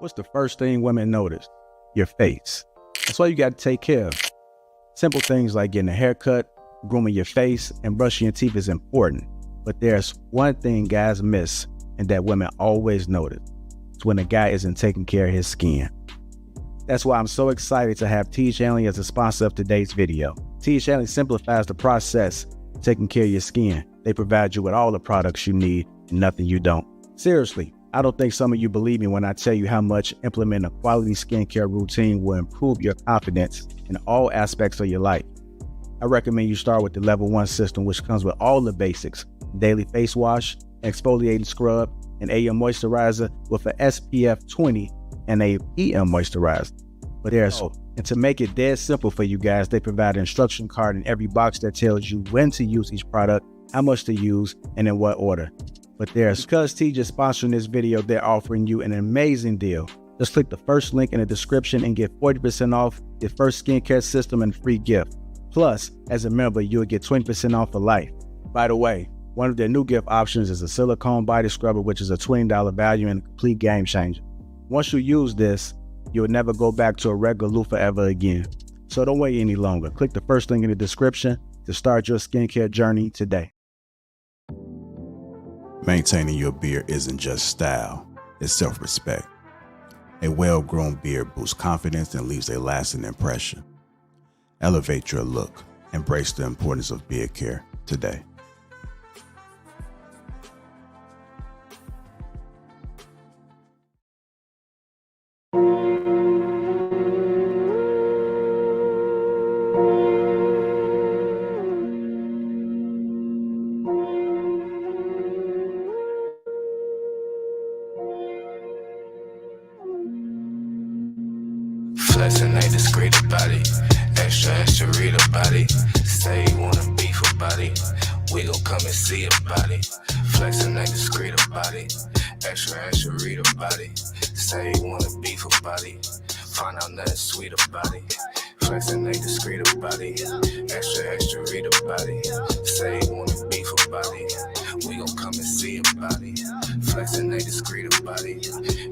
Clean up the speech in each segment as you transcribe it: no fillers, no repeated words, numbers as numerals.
What's the first thing women notice? Your face. That's why you got to take care of. Simple things like getting a haircut, grooming your face, and brushing your teeth is important. But there's one thing guys miss and that women always notice. It's when a guy isn't taking care of his skin. That's why I'm so excited to have T. Shanley as a sponsor of today's video. T. Shanley simplifies the process of taking care of your skin. They provide you with all the products you need and nothing you don't. Seriously, I don't think some of you believe me when I tell you how much implementing a quality skincare routine will improve your confidence in all aspects of your life. I recommend you start with the level 1 system, which comes with all the basics: daily face wash, exfoliating scrub, an AM moisturizer with an SPF 20 and a PM moisturizer. But there's hope. And to make it dead simple for you guys, they provide an instruction card in every box that tells you when to use each product, how much to use, and in what order. But because T just sponsoring this video, they're offering you an amazing deal. Just click the first link in the description and get 40% off your first skincare system and free gift. Plus, as a member, you'll get 20% off for life. By the way, one of their new gift options is a silicone body scrubber, which is a $20 value and a complete game changer. Once you use this, you'll never go back to a regular loofah ever again. So don't wait any longer. Click the first link in the description to start your skincare journey today. Maintaining your beard isn't just style, it's self-respect. A well-grown beard boosts confidence and leaves a lasting impression. Elevate your look. Embrace the importance of beard care today. Flexing ain't discreet about it. Extra read about it. Say you wanna beef about it. We gon' come and see about it. Flexing ain't discreet about it. Extra read about it. Say you wanna beef about it. Find out nothing sweet about it. Flexing ain't discreet about it. Extra read about it. Say you wanna beef about it. We gon' come and see about it. Flexing ain't discreet about it.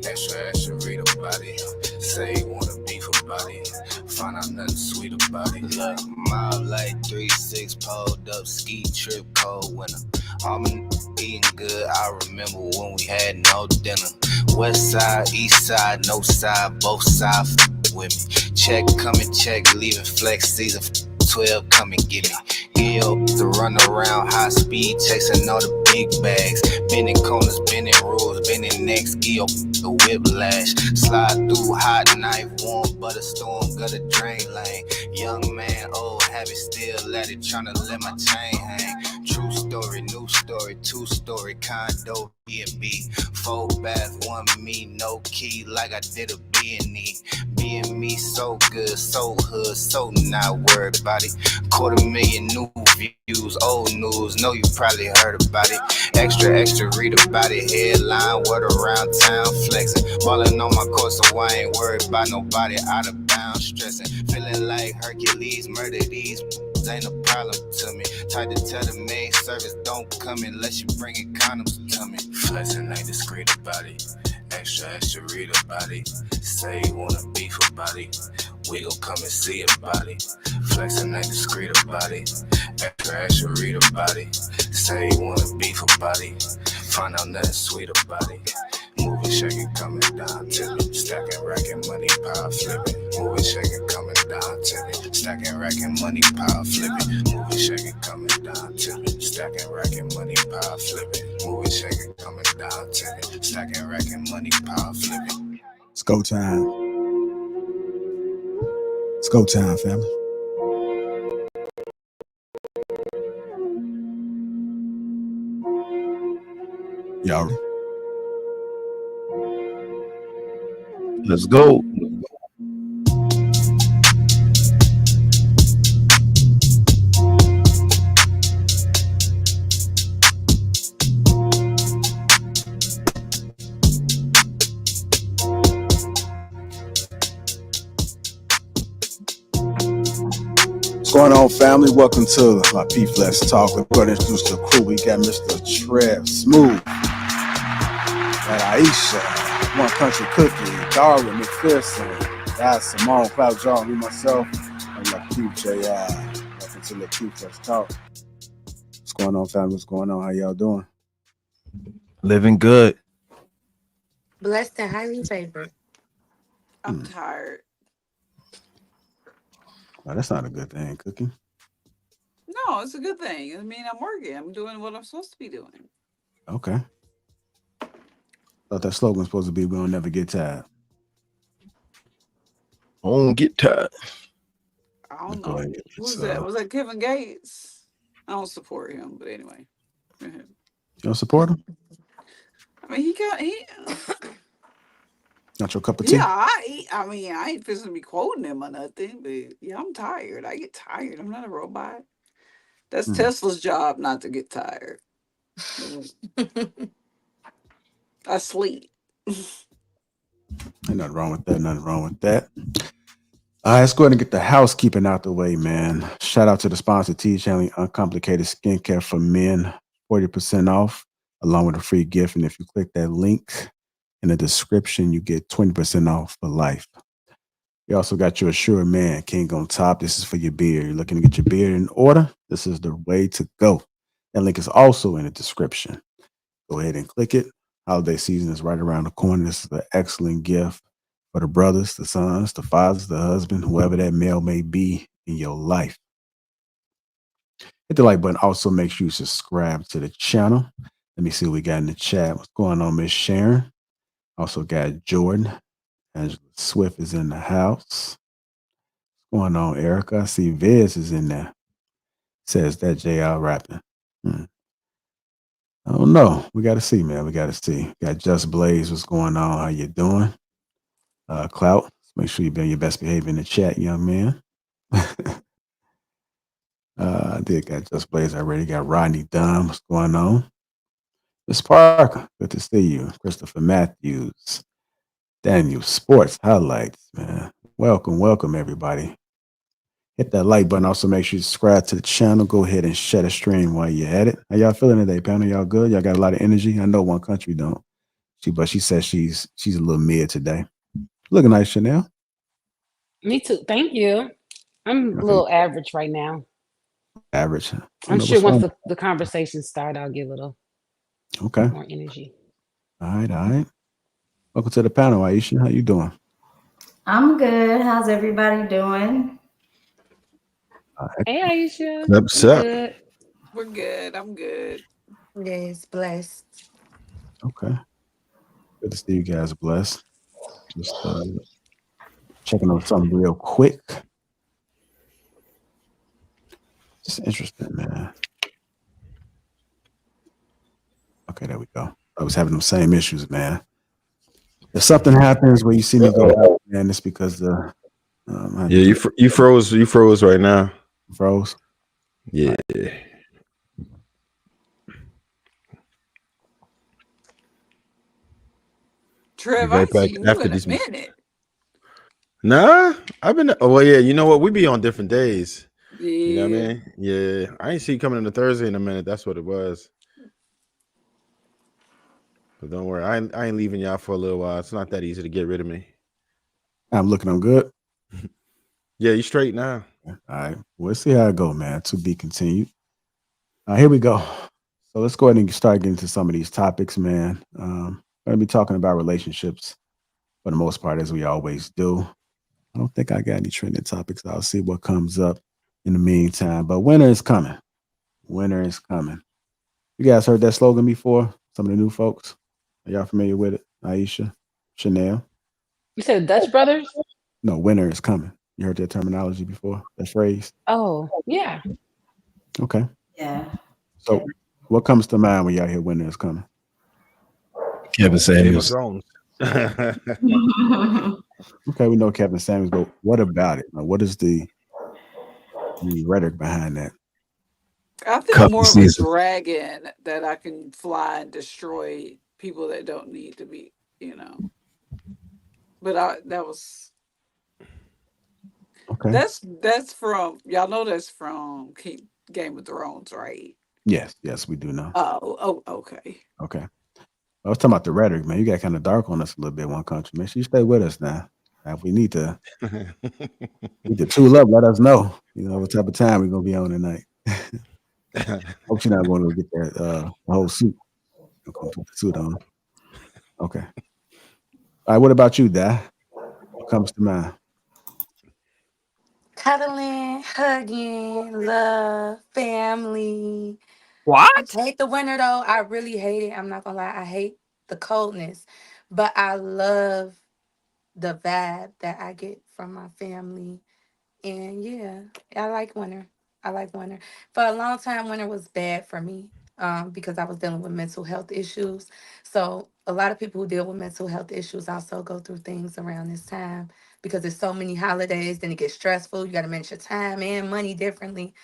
Extra read about it. Say you wanna beef about it. Find out nothing sweet about it. Look, mild like 3-6 pulled up, ski trip, cold winter. All my eating good. I remember when we had no dinner. West side, east side, no side, both sides with me. Check, come and check, leaving flex season 12, come and get me. Gil to run around high speed, chasing all the big bags. Bending corners, bending rules, bending necks, Gil the whiplash. Slide through hot knife, warm butter storm, gutter drain lane. Young man, old habit, still at it, tryna let my chain hang. True story, new story, 2-story condo, B&B. 4 bath, 1 me, no key, like I did a B&E. B&Me so good, so hood, so not worried about it. 250,000 new views, old news, know you probably heard about it. Extra read about it. Headline, word around town, flexing. Ballin' on my course, so I ain't worried about nobody out of bounds, stressing. Feeling like Hercules, murder these ain't a problem to me. Tried to tell the maid service don't come unless you bringin' condoms to me. Flexing ain't discreet about it. Extra read about it. Say you wanna beef about it. We gon' come and see about it. Flexing ain't discreet about it. Extra read about it. Say you wanna beef about it. Find out nothing sweet about it. Moving, shaking, coming down to me. Stacking, racking, money, power flipping. Moving, shaking, coming down to me. Stacking, racking, money, power flipping. Moving, shaking, coming down to me. Stacking, racking, money, power flipping. Moving, shaking, coming down to me. Stacking, racking, money, power flipping. It's go time. It's go time, family. Y'all ready? Let's go. What's going on, family? Welcome to Lapeef Let's Talk. We're going to introduce the crew. We got Mr. Trev Smooth and Aisha. One Country Cookie, Darwin McPherson, that's Simone Cloud John, me myself, and Lapeef JR. Welcome to Lapeef Let's Talk. What's going on, family? What's going on? How y'all doing? Living good. Blessed and highly favored. I'm tired. Oh, that's not a good thing, Cookie. No, it's a good thing. I mean, I'm working. I'm doing what I'm supposed to be doing. Okay. Thought that slogan was supposed to be, we don't never get tired. I don't get tired. I don't Go know. ahead and get Who's this, that? Was that Kevin Gates? I don't support him, but anyway. Go ahead. You don't support him? I mean, he Not your cup of tea? yeah, I mean, I ain't supposed to be quoting him or nothing, but yeah, I'm tired. I get tired. I'm not a robot. That's Hmm. Tesla's job not to get tired. I sleep. Ain't nothing wrong with that. Nothing wrong with that. All right, let's go ahead and get the housekeeping out the way, man. Shout out to the sponsor, T Channeling Uncomplicated Skincare for Men, 40% off, along with a free gift. And if you click that link in the description, you get 20% off for life. You also got your Assure Man King on top. This is for your beard. You're looking to get your beard in order. This is the way to go. That link is also in the description. Go ahead and click it. Holiday season is right around the corner. This is an excellent gift for the brothers, the sons, the fathers, the husband, whoever that male may be in your life. Hit the like button. Also, make sure you subscribe to the channel. Let me see what we got in the chat. What's going on, Miss Sharon? Also got Jordan. Angela Swift is in the house. What's going on, Erica? I see Viz is in there. Says that JR rapping. I don't know. We got to see, man. We got to see. Got Just Blaze. What's going on? How you doing? Clout. Make sure you be on your best behavior in the chat, young man. I did got Just Blaze already. Got Rodney Dunn. What's going on? Miss Parker. Good to see you. Christopher Matthews. Daniel Sports Highlights, man. Welcome, everybody. Hit that like button. Also, make sure you subscribe to the channel. Go ahead and share the stream while you're at it. How y'all feeling today, panel? Y'all good? Y'all got a lot of energy? I know One Country don't. But she says she's a little mid today. Looking nice, Chanel. Me too. Thank you. I'm a little average right now. Average. I'm sure once the conversation start, I'll get a little more energy. All right. Welcome to the panel, Aisha. How you doing? I'm good. How's everybody doing? Hey, Aisha. What's up? Good. We're good. I'm good. Yes, blessed. Okay. Good to see you guys blessed. Just checking on something real quick. Just interesting, man. Okay, there we go. I was having those same issues, man. If something happens where you see me go out, man, it's because the Yeah, you froze. You froze right now. Froze. Yeah. Trev, Right I back see you after in a these. minute. Nah, I've been. Oh well, yeah. You know what? We be on different days. Yeah. You know what I mean? Yeah. I ain't see you coming in the Thursday in a minute. That's what it was. But don't worry, I ain't leaving y'all for a little while. It's not that easy to get rid of me. I'm good. Yeah, you straight now. All right. We'll see how it go, man. To be continued. Here we go. So let's go ahead and start getting to some of these topics, man. I'm going to be talking about relationships for the most part, as we always do. I don't think I got any trending topics. I'll see what comes up in the meantime. But winter is coming. Winter is coming. You guys heard that slogan before? Some of the new folks? Are y'all familiar with it? Aisha? Chanel? You said Dutch Brothers? No, winter is coming. You heard that terminology before? That phrase? Oh, yeah. Okay. Yeah. So what comes to mind when y'all hear winter is coming? Game Kevin of Samuels. Thrones. Okay, we know Kevin Samuels, but what about it? What is the rhetoric behind that? I think Cup more of a season. dragon that I can fly and destroy people that don't need to be, But that was Okay. that's from y'all know that's from Game of Thrones, right? Yes, we do know. Oh, okay. Okay. I was talking about the rhetoric, man. You got kind of dark on us a little bit, One Country. Make sure you stay with us now. If we need to tool up, let us know. You know what type of time we're gonna be on tonight. Hope you're not going to get that the whole suit. You're gonna put the suit on. Okay. All right. What about you, Dad? What comes to mind? Cuddling, hugging, love, family. I What? hate the winter though. I really hate it. I'm not gonna lie. I hate the coldness, but I love the vibe that I get from my family. And yeah, I like winter. I like winter. For a long time, winter was bad for me because I was dealing with mental health issues. So a lot of people who deal with mental health issues also go through things around this time because there's so many holidays. Then it gets stressful. You got to manage your time and money differently.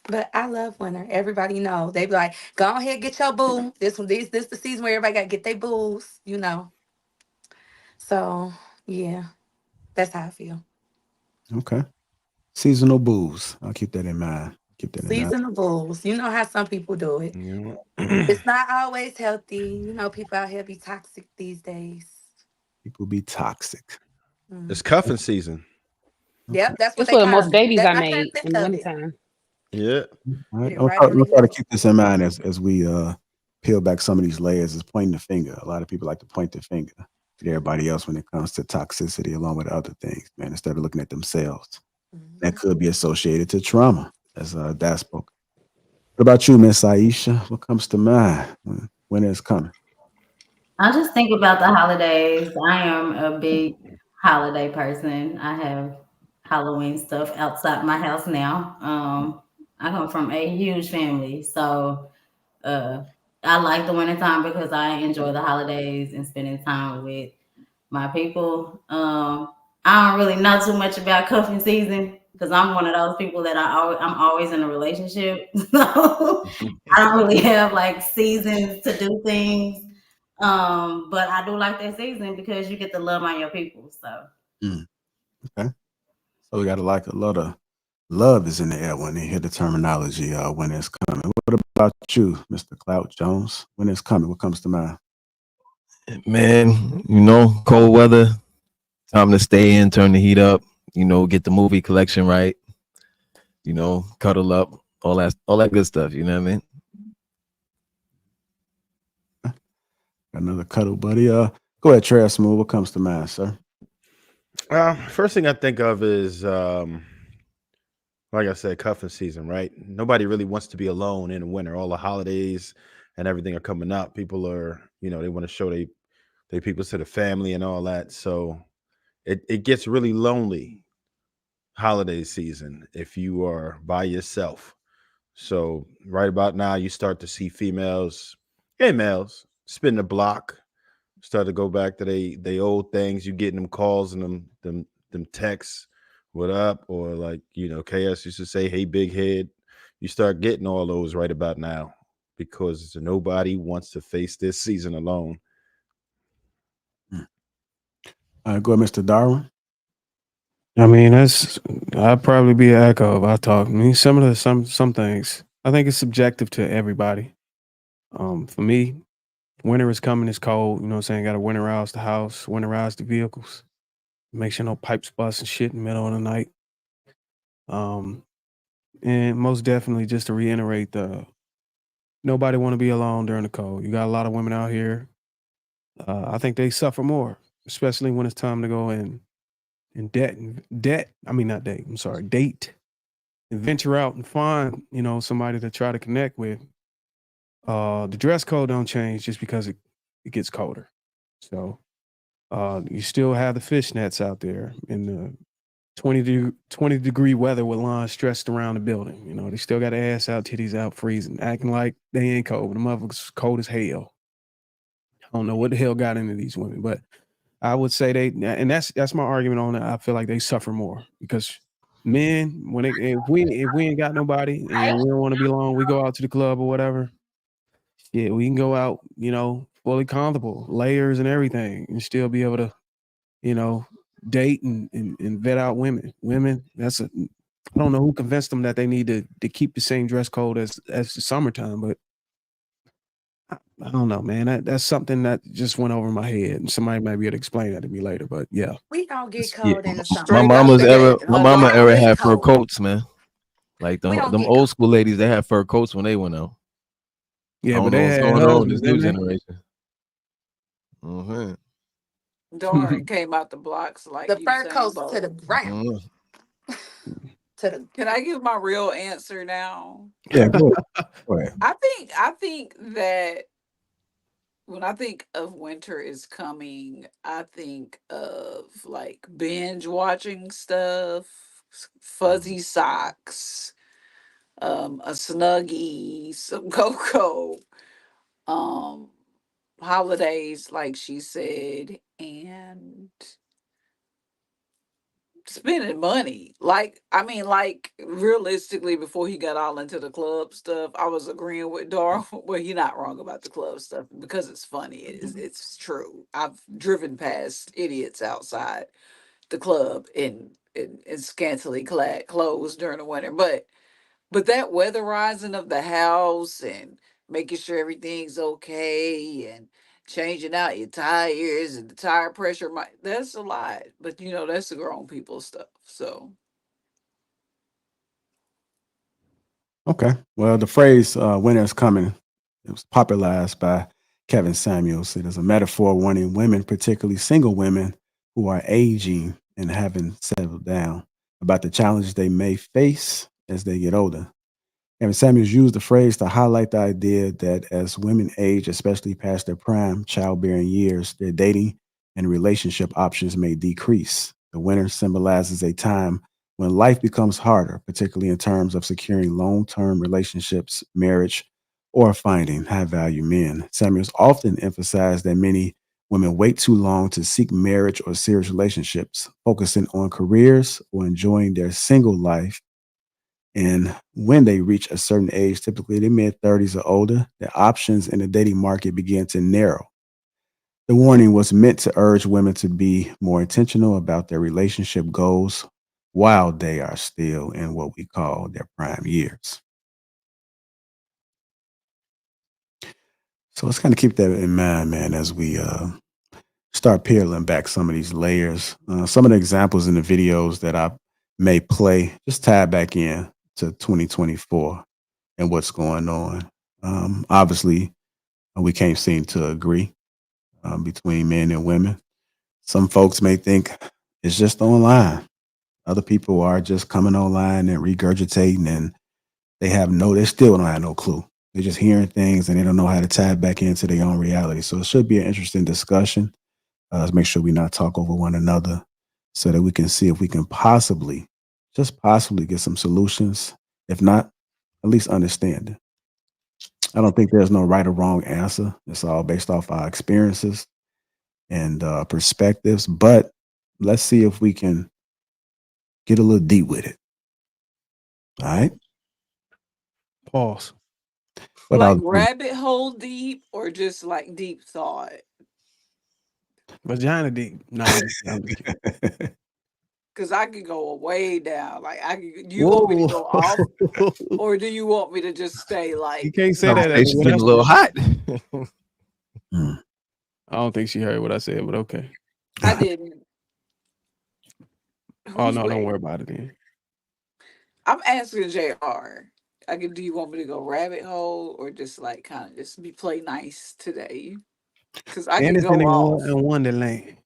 But I love winter. Everybody know they be like, "Go ahead, get your boo." This the season where everybody got to get their boos. You know. So yeah, that's how I feel. Okay. Seasonal booze. I'll keep that in mind. Keep that in mind. Seasonal booze. You know how some people do it. You It's not always healthy. You know, people out here be toxic these days. People be toxic. it's Mm. cuffing season. Okay. Yep, that's what That's they where the call most it. babies That are I'm trying to made think in the of it. wintertime. Yeah. All right. Get it I'll right try, on we'll the try to nose. keep this in mind as we peel back some of these layers. Is pointing the finger. A lot of people like to point the finger at everybody else when it comes to toxicity, along with other things, man, instead of looking at themselves. That Mhm. could be associated to trauma, as Dad spoke. What about you, Miss Aisha? What comes to mind when it's coming? I just think about the holidays. I am a big holiday person. I have Halloween stuff outside my house now. I come from a huge family, so uh, I like the wintertime because I enjoy the holidays and spending time with my people. I don't really know too much about cuffing season because I'm one of those people that I'm always in a relationship, so I don't really have like seasons to do things. But I do like that season because you get to love on your people. So Mm, okay. So we got to like a lot of love is in the air when they hear the terminology when it's coming. What about you, Mr. Clout Jones? When it's coming, what comes to mind? Man, cold weather, time to stay in, turn the heat up, get the movie collection right, cuddle up, all that good stuff, you know what I mean? Another cuddle buddy. Go ahead, Trey Smooth. What comes to mind, sir? First thing I think of is, like I said, cuffing season, right? Nobody really wants to be alone in the winter. All the holidays and everything are coming up. People are, they want to show they people to the family and all that. So it gets really lonely holiday season if you are by yourself. So right about now, you start to see females and males spin the block, start to go back to they old things. You getting them calls and them texts, what up? Or like, KS used to say, hey, big head. You start getting all those right about now because nobody wants to face this season alone. Go ahead, Mr. Darwin. I mean, I'd probably be an echo if I talk. I mean, some things. I think it's subjective to everybody. For me, winter is coming, it's cold, you know what I'm saying? Gotta winterize the house, winterize the vehicles, make sure no pipes bust and shit in the middle of the night. Um, and most definitely just to reiterate nobody wanna be alone during the cold. You got a lot of women out here. I think they suffer more, especially when it's time to go and debt. I mean not date, I'm sorry, date and venture out and find, somebody to try to connect with. The dress code don't change just because it gets colder. So you still have the fishnets out there in the 20-degree weather with lawns stretched around the building. They still got ass out, titties out, freezing, acting like they ain't cold. But the motherfuckers cold as hell. I don't know what the hell got into these women, but I would say and that's my argument on it. I feel like they suffer more because men, if we ain't got nobody and we don't want to be alone, we go out to the club or whatever. Yeah, we can go out, fully comfortable, layers and everything, and still be able to, you know, date and vet out women. Women, I don't know who convinced them that they need to keep the same dress code as the summertime, but I don't know, man. That's something that just went over my head, and somebody might be able to explain that to me later. But yeah, We don't get Yeah, cold in the summer. my Straight out mama's the era, gate. my Hello. We mama don't era get had fur cold. coats, man. Like We don't them get old cold. school ladies, they had fur coats when they went out. I yeah, don't but know they what's had going on in husbands, this new didn't generation. Mhm. they? Darn came out the blocks like The you fur saying coats to the both. ground. Mhm. To the Can I give my real answer now? Yeah, go ahead. Go ahead. I think that when I think of winter is coming, I think of like binge watching stuff, fuzzy socks, a snuggie, some cocoa, um, holidays, like she said, and spending money. Like, I mean, like realistically, before he got all into the club stuff, I was agreeing with Dora. Well, you're not wrong about the club stuff because it's funny. It's true. I've driven past idiots outside the club in scantily clad clothes during the winter. But that weatherizing of the house and making sure everything's okay and changing out your tires and the tire pressure might that's a lot. But that's the grown people stuff. So Okay. Well, the phrase winter is coming, it was popularized by Kevin Samuels. It is a metaphor warning women, particularly single women who are aging and haven't settled down, about the challenges they may face as they get older. And Samuels used the phrase to highlight the idea that as women age, especially past their prime childbearing years, their dating and relationship options may decrease. The winter symbolizes a time when life becomes harder, particularly in terms of securing long term relationships, marriage, or finding high value men. Samuels often emphasized that many women wait too long to seek marriage or serious relationships, focusing on careers or enjoying their single life, and when they reach a certain age, typically their mid 30s or older, the options in the dating market begin to narrow. The warning was meant to urge women to be more intentional about their relationship goals while they are still in what we call their prime years. So let's kind of keep that in mind, man, as we start peeling back some of these layers. Some of the examples in the videos that I may play just tie back in to 2024 and what's going on. Obviously, we can't seem to agree between men and women. Some folks may think it's just online. Other people are just coming online and regurgitating, and they still don't have no clue. They're just hearing things and they don't know how to tie it back into their own reality. So it should be an interesting discussion. Let's make sure we not talk over one another so that we can see if we can possibly, just possibly get some solutions. If not, at least understand it. I don't think there's no right or wrong answer. It's all based off our experiences and perspectives. But let's see if we can get a little deep with it. All right. Pause. What like I'll do. rabbit hole deep or just like deep thought. Vagina deep. No, I'm just kidding. Cause I could go way down. Like do you want me to Whoa. go off or do you want me to just stay You like can't say that after Conversation's what I getting a little said. hot. Hmm. I don't think she heard what I said, but okay. I didn't? Oh Who's no, don't worry waiting? about it then. I'm asking JR. Do you want me to go rabbit hole or just like kind of just be play nice today? Because I can Anything go off. in Wonderland.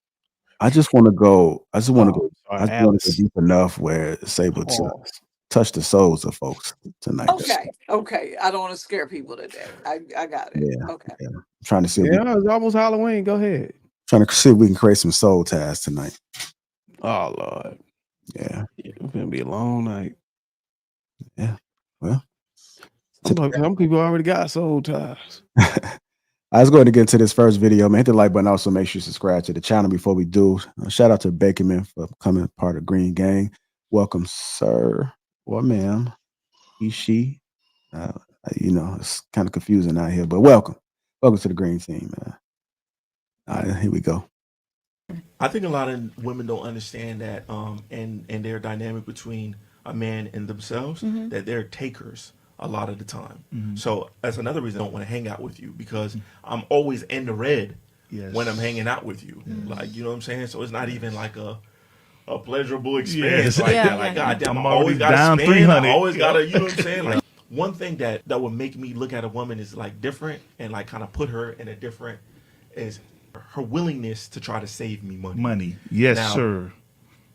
I just want to go. I just want to Oh, go. sorry, I just want to go Alice. deep enough where it's able to Pause. touch the souls of folks tonight. That's Okay, okay. I don't want to scare people today. I got it. yeah, Okay. yeah. I'm trying to see if we Yeah, it's almost Halloween. Go ahead. trying to see if we can create some soul ties tonight. Oh Lord. Yeah, It's gonna be a long night. yeah. Well, Some people already got soul ties. I was going to get into this first video, man. Hit the like button. Also, make sure you subscribe to the channel before we do. Shout out to Bakerman for becoming part of Green Gang. Welcome, sir or ma'am. He, she. Uh, it's kind of confusing out here, but welcome. Welcome to the Green Team, man. All right, here we go. I think a lot of women don't understand that, and their dynamic between a man and themselves, that they're takers. a lot of the time. So that's another reason I don't want to hang out with you, because I'm always in the red when I'm hanging out with you. Like, you know what I'm saying? So it's not even like a pleasurable experience like that. Like, goddamn, I always got to spend. I always got to, you know what I'm saying? Like, one thing that would make me look at a woman is like different and like kind of put her in a different is her willingness to try to save me money. Yes, now, sir.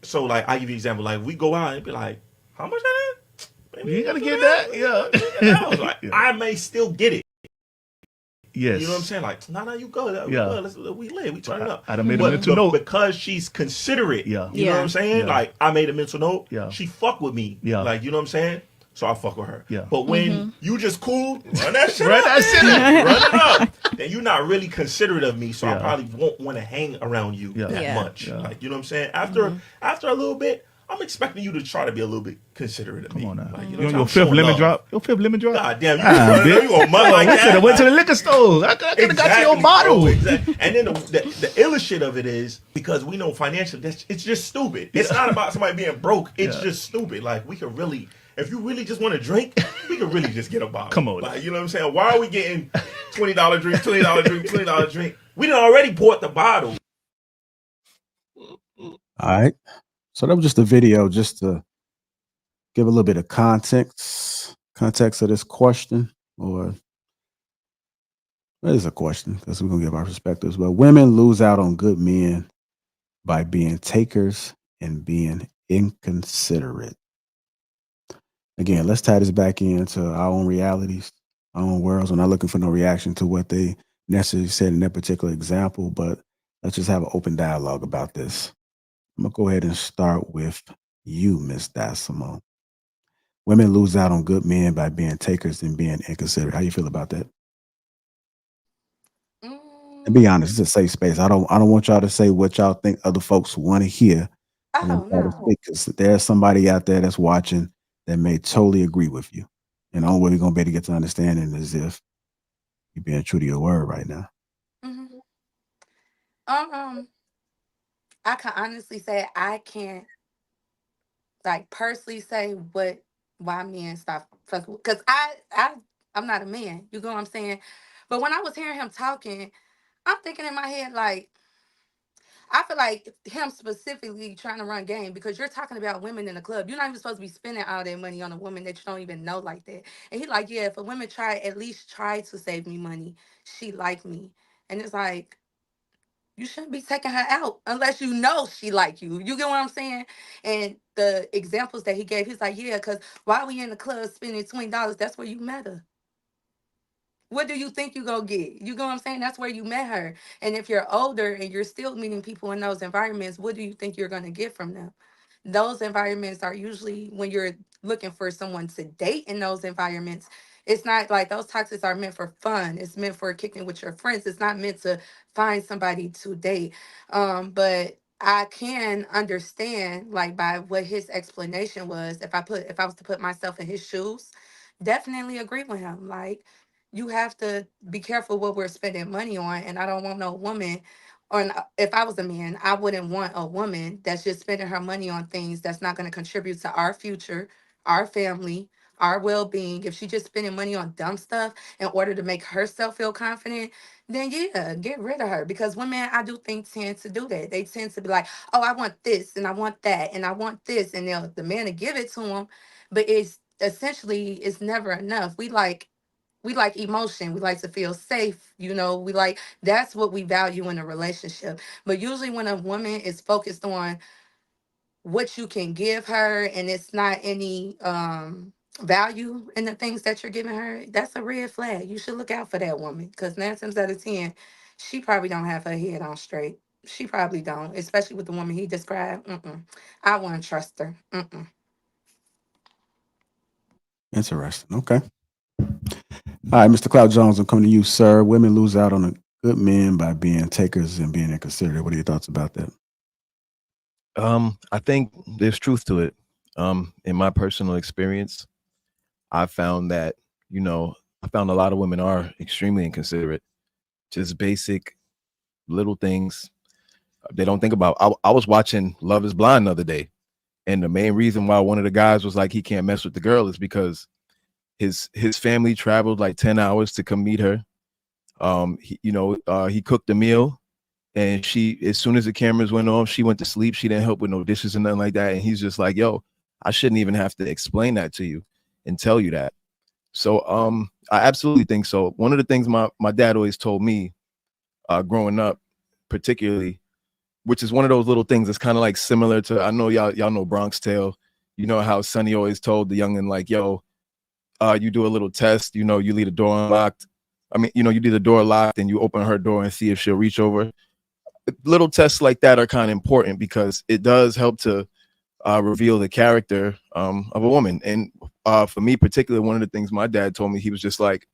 So like, I give you an example. Like, we go out and be like, how much that is? Maybe You ain't gotta get that. Yeah. Like, I may still get it. Yes. You know what I'm saying? Like, no, you go. We live. We turn it up. I done made a mental note. Because she's considerate. You know what I'm saying? Like, I made a mental note. She fuck with me. Like, you know what I'm saying? So I fuck with her. But when you just cool, run that shit up. Run it up. Then you're not really considerate of me. So I probably won't want to hang around you that much. Like, you know what I'm saying? After a little bit, I'm expecting you to try to be a little bit considerate of me. Come on now. Like, you You know your fifth lemon drop? Your fifth lemon drop? God damn, you gonna mud like that? Went to the liquor store. I could have got you your bottle. Exactly. And then the illest shit of it is, because we know financially, it's just stupid. It's not about somebody being broke. It's just stupid. Like, we could really, if you really just want to drink, we could really just get a bottle. Come on. Like, you know what I'm saying? Why are we getting $20 drink, $20 drink, $20 drink? We done already bought the bottle. All right. So that was just a video just to give a little bit of context of this question, or it is a question because we're going to give our perspectives. But women lose out on good men by being takers and being inconsiderate. Again, let's tie this back into our own realities, our own worlds. We're not looking for no reaction to what they necessarily said in that particular example, but let's just have an open dialogue about this. I'm going to go ahead and start with you, Miss Dassimo. Women lose out on good men by being takers and being inconsiderate. How you feel about that? And be honest, it's a safe space. I don't want y'all to say what y'all think other folks want to hear. Because there's somebody out there that's watching that may totally agree with you. And the only way we're going to be able to get to understanding is if you're being true to your word right now. I can honestly say I can't like personally say why men stop, because I'm not a man. You know what I'm saying? But when I was hearing him talking, I'm thinking in my head like, I feel like him specifically trying to run game, because you're talking about women in the club. You're not even supposed to be spending all that money on a woman that you don't even know like that. And he like, yeah, if a woman at least try to save me money, she like me. And it's like, you shouldn't be taking her out unless you know she like you. You get what I'm saying? And the examples that he gave, he's like, yeah, because while we in the club spending $20, that's where you met her. What do you think you gonna get? You know what I'm saying? That's where you met her. And if you're older and you're still meeting people in those environments, what do you think you're gonna get from them? Those environments are usually, when you're looking for someone to date in those environments, it's not like those toxics are meant for fun. It's meant for kicking with your friends. It's not meant to find somebody to date. But I can understand, like, by what his explanation was, if I was to put myself in his shoes, definitely agree with him. Like, you have to be careful what we're spending money on. And I don't want no woman, if I was a man, I wouldn't want a woman that's just spending her money on things that's not going to contribute to our future, our family, our well-being. If she's just spending money on dumb stuff in order to make herself feel confident, then yeah, get rid of her. Because women, I do think, tend to do that. They tend to be like, oh, I want this and I want that and I want this, and the man to give it to them, but it's never enough. We like emotion. We like to feel safe. That's what we value in a relationship. But usually when a woman is focused on what you can give her and it's not any value in the things that you're giving her, that's a red flag. You should look out for that woman, because 9 times out of 10, she probably don't have her head on straight. She probably don't, especially with the woman he described. I wouldn't trust her. Interesting. Okay. All right, Mr. Cloud Jones, I'm coming to you, sir. Women lose out on a good men by being takers and being inconsiderate. What are your thoughts about that? I think there's truth to it. In my personal experience, I found that, I found a lot of women are extremely inconsiderate. Just basic little things they don't think about. I was watching Love is Blind the other day, and the main reason why one of the guys was like he can't mess with the girl is because His family traveled like 10 hours to come meet her. He cooked a meal, and she, as soon as the cameras went off, she went to sleep. She didn't help with no dishes or nothing like that. And he's just like, yo, I shouldn't even have to explain that to you and tell you that. So I absolutely think so. One of the things my dad always told me growing up, particularly, which is one of those little things that's kind of like similar to, I know y'all know Bronx Tale. You know how Sonny always told the youngin' like, yo, you do a little test, you leave the door unlocked. You leave the door locked and you open her door and see if she'll reach over. Little tests like that are kind of important because it does help to reveal the character of a woman. And for me, particularly, one of the things my dad told me, he was just like,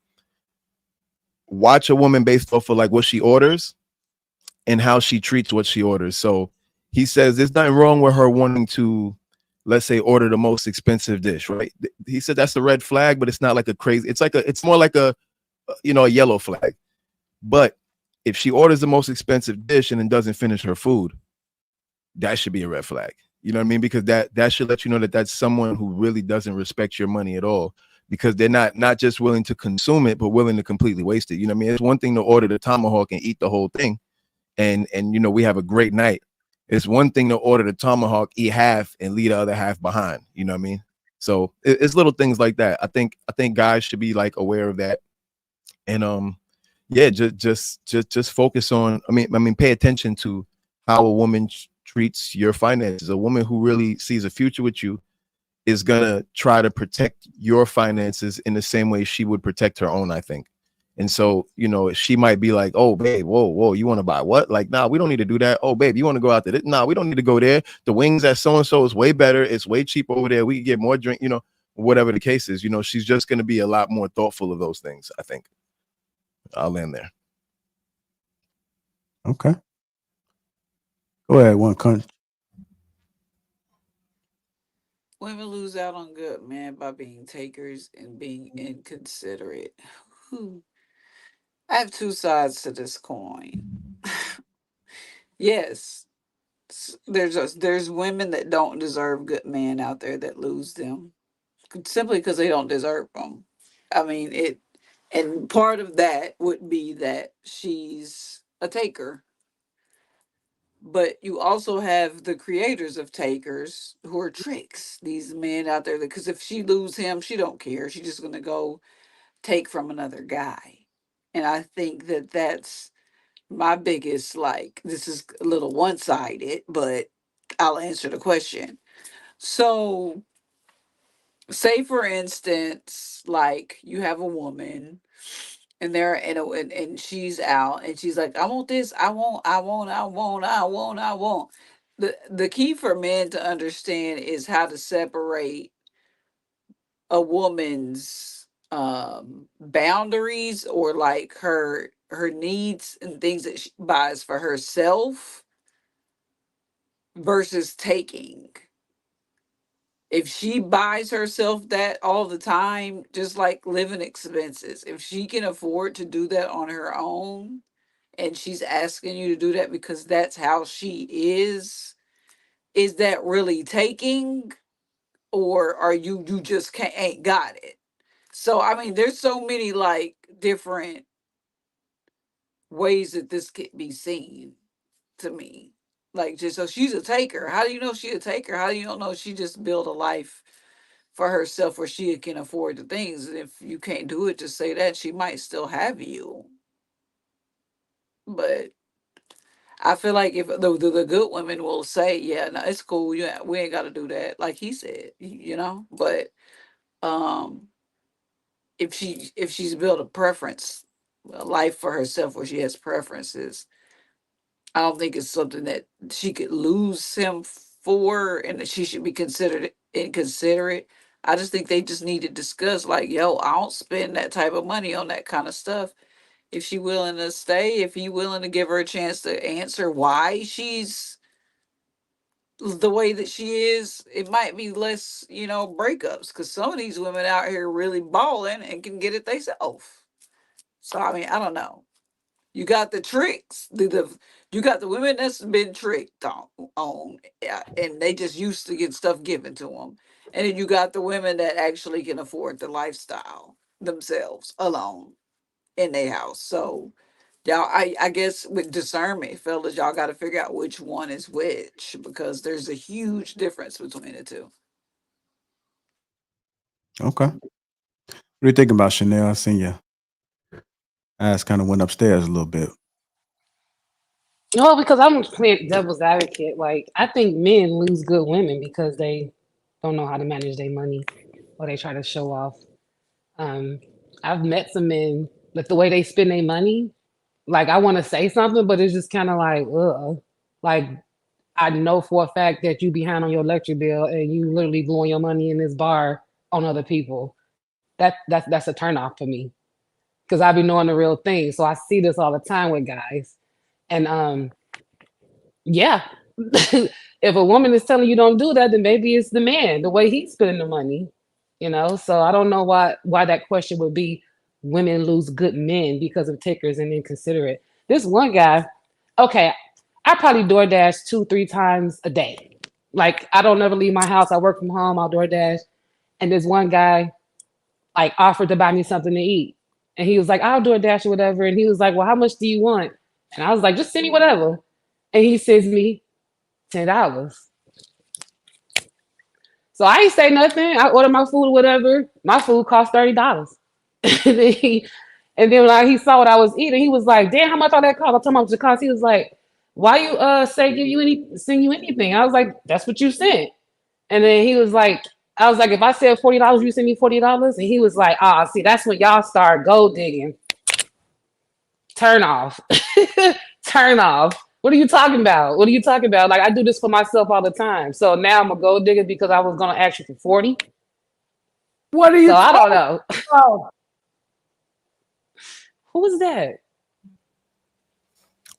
watch a woman based off of like what she orders and how she treats what she orders. So he says there's nothing wrong with her wanting to, let's say, order the most expensive dish, right? He said that's a red flag, but it's not like a crazy, it's more like a yellow flag. But if she orders the most expensive dish and then doesn't finish her food, that should be a red flag. You know what I mean? Because that should let you know that that's someone who really doesn't respect your money at all, because they're not just willing to consume it, but willing to completely waste it. You know what I mean? It's one thing to order the tomahawk and eat the whole thing, and we have a great night. It's one thing to order the tomahawk, eat half, and leave the other half behind. You know what I mean? So it's little things like that. I think guys should be like aware of that, and yeah, just focus on. Pay attention to how a woman treats your finances. A woman who really sees a future with you is gonna try to protect your finances in the same way she would protect her own, I think. And so, she might be like, oh, babe, whoa, you want to buy what? Like, nah, we don't need to do that. Oh, babe, you want to go out there? Nah, we don't need to go there. The wings at so-and-so is way better. It's way cheaper over there. We can get more drink, whatever the case is. She's just going to be a lot more thoughtful of those things, I think. I'll land there. Okay. Go ahead, one country. Women lose out on good men by being takers and being inconsiderate. Whew. I have two sides to this coin. Yes, there's women that don't deserve good men out there that lose them simply because they don't deserve them. And part of that would be that she's a taker. But you also have the creators of takers who are tricks. These men out there, because if she lose him, she don't care. She's just gonna go take from another guy. And I think that that's my biggest, like, this is a little one-sided, but I'll answer the question. So say for instance, like, you have a woman and and she's out and she's like, I want this, I want. The key for men to understand is how to separate a woman's boundaries, or like her needs and things that she buys for herself versus taking. If she buys herself that all the time, just like living expenses, if she can afford to do that on her own and she's asking you to do that because that's how she is that really taking? Or are you just can't ain't got it? So there's so many like different ways that this could be seen to me. Like, just so she's a taker. How do you know she's a taker? How do you don't know she just built a life for herself where she can afford the things? And if you can't do it, just say that she might still have you. But I feel like if the good women will say, yeah, no, it's cool. Yeah, we ain't got to do that. Like he said, But um, if she's built a life for herself where she has preferences, I don't think it's something that she could lose him for, and that she should be considered inconsiderate. I just think they just need to discuss, like, yo, I don't spend that type of money on that kind of stuff. If she willing to stay, if he willing to give her a chance to answer why she's the way that she is, it might be less, breakups. Because some of these women out here really balling and can get it themselves. So I don't know. You got the tricks, you got the women that's been tricked on, and they just used to get stuff given to them, and then you got the women that actually can afford the lifestyle themselves alone in their house. So y'all, I guess with discernment, fellas, y'all got to figure out which one is which, because there's a huge difference between the two. Okay. What do you think about Chanel? I seen your ass kind of went upstairs a little bit. Well, because I'm playing devil's advocate. Like, I think men lose good women because they don't know how to manage their money or they try to show off. Um, I've met some men that the way they spend their money, like I want to say something, but it's just kind of like, ugh. Like I know for a fact that you behind on your electric bill and you literally blowing your money in this bar on other people. That's a turn off for me because I be knowing the real thing. So I see this all the time with guys, and yeah. If a woman is telling you don't do that, then maybe it's the man, the way he's spending the money, you know. So I don't know why that question would be women lose good men because of takers and inconsiderate. This one guy, okay, I probably DoorDash 2-3 times a day. Like I don't never leave my house. I work from home, I'll DoorDash. And this one guy like offered to buy me something to eat. And he was like, I'll DoorDash or whatever. And he was like, well, how much do you want? And I was like, just send me whatever. And he sends me $10. So I ain't say nothing. I ordered my food or whatever. My food cost $30. and then when he saw what I was eating, he was like, damn, how much all that cost? I told him how much it cost. He was like, why you send you anything? I was like, that's what you sent. And then he was like, I was like, if I said $40, you send me $40? And he was like, see, that's when y'all start gold digging. Turn off. Turn off. What are you talking about? What are you talking about? Like I do this for myself all the time. So now I'm a gold digger because I was gonna ask you for 40. What are you So I don't talking know. about? Who was that?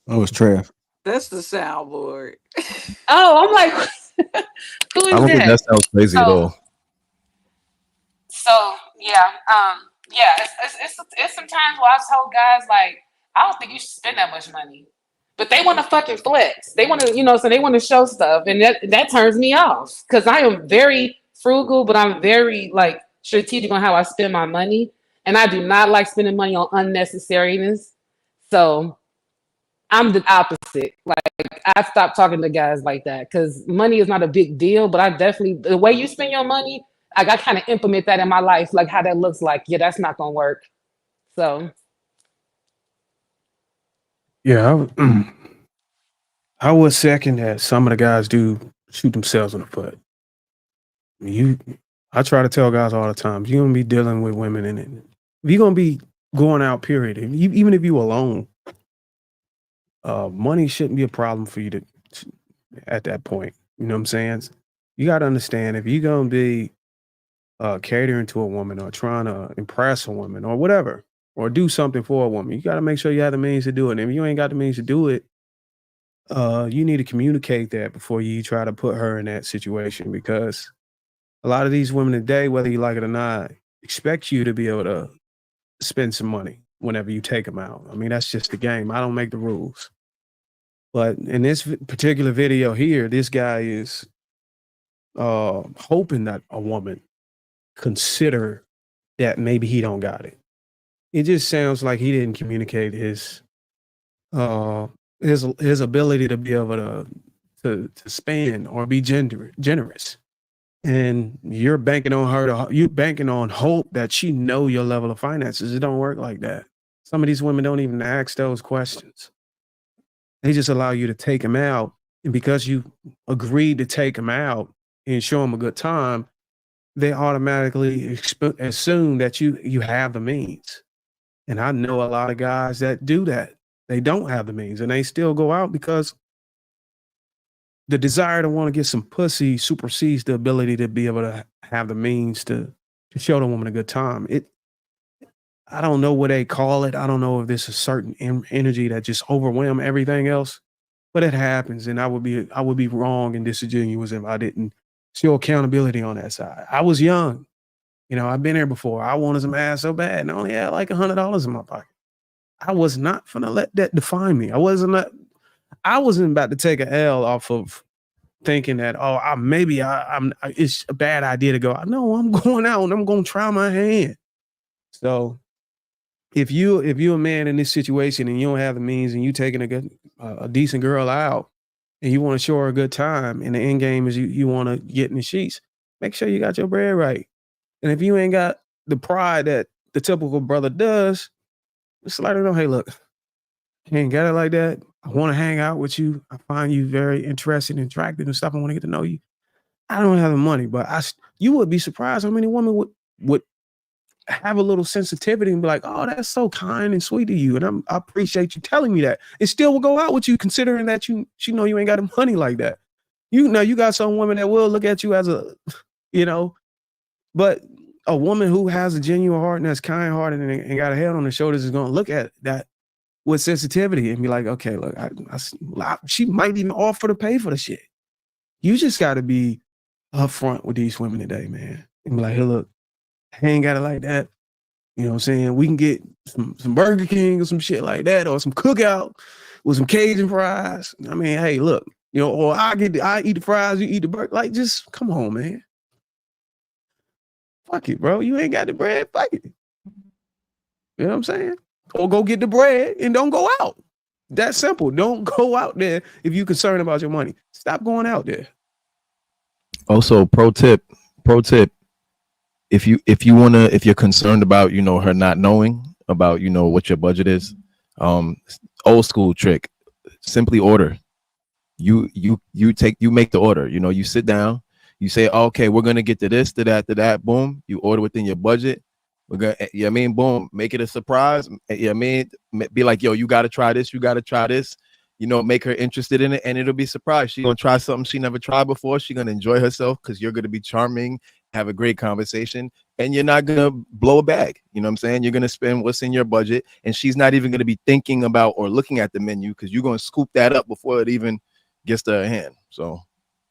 Oh, it's Trev. That's the soundboard. Oh, I'm like, who I is don't think that that? sounds crazy at So all. yeah, it's sometimes where I've told guys like, I don't think you should spend that much money. But they want to fucking flex. They want to, so they want to show stuff, and that turns me off because I am very frugal, but I'm very like strategic on how I spend my money, and I do not like spending money on unnecessariness. So I'm the opposite. Like I stopped talking to guys like that because money is not a big deal, but I definitely the way you spend your money, like I kind of implement that in my life, like how that looks like. Yeah, that's not gonna work. So Yeah, I would second that. Some of the guys do shoot themselves in the foot. I try to tell guys all the time, you're gonna be dealing with women, and if you're gonna be going out, period. Even if you alone, money shouldn't be a problem for you to at that point. You know what I'm saying? You got to understand if you're gonna be catering to a woman or trying to impress a woman or whatever, or do something for a woman, you got to make sure you have the means to do it. And if you ain't got the means to do it, you need to communicate that before you try to put her in that situation, because a lot of these women today, whether you like it or not, expect you to be able to spend some money whenever you take them out. I mean, that's just the game. I don't make the rules. But in this particular video here, this guy is hoping that a woman consider that maybe he don't got it. It just sounds like he didn't communicate his ability to be able to spend or be generous. And you're banking on her you're banking on hope that she know your level of finances. It don't work like that. Some of these women don't even ask those questions. They just allow you to take them out. And because you agreed to take them out and show them a good time, they automatically assume that you have the means. And I know a lot of guys that do that. They don't have the means and they still go out because the desire to want to get some pussy supersedes the ability to be able to have the means to show the woman a good time. I don't know what they call it. I don't know if there's a certain energy that just overwhelm everything else, but it happens. And I would be wrong and disingenuous if I didn't show accountability on that side. I was young. I've been here before. I wanted some ass so bad and I only had like $100 in my pocket. I was not gonna let that define me. I wasn't about to take an L off of thinking that, oh, it's a bad idea to go. No, I'm going out and I'm gonna try my hand. So if you're a man in this situation and you don't have the means and you taking a decent girl out and you want to show her a good time and the end game is you want to get in the sheets, make sure you got your bread right. And if you ain't got the pride that the typical brother does, just let her know, hey, look, you ain't got it like that. I want to hang out with you. I find you very interesting and attractive and stuff. I want to get to know you. I don't have the money, but you would be surprised how many women would have a little sensitivity and be like, oh, that's so kind and sweet of you. And I appreciate you telling me that. And still will go out with you, considering that she know you ain't got the money like that. You know, you got some women that will look at you as a, you know, but a woman who has a genuine heart and that's kind hearted and got a head on her shoulders is going to look at that with sensitivity and be like, okay, look, she might even offer to pay for the shit. You just got to be upfront with these women today, man. And be like, hey, look, I ain't got it like that. You know what I'm saying? We can get some Burger King or some shit like that, or some cookout with some Cajun fries. I mean, hey, look, you know, or I eat the fries, you eat the burger. Like, just come on, man. Fuck it, bro. You ain't got the bread. Fuck it. You know what I'm saying? Or go get the bread and don't go out. That's simple. Don't go out there if you're concerned about your money. Stop going out there. Also, pro tip, if you're concerned about, you know, her not knowing about, you know, what your budget is, old school trick, simply order. You make the order. You know, you sit down, you say, okay, we're gonna get to this, to that, to that. Boom, you order within your budget. We're gonna, I mean, boom, make it a surprise. I mean, be like, yo, you gotta try this, you gotta try this. You know, make her interested in it, and it'll be surprised. She's gonna try something she never tried before. She's gonna enjoy herself because you're gonna be charming, have a great conversation, and you're not gonna blow a bag. You know what I'm saying? You're gonna spend what's in your budget, and she's not even gonna be thinking about or looking at the menu because you're gonna scoop that up before it even gets to her hand. So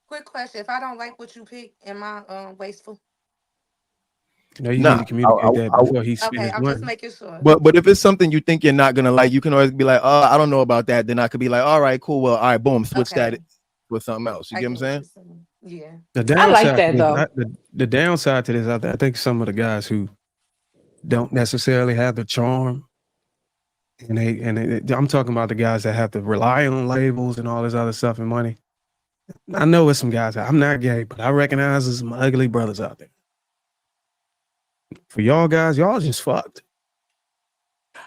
Quick question: if I don't like what you pick, am I wasteful? You know, you need nah, to communicate that before he spend Okay, his I'm just money. making sure. but if it's something you think you're not gonna like, you can always be like, oh, I don't know about that. Then I could be like, all right, cool. Well, all right, boom, switch that Okay, with something else. You I get what I'm get what saying? you're saying. Yeah. The I like downside to that this, though. the downside to this, I think some of the guys who don't necessarily have the charm, I'm talking about the guys that have to rely on labels and all this other stuff and money. I know it's some guys. I'm not gay, but I recognize there's some ugly brothers out there. For y'all guys, y'all just fucked.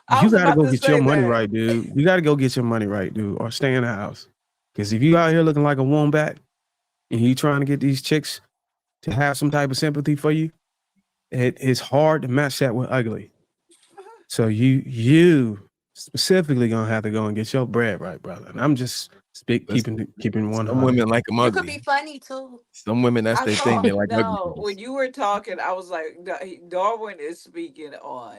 I You was got to about go to get your say money that. right, dude. You got to go get your money right, dude, or stay in the house. Because if you out here looking like a wombat and you trying to get these chicks to have some type of sympathy for you, it's hard to match that with ugly. So you specifically gonna have to go and get your bread right, brother. And I'm just Listen, keeping some 100. women like them You could ugly. be funny too. Some women, that's I their thing. They thought like ugly no. When chicks. you were talking, I was like, Darwin is speaking on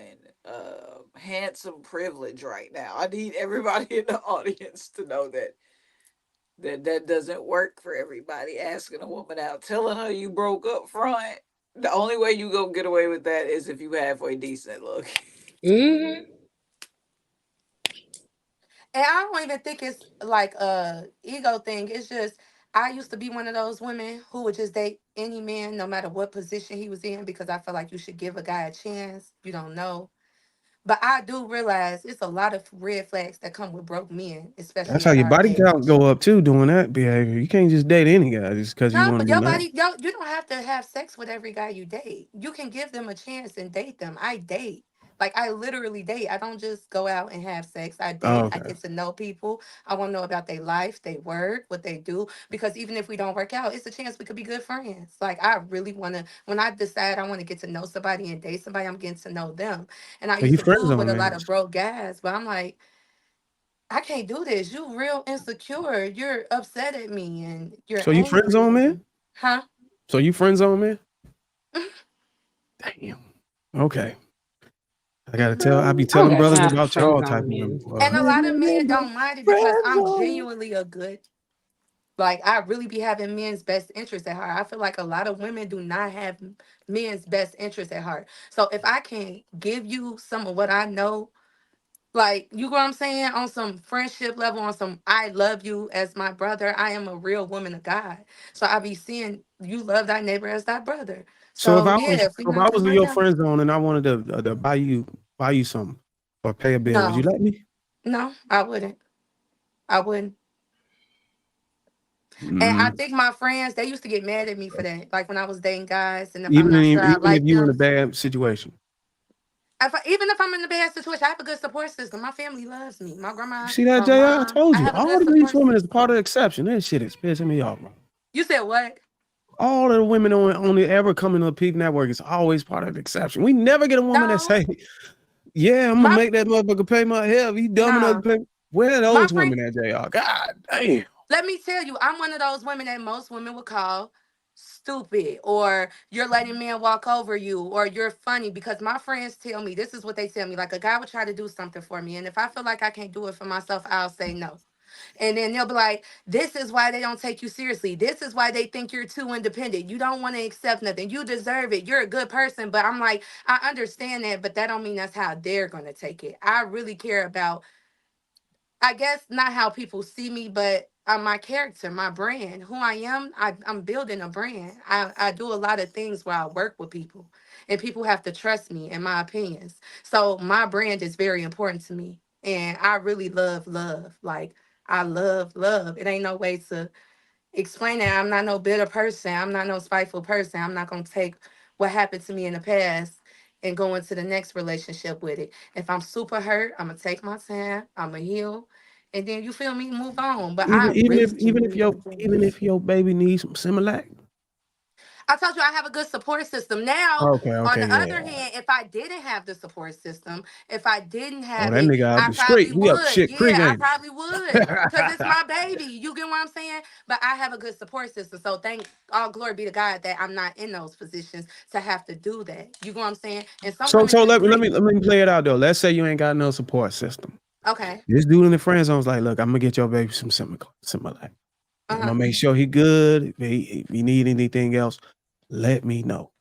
handsome privilege right now. I need everybody in the audience to know that doesn't work for everybody. Asking a woman out, telling her you broke up front. The only way you gonna get away with that is if you halfway decent look. Hmm. And I don't even think it's like a ego thing. It's just I used to be one of those women who would just date any man, no matter what position he was in, because I feel like you should give a guy a chance. You don't know. But I do realize it's a lot of red flags that come with broke men, That's especially how at your our body count age. go up too, doing that behavior. You can't just date any guy just because you No, want but to do your that. body, yo, you don't have to have sex with every guy you date. You can give them a chance and date them. I date. Like I literally date. I don't just go out and have sex. I Oh, date. I okay. get to know people. I want to know about their life, their work, what they do. Because even if we don't work out, it's a chance we could be good friends. Like I really want to. When I decide I want to get to know somebody and date somebody, I'm getting to know them. And I So used you to do friends it with on a lot of niggas. broke guys, but I'm like, I can't do this. You real insecure. You're upset at me and you're So you friends on angry. man? Huh? So you friends on man? Damn. Okay. I be I don't telling got brothers time for about friend y'all type zone of women. men. And a Boy. lot of men don't mind it because I'm genuinely a good, like, I really be having men's best interest at heart. I feel like a lot of women do not have men's best interest at heart. So if I can give you some of what I know Like, you know what I'm saying? On some friendship level, on some I love you as my brother. I am a real woman of God. So I be seeing you love thy neighbor as thy brother. So So yeah, if we if gonna I come was in right your now. friend zone and I wanted to buy you something or pay a bill, would you No, let me? no, I wouldn't. I wouldn't. And I Mm. think my friends, they used to get mad at me for that. Like when I was dating guys, and if I'm Even not sure I even if like you in a them. bad situation. Even if I'm in a bad situation, I have a good support system. My family loves me. My You grandma, see that, my JR? I mom. told I you. have a All good of these support women is system. part of the exception. That shit is pissing me off, bro. You said what? All of the women only ever coming to the Lapeef Network is always part of the exception. We never get a woman that No, say, yeah, I'm gonna my make that motherfucker pay my hell. He dumb enough to no, pay. Where are my those friend. women at, JR? God damn. Let me tell you, I'm one of those women that most women would call stupid, or you're letting men walk over you, or you're funny. Because my friends tell me, this is what they tell me. Like, a guy would try to do something for me, and if I feel like I can't do it for myself, I'll say no. And then they'll be like, this is why they don't take you seriously. This is why they think you're too independent. You don't want to accept nothing. You deserve it. You're a good person. But I'm like, I understand that, but that don't mean that's how they're going to take it. I really care about, I guess, not how people see me, but my character, my brand, who I am. I'm building a brand. I do a lot of things where I work with people, and people have to trust me and my opinions. So my brand is very important to me. And I really love love. Like, I love love. It ain't no way to explain that. I'm not no bitter person. I'm not no spiteful person. I'm not going to take what happened to me in the past and go into the next relationship with it. If I'm super hurt, I'm going to take my time. I'm going to heal. And then, you feel me, move on. But I really do believe in Even forgiveness. if your baby needs some Similac. I told you I have a good support system. Now, Okay, on okay, the other yeah. hand, if I didn't have the support system, if I didn't Oh, have that it, nigga out I the street. probably He up would. shit creek, Yeah, I ain't probably would. Because it's my baby. You get what I'm saying? But I have a good support system. So thank all glory be to God that I'm not in those positions to have to do that. You get what I'm saying? And some women so just like, let me play it out though. Let's say you ain't got no support system. okay, This dude in the friend zone was like, look, I'm gonna get your baby some Similac. I'm uh-huh. gonna make sure he good. If he need anything else, let me know.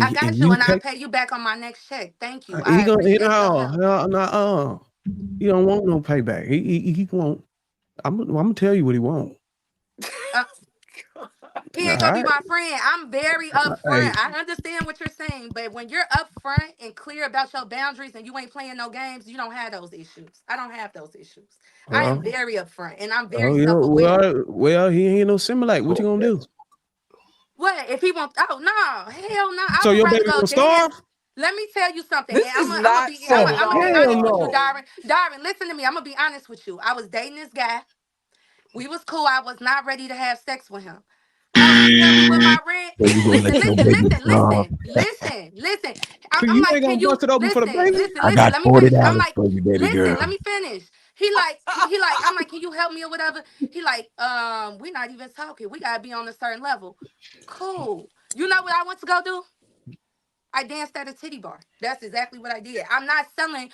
I And got you, you and I'll take pay you back on my next check. Thank you. he I gonna you appreciate your know help. he don't want no payback. He won't. I'm gonna tell you what he want. Uh, He All ain't gonna be right. my friend. I'm very upfront. Hey, I understand what you're saying, but when you're upfront and clear about your boundaries and you ain't playing no games, you don't have those issues. I don't have those issues. I am well, very upfront and I'm very oh, you know, self-aware. he ain't no Similac. What you gonna do? What if he wants? Oh no, hell no! I So would your rather baby go gonna dance. starve? Let me tell you something, and This is I'm gonna not be Oh settled be hell honest with you, no. Darwin. Darwin, listen to me. I'm gonna be honest with you. I was dating this guy. We was cool. I was not ready to have sex with him. Come help me with my rent. So you gonna Listen, let your listen, baby listen, starve? listen, listen, listen. So I'm you like, ain't can gonna you bust it open for the listen, baby? listen, I listen? got Let me forty finish. I'm dollars like, for you, baby listen, girl. let me finish. I'm like, can you help me or whatever? He like, we're not even talking. We gotta be on a certain level. Cool. You know what I want to go do? I danced at a titty bar. That's exactly what I did. I'm not selling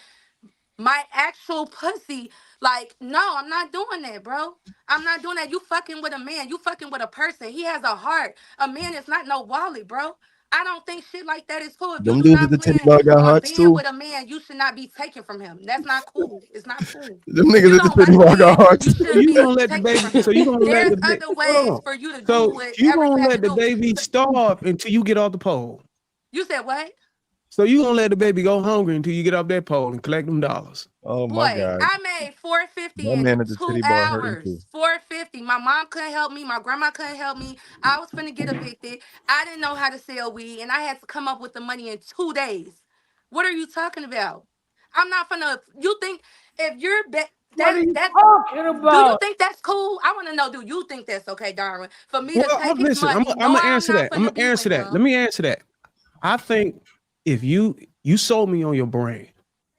my actual pussy. Like, no, I'm not doing that, bro. I'm not doing that. You fucking with a man. You fucking with a person. He has a heart. A man is not no wallet, bro. I don't think shit like that is cool. If you Them do dudes at not the titty plan bar got on hearts being too. with a man, you should not be taken from him. That's not cool. It's not cool. Them If niggas you at the don't titty like a bar got man, hearts you So shouldn't too. you be gonna let the taken baby? from him. So you gonna let There's the baby? other Hold ways on. for you to do So you whatever you gonna have to let the do. baby So, starve until you get off the pole? you said what? So you gonna let the baby go hungry until you get off that pole and collect them dollars? Oh my Boy, god, I made 450 that in man at the two titty bar hurting too. hours. 450. My mom couldn't help me. My grandma couldn't help me. I was finna get evicted. I didn't know how to sell weed, and I had to come up with the money in 2 days. What are you talking about? I'm not finna. You think if you're What are you that talking do you about? think that's cool? I want to know. Do you think that's okay, Darwin? For me to Well, take his listen, money, I'm no, gonna I'm answer not that. I'm finna gonna be with answer that. Let him. me answer that. I think if you sold me on your brand,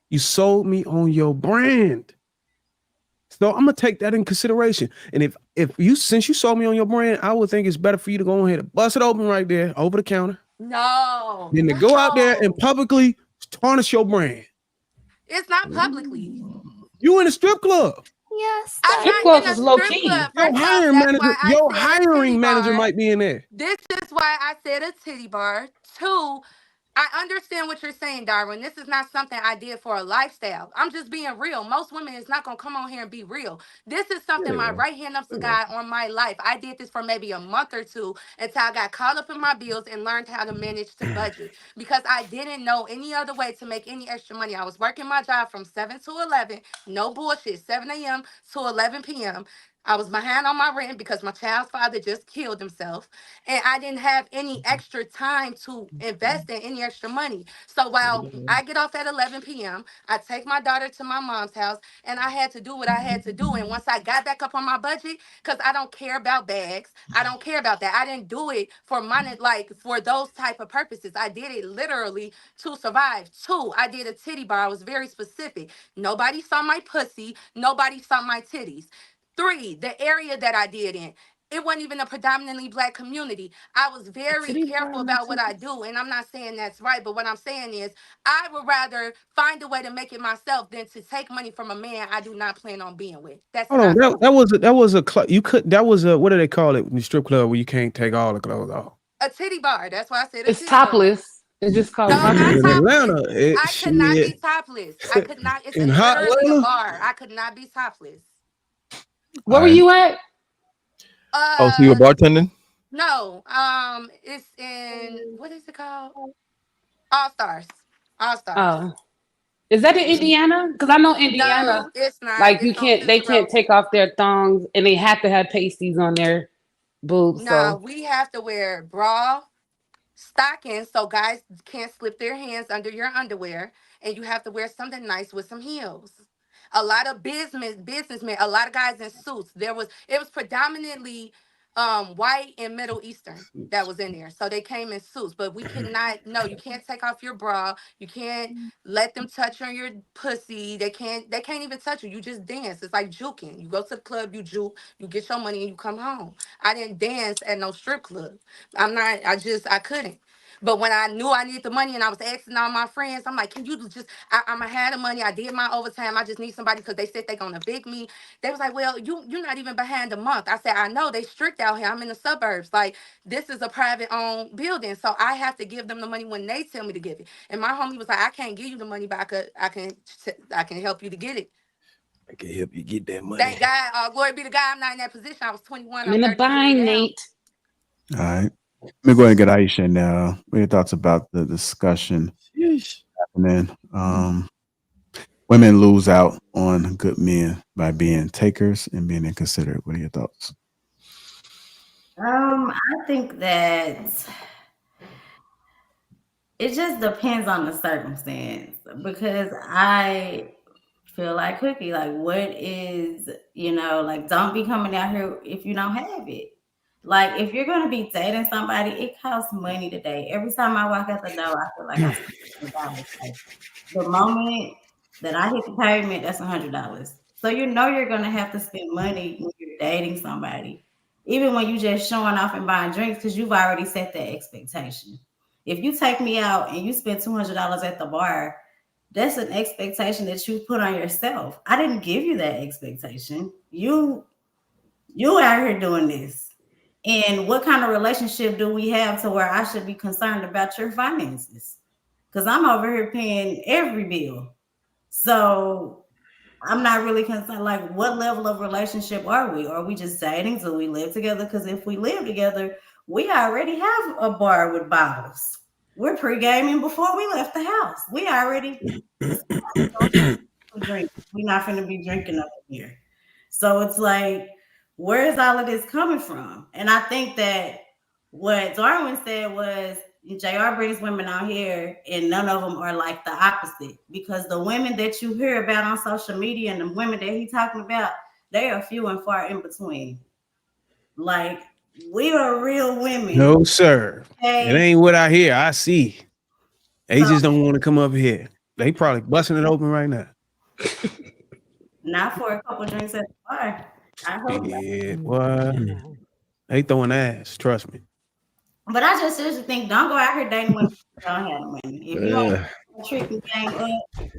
you sold me on your brand. So I'm gonna take that in consideration. And if you since you sold me on your brand, I would think it's better for you to go ahead and bust it open right there over the counter No, than to go out there and no, publicly tarnish your brand. it's not publicly. You in a strip club. Yes, I'm Strip not Darwin. in clubs a is low strip key. club. First off, that's why I said a Your titty hiring manager bar. might be in there. This is why I said a titty bar. Two, I understand what you're saying, Darwin. This is not something I did for a lifestyle. I'm just being real. Most women is not gonna come on here and be real. This is something my right hand up to God on my life. I did this for maybe a month or two until I got caught up in my bills and learned how to manage to budget because I didn't know any other way to make any extra money. I was working my job from 7 to 11, no bullshit, 7 a.m. to 11 p.m. I was behind on my rent because my child's father just killed himself and I didn't have any extra time to invest in any extra money. So while I get off at 11 p.m., I take my daughter to my mom's house and I had to do what I had to do. And once I got back up on my budget, because I don't care about bags, I don't care about that. I didn't do it for money, like for those type of purposes. I did it literally to survive. Two, I did a titty bar. I was very specific. Nobody saw my pussy, nobody saw my titties. Three, the area that I did in, it wasn't even a predominantly black community. I was very Titty bar careful and about what I titties. do. And I'm not saying that's right, but what I'm saying is I would rather find a way to make it myself than to take money from a man I do not plan on being with. That's Hold on, not that was a you could that was a what do they call it in the strip club where you can't take all the clothes off? a titty bar. That's why I said a It's titty bar. topless. It's just called No, not topless. In topless. Atlanta, I could not be shit. topless. I could not. It's In hot literally a Atlanta. bar. I could not be topless. Where All were right. you at? Oh, so you were Uh, bartending? no. It's in what is it called? All Stars. All Stars. Oh, is that in Indiana? Because I know Indiana, No, it's not. like It's on they Cicero. can't take off their thongs and they have to have pasties on their boobs. No, So we have to wear bra, stockings so guys can't slip their hands under your underwear, and you have to wear something nice with some heels. A lot of businessmen, a lot of guys in suits. It was predominantly white and Middle Eastern that was in there. So they came in suits, but we cannot no, you can't take off your bra. You can't let them touch on your pussy. They can't even touch you. You just dance. It's like juking. You go to the club, you juke, you get your money and you come home. I didn't dance at no strip club. I couldn't. But when I knew I needed the money and I was asking all my friends, I'm like, can you just, I'm had the money. I did my overtime. I just need somebody because they said they're going to evict me. They was like, well, you're not even behind a month. I said, I know they strict out here. I'm in the suburbs. Like, this is a private owned building. So I have to give them the money when they tell me to give it. And my homie was like, I can't give you the money, but I can help you to get it. I can help you get that money. Thank God. Glory be to God. I'm not in that position. I was 21. I'm I'm in a 33 bind, now. Nate. All right. Let me go ahead and get Aisha in now. What are your thoughts about the discussion happening? Women lose out on good men by being takers and being inconsiderate. What are your thoughts? I think that it just depends on the circumstance because I feel like Cookie, like what is, like don't be coming out here if you don't have it. Like if you're gonna be dating somebody, it costs money to date. Every time I walk out the door, I feel like I spent $100. Like the moment that I hit the pavement, that's $100. So you're gonna have to spend money when you're dating somebody, even when you just showing off and buying drinks, because you've already set that expectation. If you take me out and you spend $200 at the bar, that's an expectation that you put on yourself. I didn't give you that expectation. You out here doing this. And what kind of relationship do we have to where I should be concerned about your finances? Because I'm over here paying every bill. So I'm not really concerned. Like, what level of relationship are we? Are we just dating? Do we live together? Because if we live together, we already have a bar with bottles. We're pre-gaming before we left the house. We already drink. We're not going to be drinking up in here. So it's like, where is all of this coming from? And I think that what Darwin said was JR brings women out here and none of them are like the opposite, because the women that you hear about on social media and the women that he's talking about, they are few and far in between. Like, we are real women. No, sir. Okay? It ain't what I hear. I see. They So- just don't want to come up here. They probably busting it open right now. Not for a couple drinks at the bar. I hope not. Yeah, boy. They throwing ass. Trust me. But I just seriously think, don't go out here dating women who don't have the money. If you don't trick the game up,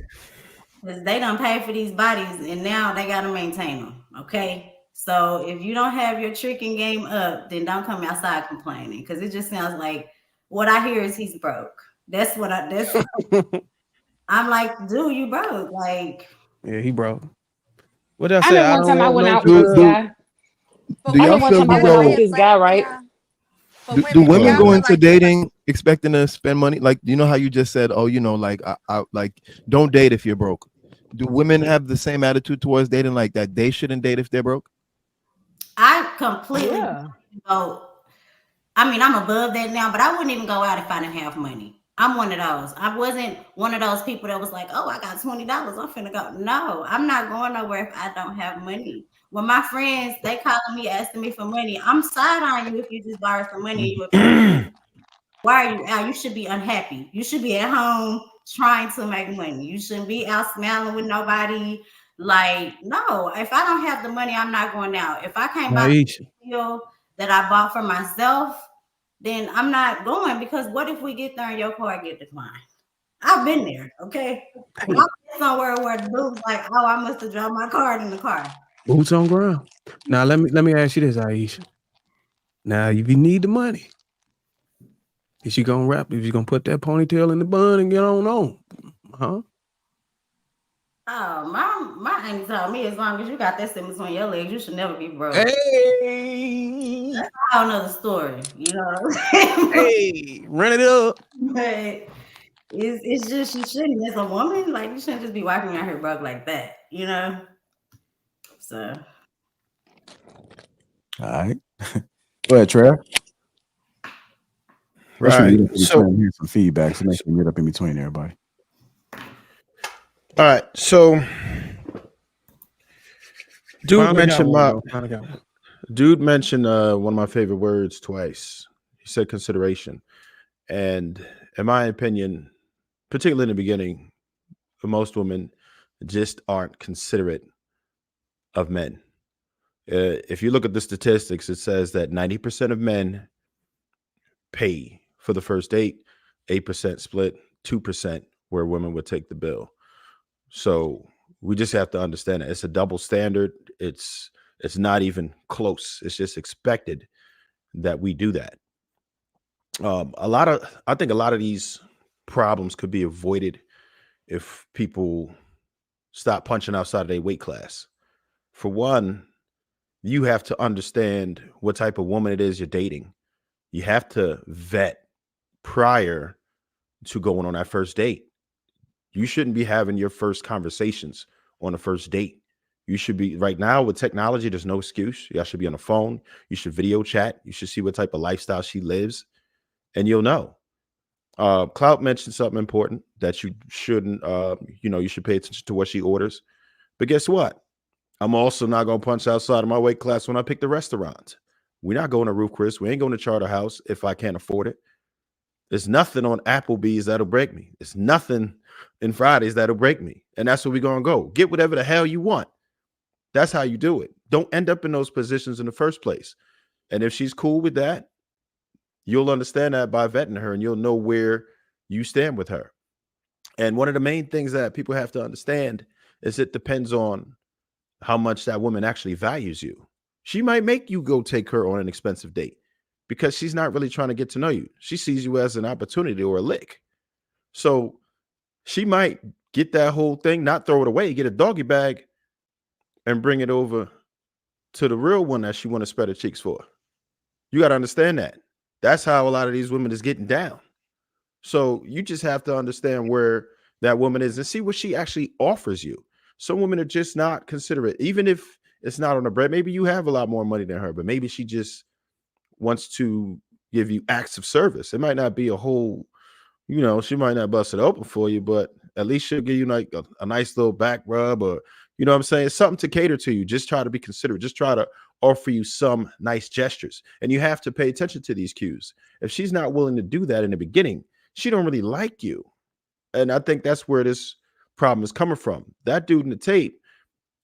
because they don't pay for these bodies and now they got to maintain them. Okay. So if you don't have your tricking game up, then don't come outside complaining, because it just sounds like what I hear is he's broke. That's what I'm like, dude, you broke. Like, Yeah, he broke. What I I say? remember I one don't time I want went no out with this Do scrub. guy. But do I wait a y'all remember one minute, feel time I as went out everybody with though? this is guy, laughing, right? y'all. But wait a Do minute, women y'all go feel into like you dating expecting to spend money? Like, you know how you just said, oh, like I like don't date if you're broke. Do women have the same attitude towards dating, like that they shouldn't date if they're broke? I completely Yeah. go. I mean, I'm above that now, but I wouldn't even go out if I didn't have money. I'm one of those. I wasn't one of those people that was like, oh, I got $20. I'm finna go. No, I'm not going nowhere if I don't have money. When my friends, they calling me, asking me for money, I'm side on you if you just borrow some money. You why are you out? You should be unhappy. You should be at home trying to make money. You shouldn't be out smiling with nobody. Like, no, if I don't have the money, I'm not going out. If I can't buy Aisha. the meal that I bought for myself, then I'm not going because what if we get there and your car get declined? I've been there, okay? I've been somewhere where the dude's like, oh, I must have dropped my card in the car. Boots on ground. Now let me ask you this, Aisha. Now, if you need the money, is she gonna rap? Is she gonna put that ponytail in the bun and get on? Huh? Oh, my auntie told me as long as you got that in between your legs, you should never be broke. Hey, That's a whole nother story, you know what I'm saying? hey, run it up. But it's just you shouldn't as a woman, like you shouldn't just be walking around here broke like that, you know? So All right. Go ahead, Trev. Let's Right. read up in So, between. Here's some feedback. So make sure you get up in between everybody. all right. So, dude Finally got mentioned one, my bro. Finally got one. dude mentioned one of my favorite words twice. He said consideration, and in my opinion, particularly in the beginning, most women just aren't considerate of men. If you look at the statistics, it says that 90% of men pay for the first date, 8% split, 2% where women would take the bill. So we just have to understand it. It's a double standard. It's not even close. It's just expected that we do that. I think a lot of these problems could be avoided if people stop punching outside of their weight class. For one, you have to understand what type of woman it is you're dating. You have to vet prior to going on that first date. You shouldn't be having your first conversations on the first date. You should be right now with technology. There's no excuse. You should be on the phone. You should video chat. You should see what type of lifestyle she lives, and you'll know. Clout mentioned something important that you shouldn't. You should pay attention to what she orders. But guess what? I'm also not gonna punch outside of my weight class when I pick the restaurant. We're not going to Roof Chris. We ain't going to Charter House if I can't afford it. There's nothing on Applebee's that'll break me. There's nothing in Fridays that'll break me. And that's where we're going to go. Get whatever the hell you want. That's how you do it. Don't end up in those positions in the first place. And if she's cool with that, you'll understand that by vetting her and you'll know where you stand with her. And one of the main things that people have to understand is it depends on how much that woman actually values you. She might make you go take her on an expensive date because she's not really trying to get to know you. She sees you as an opportunity or a lick. So she might get that whole thing, not throw it away, get a doggy bag and bring it over to the real one that she want to spread her cheeks for. You got to understand that. That's how a lot of these women is getting down. So you just have to understand where that woman is and see what she actually offers you. Some women are just not considerate, even if it's not on the bread. Maybe you have a lot more money than her, but maybe she just wants to give you acts of service. It might not be a whole, she might not bust it open for you, but at least she'll give you like a nice little back rub or, you know what I'm saying? Something to cater to you. Just try to be considerate. Just try to offer you some nice gestures. And you have to pay attention to these cues. If she's not willing to do that in the beginning, she don't really like you. And I think that's where this problem is coming from. That dude in the tape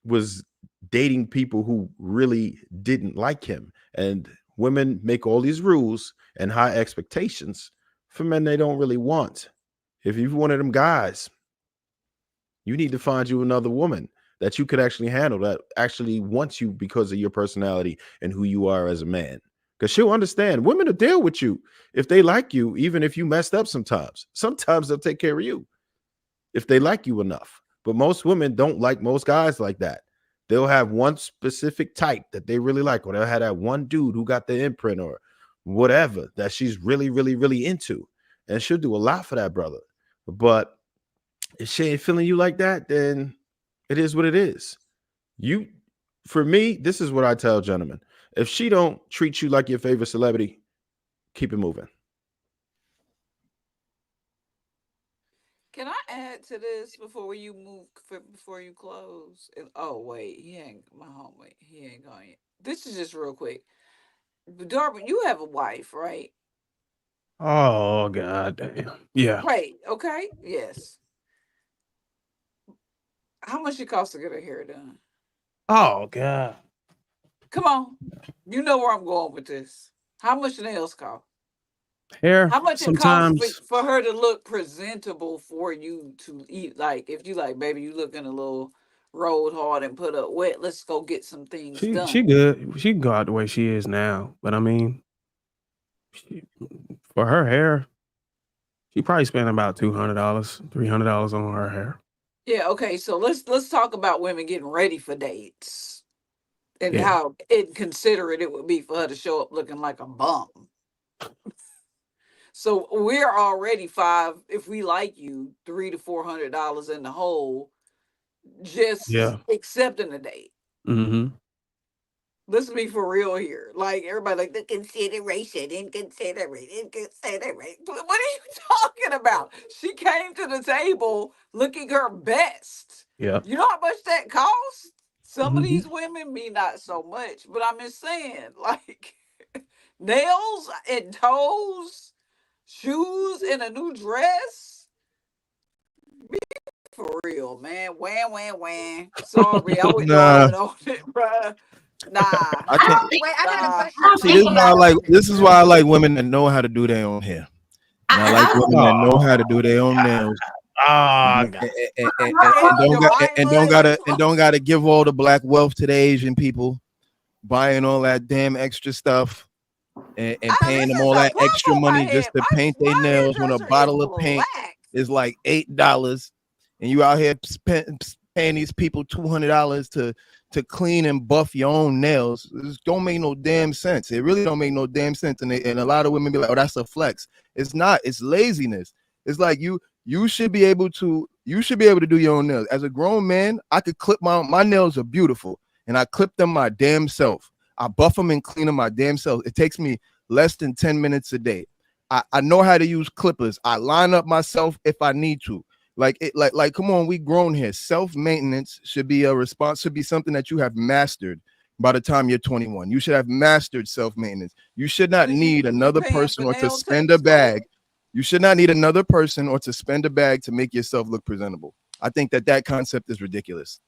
was dating people who really didn't like him. And women make all these rules and high expectations for men they don't really want. If you're one of them guys, you need to find you another woman that you could actually handle, that actually wants you because of your personality and who you are as a man. because she'll understand. Women will deal with you if they like you, even if you messed up sometimes. Sometimes they'll take care of you if they like you enough. But most women don't like most guys like that. They'll have one specific type that they really like, or they'll have that one dude who got the imprint or whatever that she's really, really, really into. And she'll do a lot for that brother. But if she ain't feeling you like that, then it is what it is. For me, this is what I tell gentlemen. If she don't treat you like your favorite celebrity, keep it moving. Can I add to this before you before you close? Oh wait, he ain't my homie. He ain't going yet. This is just real quick. Darwin, you have a wife, right? Oh god damn. Yeah. Right. Okay. Yes. How much it costs to get her hair done? Oh god. Come on. You know where I'm going with this. How much nails cost? Hair How much it costs sometimes for her to look presentable for you to eat? Like, if you like, baby, you looking a little rolled hard and put up wet. Let's go get some things she done. good. She can go out the way she is now. But I mean, for her hair, she probably spent about $200, $300 on her hair. Yeah. Okay. So let's talk about women getting ready for dates and Yeah. how inconsiderate it would be for her to show up looking like a bum. So we're already if we like you, $300 to $400 in the hole, just Yeah. accepting a date. Mm-hmm. Let's be for real here. Like, everybody like the consideration. What are you talking about? She came to the table looking her best. Yeah. You know how much that costs? Some of Mhm. these women, me not so much, but I'm just saying, like, nails and toes, shoes, and a new dress. Be for real, man. Wham. Sorry, I went Nah, driving on it, bruh. Nah. I can't. Wait, I got a Nah. question. See, this is why I like. This is why I like women that know how to do their own hair, and I like women that know how to do their own nails, Oh and, god. and don't gotta give all the black wealth to the Asian people, buying all that damn extra stuff, and paying them all that extra money just to paint their nails when a bottle of paint is like $8, and you out here paying these people $200 to clean and buff your own nails. This don't make no damn sense. It really don't make no damn sense. And a lot of women be like, "Oh, that's a flex." It's not. It's laziness. It's like you should be able to do your own nails. As a grown man, I could clip my nails are beautiful, and I clip them my damn self. I buff them and clean them my damn self. It takes me less than 10 minutes a day. I know how to use clippers. I line up myself if I need to. Like come on, we grown here. Self-maintenance should be should be something that you have mastered by the time you're 21. You should have mastered self-maintenance. You should not need another person or to spend a bag. You should not need another person or to spend a bag to make yourself look presentable. I think that concept is ridiculous.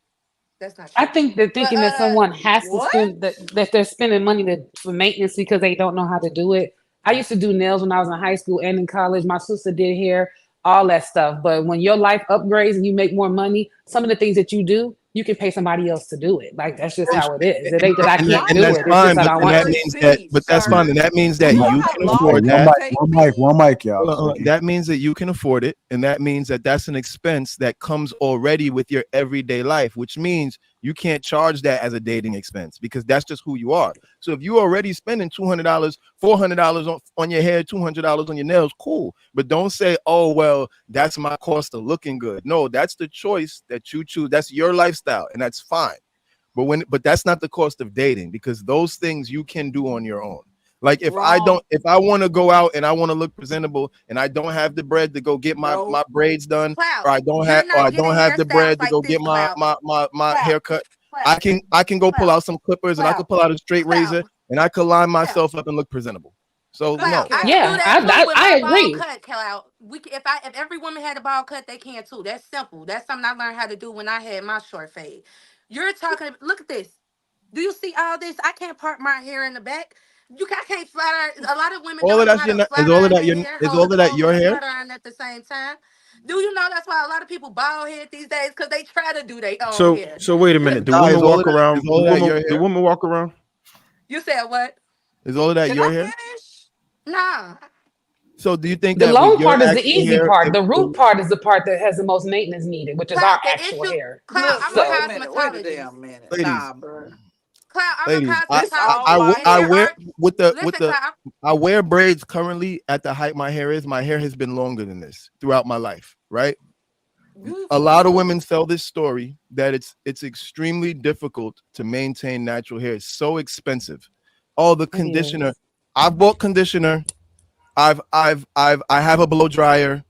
That's not true. I think they're thinking that someone has to what? spend that they're spending money for maintenance because they don't know how to do it. I used to do nails when I was in high school and in college. My sister did hair, all that stuff. But when your life upgrades and you make more money, some of the things that you do, you can pay somebody else to do it. Like, that's just how it is. It ain't that I can't do that's it. It's fine, just that I but want that to. means that's fine. And that means that you can afford One that. mic, y'all. That means that you can afford it, and that means that that's an expense that comes already with your everyday life, which means you can't charge that as a dating expense because that's just who you are. So if you're already spending $200, $400 on your hair, $200 on your nails, cool. But don't say, "Oh, well, that's my cost of looking good." No, that's the choice that you choose. That's your lifestyle, and that's fine. But that's not the cost of dating, because those things you can do on your own. Like if I want to go out and I want to look presentable and I don't have the bread to go get my braids done, or I don't have the bread to go get my haircut, I can go pull out some clippers and I can pull out a straight razor and I can line myself up and look presentable. So no. I agree. Cut, Cloud. If every woman had a ball cut, they can too. That's simple. That's something I learned how to do when I had my short fade. You're talking. Look at this. Do you see all this? I can't part my hair in the back. I can't flat iron. A lot of women All don't of know how that to flat is all of iron that their your hair. is all of that your hair? Flat iron at the same time. Do you know that's why a lot of people bald head these days because they try to do their own hair? So wait a minute. Do Nah, women is all walk of that- around? is all of that your Do hair? women walk around? You said what? Is all of that Can your I hair? finish? Nah. So do you think The that with long your part is the actual easy hair, part. if The root part is the part that has the most maintenance needed, which is our Cloud, the actual issue, hair. Cloud, Look, I'm a wait a So, minute. Wait a cosmetologist. damn minute. ladies, Nah, bro. Cloud, I'm a ladies, This cosmetologist. all my And I there hair. wear are, with listen, the Cloud, I wear braids currently at the height my hair is. My hair has been longer than this throughout my life, right? Good A for lot of you. women tell this story that it's extremely difficult to maintain natural hair. It's so expensive. All the it conditioner. is. I've bought conditioner. I have a blow dryer.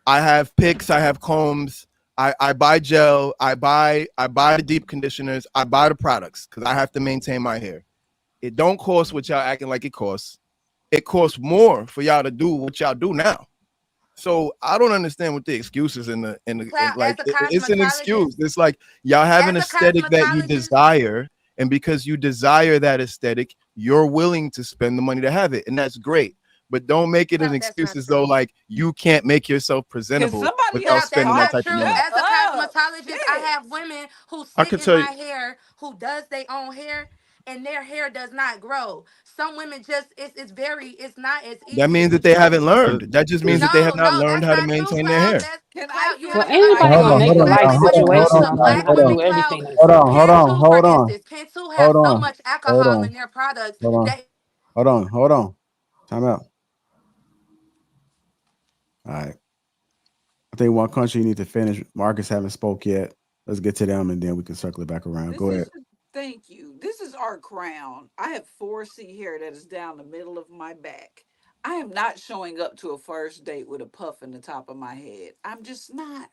I have picks. I have combs. I buy gel. I buy the deep conditioners. I buy the products because I have to maintain my hair. It don't cost what y'all acting like it costs. It costs more for y'all to do what y'all do now. So I don't understand what the excuses in Cloud, like it's an excuse. It's like y'all have an as a aesthetic that you cosmetologist, desire, and because you desire that aesthetic, you're willing to spend the money to have it, and that's great. But don't make it an Cloud, that's excuse not as though true. like you can't make yourself Can presentable somebody without else Cloud, that's spending that talk? not type of true. money. Shut As a up. cosmetologist, I Shit. have women who I sit could in tell you. my hair who does their own hair and their hair does not grow. Some women just it's not as That easy means as that what they you haven't think. learned. That just means that they have No, not no, learned that's how to not true, maintain their Cloud. hair. That's Can I Cloud. You Well, have finish to my anybody Hold gonna on, make hold a on, let life me y'all. let me give situation you out some of learning black how to Hold do women, on, Cloud. everything themselves. Pear two, for hold on, instance, Pear two have hold so on, much hold alcohol on, in their products hold on, that hold on. Time out. All right. I think one country you need to finish. Marcus haven't spoke yet. Let's get to them and then we can circle it back around. This Go ahead. is thank you. This is our crown. I have 4C hair that is down the middle of my back. I am not showing up to a first date with a puff in the top of my head. I'm just not.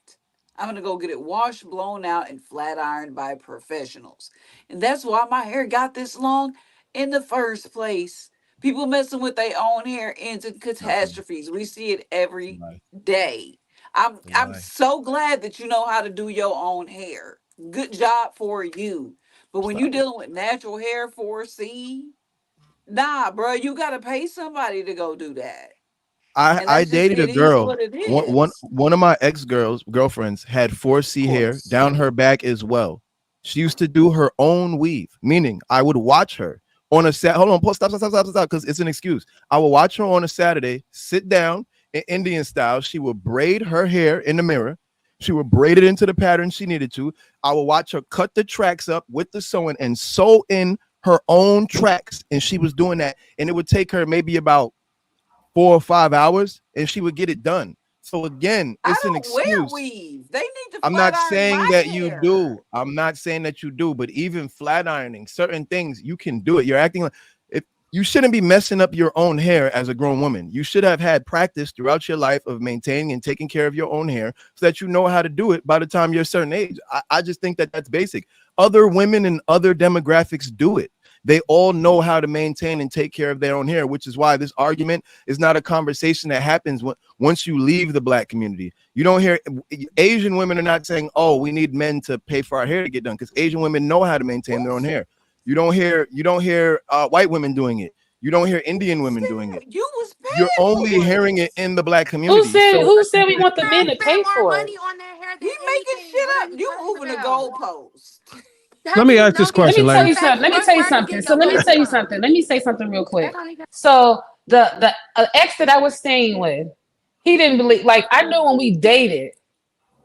I'm gonna go get it washed, blown out, and flat ironed by professionals. And that's why my hair got this long in the first place. People messing with their own hair into Nothing. catastrophes. We see it every Lie. day. I'm Lie. so glad that you know how to do your own hair. Good job for you. But when you Stop it. dealing with natural hair 4C, nah, bro, you gotta pay somebody to go do that. And I that's just dated a it is girl. what it One is. one of my girlfriends had Of 4C hair course. down her back as well. She used to do her own weave, meaning I would watch her on a Hold on, pause, stop, because it's an excuse. I would watch her on a Saturday, sit down in Indian style. She would braid her hair in the mirror. She would braid it into the pattern she needed to. I would watch her cut the tracks up with the sewing and sew in her own tracks. And she was doing that. And it would take her maybe about 4 or 5 hours and she would get it done. So again, I it's an don't wear excuse. weave. They need to I'm flat not iron saying my that you do. hair. I'm not saying that you do, but even flat ironing certain things, you can do it. You're acting like if you shouldn't be messing up your own hair as a grown woman. You should have had practice throughout your life of maintaining and taking care of your own hair so that you know how to do it by the time you're a certain age. I just think that that's basic. Other women and other demographics do it. They all know how to maintain and take care of their own hair, which is why this argument is not a conversation that happens once you leave the black community. You don't hear Asian women are not saying, "Oh, we need men to pay for our hair to get done," because Asian women know how to maintain their own hair. You don't hear white women doing it. You don't hear Indian women doing it. You was You're paying only for hearing it. it in the black Who community. said So who said we want the men girls to spend pay more for it? money on their hair He than making anything. shit What are up. you You talking moving the about? goalpost. How Let do me you ask know this these Let question, me tell you ladies. something. manufacturers? Let me tell you Where do you something. get So your let me money tell you from? something. Let me say something real That quick. don't even So the ex that I was staying with, he didn't believe. Like I knew when we dated,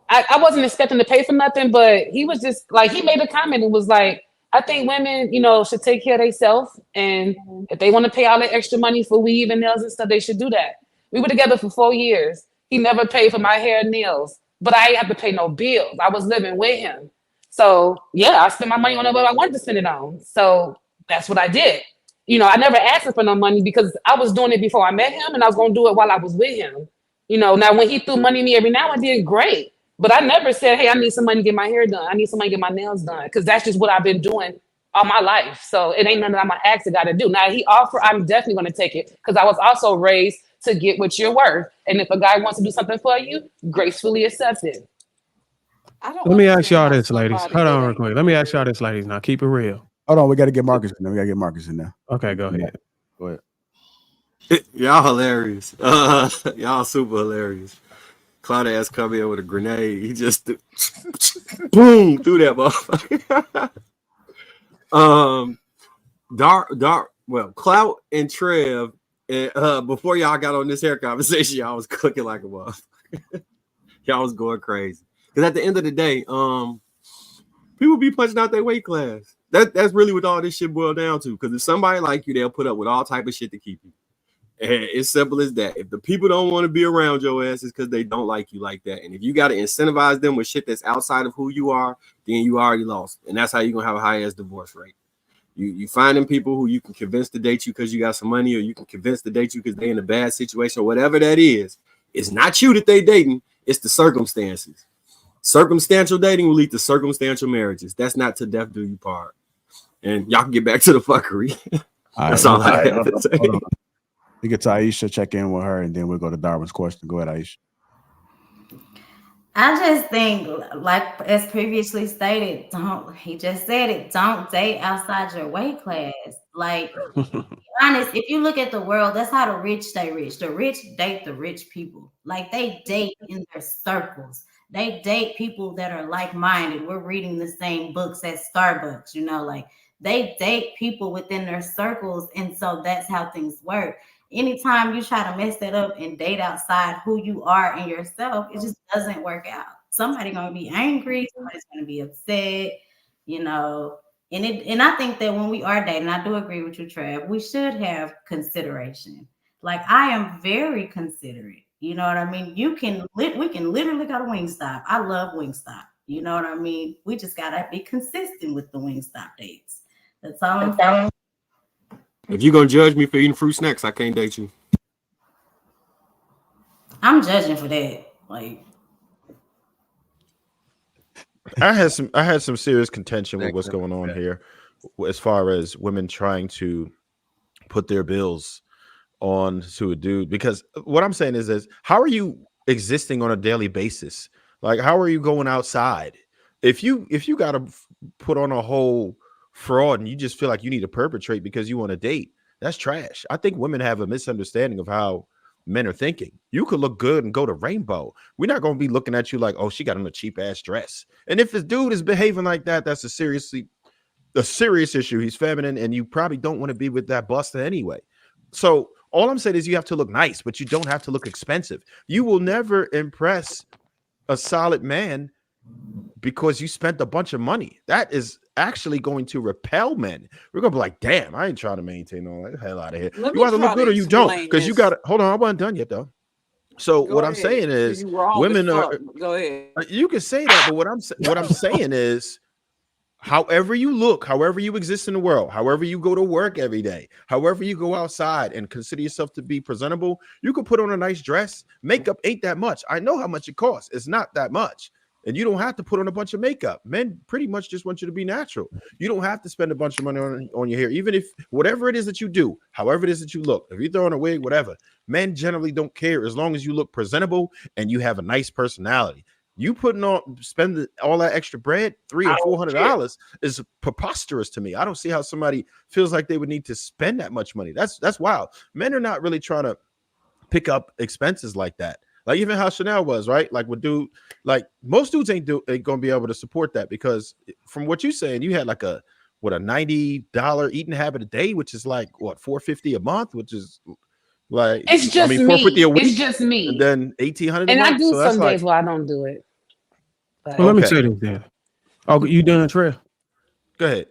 I wasn't expecting to pay for nothing, but he was just like he made a comment and was like, I think women, should take care of themselves, and if they want to pay all that extra money for weave and nails and stuff, they should do that. We were together for 4 years. He never paid for my hair and nails, but I didn't have to pay no bills. I was living with him. So yeah, I spent my money on what I wanted to spend it on. So that's what I did. I never asked him for no money because I was doing it before I met him and I was gonna do it while I was with him. Now when he threw money at me every now and then, great. But I never said, hey, I need some money to get my hair done. I need somebody to get my nails done. Because that's just what I've been doing all my life. So it ain't nothing that I'm gonna ask the guy to do. Now he offer, I'm definitely gonna take it because I was also raised to get what you're worth. And if a guy wants to do something for you, gracefully accept it. I don't Let me ask understand y'all how this, ladies. somebody Hold that on real ain't quick. Let me ask y'all married. this, ladies. Now keep it real. Hold on, we gotta get Marcus in there. We gotta get Marcus in there. Okay, go ahead. Go ahead. Y'all hilarious. Y'all super hilarious. Claudia ass come in with a grenade. He just boom through that motherfucker. Dark. Well, Clout and Trev, before y'all got on this hair conversation, y'all was cooking like a motherfucker. Y'all was going crazy. Because at the end of the day, people be punching out their weight class. That's really what all this shit boiled down to. Because if somebody like you, they'll put up with all type of shit to keep you. And it's simple as that. If the people don't want to be around your ass, it's because they don't like you like that. And if you got to incentivize them with shit that's outside of who you are, then you already lost. And that's how you're going to have a high ass divorce rate. You finding people who you can convince to date you because you got some money, or you can convince to date you because they in a bad situation, or whatever that is. It's not you that they dating, it's the circumstances. Circumstantial dating will lead to circumstantial marriages. That's not to death do you part. And y'all can get back to the fuckery. That's all I have to say. We get to Aisha, check in with her, and then we'll go to Darwin's question. Go ahead, Aisha. I just think, like as previously stated, he just said it, don't date outside your weight class. Like, honest, if you look at the world, that's how the rich stay rich. The rich date the rich people. Like, they date in their circles. They date people that are like-minded. We're reading the same books at Starbucks, like they date people within their circles. And so that's how things work. Anytime you try to mess that up and date outside who you are and yourself, it just doesn't work out. Somebody's gonna be angry, somebody's gonna be upset, And I think that when we are dating, I do agree with you, Trav, we should have consideration. Like, I am very considerate. You know what I mean? We can literally go to Wingstop. I love Wingstop. You know what I mean? We just gotta be consistent with the Wingstop dates. That's all I'm saying. If you're gonna judge me for eating fruit snacks, I can't date you. I'm judging for that. Like, I had some serious contention with what's going on here, as far as women trying to put their bills on to a dude. Because what I'm saying is how are you existing on a daily basis? Like, how are you going outside? If you got to put on a whole fraud and you just feel like you need to perpetrate because you want to date, that's trash. I think women have a misunderstanding of how men are thinking. You could look good and go to Rainbow. We're not going to be looking at you like, oh, she got on a cheap ass dress. And if this dude is behaving like that, that's a serious issue. He's feminine, and you probably don't want to be with that buster anyway. So all I'm saying is you have to look nice, but you don't have to look expensive. You will never impress a solid man because you spent a bunch of money. That is actually going to repel men. We're gonna be like, damn, I ain't trying to maintain all that. Hell out of here. You either look good or you don't, because you got to hold on. I wasn't done yet though. So what I'm saying is, women are. Go ahead. You can say that, but what I'm saying is, however you look, however you exist in the world, however you go to work every day, however you go outside and consider yourself to be presentable, you can put on a nice dress. Makeup ain't that much. I know how much it costs. It's not that much. And you don't have to put on a bunch of makeup. Men pretty much just want you to be natural. You don't have to spend a bunch of money on your hair, even if whatever it is that you do, however it is that you look, if you throw on a wig, whatever, men generally don't care as long as you look presentable and you have a nice personality. You spend all that extra bread, $300 or $400 is preposterous to me. I don't see how somebody feels like they would need to spend that much money. That's wild. Men are not really trying to pick up expenses like that. Like even how Chanel was, right? Like most dudes ain't gonna be able to support that, because from what you're saying, you had like a $90 eating habit a day, which is like what, $450 a month, which is like, it's just me. $450 a week. It's just me. And then $1,800 and a month. I do so some days where I don't do it. But. Well, let me say this then. Oh, you done, Trey? Go ahead.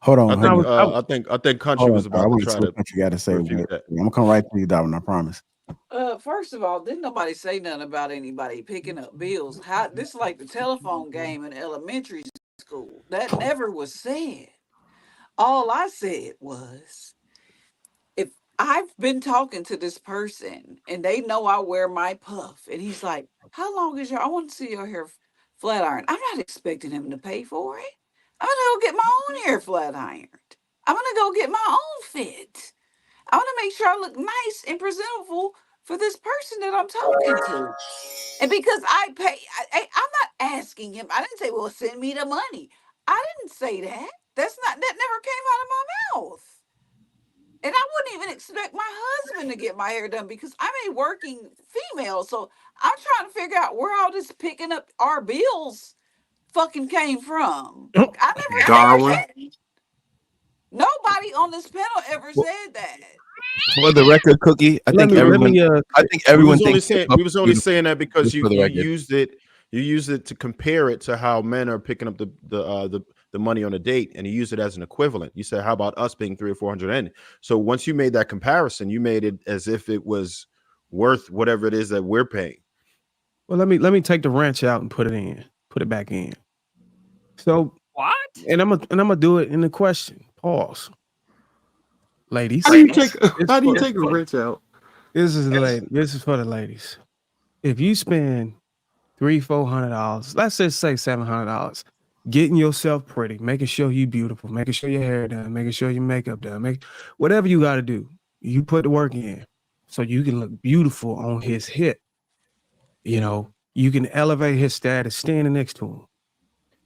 Hold on. I think Country was about to try to. You got to say I'm gonna come right to you, Darwin. I promise. First of all, didn't nobody say nothing about anybody picking up bills? This is like the telephone game in elementary school. That never was said. All I said was, if I've been talking to this person and they know I wear my puff, and he's like, how long is I want to see your hair flat ironed. I'm not expecting him to pay for it. I'm gonna go get my own hair flat ironed. I'm gonna go get my own fit. I want to make sure I look nice and presentable for this person that I'm talking to. And because I pay, I'm not asking him. I didn't say, well, send me the money. I didn't say that. That never came out of my mouth. And I wouldn't even expect my husband to get my hair done, because I'm a working female. So I'm trying to figure out where all this picking up our bills fucking came from. I never Darwin. Nobody on this panel ever Well, said that. for the record, Cookie, I think everyone thinks we was only saying that because just you for the you record. used it to compare it to how men are picking up the money on a date, and you use it as an equivalent. You said, how about us being 300 or 400 in? So once you made that comparison, you made it as if it was worth whatever it is that we're paying. Well, let me take the wrench out and put it back in. So what? And I'm gonna do it in the question. Pause. Ladies. How do you take a wrench out? This is for the ladies. If you spend $300-$400, let's just say $700, getting yourself pretty, making sure you beautiful, making sure your hair done, making sure your makeup done, whatever you got to do, you put the work in so you can look beautiful on his hip. You know, you can elevate his status standing next to him.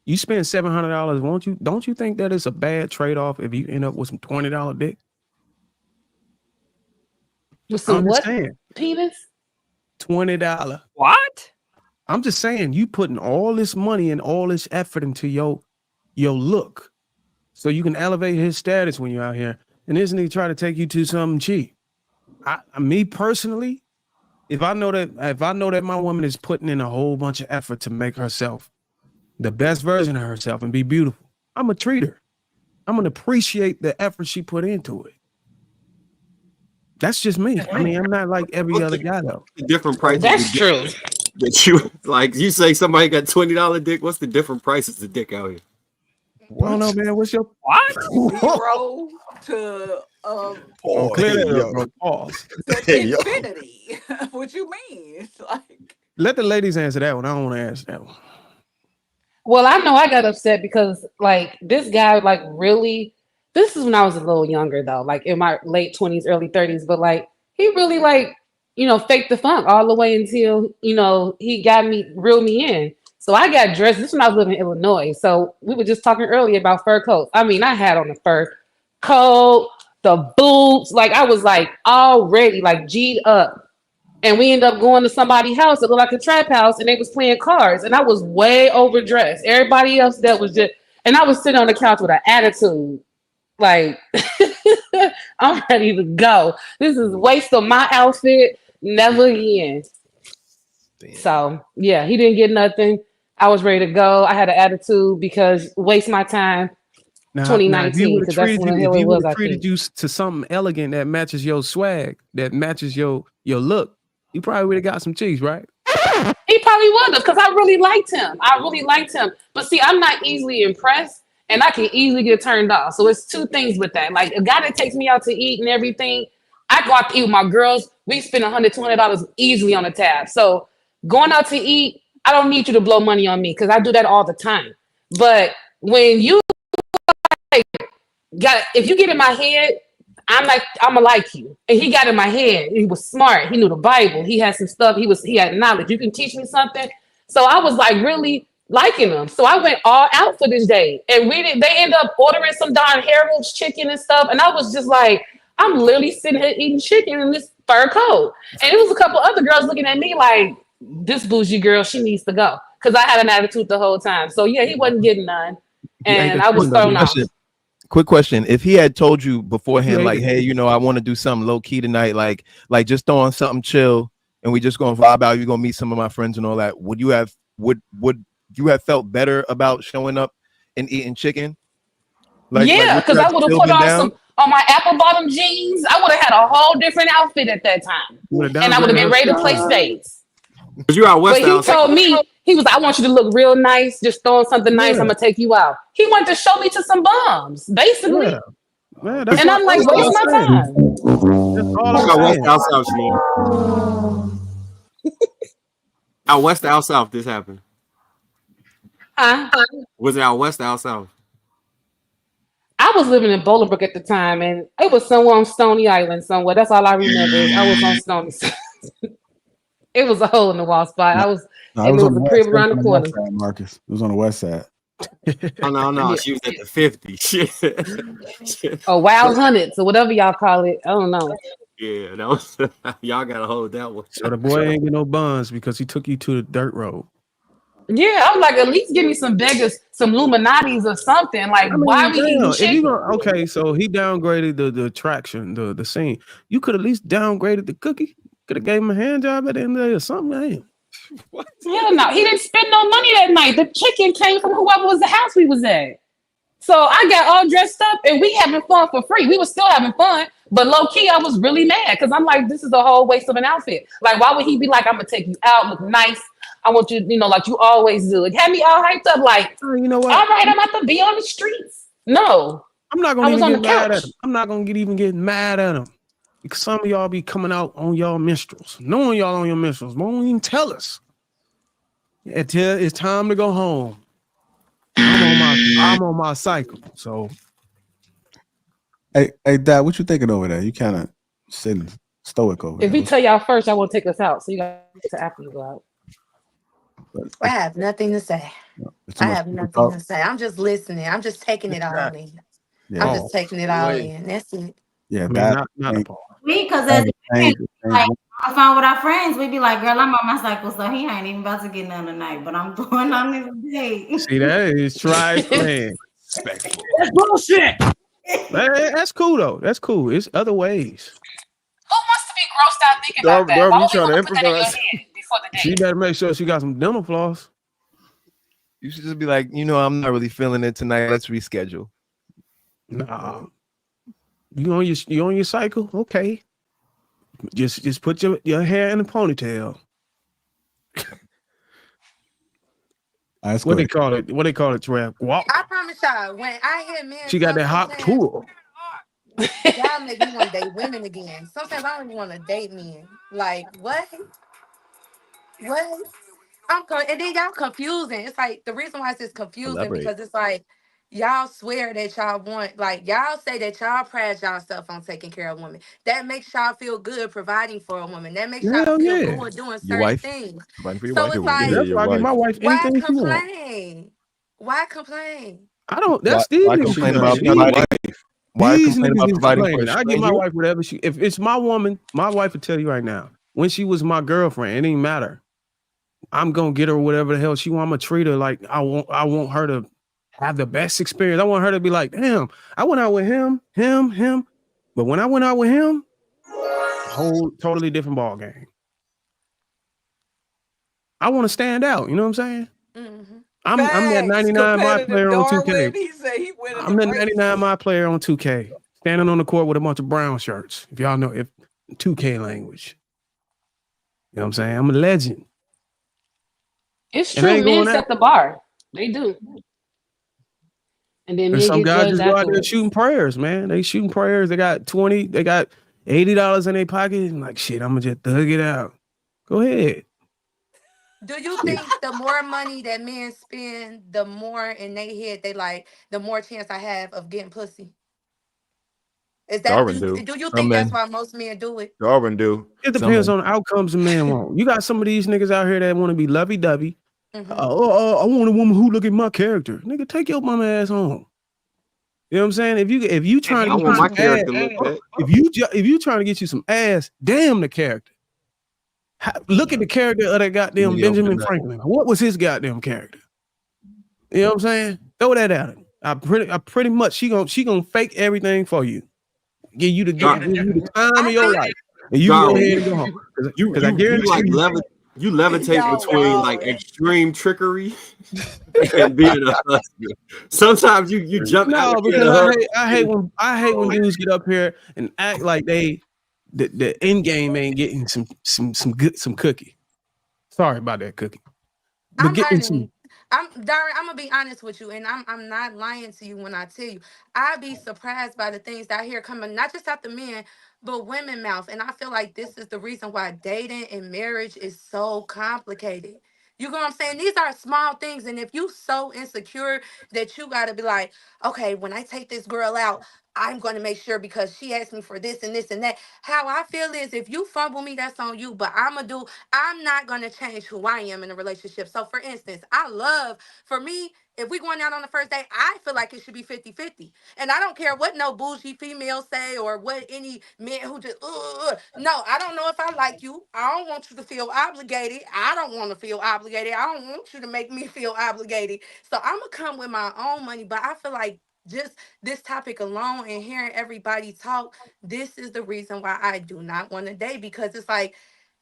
You spend $700, don't you think that is a bad trade-off if you end up with some $20 dick? With some what? Penis? $20. What? I'm just saying, you putting all this money and all this effort into your look so you can elevate his status when you're out here. And isn't he trying to take you to something cheap? Me personally, if I know that my woman is putting in a whole bunch of effort to make herself the best version of herself and be beautiful, I'm gonna treat her. I'm gonna appreciate the effort she put into it. That's just me. I mean, I'm not like every other guy though. Different prices. That's true. That you like, you say somebody got $20 dick. What's the different prices of dick out here? I don't know, man. What's your what? 0 to pause. Infinity. What you mean? It's like, let the ladies answer that one. I don't want to answer that one. Well, I know I got upset because like this guy, like really, this is when I was a little younger though, like in my late 20s, early 30s, but like he really like, faked the funk all the way until, he reeled me in. So I got dressed. This is when I was living in Illinois. So we were just talking earlier about fur coats. I mean, I had on the fur coat, the boots, like I was like already like G'd up. And we ended up going to somebody's house that looked like a trap house, and they was playing cards, and I was way overdressed. Everybody else that was just, and I was sitting on the couch with an attitude, like I'm ready to go. This is waste of my outfit, never again. Damn. So yeah, he didn't get nothing. I was ready to go. I had an attitude because waste my time. 2019, because that's when the hell it was. I treated you to something elegant that matches your swag, that matches your look. You probably would have got some cheese, right? He probably would have, because I really liked him. But see, I'm not easily impressed, and I can easily get turned off. So it's two things with that. Like a guy that takes me out to eat and everything, I go out to eat with my girls. We spend $100, $200 easily on the tab. So going out to eat, I don't need you to blow money on me because I do that all the time. But when you if you get in my head, I'ma like you. And he got in my head. He was smart. He knew the Bible. He had some stuff. He had knowledge. You can teach me something. So I was like really liking him. So I went all out for this day. And they ended up ordering some darn Harold's chicken and stuff. And I was just like, I'm literally sitting here eating chicken in this fur coat. And it was a couple other girls looking at me like, this bougie girl, she needs to go. Because I had an attitude the whole time. So yeah, he wasn't getting none. And I was thrown off. Quick question. If he had told you beforehand, like, hey, I want to do something low key tonight, like just throwing something chill and we just going to vibe out, you're going to meet some of my friends and all that, would you have felt better about showing up and eating chicken? Yeah, because I would have put on my apple bottom jeans. I would have had a whole different outfit at that time. And I would have been ready to play spades. But you out west. But he told me, he was, I want you to look real nice, just throwing something nice. I'm gonna take you out. He wanted to show me to some bums, basically. Yeah. Man, and I'm like, waste my time. Out west, out south, out west, out south, this happened. Was it out west, out south? I was living in Bolingbrook at the time, and it was somewhere on Stony Island somewhere. That's all I remember. I was on Stony. It was a hole in the wall spot. It was a crib around the corner. Side, Marcus. It was on the west side. Oh no, she was at the 50. Wild Hundreds or whatever y'all call it. I don't know. Yeah, that was y'all gotta hold that one. So the boy ain't get no buns because he took you to the dirt road. Yeah, I'm like, at least give me some beggars, some Illuminatis or something. Like, I why mean, we eating damn, if you chicken? go okay, so he downgraded the attraction, the scene. You could at least downgraded the cookie. Could have gave him a hand job at the end of the day or something. Damn. What? Hell no, he didn't spend no money that night. The chicken came from whoever was the house we was at. So I got all dressed up and we having fun for free. We were still having fun, but low key, I was really mad because I'm like, this is a whole waste of an outfit. Like, why would he be like, I'm gonna take you out, look nice. I want you, like you always do. It had me all hyped up, like, Oh, you know what? all right, I'm about to be on the streets. No, I'm not I gonna was even on the get mad at him. couch. I'm not gonna even get mad at him. Because some of y'all be coming out on y'all minstrels, knowing y'all on your minstrels, won't even tell us. Until it's time to go home. I'm on my cycle. So Hey, Dad, what you thinking over there? You kind of sitting stoic over If there. we tell y'all first, I won't take us out. So you got to after you go out. I have nothing to say. It's too I much have people nothing talk. to say. I'm just listening. I'm just taking it all in. I'm Yeah, just pause. taking it all in. That's it. yeah. Man, That not a ain't pause. We, because that as was women, change. like on the phone with our friends, we be like, "Girl, I'm on my cycle, so he ain't even about to get none tonight." But I'm going on this date. See, that is Try's plan. Respectful. That's bullshit. Man, that's cool though. That's cool. It's other ways. Who wants to be grossed out thinking about that? Darvin, Why you would we trying want to to put that in your improvise? head before the She date? better make sure she got some dental floss. You should just be like, I'm not really feeling it tonight. Let's reschedule. Nah. You on your cycle? Okay. Just put your hair in a ponytail. That's What good. they call it? What they call it, Trav? I Guap. promise y'all, when I hear men She got talk that hot sometimes, tool. y'all make me want to date women again. Sometimes I don't even want to date men. Like, what? What? And then y'all confusing. It's like the reason why it's confusing Elaborate. because it's like y'all swear that y'all want, like y'all say that y'all pride y'all on taking care of women. That makes y'all feel good providing for a woman. That makes y'all Hell feel yeah. good doing Your certain wife? things. Providing for your So wife. it's Yeah, Yeah, like, that's your why I get my wife. wife why anything she want. complain? Why complain? I don't. Why, That's these why niggas complain Because about she complaining. your providing? wife. Why These complain niggas about is providing for a complaining. I get my stranger? wife whatever she. If it's my woman, my wife will tell you right now. When she was my girlfriend, it didn't matter. I'm gonna get her whatever the hell she want. I'm gonna treat her like I want. I want her to have the best experience. I want her to be like, damn, I went out with him. But when I went out with him, whole totally different ball game. I want to stand out. You know what I'm saying? Hmm. I'm that Facts. 99 my Competitive player on 2K. Darwin. He said he winning the I'm the race. 99 my player on 2K. Standing on the court with a bunch of brown shirts. If y'all know if 2K language. You know what I'm saying? I'm a legend. It's And I true. ain't Men going out. set the bar. They do. And then And men some get guys judged just go out there afterwards. shooting prayers, man. They shooting prayers. They got $80 in their pocket. And like, shit, I'm gonna just thug it out. Go ahead. Do you Shit. think the more money that men spend, the more in their head they like, the more chance I have of getting pussy? Is that Darwin do. do you Some think that's men. why most men do it? Darwin do. It Some depends men. on the outcomes a man want. You got some of these niggas out here that want to be lovey-dovey. Hmm. I want a woman who look at my character. Nigga, take your mama ass home. You know what I'm saying? If you trying to I get you want my some ass, character looked at. if you trying to get you some ass, damn the character. Look at the character of that goddamn Mediocre Benjamin nut. Franklin. What was his goddamn character? You know what I'm saying? Throw that at him. I pretty much she gonna fake everything for you. Dar- Give you the time I of your think life, and you can go Darwin, ahead and go home. you Because I you you guarantee like you, you levitate y'all between wild. like extreme trickery and being a husband. Sometimes you jump out no, being because a husband. I hate when dudes get up here and act like the end game ain't getting some cookie. Sorry about that cookie, but I'm getting some. honest. I'm gonna be honest with you, and I'm not lying to you when I tell you. I be surprised by the things that I hear coming, not just out the men, but women mouth. And I feel like this is the reason why dating and marriage is so complicated. You know what I'm saying? These are small things, and if you so insecure that you gotta be like, okay, when I take this girl out, I'm going to make sure because she asked me for this and this and that. How I feel is if you fumble me, that's on you. But I'm not going to change who I am in a relationship. So for instance, for me, if we going out on the first date, I feel like it should be 50-50. And I don't care what no bougie females say or what any men who just, no, I don't know if I like you. I don't want you to feel obligated. I don't want to feel obligated. I don't want you to make me feel obligated. So I'm going to come with my own money. But I feel like just this topic alone and hearing everybody talk, this is the reason why I do not want to date, because it's like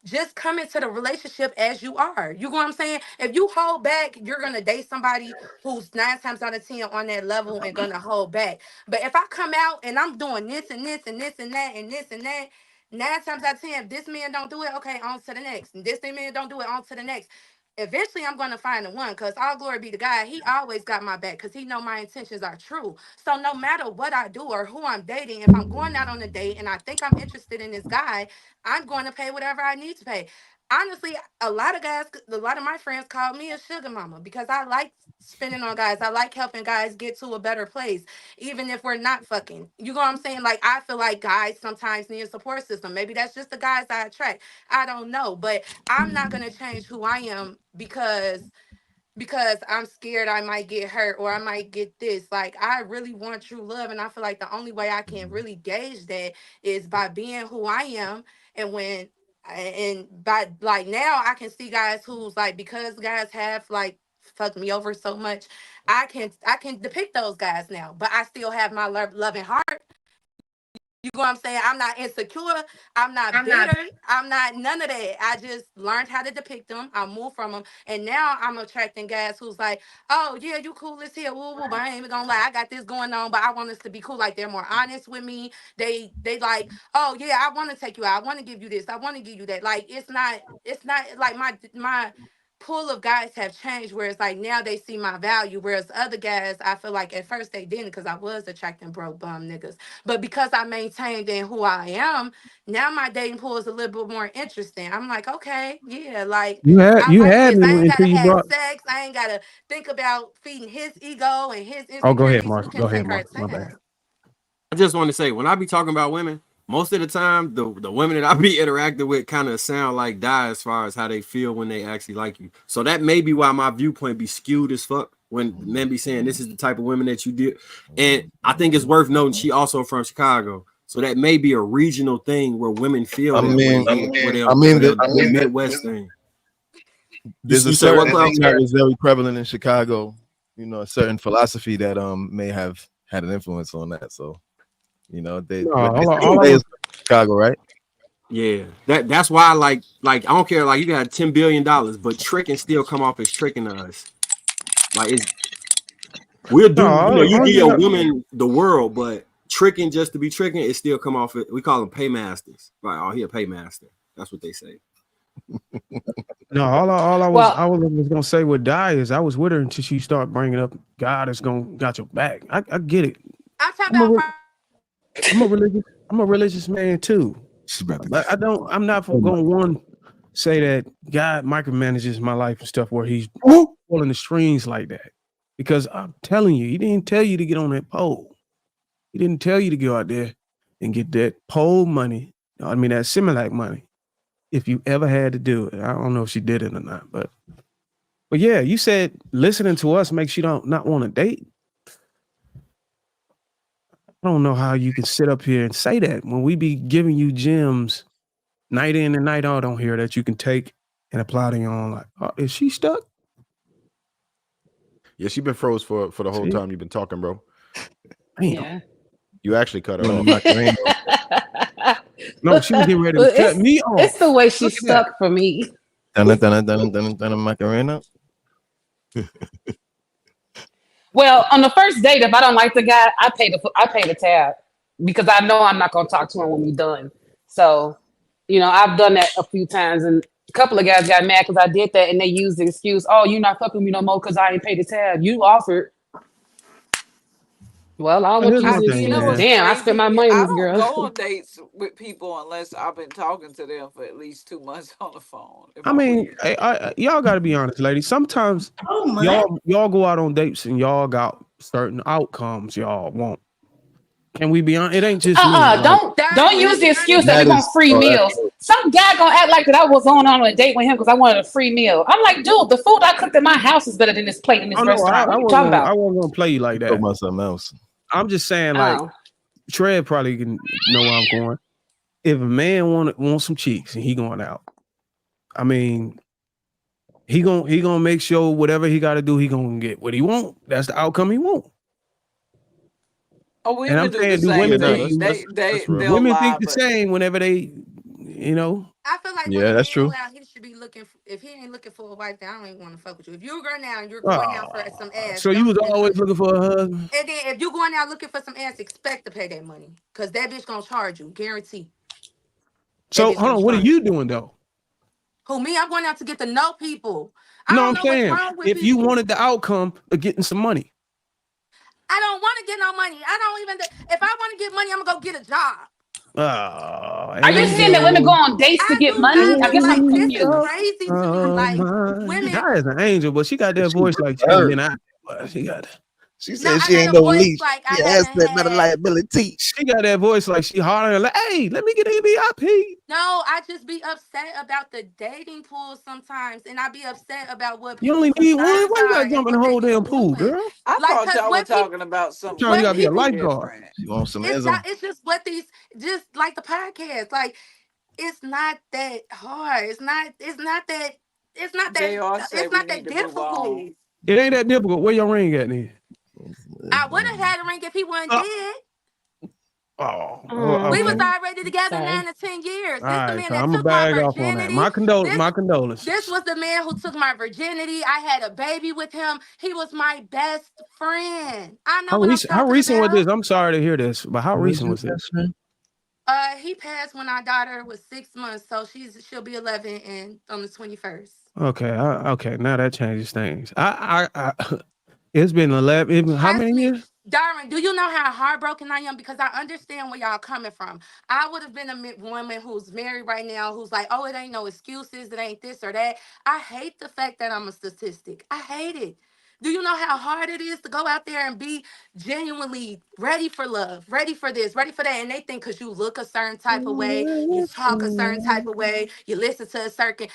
just come into the relationship as you are. You know what I'm saying? If you hold back, you're gonna date somebody who's 9 times out of 10 on that level and gonna hold back. But if I come out and I'm doing this and this and this and that and this and that, 9 times out of 10, if this man don't do it, okay, on to the next. And this man don't do it, on to the next. Eventually I'm gonna find the one, because all glory be to God, he always got my back because he know my intentions are true. So no matter what I do or who I'm dating, if I'm going out on a date and I think I'm interested in this guy, I'm going to pay whatever I need to pay. Honestly, a lot of my friends call me a sugar mama because I like spending on guys. I like helping guys get to a better place, even if we're not fucking. You know what I'm saying? Like, I feel like guys sometimes need a support system. Maybe that's just the guys I attract. I don't know. But I'm not going to change who I am because I'm scared I might get hurt or I might get this. Like, I really want true love. And I feel like the only way I can really gauge that is by being who I am. And by like now I can see guys who's like, because guys have like fucked me over so much, I can depict those guys now, but I still have my loving heart. You know what I'm saying? I'm not insecure. I'm not bitter. I'm not none of that. I just learned how to depict them. I moved from them. And now I'm attracting guys who's like, oh, yeah, you cool as hell. Woo, woo, but I ain't even gonna lie. I got this going on, but I want us to be cool. Like, they're more honest with me. They like, oh, yeah, I want to take you out. I want to give you this. I want to give you that. Like, it's not like my pool of guys have changed where it's like now they see my value, whereas other guys I feel like at first they didn't, because I was attracting broke bum niggas. But because I maintained in who I am, now my dating pool is a little bit more interesting. I'm like, okay, yeah, like I You like had this. me I ain't until gotta you have brought. sex. I ain't gotta think about feeding his ego and his Oh, go ahead, insecurities. We Mark. can Go ahead, take our Mark. My bad. time. I just want to say, when I be talking about women, most of the time, the women that I be interacting with kind of sound like die as far as how they feel when they actually like you. So that may be why my viewpoint be skewed as fuck when men be saying this is the type of women that you did. And I think it's worth noting she also from Chicago. So that may be a regional thing where women feel that way. The Midwest thing. There's You a say what, certain thing that was very prevalent in Chicago. You know, a certain philosophy that may have had an influence on that. So, you know, Chicago, right? Yeah, that's why like I don't care, like you got $10 billion, but tricking still come off as tricking to us. Like we'll do, you give your woman the world, but tricking just to be tricking, it still come off. We call them paymasters. Like, oh, he a paymaster. That's what they say. No, all I was gonna say with Die is I was with her until she started bringing up God is got your back. I get it. I'm talking about I'm a religious man too. But I'm not going to say that God micromanages my life and stuff where he's pulling the strings like that. Because I'm telling you, he didn't tell you to get on that pole. He didn't tell you to go out there and get that pole money. I mean, that Similac money. If you ever had to do it. I don't know if she did it or not, but yeah, you said listening to us makes you not want to date. I don't know how you can sit up here and say that when we be giving you gems night in and night out on here that you can take and apply to your own life. Is she stuck? Yeah, she been froze for the whole time you've been talking, bro. Yeah. You actually cut her off. No, she was getting ready to cut me off. It's the way she stuck for me. Macarena. Well, on the first date, if I don't like the guy, I pay the tab because I know I'm not gonna talk to him when we're done. So, I've done that a few times, and a couple of guys got mad because I did that, and they used the excuse, "Oh, you're not fucking me no more because I ain't paid the tab. You offered." Well, I don't want you to. You know what's Damn, crazy? I spent my money on I this don't girl. go on dates with people unless I've been talking to them for at least 2 months on the phone. I mean, y'all got to be honest, ladies. Sometimes y'all go out on dates and y'all got certain outcomes y'all want. Can we be on? It ain't just me. Like, Don't use the excuse that we want free oh, meals. Some guy gonna act like that I was on a date with him because I wanted a free meal. I'm like, dude, the food I cooked in my house is better than this plate in this oh no, restaurant. What I are you talking wasn't. I about? wasn't gonna play you like talking that. about something else. I'm just saying, like, Oh. Trev probably can know where I'm going. If a man want some cheeks and he going out, I mean, he gonna make sure whatever he got to do, he gonna get what he want. That's the outcome he want. Oh, And women I'm do saying, the do same women thing. think That's real. They'll women lie, think the but same whenever they, you know? I feel like when Yeah, a that's man true. go out, he should be looking. If he ain't looking for a wife, then I don't even want to fuck with you. If you're a girl now and you're going out for some ass, So you don't was even always come. looking for a husband. And then if you going out looking for some ass, expect to pay that money, cause that bitch gonna charge you, guarantee. That So bitch hold gonna on, what are charge you you. doing though? Who me? I'm going out to get to know people. I No, don't I'm know what's saying wrong with if you people. wanted the outcome of getting some money. I don't want to get no money. I don't even. If I want to get money, I'm gonna go get a job. Are you saying that women go on dates to I get do money? not I feel guess I'm like this is confused. crazy to me. Like women. God is an angel, but she got that voice like she done been out. She got She No, said I she ain't got a no voice leash. like I She haven't asset better had. liability. she got that voice like she hollering like, hey, let me get a VIP. No, I just be upset about the dating pool sometimes, and I be upset about what You people only need one. concerns Why you are gotta and jump in the what they whole be damn pool, doing. girl? I Like, thought cause y'all were what people, talking about You something gotta be a completely lifeguard. different. You want some it's ism? not. It's just what these, just like the podcast. Like, it's not that hard. It's not. It's not that. It's not that. JR say It's we not need that to move difficult. on. It ain't that difficult. Where your ring at then? I would have had a ring if he wasn't Oh, dead. We was okay. already together Sorry. 9 to 10 years. All This the right, man so that I'm gonna took my bag off on that. virginity. This My this condolences. was the man who took my virginity. I had a baby with him. He was my best friend. I know what I'm How talking recent was about. this? I'm sorry to hear this, but how Who's recent your was this? best friend? He passed when our daughter was 6 months, so she'll be 11 and on the 21st. Okay, okay. Now that changes things. It's been 11. How Trust many me, years? Darren, do you know how heartbroken I am? Because I understand where y'all coming from. I would have been a woman who's married right now who's like, oh, it ain't no excuses. It ain't this or that. I hate the fact that I'm a statistic. I hate it. Do you know how hard it is to go out there and be genuinely ready for love, ready for this, ready for that? And they think because you look a certain type of way, you talk a certain type of way, you listen to a certain,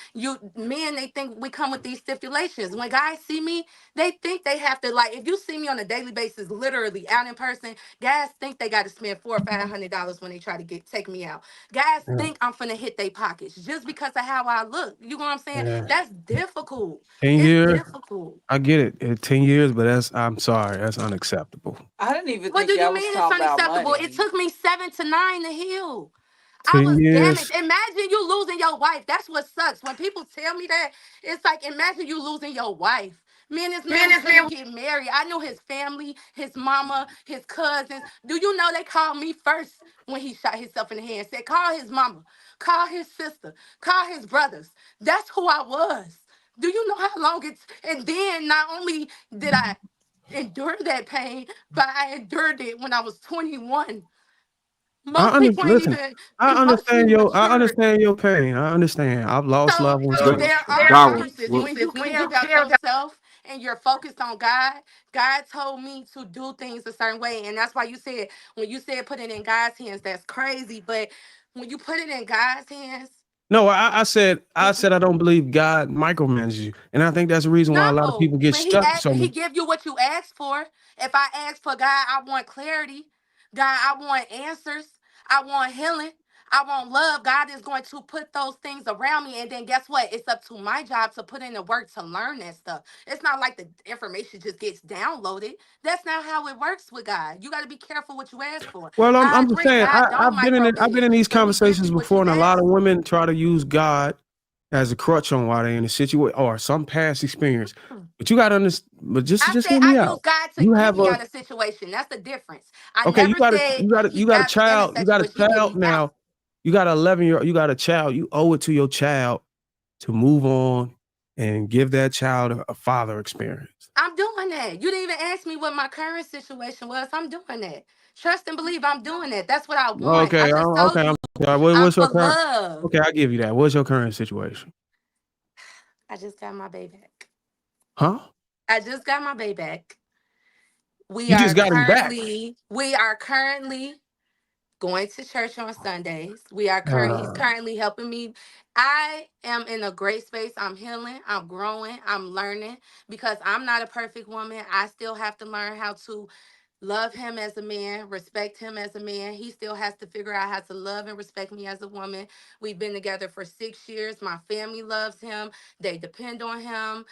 men, they think we come with these stipulations. When guys see me, they think they have to, like, if you see me on a daily basis, literally out in person, guys think they got to spend $400 or $500 when they try to take me out. Guys Yeah, think I'm finna hit their pockets just because of how I look. You know what I'm saying? yeah. That's difficult. 10 It's years. difficult. I get it. 10 years, but I'm sorry. That's unacceptable. I didn't even What think do y'all you was mean it's talking about unacceptable? It money. took me 7 to 9 to heal. I 10 was years. damaged. Imagine you losing your wife. That's what sucks. When people tell me that, it's like, imagine you losing your wife. Me and this man was finna get married. I knew his family, his mama, his cousins. Do you know they called me first when he shot himself in the head? Said, call his mama, call his sister, call his brothers. That's who I was. Do you know how long it's, and then not only did I endure that pain, but I endured it when I was 21. Most people ain't Listen, even emotionally I mature. understand your pain. I understand. I've lost So loved ones Good, too. there are Darwin. excuses. When you care about yourself and you're focused on God, God told me to do things a certain way. And that's why you said, when you said put it in God's hands, that's crazy. But when you put it in God's hands, No, I said I don't believe God micromanages you, and I think that's the reason why a lot of no, people get when he stuck so he much. give you what you ask for. If I ask for God, I want clarity. God, I want answers. I want healing. I want love. God is going to put those things around me, and then guess what? It's up to my job to put in the work to learn that stuff. It's not like the information just gets downloaded. That's not how it works with God. You got to be careful what you ask for. Well, I I'm just agree, saying God don't I've been micromanage, in these but He gives conversations you what before, you and a lot ask of for. women try to use God as a crutch on why they're in a situation or some past experience. But you got to understand. But I just said hear me I use out. God to You get have me a out of situation. That's the difference. I okay. never said He You got a got me in a child. You got a situation. He get child me out. now. You got an 11-year-old. You got a child. You owe it to your child to move on and give that child a father experience. I'm doing that. You didn't even ask me what my current situation was. I'm doing that. Trust and believe I'm doing that. That's what I want. I Okay, just told okay. you I'm What's your for current? love. Okay, I give you that. What's your current situation? I just got my baby back. Huh? I just got my baby back. We You are just got him back. currently going to church on Sundays. He's Uh, currently helping me. I am in a great space. I'm healing, I'm growing, I'm learning because I'm not a perfect woman. I still have to learn how to love him as a man, respect him as a man. He still has to figure out how to love and respect me as a woman. We've been together for 6 years. My family loves him. They depend on him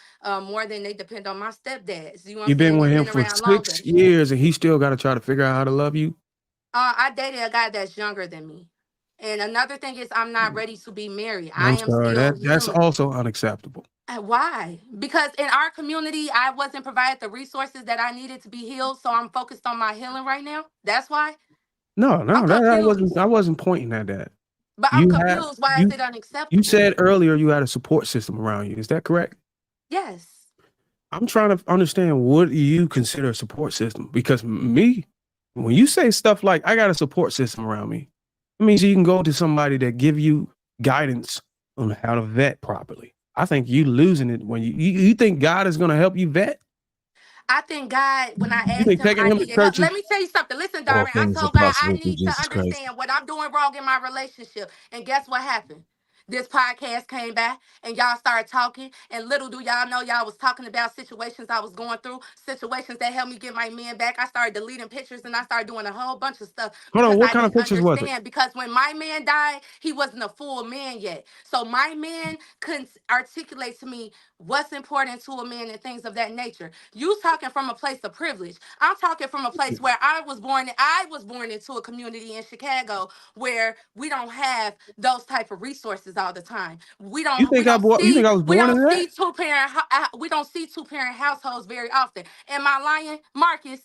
more than they depend on my stepdads. You know what I'm you've been saying? with They've him been for around longer. 6 years, and he still got to try to figure out how to love you. I dated a guy that's younger than me. And another thing is, I'm not ready to be married. I I'm am sorry. still That's healing. also unacceptable. Why? Because in our community, I wasn't provided the resources that I needed to be healed. So I'm focused on my healing right now. That's why No, I'm that I confused. wasn't pointing at that. But I'm You had confused. Why is it you unacceptable? said earlier you had a support system around you. Is that correct? Yes. I'm trying to understand what you consider a support system because me, when you say stuff like I got a support system around me, it means you can go to somebody that give you guidance on how to vet properly. I think you losing it when you think God is going to help you vet. I think God, when I You asked think him, taking I him to needed help. church is Let me tell you something. Listen, All Darwin, I things are told God I possible through need to Jesus Christ. understand what I'm doing wrong in my relationship. And guess what happened? This podcast came back and y'all started talking. And little do y'all know, y'all was talking about situations I was going through, situations that helped me get my man back. I started deleting pictures and I started doing a whole bunch of stuff Hold on, because what I kind of didn't pictures was it? understand. Because when my man died, he wasn't a full man yet. So my man couldn't articulate to me what's important to a man and things of that nature. You talking from a place of privilege. I'm talking from a place where I was born. I was born into a community in Chicago where we don't have those type of resources all the time. You think you think I was We born don't into that? see we don't see two-parent households very often. Am I lying, Marcus?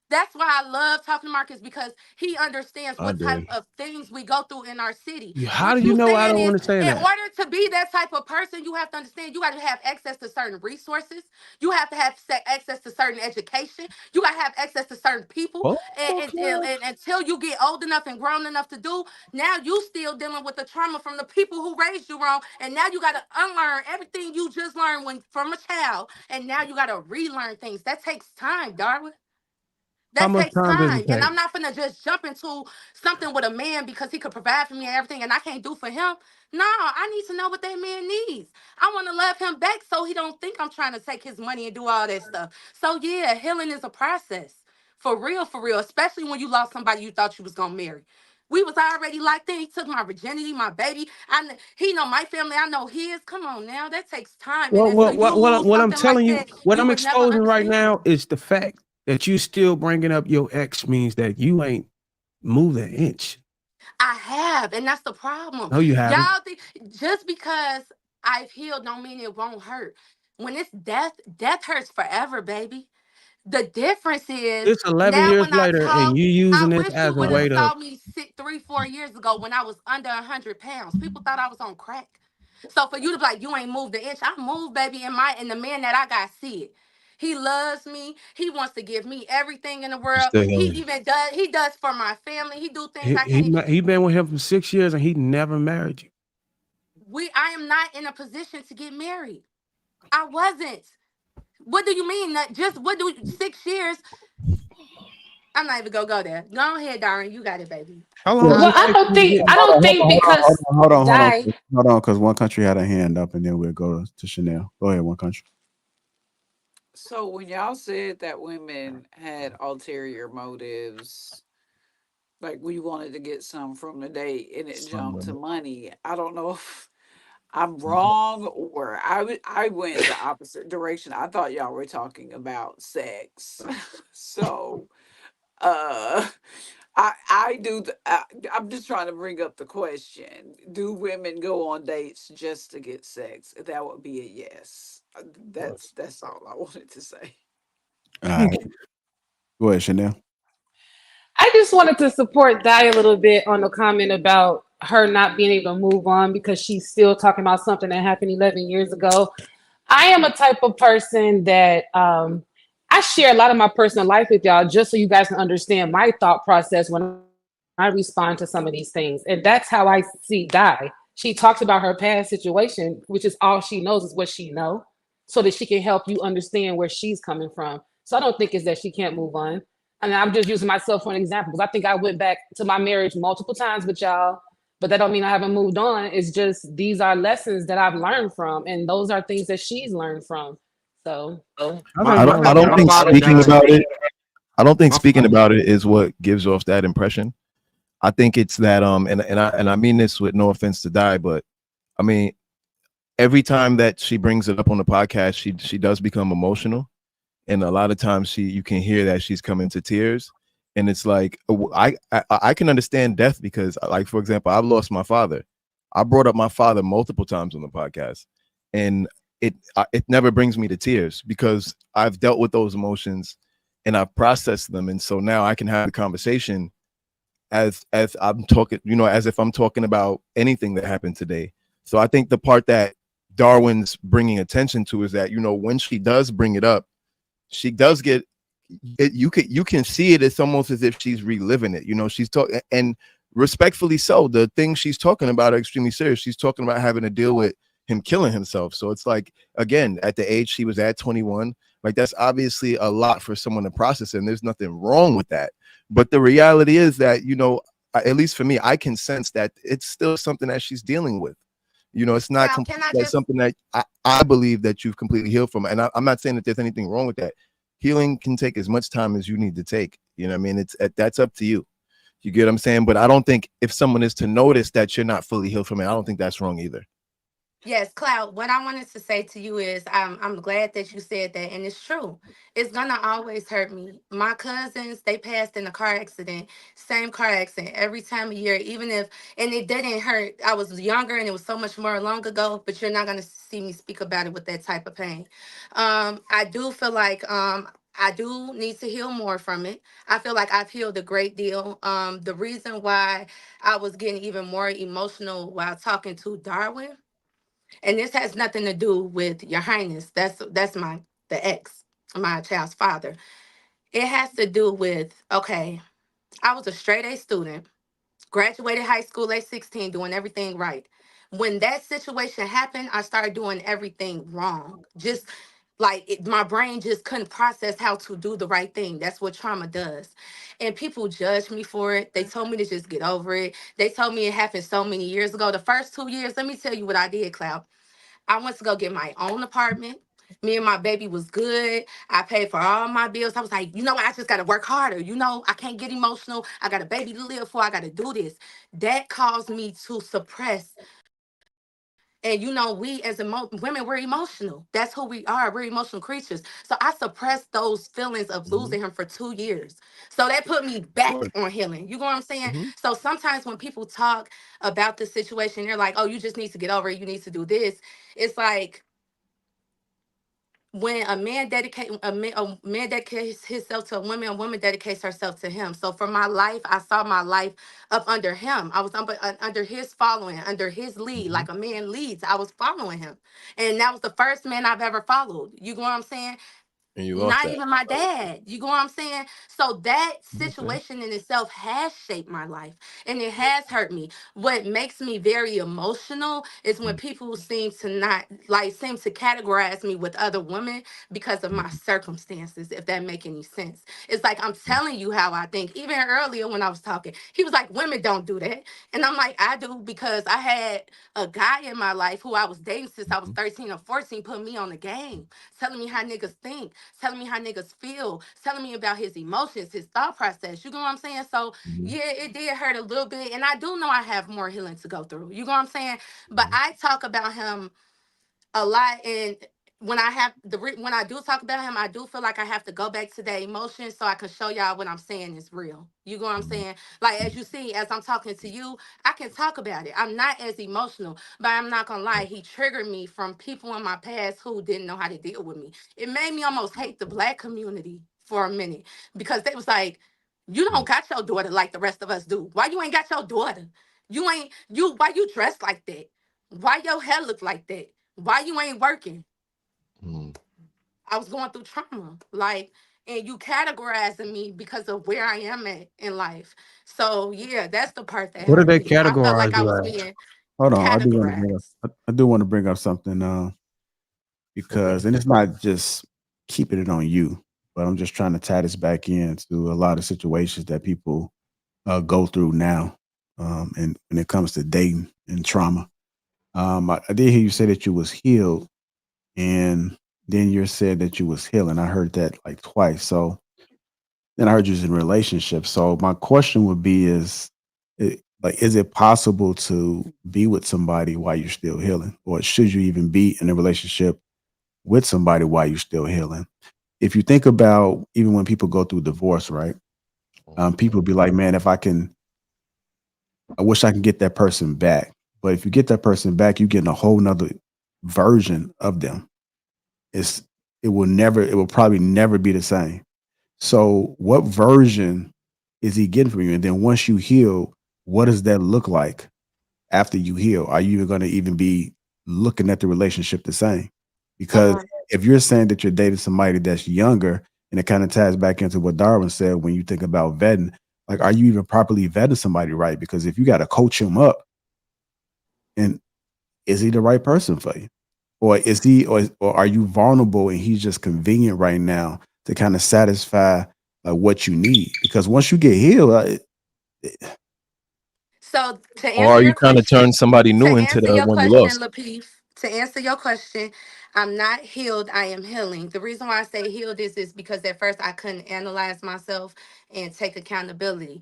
That's why I love talking to Marcus because he understands I what type do. of things we go through in our city. How What do you you know I saying don't is, understand in that? order to be that type of person, you have to understand you got to have access to certain resources. You have to have access to certain education. You got to have access to certain people. Oh, And until you get old enough and grown enough to do, now you still dealing with the trauma from the people who raised you wrong. And now you got to unlearn everything you just learned when from a child. And now you got to relearn things. That takes time, Darwin. how That much takes time does it time. And take? I'm not gonna just jump into something with a man because he could provide for me and everything and I can't do for him. No, I need to know what that man needs. I want to love him back so he don't think I'm trying to take his money and do all that stuff. So yeah, healing is a process. For real. Especially when you lost somebody you thought you was gonna marry. We was already locked in. He took my virginity, my baby. He know my family. I know his. Come on now, that takes time. And Well, until you lose what I'm something like telling you, that, what you I'm would never exposing right understand. now is the fact that you still bringing up your ex means that you ain't moved an inch. I have, and that's the problem. No, you haven't. Y'all think just because I've healed don't mean it won't hurt. When it's death, death hurts forever, baby. The difference is It's 11 now years when I later, and talk, you I using this wish you as a would have way to. saw me 3, 4 years ago when I was under 100 pounds. People thought I was on crack. So for you to be like, you ain't moved an inch, I moved, baby, and the man that I got see it. He loves me. He wants to give me everything in the You world. still He healing. even does for my family. He do things I can't. He been with him for 6 years, and he never married you. I am not in a position to get married. I wasn't. What do you mean? That just 6 years? I'm not even gonna go there. Go ahead, Darren. You got it, baby. How long does Well, it take you to get? I don't think because die. Hold on, because one country had a hand up, and then we'll go to Chanel. Go ahead, one country. So when y'all said that women had ulterior motives, like we wanted to get some from the date and it jumped to money, I don't know if I'm wrong or I went the opposite direction. I thought y'all were talking about sex. So uh I do I'm just trying to bring up the question. Do women go on dates just to get sex? That would be a yes. That's all I wanted to say. All right. Go ahead, Chanel. I just wanted to support Di a little bit on the comment about her not being able to move on because she's still talking about something that happened 11 years ago. I am a type of person that I share a lot of my personal life with y'all just so you guys can understand my thought process when I respond to some of these things. And that's how I see Di. She talks about her past situation, which is all she knows is what she knows, so that she can help you understand where she's coming from. So I don't think it's that she can't move on. And I'm just using myself for an example because I think I went back to my marriage multiple times with y'all, but that don't mean I haven't moved on. It's just these are lessons that I've learned from, and those are things that she's learned from. So I don't. I don't my think father speaking died. about it. I don't think My speaking about it is what gives off that impression. I think it's that and I mean this with no offense to Di, but I mean every time that she brings it up on the podcast, she does become emotional, and a lot of times you can hear that she's coming to tears, and it's like I can understand death because, like, for example, I've lost my father. I brought up my father multiple times on the podcast, and it never brings me to tears because I've dealt with those emotions and I've processed them, and so now I can have a conversation as I'm talking, as if I'm talking about anything that happened today. So I think the part that Darwin's bringing attention to is that, when she does bring it up, she does get it. You can see it. It's almost as if she's reliving it. She's talking, and respectfully so. The things she's talking about are extremely serious. She's talking about having to deal with him killing himself. So it's like, again, at the age she was at, 21, like that's obviously a lot for someone to process, and there's nothing wrong with that. But the reality is that, at least for me, I can sense that it's still something that she's dealing with. It's not Now, can I like just something that I believe that you've completely healed from. And I'm not saying that there's anything wrong with that. Healing can take as much time as you need to take. You know what I mean? That's up to you. You get what I'm saying? But I don't think if someone is to notice that you're not fully healed from it, I don't think that's wrong either. Yes, Cloud, what I wanted to say to you is I'm glad that you said that, and it's true. It's gonna always hurt me. My cousins, they passed in a car accident, same car accident every time of year, even if, and it didn't hurt. I was younger and it was so much more long ago, but you're not gonna see me speak about it with that type of pain. I do feel like I do need to heal more from it. I feel like I've healed a great deal. The reason why I was getting even more emotional while talking to Darwin, and this has nothing to do with your highness. That's the ex, my child's father. It has to do with, okay, I was a straight A student, graduated high school at 16, doing everything right. When that situation happened, I started doing everything wrong. Just like my brain just couldn't process how to do the right thing. That's what trauma does. And people judged me for it. They told me to just get over it. They told me it happened so many years ago. The first 2 years, let me tell you what I did, Cloud. I went to go get my own apartment. Me and my baby was good. I paid for all my bills. I was like, what? I just got to work harder. I can't get emotional. I got a baby to live for. I got to do this. That caused me to suppress. And we as women, we're emotional. That's who we are. We're emotional creatures. So I suppressed those feelings of losing him for 2 years. So that put me back on healing. You know what I'm saying? So sometimes when people talk about the situation, they're like, oh, you just need to get over it. You need to do this. It's like, when a man dedicates himself to a woman dedicates herself to him. So for my life, I saw my life up under him. I was under his following, under his lead, like a man leads. I was following him, and that was the first man I've ever followed. You know what I'm saying? And you lost Not that. even my dad. You know what I'm saying? So that Okay. situation in itself has shaped my life, and it has hurt me. What makes me very emotional is when people seem to categorize me with other women because of my circumstances, if that make any sense. It's like I'm telling you how I think. Even earlier when I was talking, he was like, women don't do that. And I'm like, I do, because I had a guy in my life who I was dating since I was 13 or 14 put me on the game, telling me how niggas think, telling me how niggas feel, telling me about his emotions, his thought process. You know what I'm saying? So yeah, it did hurt a little bit. And I do know I have more healing to go through. You know what I'm saying? But I talk about him a lot, and when I do talk about him, I do feel like I have to go back to that emotion so I can show y'all what I'm saying is real. You know what I'm saying? Like, as you see, as I'm talking to you, I can talk about it. I'm not as emotional, but I'm not gonna lie, he triggered me from people in my past who didn't know how to deal with me. It made me almost hate the Black community for a minute, because they was like, you don't got your daughter like the rest of us do. Why you ain't got your daughter? Why you dressed like that? Why your hair look like that? Why you ain't working? Mm. I was going through trauma, like, and you categorizing me because of where I am at in life. So yeah, that's the part that What did hurt they me. I felt like categorize I you was as? being Hold on, categorized. I do want to bring up something Okay. because, and it's not just keeping it on you. but I'm just trying to tie this back into a lot of situations that people go through now, and when it comes to dating and trauma. I did hear you say that you was healed, and then you said that you was healing. I heard that like twice. So then I heard you was in a relationship. So my question would be is it possible to be with somebody while you're still healing? Or should you even be in a relationship with somebody while you're still healing? If you think about even when people go through divorce, right? People be like, man, I wish I can get that person back. But if you get that person back, you're getting a whole nother version of them. It's it will probably never be the same. So what version is he getting from you? And then once you heal, what does that look like after you heal? Are you going to even be looking at the relationship the same? Because Um, if you're saying that you're dating somebody that's younger, and it kind of ties back into what Darwin said when you think about vetting, like, are you even properly vetting somebody right? Because if you got to coach him up, and is he the right person for you? Or is he, or are you vulnerable and he's just convenient right now to kind of satisfy what you need? Because once you get healed, so to Or answer are you your trying to turn question, somebody new into the one you lost? Lapeef, to answer your question, I'm not healed. I am healing. The reason why I say healed is because at first I couldn't analyze myself and take accountability.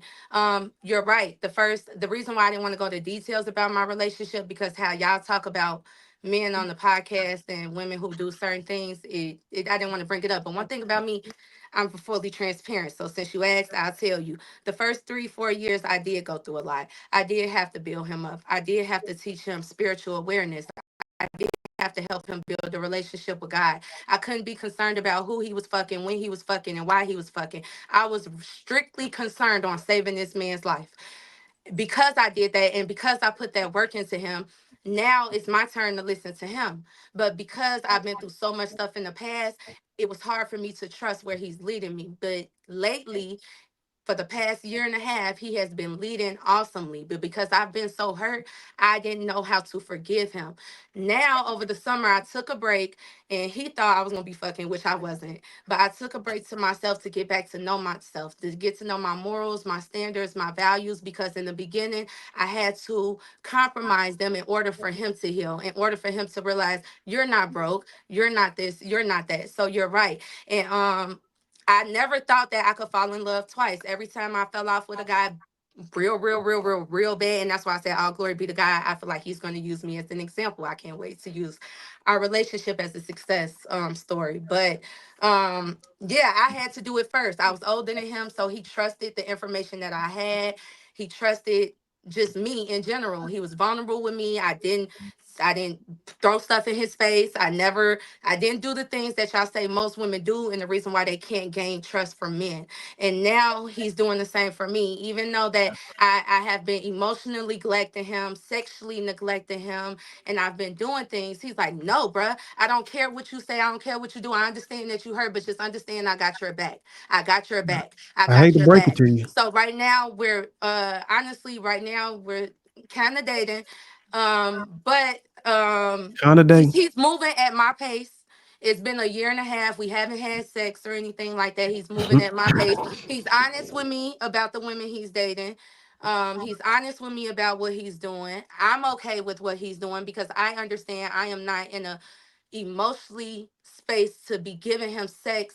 You're right. The reason why I didn't want to go to details about my relationship, because how y'all talk about men on the podcast and women who do certain things, I didn't want to bring it up. But one thing about me, I'm fully transparent. So since you asked, I'll tell you. The first 3-4 years, I did go through a lot. I did have to build him up. I did have to teach him spiritual awareness. I did have to help him build a relationship with God. I couldn't be concerned about who he was fucking, when he was fucking, and why he was fucking. I was strictly concerned on saving this man's life. Because I did that and because I put that work into him, now it's my turn to listen to him. But because I've been through so much stuff in the past, it was hard for me to trust where he's leading me. But lately, for the past year and a half, he has been leading awesomely. But because I've been so hurt, I didn't know how to forgive him. Now, over the summer, I took a break and he thought I was going to be fucking, which I wasn't. But I took a break to myself to get back to know myself, to get to know my morals, my standards, my values. Because in the beginning, I had to compromise them in order for him to heal, in order for him to realize you're not broke, you're not this, you're not that. So you're right. And I never thought that I could fall in love twice. Every time I fell off with a guy real bad. And that's why I said, all glory be to God. I feel like he's going to use me as an example. I can't wait to use our relationship as a success story. But yeah, I had to do it first. I was older than him, so he trusted the information that I had. He trusted just me in general. He was vulnerable with me. I didn't throw stuff in his face. I didn't do the things that y'all say most women do, and the reason why they can't gain trust from men. And now he's doing the same for me, even though that I have been emotionally neglecting him, sexually neglecting him, and I've been doing things. He's like, no, bruh, I don't care what you say. I don't care what you do. I understand that you hurt, but just understand I got your back. I got your back. I I hate got to your break it back. to you. So right now we're honestly right now we're kind of dating. But Kind of day. he's moving at my pace. It's been a year and a half. We haven't had sex or anything like that. He's moving at my pace. He's honest with me about the women he's dating. He's honest with me about what he's doing. I'm okay with what he's doing because I understand I am not in a emotionally space to be giving him sex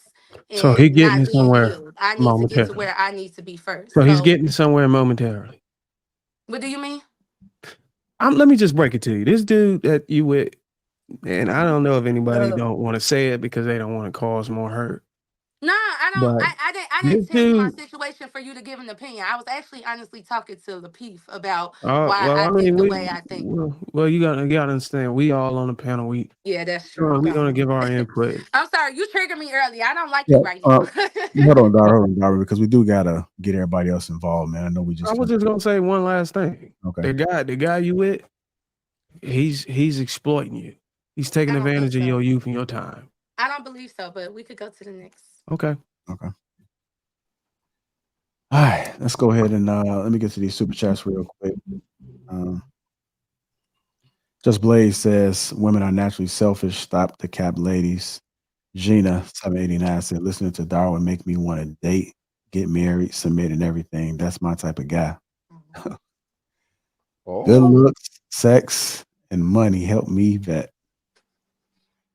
So he and not getting being somewhere healed. I need to get to momentarily. where I need to be So first. he's So getting somewhere momentarily. what do you mean? Let me just break it to you. This dude that you with, and I don't know if anybody don't want to say it because they don't want to cause more hurt. No, I don't. But I didn't this tell you my dude, situation for you to give an opinion. I was actually honestly talking to Lapeef about why well, I I think mean, the way I think. you gotta understand. We all on the panel. Yeah, that's true. We're Go gonna on. give our input. I'm sorry, you triggered me earlier. I don't like yeah. you right now. Hold on, Darwin, because we do gotta get everybody else involved, man. I know we I just was just gonna say one last thing. okay. The guy you with, he's exploiting you. He's taking I don't think advantage of so. your youth and your time. I don't believe so, but we could go to the next. Okay. Okay. All right, let's go ahead and let me get to these super chats real quick. Um, Just Blaze says women are naturally selfish. Stop the cap, ladies. Gina 789 said, listening to Darwin make me want to date, get married, submit, and everything. That's my type of guy. Good Oh, looks, sex, and money help me vet.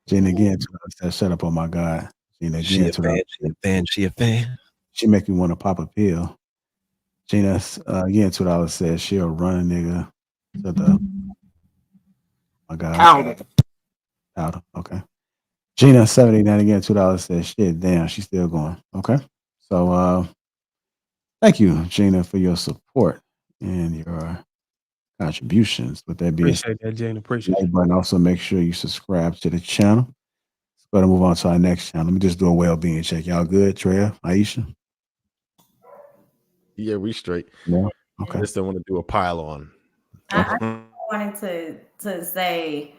Gina again said, shut up, oh my God. Gina She again a fan. She a fan. She a fan. she make me want to pop a pill. Gina again $2 says she'll run a nigga to the my God. Powder. Powder. Okay. Gina 789 again $2 says shit. Damn, she's still going. Okay. So thank you, Gina, for your support and your contributions. With that being said, Appreciate that, Jane. Appreciate like button. Also make sure you subscribe to the channel. Let's go to move on to our next channel. Let me just do a well-being check. Y'all good, Treya, Aisha? yeah, we straight. Yeah. Okay. Just don't want to do a pile on. I wanted to say,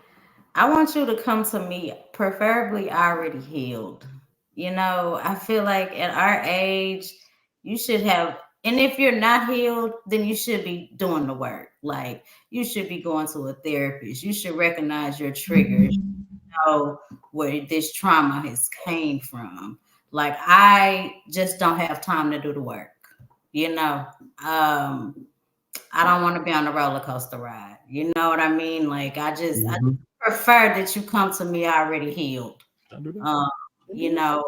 I want you to come to me, preferably already healed. You know, I feel like at our age, you should have, and if you're not healed, then you should be doing the work. Like you should be going to a therapist. You should recognize your triggers, know where this trauma has came from. Like I just don't have time to do the work. You know, I don't want to be on a roller coaster ride. You know what I mean? Like I just prefer that you come to me already healed. Um, you know,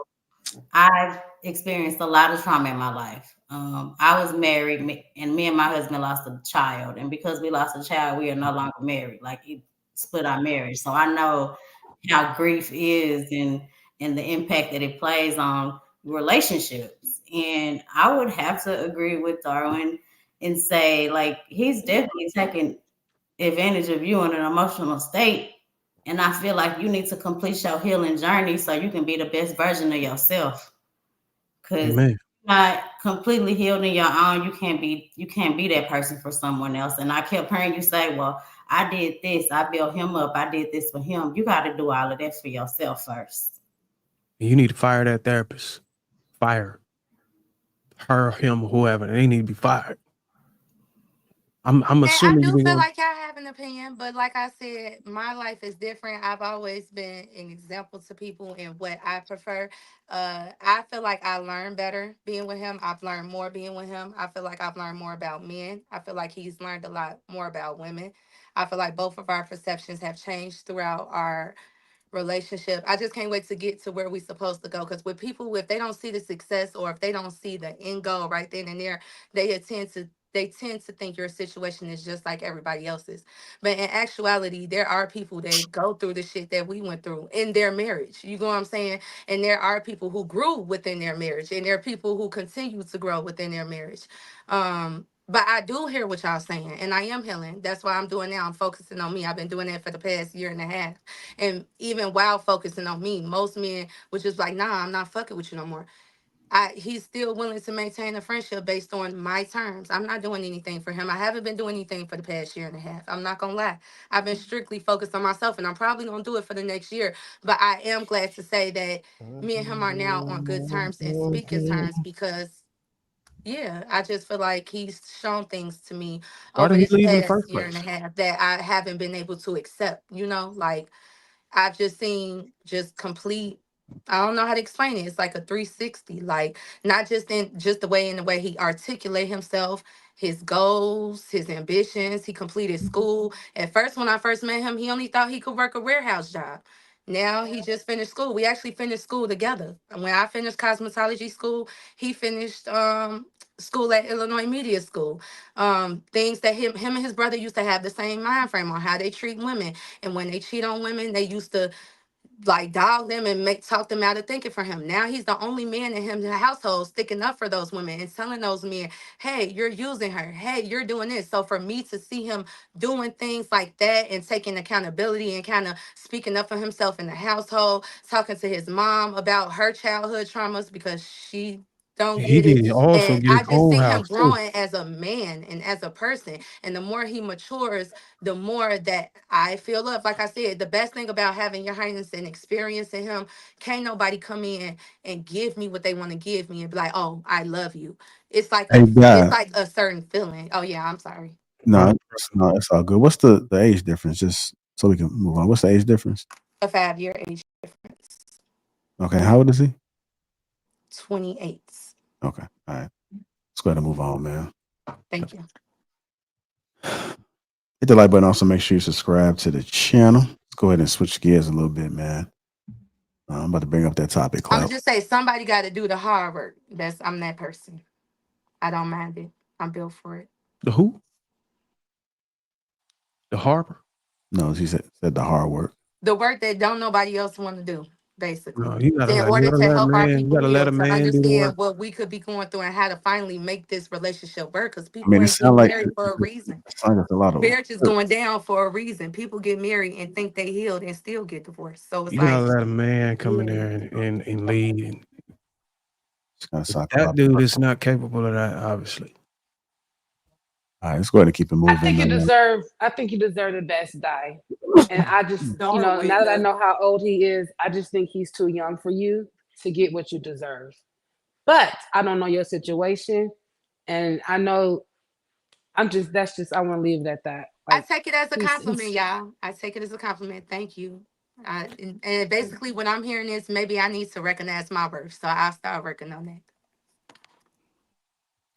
I've experienced a lot of trauma in my life. I was married, and me and my husband lost a child, and because we lost a child, we are no longer married. Like it split our marriage. So I know how grief is and the impact that it plays on relationships. And I would have to agree with Darwin and say, like, he's definitely taking advantage of you in an emotional state. And I feel like you need to complete your healing journey so you can be the best version of yourself. Because Amen. not completely healed in your own, you can't be that person for someone else. And I kept hearing you say, well, I did this, I built him up, I did this for him. You got to do all of that for yourself first. You need to fire that therapist. Fire her, him, whoever. They need to be fired. I'm And I assuming do you've been feel going. like y'all have an opinion, but like I said, my life is different. I've always been an example to people in what I prefer. I feel like I learned better being with him. I've learned more being with him. I feel like I've learned more about men. I feel like he's learned a lot more about women. I feel like both of our perceptions have changed throughout our relationship. I just can't wait to get to where we're supposed to go. Because with people, if they don't see the success or if they don't see the end goal right then and there, they tend to think your situation is just like everybody else's. But in actuality, there are people that go through the shit that we went through in their marriage. You know what I'm saying? And there are people who grew within their marriage, and there are people who continue to grow within their marriage. But I do hear what y'all saying, and I am healing. That's why I'm doing now. I'm focusing on me. I've been doing that for the past year and a half. And even while focusing on me, most men was just like, nah, I'm not fucking with you no more. He's still willing to maintain a friendship based on my terms. I'm not doing anything for him. I haven't been doing anything for the past year and a half. I'm not gonna lie. I've been strictly focused on myself, and I'm probably gonna do it for the next year. But I am glad to say that me and him are now on good terms and speaking terms because yeah, I just feel like he's shown things to me Why over did he this leave in the past first year and a place? half that I haven't been able to accept, like I've just seen just complete. I don't know how to explain it. It's like a 360, like not just in just the way he articulate himself, his goals, his ambitions. He completed school. At first, when I first met him, he only thought he could work a warehouse job. Now he just finished school. We actually finished school together. And when I finished cosmetology school, he finished school at Illinois Media School. Things that him and his brother used to have the same mind frame on how they treat women, and when they cheat on women, they used to like dog them and make talk them out of thinking for him. Now he's the only man in his household sticking up for those women and telling those men, hey, you're using her. Hey, you're doing this. So for me to see him doing things like that and taking accountability and kind of speaking up for himself in the household, talking to his mom about her childhood traumas because she don't He get it. did also And get his I just own see him house too. growing as a man and as a person. And the more he matures, the more that I feel love. Like I said, the best thing about having your highness and experiencing him, can't nobody come in and give me what they want to give me and be like, oh, I love you. Hey, It's guys. like a certain feeling. Oh yeah, I'm sorry. No, Bro, it's all good. What's the age difference? Just so we can move on. What's the age difference? A 5-year age difference. Okay, how old is he? 28. Okay, all right. Let's go ahead and move on, man. Thank you. Hit the like button. Also, make sure you subscribe to the channel. Let's go ahead and switch gears a little bit, man. I'm about to bring up that topic, I'm gonna Clout. just say somebody got to do the hard work. I'm that person. I don't mind it. I'm built for it. The who? The harbor? No, he said the hard work. The work that don't nobody else want to do, basically. No, you gotta In let you order gotta to let a help our man you people gotta let heal, a to man do the understand work. what we could be going through and how to finally make this relationship work. Because I people mean, it ain't sounds getting like married for a reason. it's a lot of. Marriage is going down for a reason. People get married and think they healed and still get divorced. So it's You gotta like, let a man come in yeah. there and lead. And It's kind of that psychological. dude is not capable of that, obviously. All right, let's go ahead and keep it I think moving. you deserve the best die. And I just, Darwin, now that I know how old he is, I just think he's too young for you to get what you deserve. But I don't know your situation. And I know I want to leave it at that. I Like, take it as a compliment, he's y'all. I take it as a compliment. Thank you. And basically, when I'm hearing this, maybe I need to recognize my worth. So I'll start working on that.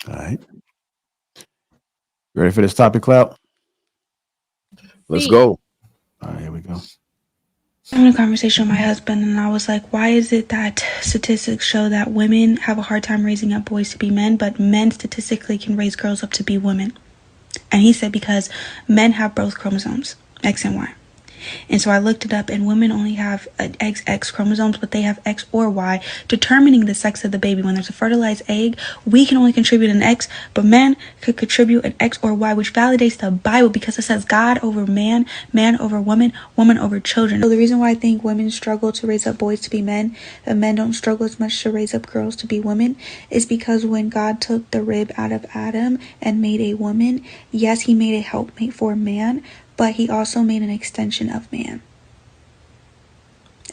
All right, you ready for this topic, Clout? Let's go. All right, here we go. Having a conversation with my husband, and I was like, why is it that statistics show that women have a hard time raising up boys to be men, but men statistically can raise girls up to be women? And he said because men have both chromosomes, X and Y. And so I looked it up, and women only have XX chromosomes, but they have X or Y, determining the sex of the baby. When there's a fertilized egg, we can only contribute an X, but men could contribute an X or Y, which validates the Bible because it says God over man, man over woman, woman over children. So the reason why I think women struggle to raise up boys to be men, and men don't struggle as much to raise up girls to be women, is because when God took the rib out of Adam and made a woman, yes, he made a helpmate for man, but he also made an extension of man.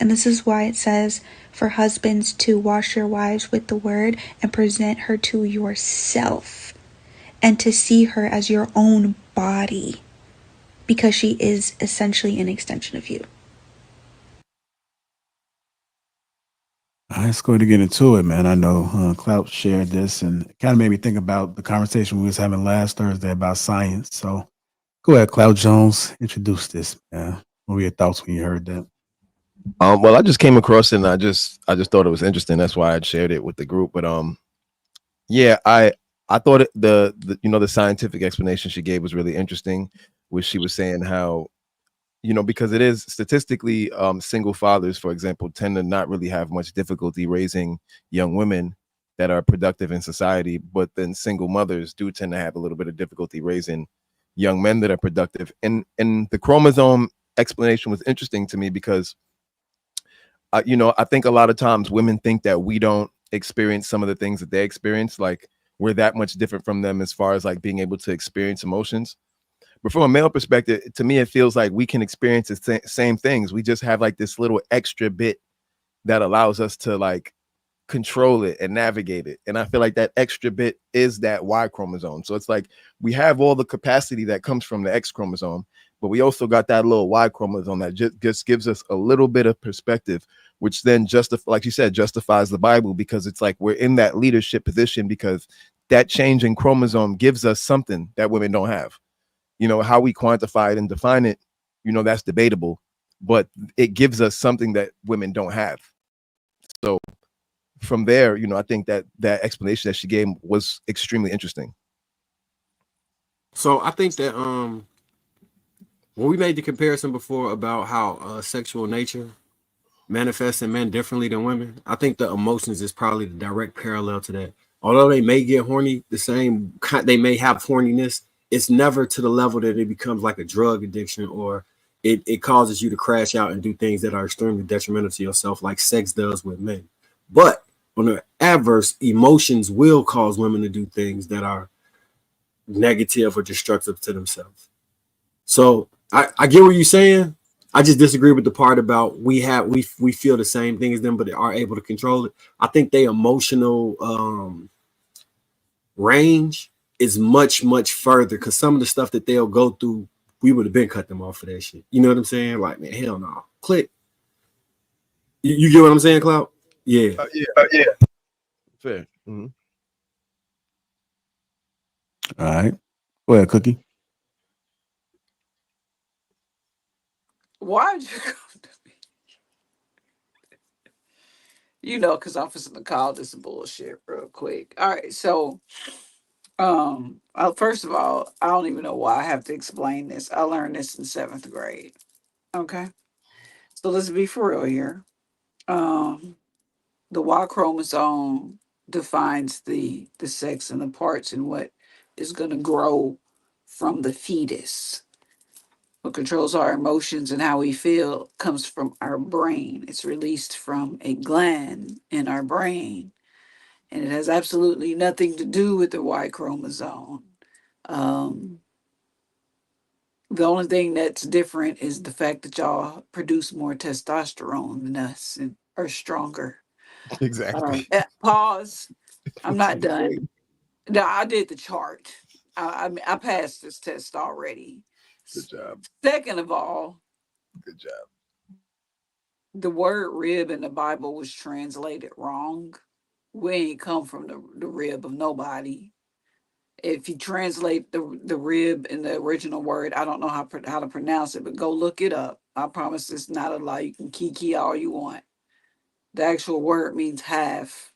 And this is why it says for husbands to wash your wives with the word and present her to yourself, and to see her as your own body, because she is essentially an extension of you. All right, let's go ahead and get into it, man. I know Clout shared this, and it kind of made me think about the conversation we was having last Thursday about science. So go ahead, Clout Jones, introduce this, man. What were your thoughts when you heard that? Well, I just came across it and I just thought it was interesting. That's why I shared it with the group. But yeah, I thought the scientific explanation she gave was really interesting, which she was saying how, because it is statistically single fathers, for example, tend to not really have much difficulty raising young women that are productive in society, but then single mothers do tend to have a little bit of difficulty raising young men that are productive. And the chromosome explanation was interesting to me because I think a lot of times women think that we don't experience some of the things that they experience, like we're that much different from them as far as like being able to experience emotions. But from a male perspective, to me, it feels like we can experience the same things. We just have like this little extra bit that allows us to like control it and navigate it. And I feel like that extra bit is that Y chromosome. So it's like we have all the capacity that comes from the X chromosome, but we also got that little Y chromosome that just gives us a little bit of perspective, which then like you said, justifies the Bible, because it's like we're in that leadership position because that change in chromosome gives us something that women don't have. How we quantify it and define it, that's debatable, but it gives us something that women don't have. So from there, I think that explanation that she gave was extremely interesting. So I think that when we made the comparison before about how sexual nature manifests in men differently than women, I think the emotions is probably the direct parallel to that. Although they may get horny, they may have horniness, it's never to the level that it becomes like a drug addiction, or it causes you to crash out and do things that are extremely detrimental to yourself, like sex does with men. But on the adverse, emotions will cause women to do things that are negative or destructive to themselves. So I get what you're saying. I just disagree with the part about we feel the same thing as them, but they are able to control it. I think their emotional range is much, much further, because some of the stuff that they'll go through, we would have been cut them off for that shit. You know what I'm saying? Like, man, hell no. Click. You get what I'm saying, Clout? Yeah. Yeah. Fair. Mm-hmm. All right. Go ahead, Cookie. Why would you you know, because I'm just gonna call this bullshit real quick. All right, so first of all, I don't even know why I have to explain this. I learned this in 7th grade. Okay, so let's be for real here. Um, the Y chromosome defines the sex and the parts and what is gonna grow from the fetus. What controls our emotions and how we feel comes from our brain. It's released from a gland in our brain, and it has absolutely nothing to do with the Y chromosome. Um, the only thing that's different is the fact that y'all produce more testosterone than us and are stronger. Exactly. Pause. I'm not done. Great. No, I did the chart. I passed this test already. Good job. Second of all, Good job. the word rib in the Bible was translated wrong. We ain't come from the rib of nobody. If you translate the rib in the original word, I don't know how to pronounce it, but go look it up. I promise it's not a lie. You can kiki all you want. The actual word means half.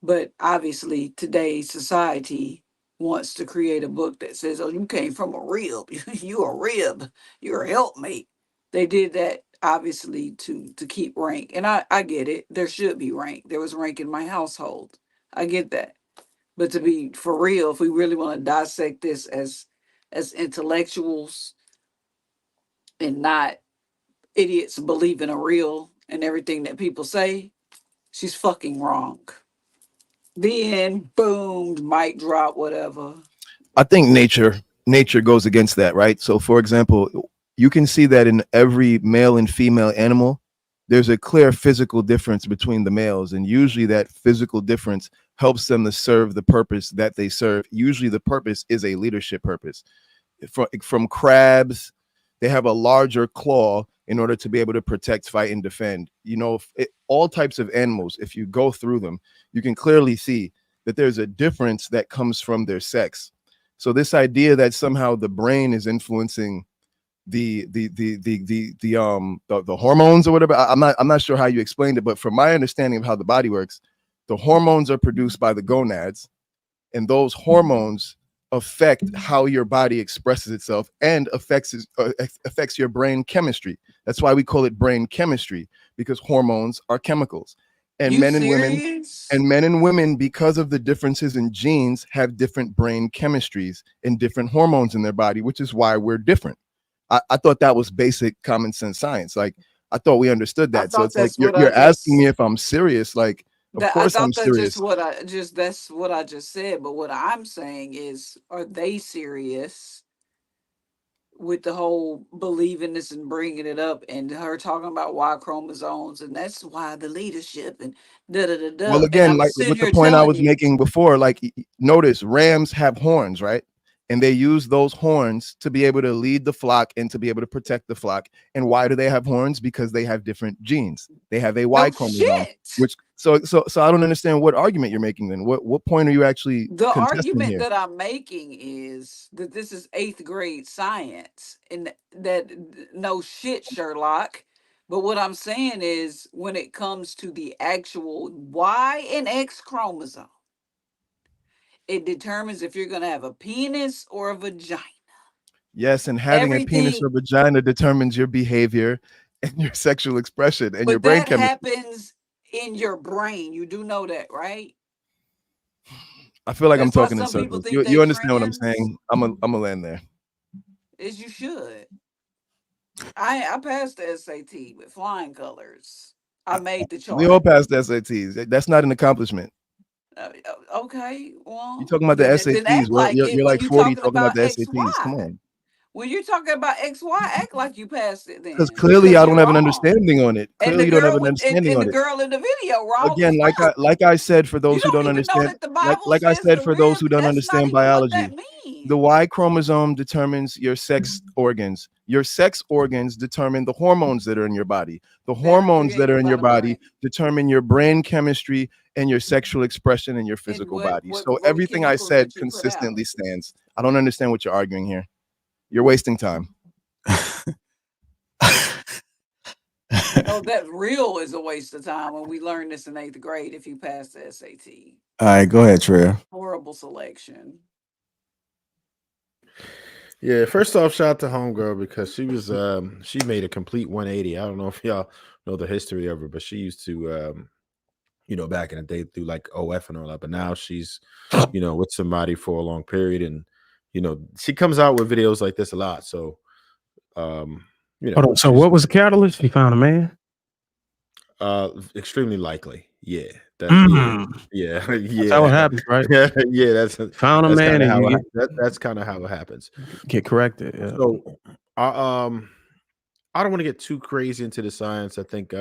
But obviously, today's society wants to create a book that says, "Oh, you came from a rib. You a rib. You're a helpmate." They did that obviously to keep rank, and I get it. There should be rank. There was rank in my household. I get that. But to be for real, if we really want to dissect this as intellectuals and not idiots believing a real and everything that people say, she's fucking wrong. The end, boomed, mic drop, whatever. I think nature goes against that, right? So, for example, you can see that in every male and female animal, there's a clear physical difference between the males, and usually that physical difference helps them to serve the purpose that they serve. Usually, the purpose is a leadership purpose. From crabs, they have a larger claw in order to be able to protect, fight, and defend. You know, all types of animals, if you go through them, you can clearly see that there's a difference that comes from their sex. So this idea that somehow the brain is influencing the hormones or whatever, I'm not sure how you explained it, but from my understanding of how the body works, the hormones are produced by the gonads, and those hormones affect how your body expresses itself and affects your brain chemistry. That's why we call it brain chemistry, because hormones are chemicals. And You men and serious? women, because of the differences in genes, have different brain chemistries and different hormones in their body, which is why we're different. I thought that was basic common sense science. Like, I thought we understood I that. So thought it's like that's what I you're asking me just if I'm serious. Like, of I course I'm thought that's serious. just that's what I just said. But what I'm saying is, are they serious with the whole believing this and bringing it up and her talking about Y chromosomes and that's why the leadership and da da da Well, da. And again, I'm like sitting with the here point I telling was you, making before, like notice rams have horns, right? And they use those horns to be able to lead the flock and to be able to protect the flock. And why do they have horns? Because they have different genes. They have a Y no chromosome, shit. which so I don't understand what argument you're making then. What point are you actually The contesting argument here? that I'm making is that this is 8th grade science and that no shit, Sherlock. But what I'm saying is when it comes to the actual Y and X chromosome, it determines if you're going to have a penis or a vagina. Yes, and having a penis Everything, or vagina determines your behavior and your sexual expression and your but brain that chemistry. happens in your brain. You do know that, right? I feel like I'm That's why talking in some people circles. think they You understand what I'm trans, saying? I'm a land there. is you should. I passed the SAT with flying colors. I made the We all chart. passed the SATs. That's not an accomplishment. Okay, You're well, talking about the then SATs. act Well, like it you're when like you 40 talking talking about about the SATs. Come XY. on. When you're talking about XY, act like you passed it Because then, clearly because I you're don't have an wrong. understanding on it. And Clearly the you don't have girl an understanding and on the it. girl in the video wrong Again, as well. like I said, for You those who don't don't even know understand, that the Bible like I says said, the for those who rib. don't That's not understand even what that biology, means. the Y chromosome determines your sex organs. Your sex organs determine the hormones that are in your body. The That are hormones that are created in by your the body brain. determine your brain chemistry and your sexual expression in your And physical what body. what So what everything I chemicals that said you put out. consistently stands. I don't understand what you're arguing here. You're wasting time. You know, that real is a waste of time when we learned this in 8th grade if you pass the SAT. All right, go ahead, Trev. Horrible selection. Yeah, first off, shout out to Homegirl because she made a complete 180. I don't know if y'all know the history of her, but she used to back in the day do like OF and all that, but now she's with somebody for a long period, and she comes out with videos like this a lot. So Hold on. So what was the catalyst? He found a man? extremely likely. Yeah. Yeah. That's how it Yeah. happens, right? Yeah, Found a that's man kind of and how you that's kind of how it happens. get corrected. Yeah. So I I don't want to get too crazy into the science. I think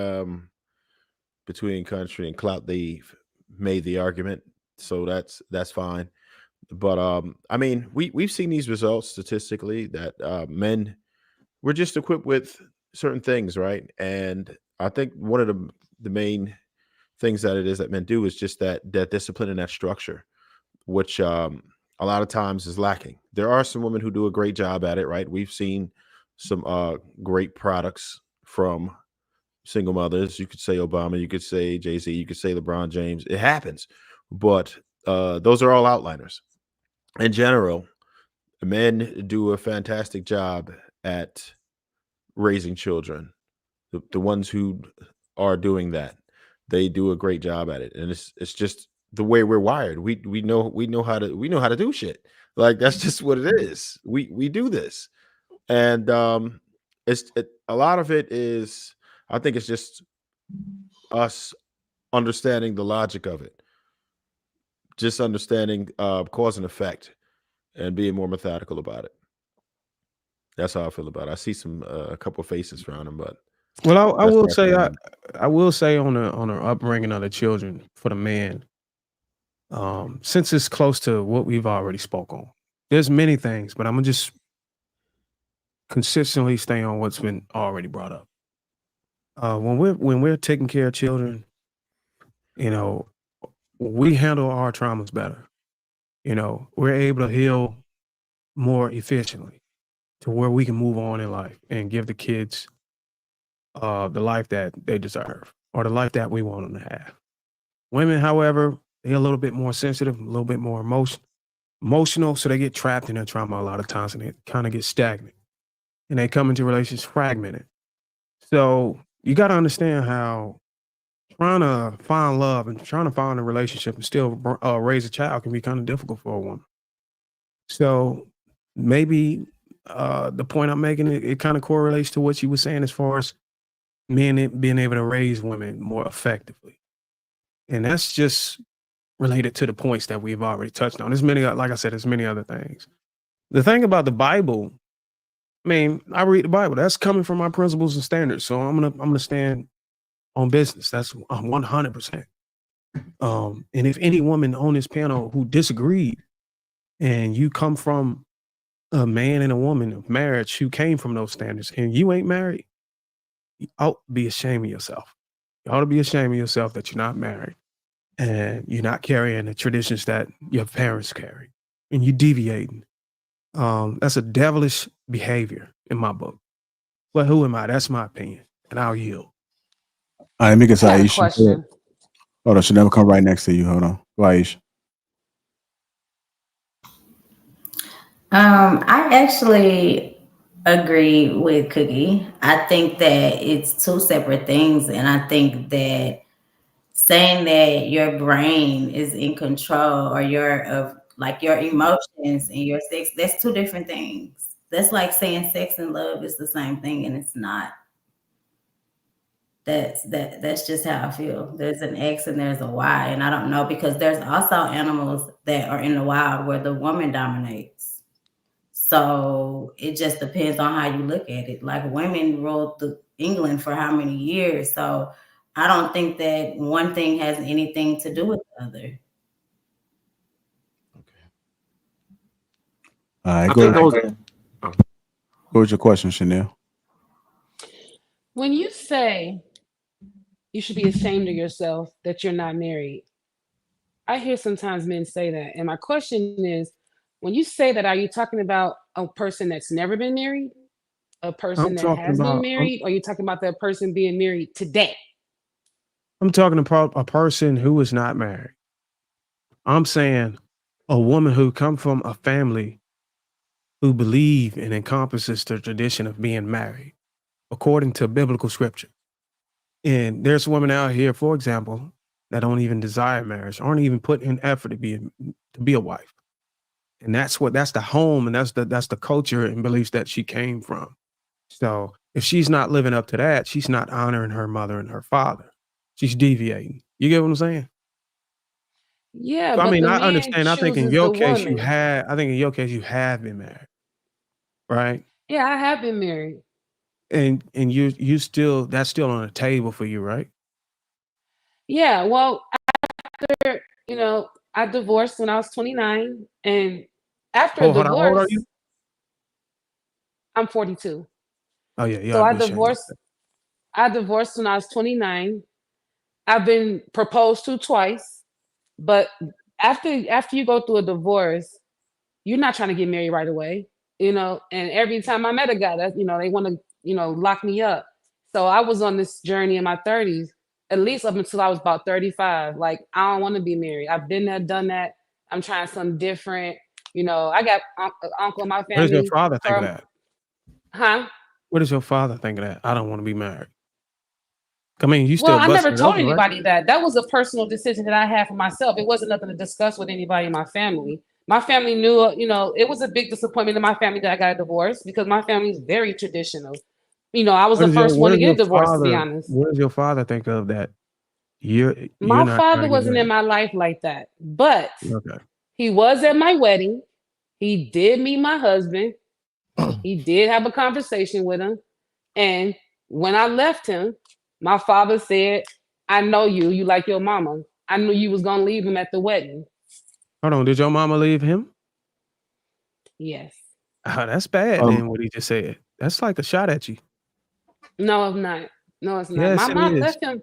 between country and clout they've made the argument. So that's fine. But I mean, we've seen these results statistically that men we're just equipped with certain things, right? And I think one of the main things that it is that men do is just that discipline and that structure, which a lot of times is lacking. There are some women who do a great job at it, right? We've seen some great products from single mothers. You could say Obama, you could say Jay-Z, you could say LeBron James. It happens. But those are all outliners. In general, men do a fantastic job at raising children. The ones who are doing that, they do a great job at it, and it's just the way we're wired. We know how to do shit. Like that's just what it is. We do this, and a lot of it is. I think it's just us understanding the logic of it, just understanding cause and effect, and being more methodical about it. That's how I feel about it. I see some a couple faces around them, but Well, I that's will how I say feel about it. I will say on the upbringing of the children for the man, since it's close to what we've already spoke on, there's many things, but I'm gonna just consistently stay on what's been already brought up. When we're taking care of children, you know, we handle our traumas better. We're able to heal more efficiently to where we can move on in life and give the kids the life that they deserve or the life that we want them to have. Women, however, they're a little bit more sensitive, a little bit more emotional, so they get trapped in their trauma a lot of times and they kind of get stagnant and they come into relationships fragmented. So you got to understand how trying to find love and trying to find a relationship and still raise a child can be kind of difficult for a woman. So maybe the point I'm making, it kind of correlates to what you were saying as far as men being able to raise women more effectively. And that's just related to the points that we've already touched on. There's many, like I said, there's many other things. The thing about the Bible, I mean, I read the Bible. That's coming from my principles and standards. So I'm gonna stand on business. That's 100%. And if any woman on this panel who disagreed, and you come from a man and a woman of marriage who came from those standards, and you ain't married, you ought to be ashamed of yourself. You ought to be ashamed of yourself that you're not married and you're not carrying the traditions that your parents carry, and you deviating. That's a devilish behavior in my book. But who am I? That's my opinion, and I'll yield. All right, Mika I got a Aisha. question. Hold on, she'll never come right next to you. Hold on. Go Aisha. I actually agree with Cookie. I think that it's two separate things, and I think that saying that your brain is in control or your emotions and your sex, that's two different things. That's like saying sex and love is the same thing, and it's not. That's just how I feel. There's an X and there's a Y, and I don't know because there's also animals that are in the wild where the woman dominates. So it just depends on how you look at it. Like women ruled England for how many years? So I don't think that one thing has anything to do with the other. All right, I go think ahead. those. What was your question, Chanel? When you say you should be ashamed of yourself that you're not married, I hear sometimes men say that. And my question is, when you say that, are you talking about a person that's never been married, a I'm person that talking has been about married, or are you talking about that person being married today? I'm talking about a person who is not married. I'm saying a woman who come from a family who believe and encompasses the tradition of being married according to biblical scripture. And there's women out here, for example, that don't even desire marriage, aren't even put in effort to be a wife. And that's the home and that's the culture and beliefs that she came from. So if she's not living up to that, she's not honoring her mother and her father. She's deviating. You get what I'm saying? Yeah, So, I but mean, the I man understand. chooses the woman. I think in your case you have been married, right? Yeah, I have been married. And you still that's still on the table for you, right? Yeah, well, after, I divorced when I was 29. And after a Oh, hold on. How old are divorce, you? I'm 42. Oh yeah, yeah, So I've been changing. I divorced when I was 29. I've been proposed to twice, but after you go through a divorce, you're not trying to get married right away, and every time I met a guy that, they want to, lock me up. So I was on this journey in my 30s, at least up until I was about 35. Like, I don't want to be married. I've been there, done that. I'm trying something different. I got uncle in my What does your family father think of from, that? huh? What does your father think of that? I don't want to be married. I mean, you Well, still I never busting it told open, right? anybody that. That was a personal decision that I had for myself. It wasn't nothing to discuss with anybody in my family. My family knew, it was a big disappointment in my family that I got a divorce because my family is very traditional. I was the first one to get a divorce, to be honest. What does your father think of that? You're My not trying father to get wasn't in married. my life like that, but Okay. he was at my wedding. He did meet my husband. He did have a conversation with him. And when I left him, my father said, I know you. You like your mama. I knew you was going to leave him at the wedding. Hold on. Did your mama leave him? Yes. Oh, that's bad then what he just said. That's like a shot at you. No, it's not. No, it's not. Yes, My it mom is. left him.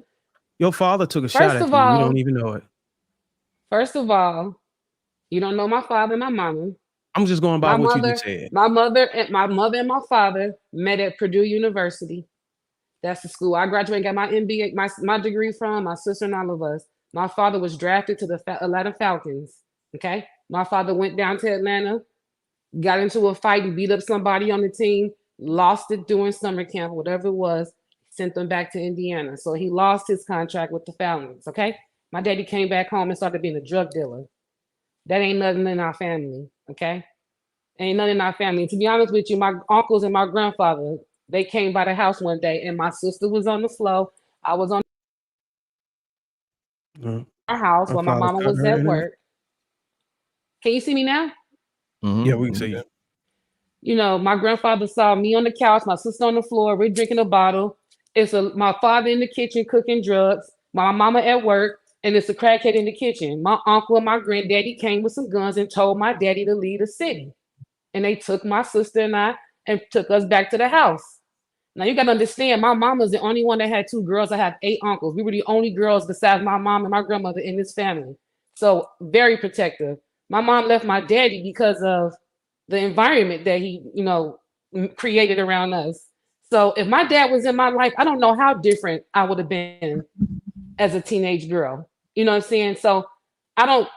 Your father took a shot First at of you and you don't all, even know it. first of all, you don't know my father and my mama. I'm just going by My what you just mother, said. my mother and my father met at Purdue University. That's the school I graduated, got my MBA, my degree from, my sister and all of us. My father was drafted to the Atlanta Falcons. Okay. My father went down to Atlanta, got into a fight and beat up somebody on the team, lost it during summer camp, whatever it was, sent them back to Indiana. So he lost his contract with the Falcons. Okay. My daddy came back home and started being a drug dealer. That ain't nothing in our family. Okay. Ain't nothing in our family. To be honest with you, my uncles and my grandfather, they came by the house one day and my sister was on the floor. I was on our house Our while my father mama cut was her at internet. work. Can you see me now? Yeah, we can see you. My grandfather saw me on the couch, my sister on the floor. We're drinking a bottle. My father in the kitchen cooking drugs, my mama at work, and it's a crackhead in the kitchen. My uncle and my granddaddy came with some guns and told my daddy to leave the city. And they took my sister and I and took us back to the house. Now you gotta understand, my mama's the only one that had two girls. I have 8 uncles. We were the only girls besides my mom and my grandmother in this family. So very protective. My mom left my daddy because of the environment that he, created around us. So if my dad was in my life, I don't know how different I would have been as a teenage girl. You know what I'm saying? So I don't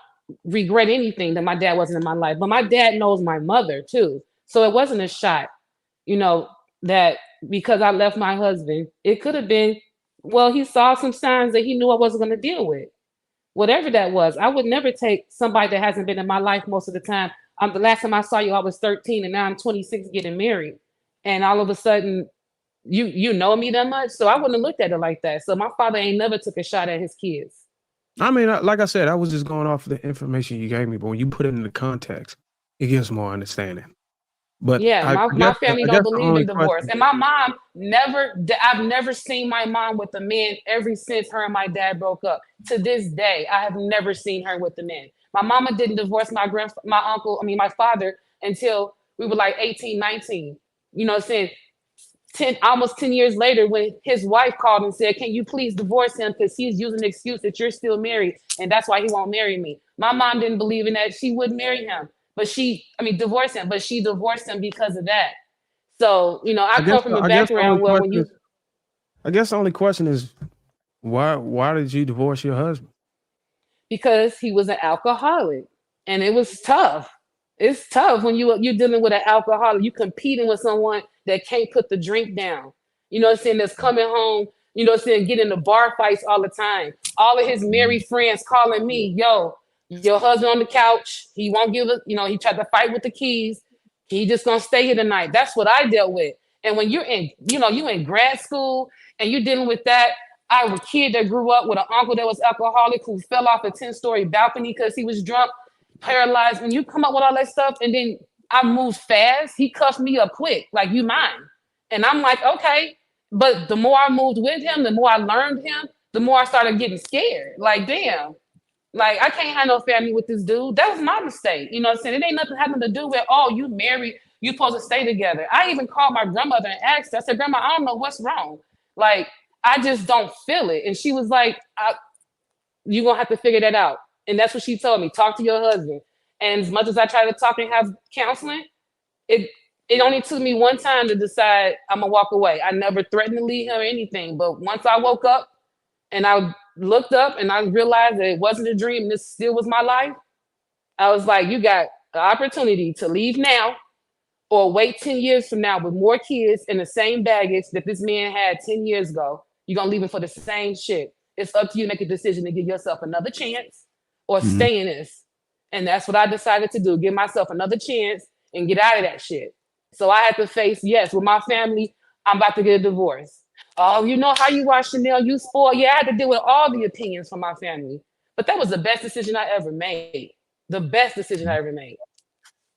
regret anything that my dad wasn't in my life, but my dad knows my mother too. So it wasn't a shot, you know, that because I left my husband, it could have been, well, he saw some signs that he knew I wasn't going to deal with. Whatever that was, I would never take somebody that hasn't been in my life most of the time. The last time I saw you, I was 13, and now I'm 26 getting married. And all of a sudden, you know me that much. So I wouldn't have looked at it like that. So my father ain't never took a shot at his kids. I mean, like I said, I was just going off the information you gave me, but when you put it into context, it gives more understanding. But Yeah, my family I don't guess the believe only in divorce. question. And my mom I've never seen my mom with a man ever since her and my dad broke up. To this day, I have never seen her with a man. My mama didn't divorce my father until we were like 18, 19. You know what I'm saying? Almost 10 years later, when his wife called and said, can you please divorce him because he's using the excuse that you're still married and that's why he won't marry me. My mom didn't believe in that. She wouldn't marry him, divorce him, but she divorced him because of that. So, I come from a I guess the only background where when question you is I guess the only question is why did you divorce your husband? because he was an alcoholic and it was tough. It's tough when you're dealing with an alcoholic. You competing with someone that can't put the drink down. You know what I'm saying? That's coming home. You know what I'm saying? Getting into bar fights all the time. All of his married friends calling me, yo, your husband on the couch. He won't give us. He tried to fight with the keys. He just gonna stay here tonight. That's what I dealt with. And when you in grad school and you're dealing with that, I was a kid that grew up with an uncle that was alcoholic who fell off a 10-story balcony because he was drunk, paralyzed. When you come up with all that stuff, and then I moved fast, he cuffed me up quick, like you mine. And I'm like, okay. But the more I moved with him, the more I learned him, the more I started getting scared. Like, damn, like I can't have no family with this dude. That was my mistake. You know what I'm saying? It ain't nothing having to do with, oh, you married, you supposed to stay together. I even called my grandmother and asked her, I said, Grandma, I don't know what's wrong. Like, I just don't feel it. And she was like, you're gonna have to figure that out. And that's what she told me. Talk to your husband. And as much as I try to talk and have counseling, it it only took me one time to decide I'm gonna walk away. I never threatened to leave him or anything. But once I woke up and I looked up and I realized that it wasn't a dream, this still was my life. I was like, you got the opportunity to leave now or wait 10 years from now with more kids and the same baggage that this man had 10 years ago. You're gonna leave him for the same shit. It's up to you to make a decision to give yourself another chance or Mhm. stay in this. And that's what I decided to do, give myself another chance and get out of that shit. So I had to face, yes, with my family, I'm about to get a divorce. Oh, you know how you are, Chanel, you spoiled. Yeah, I had to deal with all the opinions from my family. But that was the best decision I ever made. The best decision I ever made.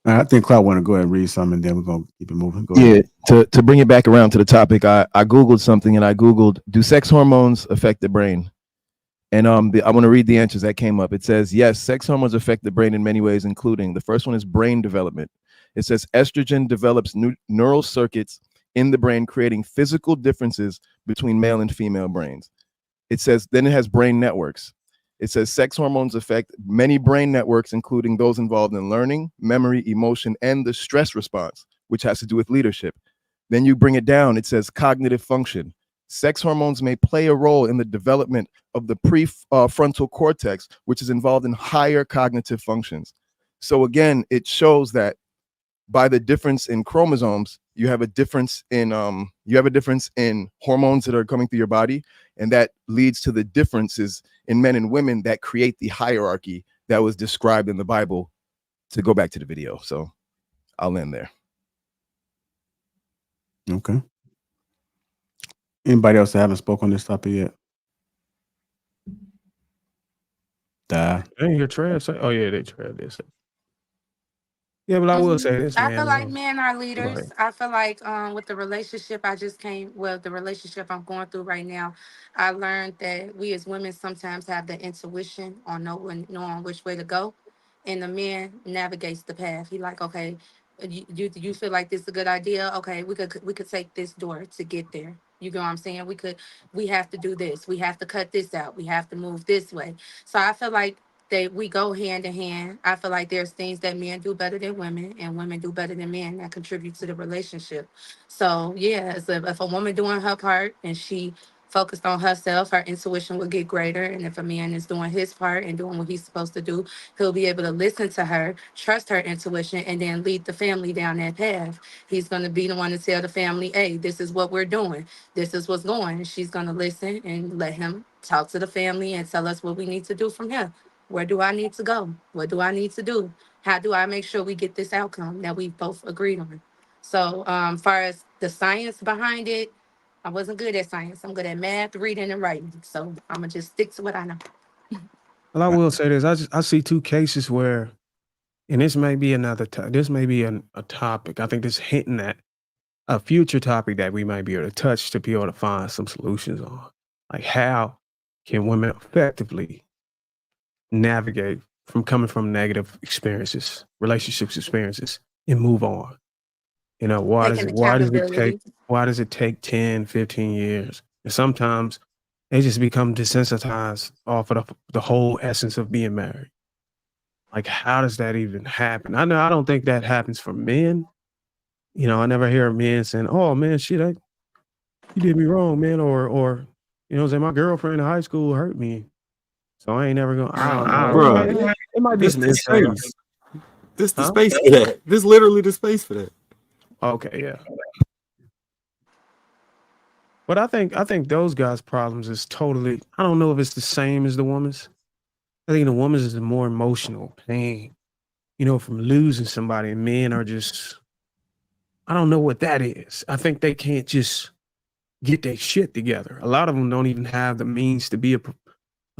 I think Cloud want to go ahead and read something, and then we're gonna keep it moving. Go Yeah, ahead. to bring it back around to the topic, I googled something and I googled, do sex hormones affect the brain? And I want to read the answers that came up. It says yes, sex hormones affect the brain in many ways, including the first one is brain development. It says estrogen develops new neural circuits in the brain, creating physical differences between male and female brains. It says then it has brain networks. It says sex hormones affect many brain networks, including those involved in learning, memory, emotion, and the stress response, which has to do with leadership. Then you bring it down. It says cognitive function. Sex hormones may play a role in the development of the prefrontal cortex, which is involved in higher cognitive functions. So again, it shows that by the difference in chromosomes, you have a difference in hormones that are coming through your body, and that leads to the differences in men and women that create the hierarchy that was described in the Bible. To go back to the video, so I'll end there. Okay. Anybody else that haven't spoke on this topic yet? I didn't hear Trev say. Oh yeah, Trev did say. Yeah, but I will say this, I feel man. like men are Go leaders. ahead. I feel like with the relationship the relationship I'm going through right now, I learned that we as women sometimes have the intuition on knowing which way to go, and the man navigates the path. He like, okay, you feel like this is a good idea? Okay, we could take this door to get there. You know what I'm saying? We have to do this. We have to cut this out. We have to move this way. So I feel like we go hand in hand. I feel like there's things that men do better than women, and women do better than men that contribute to the relationship. So yeah, so if a woman doing her part and she focused on herself, her intuition will get greater. And if a man is doing his part and doing what he's supposed to do, he'll be able to listen to her, trust her intuition, and then lead the family down that path. He's going to be the one to tell the family, hey, this is what we're doing. This is what's going. And she's going to listen and let him talk to the family and tell us what we need to do from here. Where do I need to go? What do I need to do? How do I make sure we get this outcome that we both agreed on? So, far as the science behind it, I wasn't good at science. I'm good at math, reading, and writing. So I'm gonna just stick to what I know. Well, I will say this. I see two cases where and this may be this may be a topic. I think this hinting at a future topic that we might be able to touch to be able to find some solutions on. Like how can women effectively navigate from coming from negative experiences, relationships experiences, and move on? You know, Taking accountability. why does it take 10, 15 years? And sometimes they just become desensitized off of the whole essence of being married. Like, how does that even happen? I don't think that happens for men. You know, I never hear men saying, "Oh man, shit, you did me wrong, man," or you know, say my girlfriend in high school hurt me, so I ain't never gonna. I don't know. Bruh, It might be this some the insight. space. This the Huh? space for that. This literally the space for that. Okay, yeah. But I think those guys' problems is totally. I don't know if it's the same as the woman's. I think the woman's is the more emotional pain, you know, from losing somebody. And men are just. I don't know what that is. I think they can't just get their shit together. A lot of them don't even have the means to be a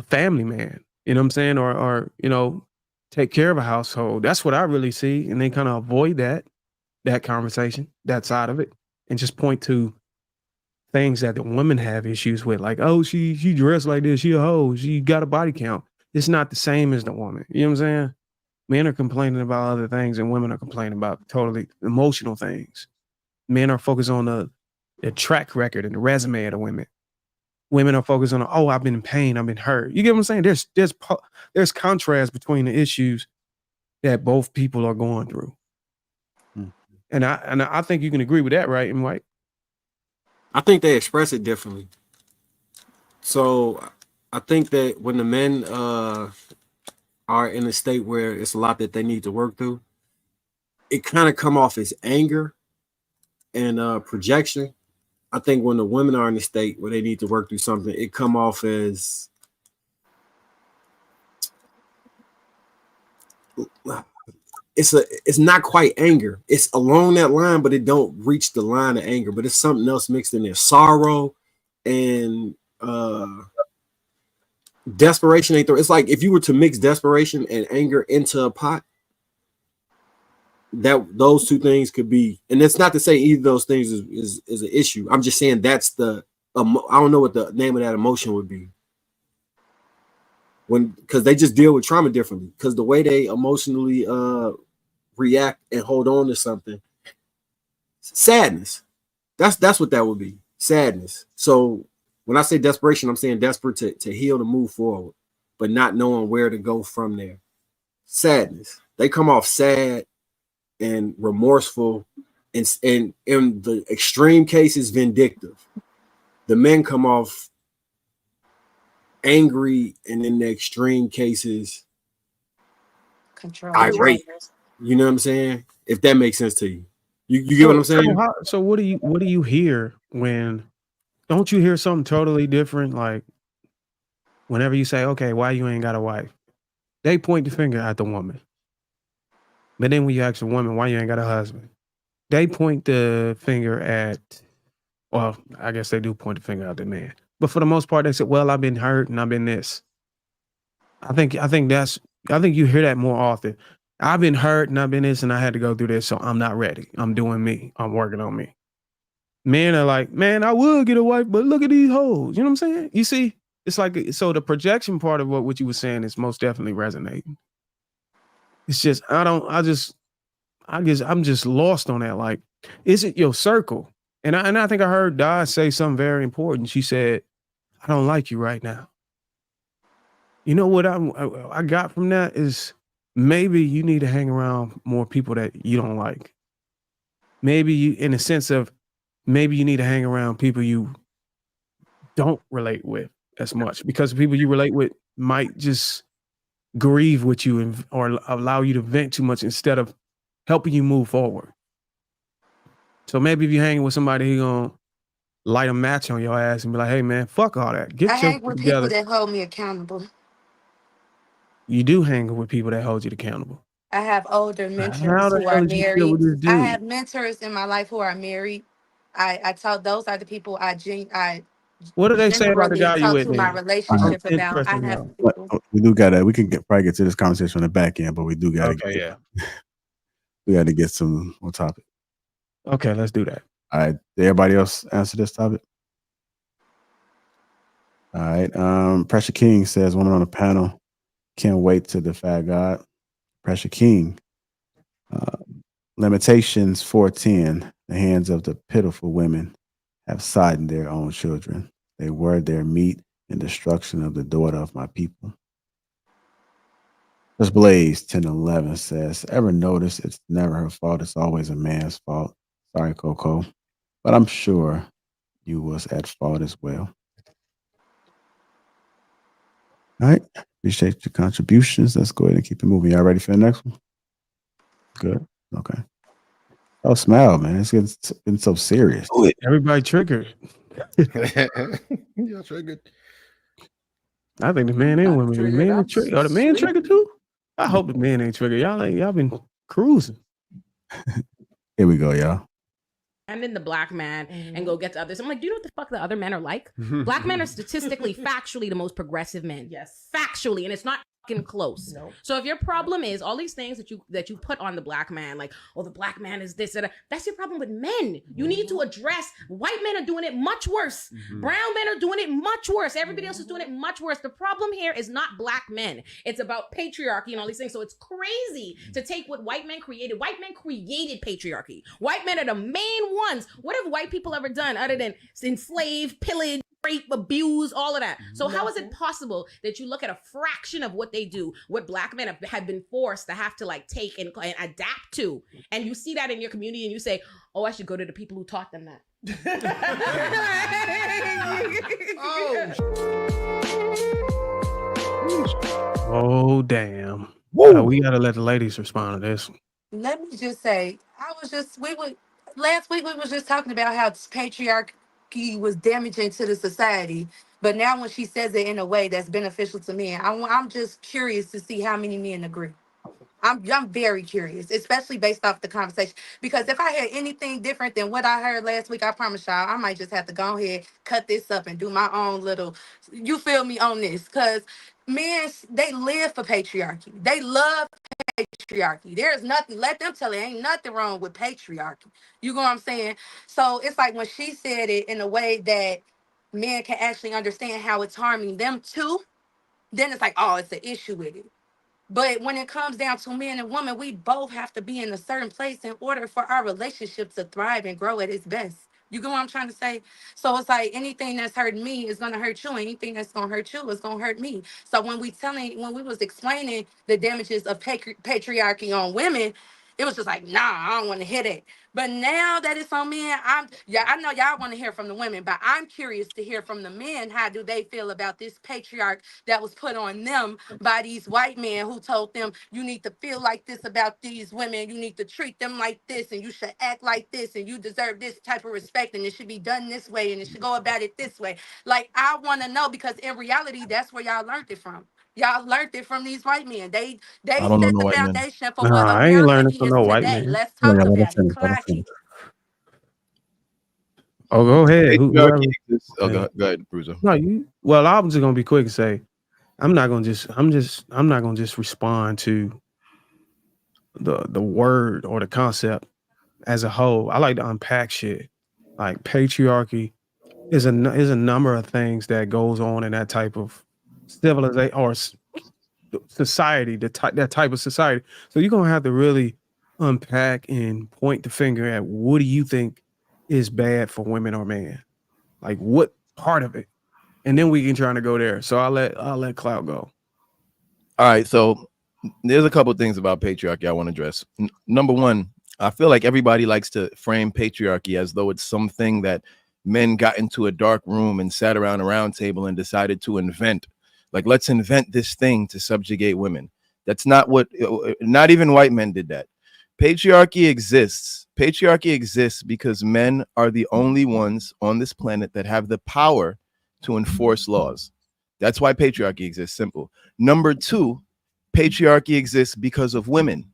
family man. You know what I'm saying? Or you know, take care of a household. That's what I really see, and they kind of avoid that conversation, that side of it, and just point to things that the women have issues with, like, oh, she dressed like this, she a hoe, she got a body count. It's not the same as the woman. You know what I'm saying? Men are complaining about other things, and women are complaining about totally emotional things. Men are focused on the track record and the resume of the women. Women are focused on, oh, I've been in pain, I've been hurt. You get what I'm saying? There's contrast between the issues that both people are going through. Mm. And I think you can agree with that, right, and White? I think they express it differently. So I think that when the men are in a state where it's a lot that they need to work through, it kind of come off as anger and projection. I think when the women are in a state where they need to work through something, it come off as it's not quite anger. It's along that line, but it don't reach the line of anger. But it's something else mixed in there. Sorrow and desperation ain't there. It's like if you were to mix desperation and anger into a pot, that those two things could be, and it's not to say either of those things is an issue. I'm just saying that's the I don't know what the name of that emotion would be. Because they just deal with trauma differently. Because the way they emotionally react and hold on to something, sadness. That's what that would be. Sadness. So when I say desperation, I'm saying desperate to heal, to move forward, but not knowing where to go from there. Sadness. They come off sad and remorseful, and in the extreme cases, vindictive. The men come off angry, and in the extreme cases, irate. You know what I'm saying? If that makes sense to you. You get what I'm saying? So what do you hear when? Don't you hear something totally different? Like whenever you say, "Okay, why you ain't got a wife?" They point the finger at the woman. But then when you ask a woman, "Why you ain't got a husband?" They point the finger at. Well, I guess they do point the finger at the man. But for the most part, they say, "Well, I've been hurt and I've been this." I think you hear that more often. I've been hurt and I've been this and I had to go through this, so I'm not ready. I'm doing me. I'm working on me. Men are like, man, I would get a wife, but look at these hoes. You know what I'm saying? You see, it's like, so the projection part of what you were saying is most definitely resonating. It's just, I'm just lost on that. Like, is it your circle? And I think I heard Di say something very important. She said, I don't like you right now. You know what I got from that is maybe you need to hang around more people that you don't like. Maybe you, in a sense of, maybe you need to hang around people you don't relate with as much, because the people you relate with might just grieve with you or allow you to vent too much instead of helping you move forward. So maybe if you're hanging with somebody who's gonna light a match on your ass and be like, hey man, fuck all that. I Get your hang with together. people that hold me accountable. You do hang with people that hold you accountable. I have older How mentors the who hell are did you deal with married. this I dude? have mentors in my life who are married. I tell those are the people I What do they say about the generally guy you talk with to my then? relationship I'm about. I interested have now. people. We do got to. We can probably get to this conversation on the back end, but we do got to. Okay, yeah. We got to get some more topic. Okay, let's do that. All right. Did everybody else answer this topic? All right. Pressure King says, woman on the panel can't wait to defy God. Pressure King. Limitations 410. The hands of the pitiful women have sightened their own children. They were their meat in destruction of the daughter of my people. Just Blaze 1011 says, ever notice it's never her fault, it's always a man's fault. Sorry, Coco. But I'm sure you was at fault as well. All right. Appreciate your contributions. Let's go ahead and keep it moving. Y'all ready for the next one? Good. Okay. Oh, smile, man. It's getting so serious. Everybody triggered. You're triggered. I think the men and women. The men are triggered. Are the men triggered too? I hope the men ain't triggered. Y'all been cruising. Here we go, y'all. And then the black man and go get to others. I'm like, do you know what the fuck the other men are like? Black men are statistically, factually the most progressive men. Yes. Factually. And it's not fucking close. No. So if your problem is all these things that you put on the black man, like, oh, the black man is this, that's your problem with men. You need to address white men are doing it much worse. Brown men are doing it much worse. Everybody else is doing it much worse. The problem here is not black men. It's about patriarchy and all these things. So it's crazy to take what white men created. White men created patriarchy. White men are the main ones. What have white people ever done other than enslave, pillage, rape, abuse, all of that? So how is it possible that you look at a fraction of what they do, what black men have been forced to have to like take and adapt to, and you see that in your community and you say, oh, I should go to the people who taught them that. Oh, damn. We got to let the ladies respond to this. Let me just say, last week we was just talking about how patriarchy was damaging to the society, but now when she says it in a way that's beneficial to men, I'm just curious to see how many men agree. I'm very curious, especially based off the conversation, because if I hear anything different than what I heard last week, I promise y'all, I might just have to go ahead, cut this up and do my own little, you feel me on this, because men, they live for patriarchy. They love patriarchy. There's nothing, let them tell it, ain't nothing wrong with patriarchy. You know what I'm saying? So it's like when she said it in a way that men can actually understand how it's harming them too, then it's like, oh, it's an issue with it. But when it comes down to men and women, we both have to be in a certain place in order for our relationship to thrive and grow at its best. You get what I'm trying to say? So it's like anything that's hurting me is gonna hurt you. Anything that's gonna hurt you is gonna hurt me. So when we was explaining the damages of patriarchy on women, it was just like, nah, I don't want to hear that. But now that it's on men, I know y'all want to hear from the women, but I'm curious to hear from the men. How do they feel about this patriarch that was put on them by these white men who told them, you need to feel like this about these women, you need to treat them like this, and you should act like this, and you deserve this type of respect, and it should be done this way, and it should go about it this way. Like, I want to know, because in reality, that's where y'all learned it from. Y'all learned it from these white men. They I don't know set no the white men. foundation for what Nah, I ain't America learning from is no white today. man. Let's talk let about us finish. it. Clock it. Oh, go ahead. Whoever. Go ahead, Bruiser. No, well, I'm just gonna be quick and say, I'm not gonna just respond to the word or the concept as a whole. I like to unpack shit. Like patriarchy is a number of things that goes on in that type of civilization or society, that type of society. So you're gonna have to really unpack and point the finger at what do you think is bad for women or men? Like what part of it? And then we can try to go there. So I'll let Cloud go. All right, so there's a couple of things about patriarchy I want to address. Number one, I feel like everybody likes to frame patriarchy as though it's something that men got into a dark room and sat around a round table and decided to invent. Like, let's invent this thing to subjugate women. That's not not even white men did that. Patriarchy exists. Patriarchy exists because men are the only ones on this planet that have the power to enforce laws. That's why patriarchy exists. Simple. Number two, patriarchy exists because of women.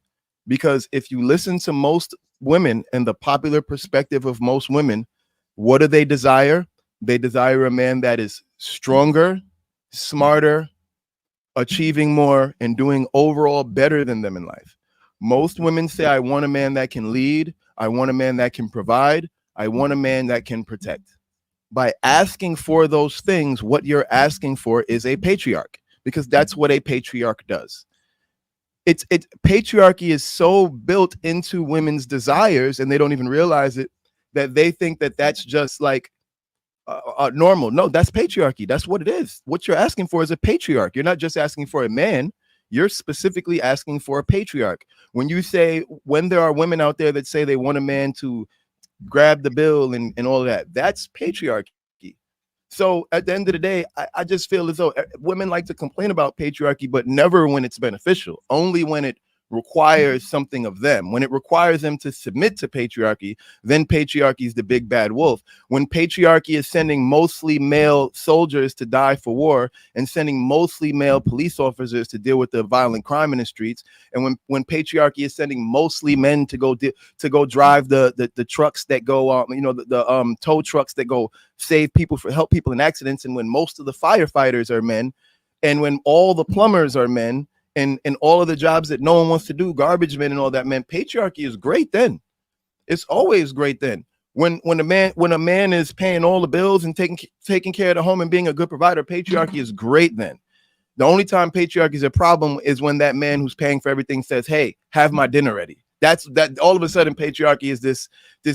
Because if you listen to most women and the popular perspective of most women, what do they desire? They desire a man that is stronger, smarter, achieving more, and doing overall better than them in life. Most women say, I want a man that can lead. I want a man that can provide. I want a man that can protect. By asking for those things, what you're asking for is a patriarch, because that's what a patriarch does. It's patriarchy is so built into women's desires, and they don't even realize it, that they think that that's just like normal. No, that's patriarchy. That's what it is. What you're asking for is a patriarch. You're not just asking for a man. You're specifically asking for a patriarch. When there are women out there that say they want a man to grab the bill and all of that, that's patriarchy. So at the end of the day, I just feel as though women like to complain about patriarchy, but never when it's beneficial, only when it requires something of them. When it requires them to submit to patriarchy, then patriarchy is the big bad wolf. When patriarchy is sending mostly male soldiers to die for war and sending mostly male police officers to deal with the violent crime in the streets, and when patriarchy is sending mostly men to go drive the trucks that go the tow trucks that go help people in accidents, and when most of the firefighters are men, and when all the plumbers are men, and all of the jobs that no one wants to do, garbage men and all that, man, patriarchy is great then. It's always great then. When a man is paying all the bills and taking care of the home and being a good provider, patriarchy is great then. The only time patriarchy is a problem is when that man who's paying for everything says, hey, have my dinner ready. That all of a sudden patriarchy is this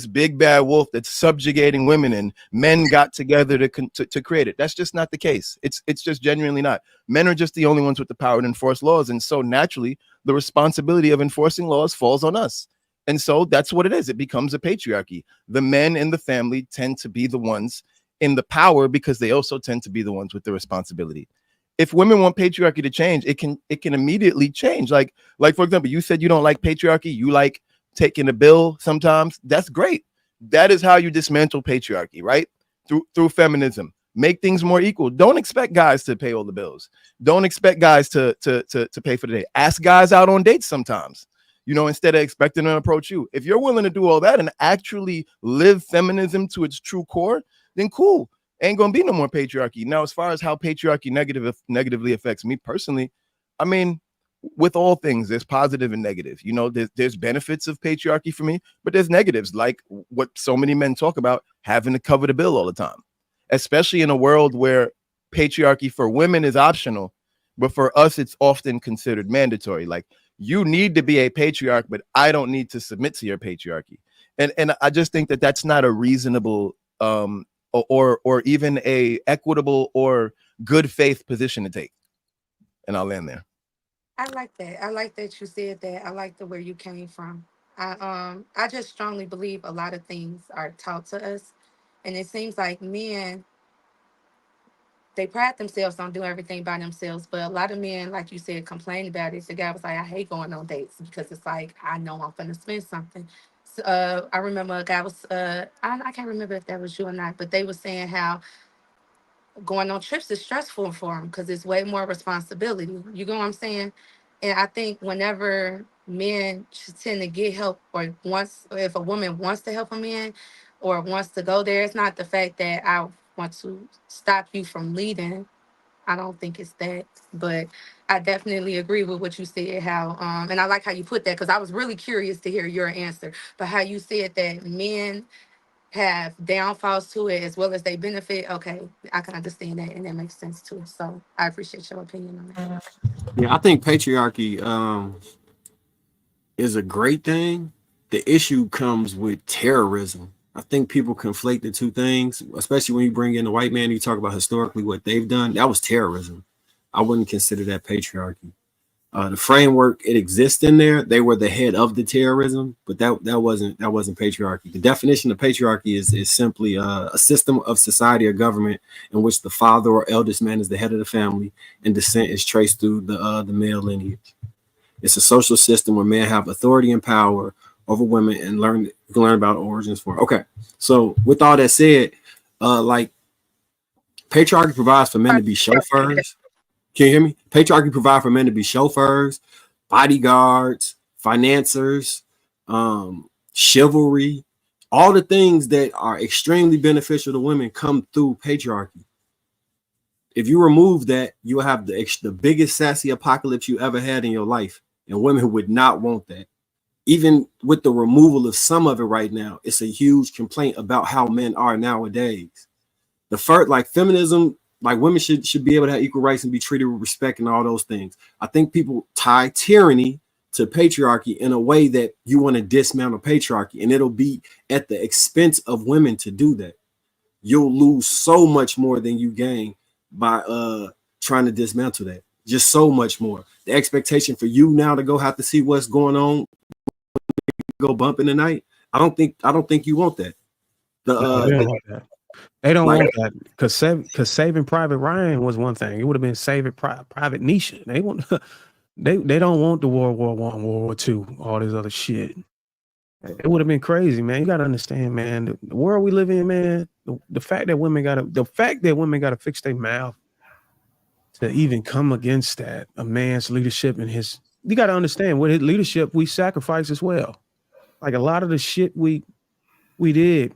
big bad wolf that's subjugating women, and men got together to create it. That's just not the case. It's just genuinely not. Men are just the only ones with the power to enforce laws, and so naturally the responsibility of enforcing laws falls on us. And so that's what it is. It becomes a patriarchy. The men in the family tend to be the ones in the power because they also tend to be the ones with the responsibility. If women want patriarchy to change, it can immediately change. Like for example, you said you don't like patriarchy. You like taking a bill sometimes. That's great. That is how you dismantle patriarchy, right? Through feminism. Make things more equal. Don't expect guys to pay all the bills. Don't expect guys to pay for the day. Ask guys out on dates sometimes, instead of expecting them to approach you. If you're willing to do all that and actually live feminism to its true core, then cool. Ain't gonna be no more patriarchy. Now, as far as how patriarchy negatively affects me personally, I mean, with all things, there's positive and negative. There's benefits of patriarchy for me, but there's negatives, like what so many men talk about, having to cover the bill all the time, especially in a world where patriarchy for women is optional, but for us, it's often considered mandatory. Like, you need to be a patriarch, but I don't need to submit to your patriarchy. And I just think that that's not a reasonable or even a equitable or good faith position to take. And I'll land there. I like that. I like that you said that. I like the where you came from. I just strongly believe a lot of things are taught to us, and it seems like men, they pride themselves on doing everything by themselves, but a lot of men, like you said, complain about it. The guy was like, I hate going on dates because it's like, I know I'm gonna spend something. So, I remember a guy was I can't remember if that was you or not, but they were saying how going on trips is stressful for them because it's way more responsibility. You know what I'm saying? And I think whenever men tend to get help, or if a woman wants to help a man or wants to go there, it's not the fact that I want to stop you from leading. I don't think it's that, but I definitely agree with what you said. How and I like how you put that, because I was really curious to hear your answer. But how you said that men have downfalls to it as well as they benefit. Okay, I can understand that, and that makes sense too. So I appreciate your opinion on that. Yeah, I think patriarchy is a great thing. The issue comes with terrorism. I think people conflate the two things, especially when you bring in the white man, you talk about historically what they've done. That was terrorism. I wouldn't consider that patriarchy. The framework, it exists in there. They were the head of the terrorism, but that wasn't patriarchy. The definition of patriarchy is simply a system of society or government in which the father or eldest man is the head of the family, and descent is traced through the male lineage. It's a social system where men have authority and power over women and learn about origins for. Okay, so with all that said, like patriarchy provides for men to be chauffeurs. Can you hear me? Patriarchy provides for men to be chauffeurs, bodyguards, financiers, chivalry, All the things that are extremely beneficial to women come through patriarchy. If you remove that, you'll have the biggest sassy apocalypse you ever had in your life, and women would not want that. Even with the removal of some of it right now, it's a huge complaint about how men are nowadays. The first, like feminism, like women should be able to have equal rights and be treated with respect and all those things. I think people tie tyranny to patriarchy in a way that you want to dismantle patriarchy, and it'll be at the expense of women to do that. You'll lose so much more than you gain by trying to dismantle that. Just so much more. The expectation for you now to go have to see what's going on, go bump in the night. I don't think you want that. No, they don't want that. They don't want that because Saving Private Ryan was one thing. It would have been Saving Private Nisha. They want they don't want the World War I, World War II, all this other shit. It would have been crazy, man. You gotta understand, man. The world we live in, man. The fact that women gotta fix their mouth to even come against that, a man's leadership and his. You gotta understand, with his leadership, we sacrifice as well. Like a lot of the shit we did,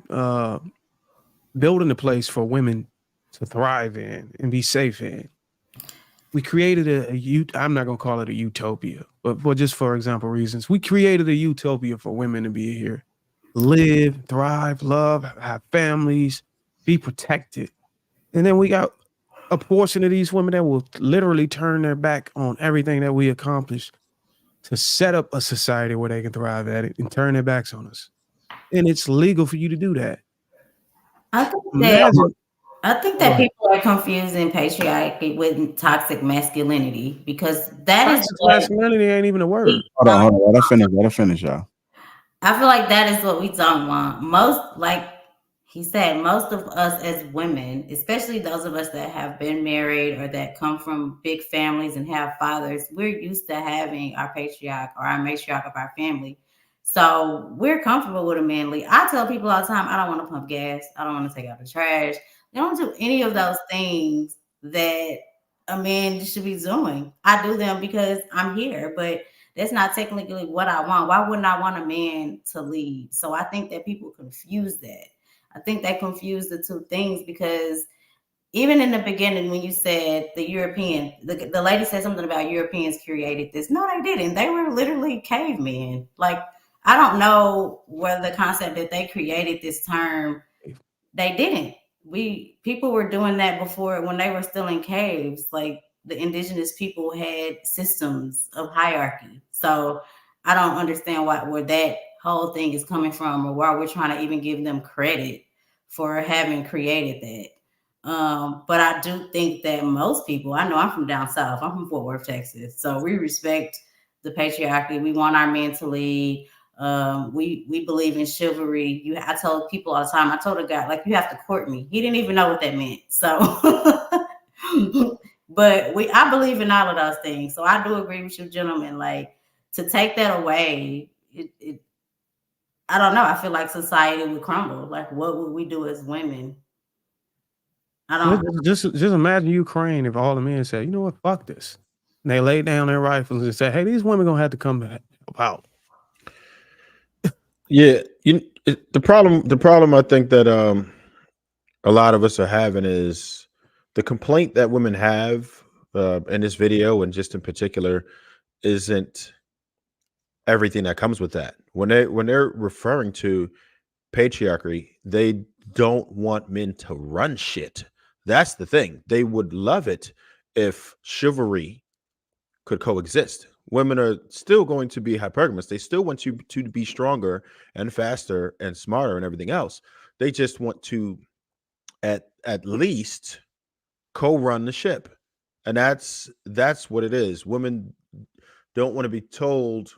building the place for women to thrive in and be safe in. We created I'm not gonna call it a utopia, but just for example reasons, we created a utopia for women to be here, live, thrive, love, have families, be protected. And then we got a portion of these women that will literally turn their back on everything that we accomplished to set up a society where they can thrive at it and turn their backs on us. And it's legal for you to do that. I think Imagine. that people are confusing patriarchy with toxic masculinity because that is Toxic masculinity ain't even a word. Hold on. Let her finish, y'all. I feel like that is what we don't want. Most, like he said, most of us as women, especially those of us that have been married or that come from big families and have fathers, we're used to having our patriarch or our matriarch of our family. So we're comfortable with a manly. I tell people all the time, I don't want to pump gas. I don't want to take out the trash. They don't do any of those things that a man should be doing. I do them because I'm here, but that's not technically what I want. Why wouldn't I want a man to lead? So I think that people confuse that. I think they confuse the two things because even in the beginning, when you said the lady said something about Europeans created this. No, they didn't. They were literally cavemen. Like, I don't know whether the concept that they created this term, they didn't. People were doing that before when they were still in caves. Like, the indigenous people had systems of hierarchy. So I don't understand where that whole thing is coming from or why we're trying to even give them credit for having created that. But I do think that most people, I know I'm from down south, I'm from Fort Worth, Texas. So we respect the patriarchy. We want our men to lead. We believe in chivalry. I told people all the time, I told a guy, like, you have to court me. He didn't even know what that meant. So but I believe in all of those things. So I do agree with you, gentlemen. Like, to take that away, I don't know. I feel like society would crumble. Like, what would we do as women? I don't just imagine Ukraine if all the men said, you know what, fuck this. And they laid down their rifles and said, hey, these women gonna have to come out. Yeah, the problem I think that a lot of us are having is the complaint that women have in this video and just in particular isn't everything that comes with that. When they're referring to patriarchy, they don't want men to run shit. That's the thing. They would love it if chivalry could coexist. Women are still going to be hypergamous. They still want you to be stronger and faster and smarter and everything else. They just want to at least co-run the ship. And that's what it is. Women don't want to be told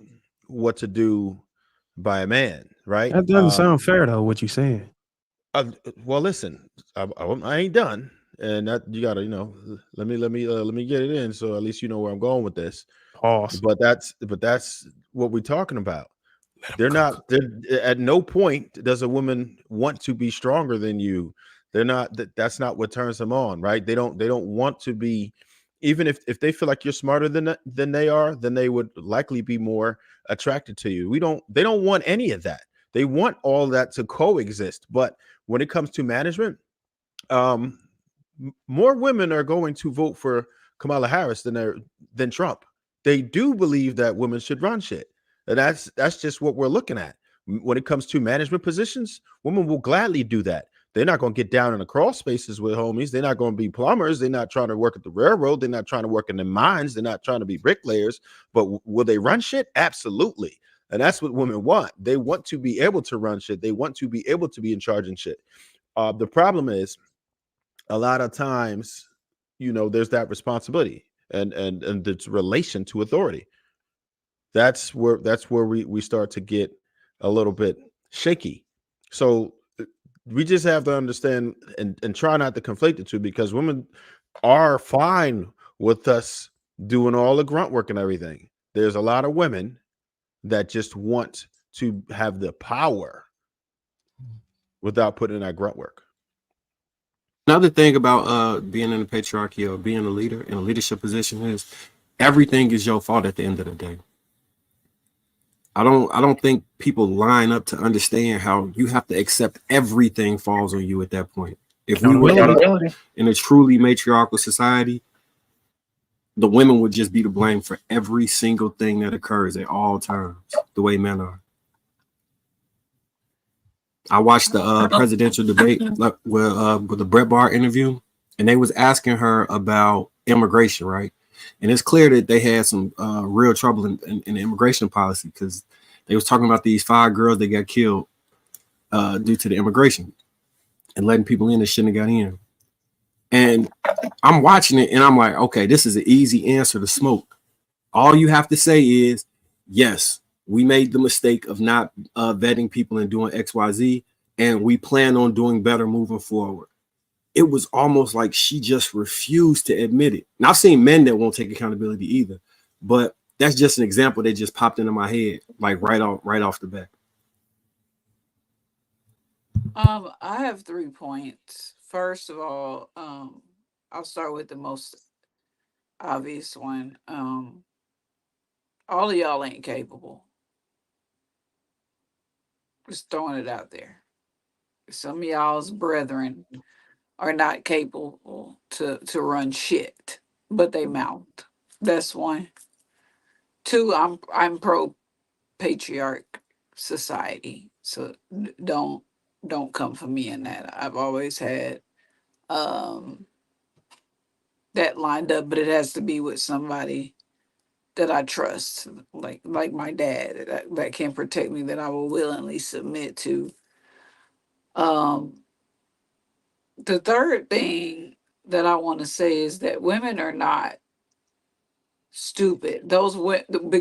what to do by a man, right? That doesn't sound fair though, what you're saying. Well, listen, I ain't done. And that you gotta, let me get it in so at least you know where I'm going with this. Pause. But that's what we're talking about. They're at no point does a woman want to be stronger than you. They're not. That's not what turns them on, right? They don't want to be. Even if they feel like you're smarter than they are, then they would likely be more attracted to you. They don't want any of that. They want all that to coexist. But when it comes to management, more women are going to vote for Kamala Harris than Trump. They do believe that women should run shit. And that's just what we're looking at. When it comes to management positions, women will gladly do that. They're not going to get down in the crawl spaces with homies. They're not going to be plumbers. They're not trying to work at the railroad. They're not trying to work in the mines. They're not trying to be bricklayers. But will they run shit? Absolutely. And that's what women want. They want to be able to run shit. They want to be able to be in charge and shit. The problem is, a lot of times, there's that responsibility and its relation to authority. That's where we start to get a little bit shaky. So we just have to understand and try not to conflate the two, because women are fine with us doing all the grunt work and everything. There's a lot of women that just want to have the power without putting in that grunt work. Another thing about being in the patriarchy or being a leader in a leadership position is everything is your fault at the end of the day. I don't think people line up to understand how you have to accept everything falls on you at that point. If we were in a truly matriarchal society, the women would just be to blame for every single thing that occurs at all times, the way men are. I watched the presidential debate with the Brett Baer interview, and they was asking her about immigration, right? And it's clear that they had some real trouble in immigration policy, because they was talking about these 5 girls that got killed due to the immigration and letting people in that shouldn't have got in. And I'm watching it and I'm like, okay, this is an easy answer to smoke. All you have to say is, yes, we made the mistake of not vetting people and doing XYZ, and we plan on doing better moving forward. It was almost like she just refused to admit it. And I've seen men that won't take accountability either, but that's just an example that just popped into my head, like right off the bat. I have 3 points. First of all, I'll start with the most obvious one. All of y'all ain't capable. Just throwing it out there. Some of y'all's brethren are not capable to run shit, but they mount. That's one. 2, I'm pro patriarch society, so don't come for me in that. I've always had that lined up, but it has to be with somebody that I trust, like my dad, that can protect me, that I will willingly submit to. The third thing that I want to say is that women are not stupid.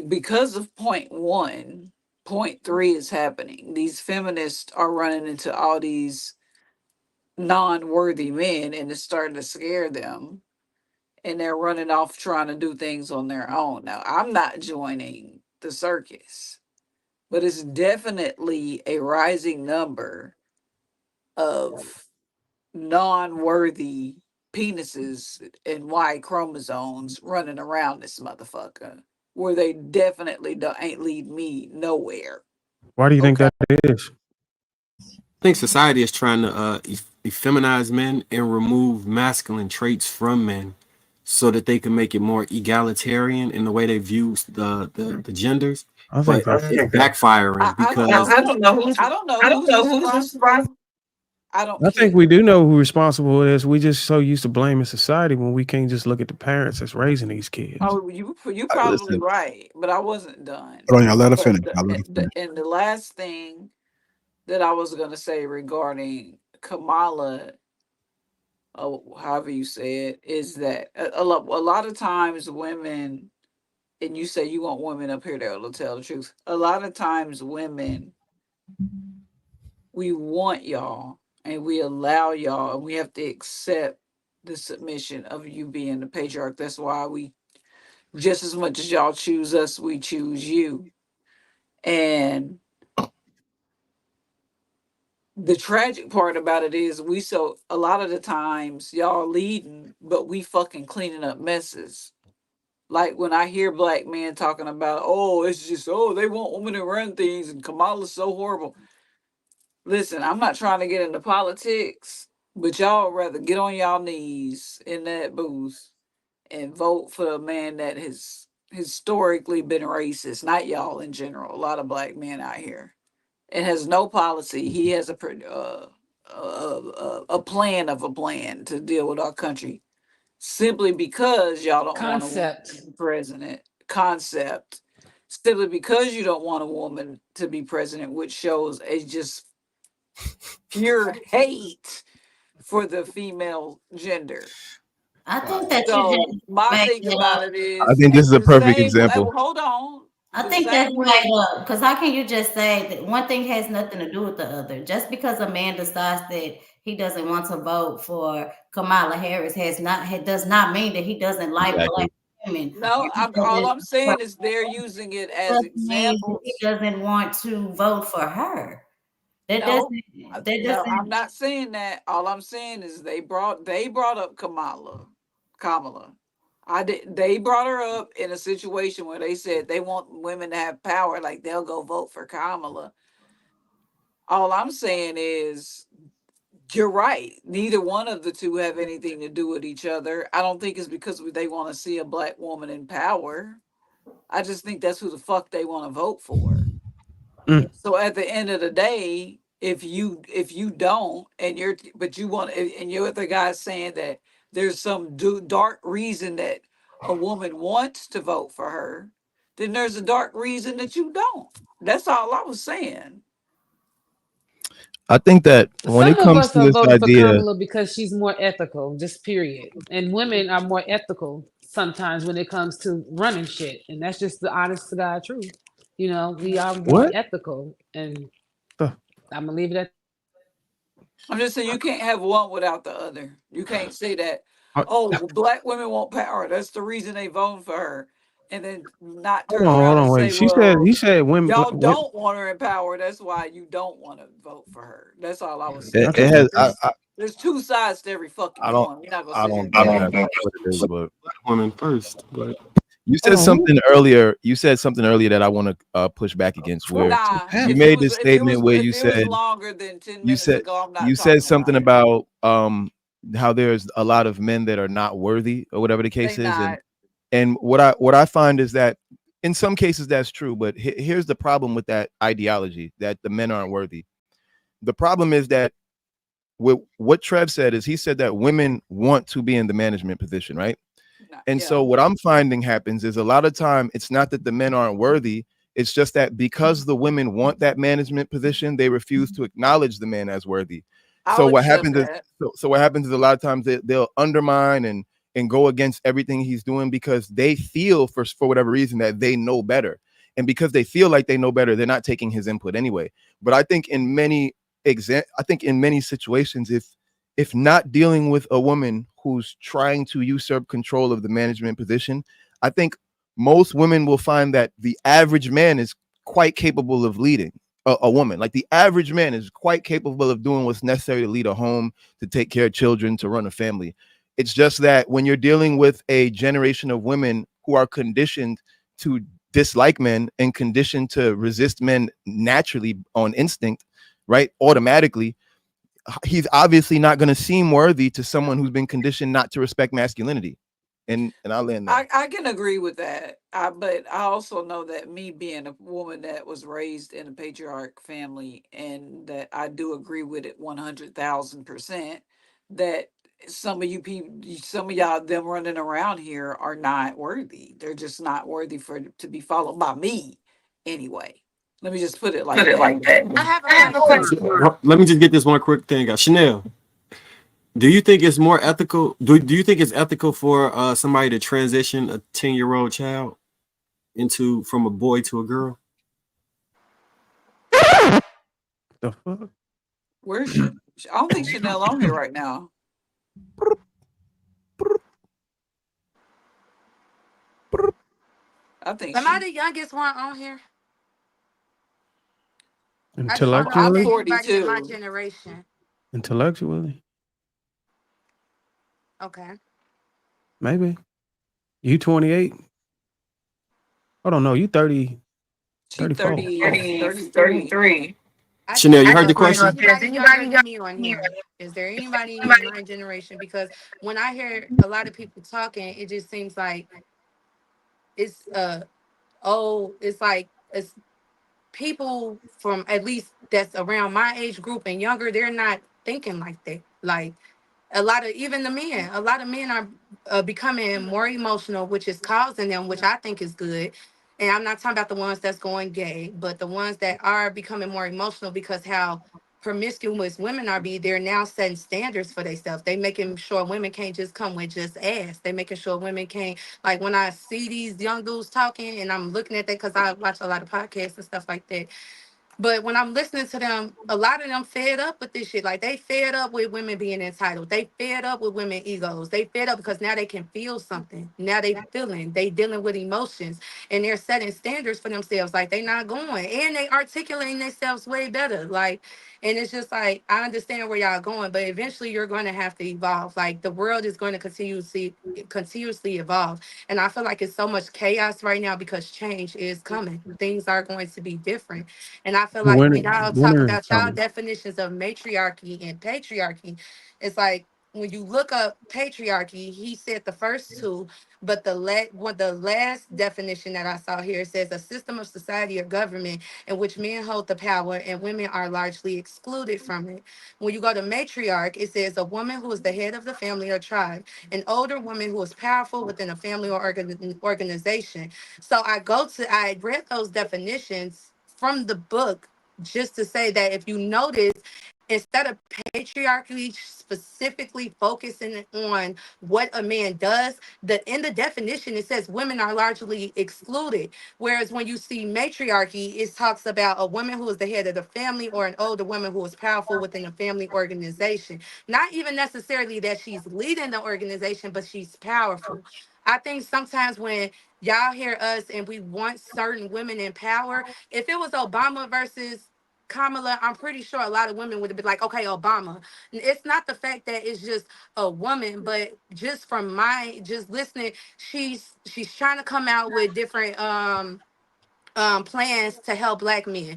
Because of point 1, point 3 is happening. These feminists are running into all these non-worthy men, and it's starting to scare them, and they're running off trying to do things on their own. Now, I'm not joining the circus, but it's definitely a rising number of non-worthy penises and Y chromosomes running around this motherfucker, where they definitely ain't lead me nowhere. Why do you think that is? I think society is trying to effeminize men and remove masculine traits from men so that they can make it more egalitarian in the way they view the genders. I think but it's backfiring because I don't know who's responsible. I think we do know who responsible is. We just so used to blaming society when we can't just look at the parents that's raising these kids. Oh, you probably right, but I wasn't done. Hold on, y'all, let her finish. And the last thing that I was gonna say regarding Kamala, however you say it, is that a lot of times women, and you say you want women up here that will tell the truth. A lot of times women, we want y'all and we allow y'all, and we have to accept the submission of you being the patriarch. That's why we, just as much as y'all choose us, we choose you. And the tragic part about it is a lot of the times y'all leading, but we fucking cleaning up messes. Like when I hear black men talking about, oh, it's just, oh, they want women to run things and Kamala's so horrible. Listen, I'm not trying to get into politics, but y'all rather get on y'all knees in that booth and vote for a man that has historically been racist. Not y'all in general. A lot of black men out here. It has no policy. He has a plan of a plan to deal with our country simply because y'all don't want a woman Concept. to be president. Concept. Simply because you don't want a woman to be president, which shows a just pure hate for the female gender. I think that you So just my made thing it about up. it I is think this is a the perfect same. example. Hold on. I The think that same you made way. up because how can you just say that one thing has nothing to do with the other? Just because a man decides that he doesn't want to vote for Kamala Harris does not mean that he doesn't like black Exactly. women. No, all I'm saying is they're using it as Doesn't mean that he examples. doesn't want to vote for her. That No, doesn't that no, I'm doesn't not saying that. All I'm saying is they brought up Kamala. I did. They brought her up in a situation where they said they want women to have power, like they'll go vote for Kamala. All I'm saying is you're right. Neither one of the two have anything to do with each other. I don't think it's because they want to see a black woman in power. I just think that's who the fuck they want to vote for. Mm. So at the end of the day, if you don't and but you want and you're the guy saying that there's some dark reason that a woman wants to vote for her, then there's a dark reason that you don't. That's all I was saying. I think that when it Some of comes us to are this voting for idea, Kamala because she's more ethical, just period. And women are more ethical sometimes when it comes to running shit. And that's just the honest to God truth. You know, we are more What? ethical. And The- I'm gonna leave it at I'm just saying you can't have one without the other. You can't say that, uh, oh, well, black women want power. That's the reason they vote for her. And then not turn hold around and on, wait. say, She said well, he said women. y'all don't want her in power. That's why you don't want to vote for her. That's all I was it, saying. it Okay. has. There's two sides to every fucking I don't. coin. We're not gonna I sit here don't and think play that's that. what it is. But Black women first. But you Hold said on. Who? something earlier. You said something earlier that I want to push back against. Where Nah, you if it made was this statement where if it was longer than 10 you minutes said ago, I'm not you said talking something about it. about how there's a lot of men that are not worthy or whatever the They case is, not. and what I find is that in some cases that's true, but here's the problem with that ideology that the men aren't worthy. The problem is that what Trev said is he said that women want to be in the management position, right? And Yeah. so what I'm finding happens is a lot of time it's not that the men aren't worthy. It's just that because the women want that management position, they refuse to acknowledge the man as worthy. So I'll what accept happens is that. so what happens is a lot of times they'll undermine and go against everything he's doing because they feel for whatever reason that they know better. And because they feel like they know better, they're not taking his input anyway. But I think in many situations, if not dealing with a woman who's trying to usurp control of the management position, I think most women will find that the average man is quite capable of leading a woman. Like the average man is quite capable of doing what's necessary to lead a home, to take care of children, to run a family. It's just that when you're dealing with a generation of women who are conditioned to dislike men and conditioned to resist men naturally on instinct, right? Automatically, he's obviously not going to seem worthy to someone who's been conditioned not to respect masculinity. And I'll land there. I can agree with that. But I also know that me being a woman that was raised in a patriarch family and that I do agree with it 100,000% that some of you people, some of y'all, them running around here are not worthy. They're just not worthy to be followed by me anyway. Let me just put it like that. I have a question. let me just get this one quick thing out. Chanel, do you think it's more ethical? Do you think it's ethical for somebody to transition a 10-year-old child into from a boy to a girl? The fuck? Where's she? I don't think Chanel on here right now. I think Am I she. the youngest one on here? I just want to know I'm if Intellectually, anybody in my 42. generation. intellectually, Okay. maybe. You 28? Hold on, no, you 30, She 34. 30, 33. Chanel, you heard the Is there question? anybody younger than me on here? Is there anybody in my generation? Because when I hear a lot of people talking, it just seems like it's it's like it's people from at least that's around my age group and younger, they're not thinking like that. Like a lot of even the men, a lot of men are becoming more emotional, which is causing them, which I think is good. And I'm not talking about the ones that's going gay, but the ones that are becoming more emotional because how promiscuous women are they're now setting standards for themselves. They making sure women can't just come with just ass. They making sure women can't, like when I see these young dudes talking and I'm looking at that because I watch a lot of podcasts and stuff like that. But when I'm listening to them, a lot of them fed up with this shit. Like they fed up with women being entitled. They fed up with women egos. They fed up because now they can feel something. Now they dealing with emotions and they're setting standards for themselves. Like they not going and they articulating themselves way better. Like, and it's just like, I understand where y'all going, but eventually you're going to have to evolve. Like the world is going to continuously evolve. And I feel like it's so much chaos right now because change is coming. Things are going to be different. And I feel like when y'all talk Winter is about y'all coming. definitions of matriarchy and patriarchy, it's like when you look up patriarchy, he said the first two, but the last definition that I saw here says a system of society or government in which men hold the power and women are largely excluded from it. When you go to matriarch, it says a woman who is the head of the family or tribe, an older woman who is powerful within a family or organization. So I read those definitions from the book just to say that if you notice, instead of patriarchy specifically focusing on what a man does, in the definition it says women are largely excluded. Whereas when you see matriarchy, it talks about a woman who is the head of the family or an older woman who is powerful within a family organization. Not even necessarily that she's leading the organization, but she's powerful. I think sometimes when y'all hear us and we want certain women in power, if it was Obama versus Kamala, I'm pretty sure a lot of women would have been like, okay, Obama. It's not the fact that it's just a woman, but just from my just listening, she's trying to come out with different plans to help black men.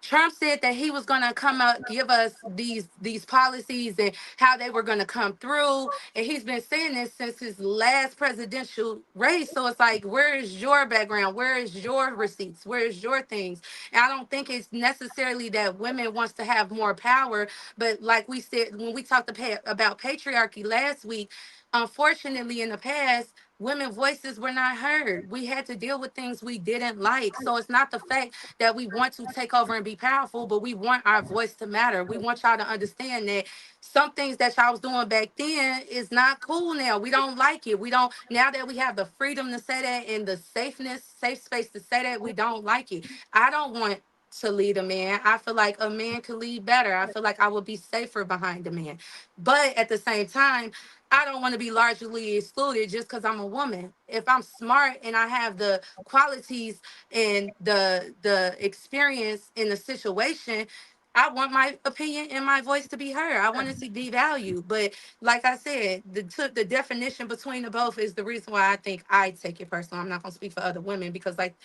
Trump said that he was going to come out, give us these policies and how they were going to come through. And he's been saying this since his last presidential race. So it's like, where is your background? Where is your receipts? Where is your things? And I don't think it's necessarily that women wants to have more power. But like we said, when we talked about patriarchy last week, unfortunately in the past, women voices were not heard. We had to deal with things we didn't like. So it's not the fact that we want to take over and be powerful, but we want our voice to matter. We want y'all to understand that some things that y'all was doing back then is not cool now. We don't like it. We don't, now that we have the freedom to say that and the safe space to say that, we don't like it. I don't want to lead a man. I feel like a man could lead better. I feel like I would be safer behind a man. But at the same time, I don't want to be largely excluded just because I'm a woman. If I'm smart and I have the qualities and the experience in the situation, I want my opinion and my voice to be heard. I want it to be valued. But like I said, the definition between the both is the reason why I think I take it personal. I'm not gonna speak for other women because like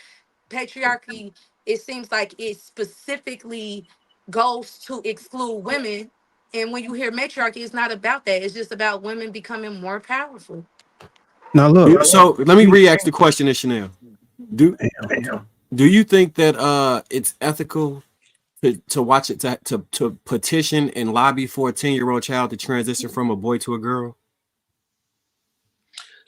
patriarchy, it seems like it specifically goes to exclude women. And when you hear matriarchy, it's not about that. It's just about women becoming more powerful. Now look, So let me re-ask the question to Chanel. Do you think that it's ethical to watch it to petition and lobby for a 10-year-old child to transition from a boy to a girl?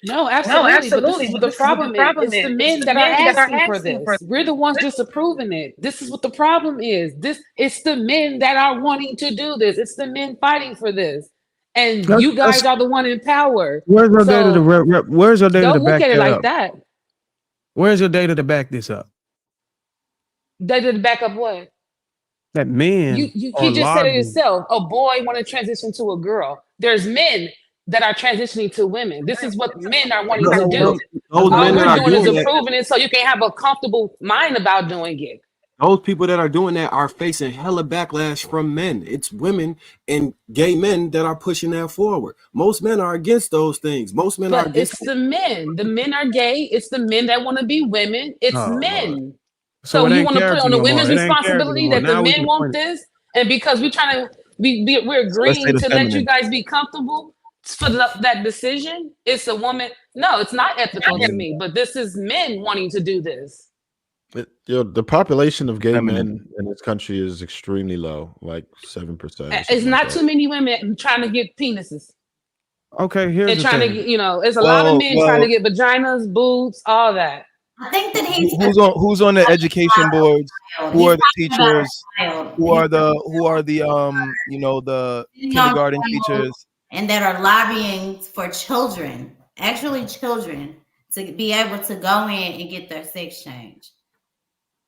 No, absolutely. But this is what the problem is. It's the men that are asking for this. We're the ones disapproving it. This is what the problem is. It's the men that are wanting to do this. It's the men fighting for this. And you guys are the one in power. Where's your data to where's your data to don't look back at it that like up? that. Where's your data to back this up? Data to back up what? That men You are just said it lobbying. yourself. A boy want to transition to a girl. There's men that are transitioning to women. This is what men are wanting to do. Those All men that we're are doing is doing that, approving it so you can have a comfortable mind about doing it. those people that are doing that are facing hella backlash from men. It's women and gay men that are pushing that forward. Most men are against those things. Most men are But against it's the men. The men are gay. It's the men that want to be women. It's Oh, Lord. men. So it you ain't want to put it character on the no more. women's It ain't character no responsibility more. that the Now we men can want point it. this, and because we're trying to we're So let's say agreeing the to let you feminine. guys be comfortable for that decision. It's a woman. No, it's not ethical to me. But this is men wanting to do this. The population of gay Feminine. men in this country is extremely low, like 7% or something It's like not that. too many women trying to get penises. Okay, here's And the trying to thing. get, it's a lot of men trying to get vaginas, boobs, all that. I think that he's Who's on the education boards? Who He's are the talking about a teachers? child. Who are the the Young kindergarten people teachers? and that are lobbying for children, actually children, to be able to go in and get their sex changed.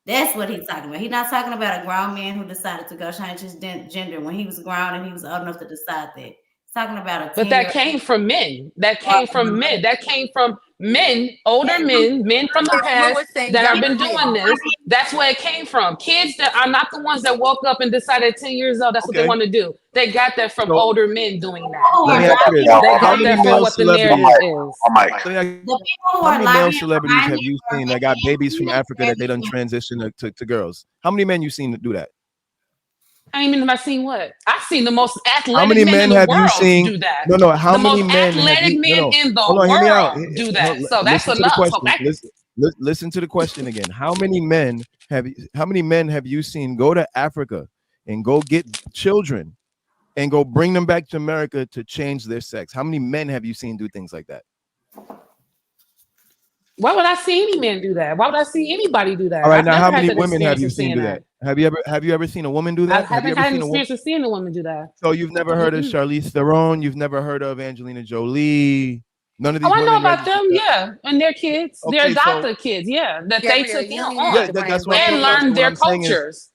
That's what he's talking about. He's not talking about a grown man who decided to go change his gender when he was grown and he was old enough to decide that. He's talking about a 10-year-old. But that came from men. That came from men. That came from men, older men from the past that have been doing this. That's where it came from. Kids that are not the ones that woke up and decided at 10 years old, that's what they want to do. They got that from So- older men doing that. Let me ask you this: They how got many that from male what the celebrities? narrative is. Let me ask you, The people who how are many male lobbying celebrities have you for seen that got babies from men Africa that they done transition to girls? How many men you seen do that? I mean, have I seen what? I've seen the most How athletic many men in men the have you world seen? do that. No. How The many most men have athletic you? men No. in the Hold on, hear me out. world do that. So that's Listen to the enough. question. Listen to the question again. How many men have you seen go to Africa and go get children and go bring them back to America to change their sex? How many men have you seen do things like that? Why would I see any man do that? Why would I see anybody do that? All right, I've now never how had many that women have experience you of seen seeing do that. that? Have you ever seen a woman do I that? Have you haven't ever had seen an a woman? experience of seeing a woman do that. So you've never heard of Charlize Theron? You've never heard of Angelina Jolie? None of these Oh, I know women. about them, yeah, and their kids, their Okay, so adopted kids, yeah, that they Gabrielle took in Union, on, yeah, that's what I'm and talking about. So learned what their I'm saying is, cultures,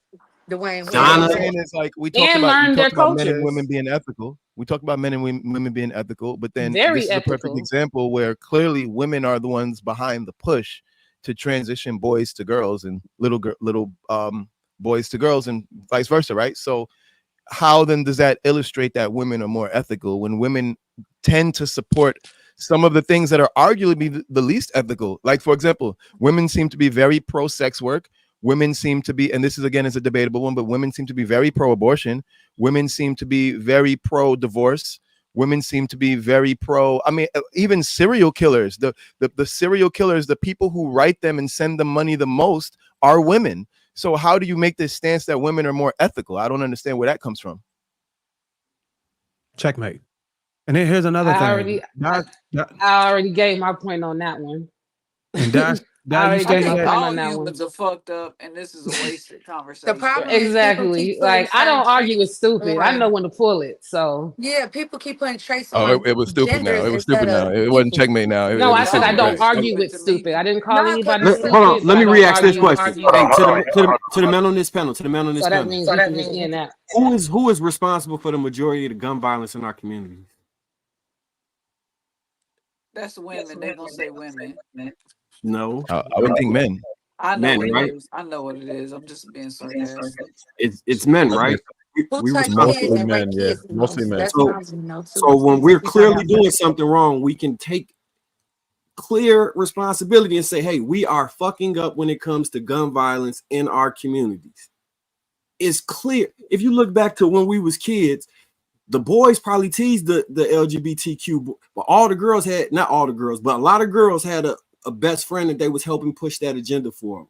Dwayne so what I'm Donna. Wade. saying is, like, you and learned their talked about men and cultures. women being ethical. We talk about men and women being ethical, but then Very this is a perfect ethical. example where clearly women are the ones behind the push to transition boys to girls and little boys to girls and vice versa, right? So how then does that illustrate that women are more ethical when women tend to support some of the things that are arguably the least ethical? Like, for example, women seem to be very pro sex work. Women seem to be, and this is again is a debatable one, but women seem to be very pro abortion. Women seem to be very pro divorce. Women seem to be very pro. I mean, even serial killers, the serial killers, the people who write them and send them money the most are women. So how do you make this stance that women are more ethical? I don't understand where that comes from. Checkmate. And then here's another thing. I already gave my point on that one. And that's I already gave my point all on that one. humans are fucked up, and this is a wasted conversation. The problem is people Exactly. keep putting Like I don't argue with stupid. I on- know when to pull it. So Yeah, people keep putting traits Oh, on it was stupid now. genders It was instead stupid now. of It wasn't people. checkmate now. no, I said I stupid, don't right. argue with stupid. I didn't call No, anybody but- stupid. Hold on, but let I me don't re-ask this argue- question. Hey, to the men on this panel, So that means we can just end that. who is responsible for the majority of the gun violence in our communities? That's women. They gonna say women. No, I would think men. I know Men, what right? it is. I know what it is. I'm just being sarcastic. It's men, right? Who We touch responsible. kids and rape kids the Mostly most? men. That's So- what I want to know too. So when we're We find clearly out doing first. something wrong, we can take clear responsibility and say, hey, we are fucking up when it comes to gun violence in our communities. It's clear. If you look back to when we was kids, the boys probably teased the LGBTQ, but all the girls had, not all the girls, but a lot of girls had a best friend that they was helping push that agenda forward.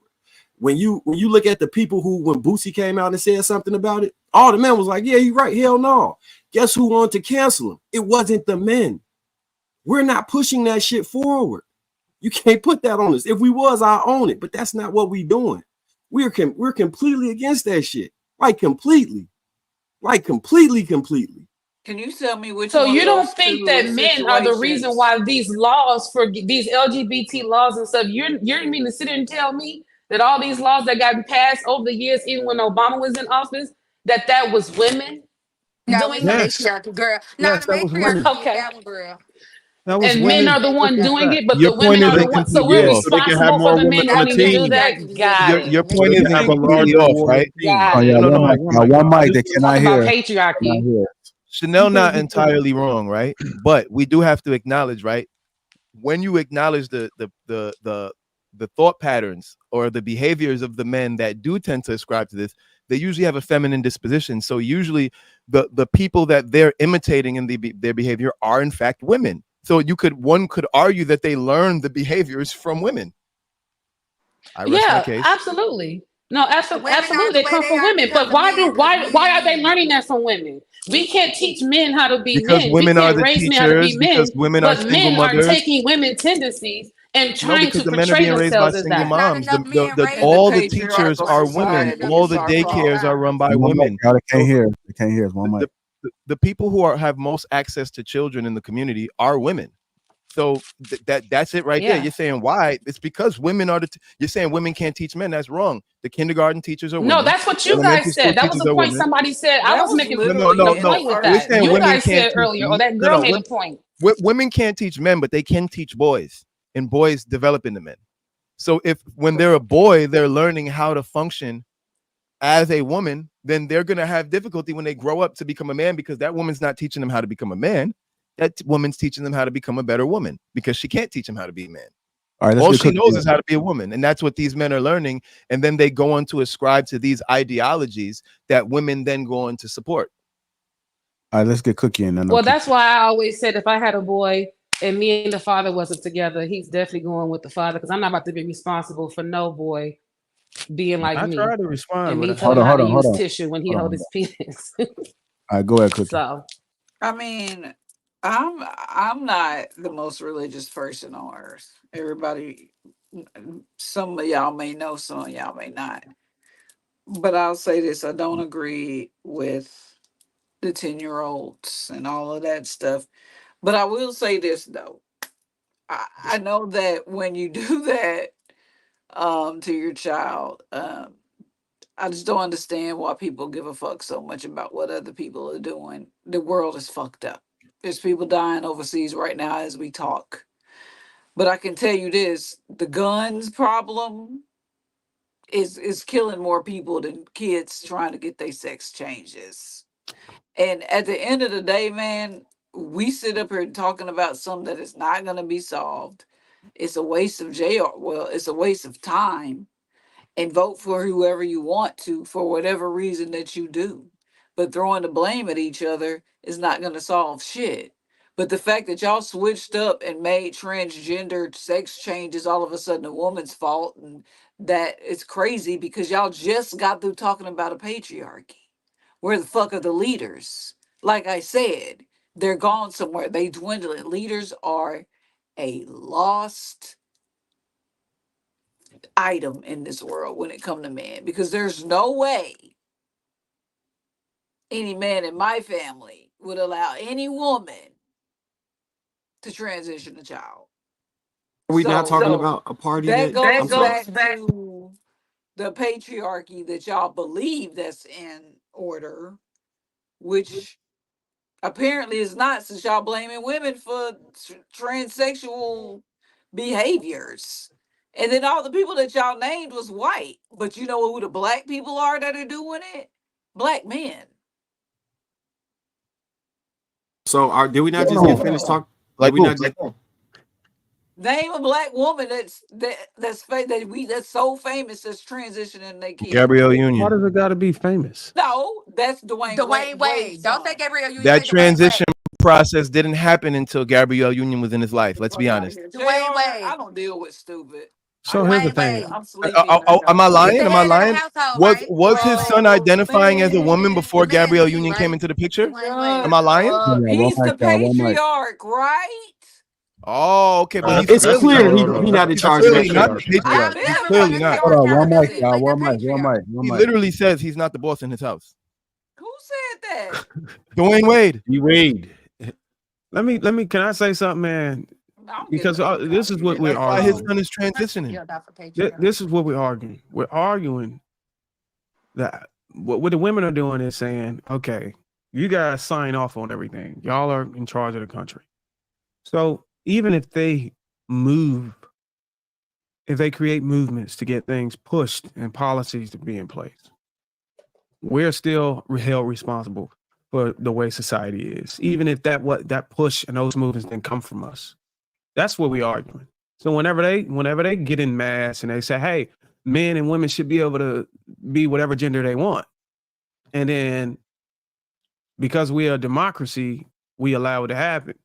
When you look at the people who, when Boosie came out and said something about it, all the men was like, yeah, you're right, hell no. Guess who wanted to cancel him? It wasn't the men. We're not pushing that shit forward. You can't put that on us. If we was, I own it, but that's not what we doing. We're completely against that shit. Like completely. Can you tell me which So one you of don't those think two that men are the reason situations- why these laws for these LGBT laws and stuff? You're mean to sit there and tell me that all these laws that got passed over the years, even when Obama was in office, that was women No, doing it's that? matriarchy, girl. No, Yes, the that was matriarchy women. did Okay. that one, girl. That was And women. men are the one That's doing fact. it, but Your the women point is are the one. So we're incompletely off. So they can have responsible more for the women men on the wanting to do team. that. Matriarchy Got Your it. your So point they is can have a incompletely larger off, woman right? team. Got Oh it. yeah, No, one no, mic. one Now, mic. one mic. They Talk cannot about hear. patriarchy. Cannot hear. Chanel not entirely wrong, right? But we do have to acknowledge, right? When you acknowledge the the thought patterns or the behaviors of the men that do tend to ascribe to this, they usually have a feminine disposition. So usually the people that they're imitating in their behavior are in fact women. So one could argue that they learn the behaviors from women. I rest my Yeah, case. absolutely. No, The women absolutely. are the They way come they from are women. because But the men why are they learning that from women? We can't teach men how to be Because men. We women are can't the raise men how to be teachers, because men. women are But single men are mothers. taking women tendencies and No, trying because to the men are portray being raised by themselves as single there's that. not moms. enough men raising In the All the women. teachers patriarchal are Like, women. society, enough All the it's men our raising fault. daycares are run by One mic, women. y'all. They can't So hear. They can't hear us. One mic. the people who have most access to children in the community are women. So that's it right there. Yeah. You're saying why? It's because women are you're saying women can't teach men. That's wrong. The kindergarten teachers are No, women. that's what you Elementary guys school said. That was teachers the are point women. somebody said. I That was was making literally the in the point with We're that. saying article. You women guys can't said teach. earlier, or that girl made a point. Women can't teach men, but they can teach boys, and boys develop into men. So when they're a boy, they're learning how to function as a woman, then they're going to have difficulty when they grow up to become a man, because that woman's not teaching them how to become a man. That woman's teaching them how to become a better woman, because she can't teach them how to be a man. All right, let's All get she Cookie. knows is how to be a woman. And that's what these men are learning. And then they go on to ascribe to these ideologies that women then go on to support. All right, let's get Cookie in. Well, that's why I always said if I had a boy and me and the father wasn't together, he's definitely going with the father, because I'm not about to be responsible for no boy being like I me tried to respond, and but me I- telling him how to use hold on. tissue when he Hold hold on. his penis. All right, go ahead, Cookie. So I mean, I'm not the most religious person on earth. Everybody, some of y'all may know, some of y'all may not. But I'll say this: I don't agree with the 10-year-olds and all of that stuff. But I will say this though: I know that when you do that to your child, I just don't understand why people give a fuck so much about what other people are doing. The world is fucked up. There's people dying overseas right now as we talk. But I can tell you this, the guns problem is killing more people than kids trying to get their sex changes. And at the end of the day, man, we sit up here talking about something that is not going to be solved. It's a waste of jail. Well, it's a waste of time, and vote for whoever you want to for whatever reason that you do. But throwing the blame at each other is not going to solve shit. But the fact that y'all switched up and made transgender sex changes all of a sudden a woman's fault, and that it's crazy because y'all just got through talking about a patriarchy. Where the fuck are the leaders? Like I said, they're gone somewhere. They dwindling. Leaders are a lost item in this world when it comes to men, because there's no way any man in my family would allow any woman to transition a child. Are we not talking about a party That that goes I'm sorry. back to the patriarchy that y'all believe that's in order, which apparently is not, since y'all blaming women for transsexual behaviors. And then all the people that y'all named was white. But you know who the black people are that are doing it? Black men. So did we not just Hold get on. finished talking? Like Did we who? not just Name a black woman that's so famous that's transitioning their kids. Gabrielle Why Union. does it got to be famous? No, that's Dwayne Wade. Don't say Gabrielle Union. That Say Dwayne transition Wade. process didn't happen until Gabrielle Union was in his life. Let's be honest. Dwayne Wade. I don't deal with stupid. So here's the Dwayne thing. Wade. I'm sleepy. Am I He's lying? the Am I head of the lying? household, Was right? was his son identifying as a woman before The man Gabrielle lead, Union came right? into the picture? Dwayne Wade. Am I lying? He's the patriarch, right? Oh, okay, but he's it's clearly clear not. he not in He's charge of that clearly not shit. the patriarch. He's I've been clearly a not. Hold on, one mic, patriarch. y'all. One mic, one mic, one He mic. literally says he's not the boss in his house. Who said that? Dwayne Wade. D-Wade. Let me. Can I say something, man? Because this is what we're That's why his arguing. son is transitioning. This is what we're arguing. We're arguing that what the women are doing is saying, okay, you guys sign off on everything. Y'all are in charge of the country. So even if they create movements to get things pushed and policies to be in place, we're still held responsible for the way society is, even if that push and those movements didn't come from us. That's what we're arguing. So whenever they get in mass and they say, hey, men and women should be able to be whatever gender they want. And then because we are a democracy, we allow it to happen.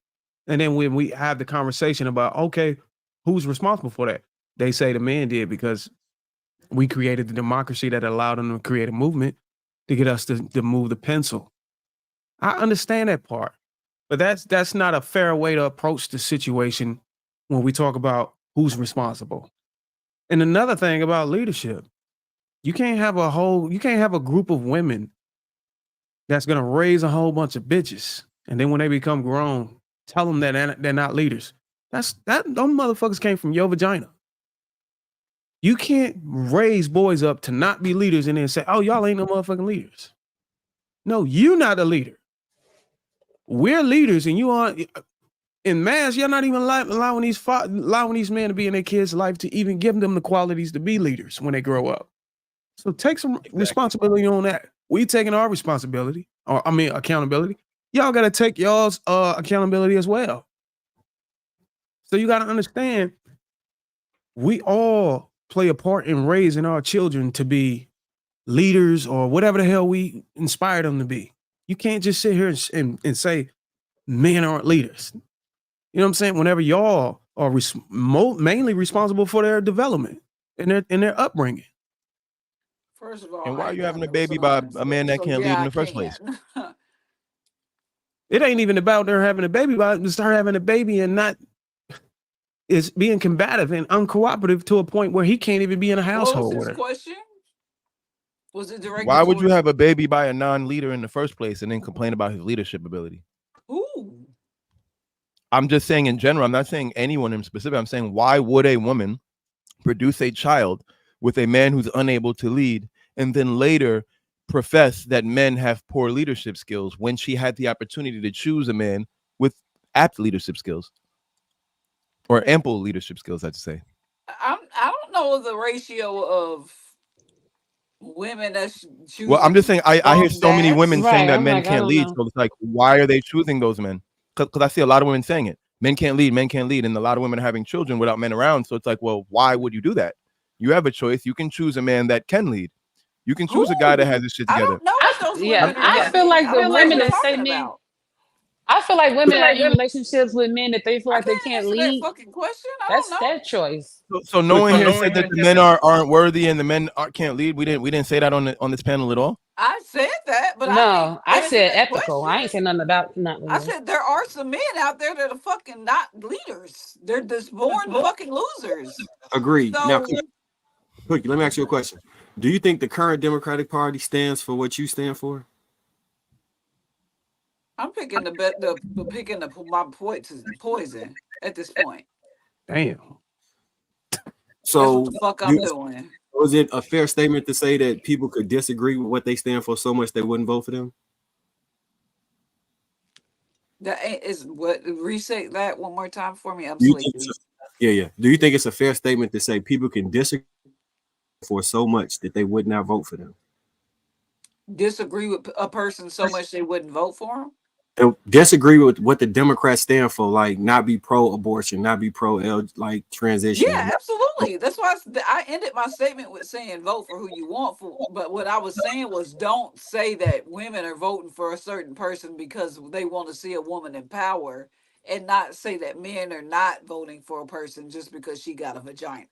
And then when we have the conversation about, okay, who's responsible for that? They say the men did because we created the democracy that allowed them to create a movement to get us to move the pencil. I understand that part, but that's not a fair way to approach the situation when we talk about who's responsible. And another thing about leadership, you can't have a group of women that's gonna raise a whole bunch of bitches, and then when they become grown, tell them that they're not leaders. Those motherfuckers came from your vagina. You can't raise boys up to not be leaders and then say, oh, y'all ain't no motherfucking leaders. No, you're not a leader. We're leaders, and you are in mass. You're not even allowing these men to be in their kids' life to even give them the qualities to be leaders when they grow up. So take some responsibility on that. We taking our responsibility, accountability. Y'all got to take y'all's accountability as well. So you got to understand, we all play a part in raising our children to be leaders or whatever the hell we inspire them to be. You can't just sit here and say men aren't leaders. You know what I'm saying? Whenever y'all are mainly responsible for their development and their upbringing. First of all, And why are you having a baby by a man that can't lead in the first place? It ain't even about her having a baby, but just her having a baby and not is being combative and uncooperative to a point where he can't even be in a household with her. Question? Was it directed? Why would you have a baby by a non-leader in the first place and then complain about his leadership ability? Ooh. I'm just saying in general. I'm not saying anyone in specific. I'm saying, why would a woman produce a child with a man who's unable to lead and then later profess that men have poor leadership skills when she had the opportunity to choose a man with apt leadership skills or ample leadership skills, I'd say? I don't know the ratio of women that's choosing. Well, I'm just saying I hear so many women saying that men like, can't lead. So it's like, why are they choosing those men? Because I see a lot of women saying it. Men can't lead, and a lot of women are having children without men around. So it's like, well, why would you do that? You have a choice. You can choose a man that can lead. You can choose a guy that has his shit together. I don't know if those women I feel like the women that say men. I feel like women are in relationships with men that they feel like they can't lead. That fucking question. That's their choice. So no one here said that the men aren't worthy and the men can't lead. We didn't say that on this panel at all. I said that, but no, I said ethical. I ain't saying nothing about not leaders. I said there are some men out there that are fucking not leaders. They're just born fucking losers. Agreed. So, Now, Cookie, let me ask you a question. Do you think the current Democratic Party stands for what you stand for? I'm picking my poison at this point. Damn. So that's what the fuck I'm doing. Was it a fair statement to say that people could disagree with what they stand for so much they wouldn't vote for them? That is what restate that one more time for me. I'm sleepy. Yeah. Do you think it's a fair statement to say people can disagree for so much that they would not vote for them? Disagree with a person so much they wouldn't vote for them? Disagree with what the Democrats stand for, like not be pro-abortion, not be like transition. Yeah, absolutely. That's why I ended my statement with saying vote for who you want for. But what I was saying was, don't say that women are voting for a certain person because they want to see a woman in power, and not say that men are not voting for a person just because she got a vagina,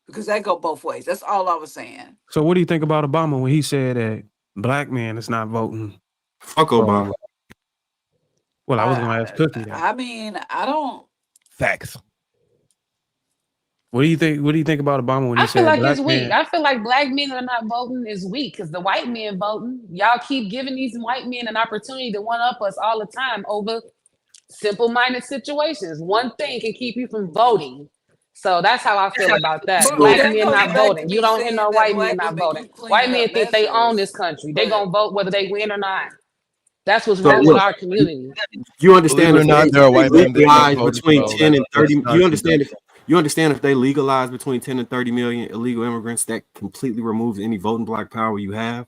because that go both ways. That's all I was saying. So what do you think about Obama when he said that black men is not voting? Fuck Obama. Well, I was going to ask Cookie that. I mean, I don't. Facts. What do you think? What do you think about Obama when he said? I feel like it's weak. I feel like black men are not voting is weak because the white men voting. Y'all keep giving these white men an opportunity to one up us all the time over simple-minded situations. One thing can keep you from voting. So that's how I feel about that. Black men not voting. You don't hear no white men not voting. White men think they own this country. They gonna vote whether they win or not. That's what's wrong with our community. You understand if not, there are white men legalize between 10 and 30. You understand if they legalize between 10 and 30 million illegal immigrants, that completely removes any voting block power you have.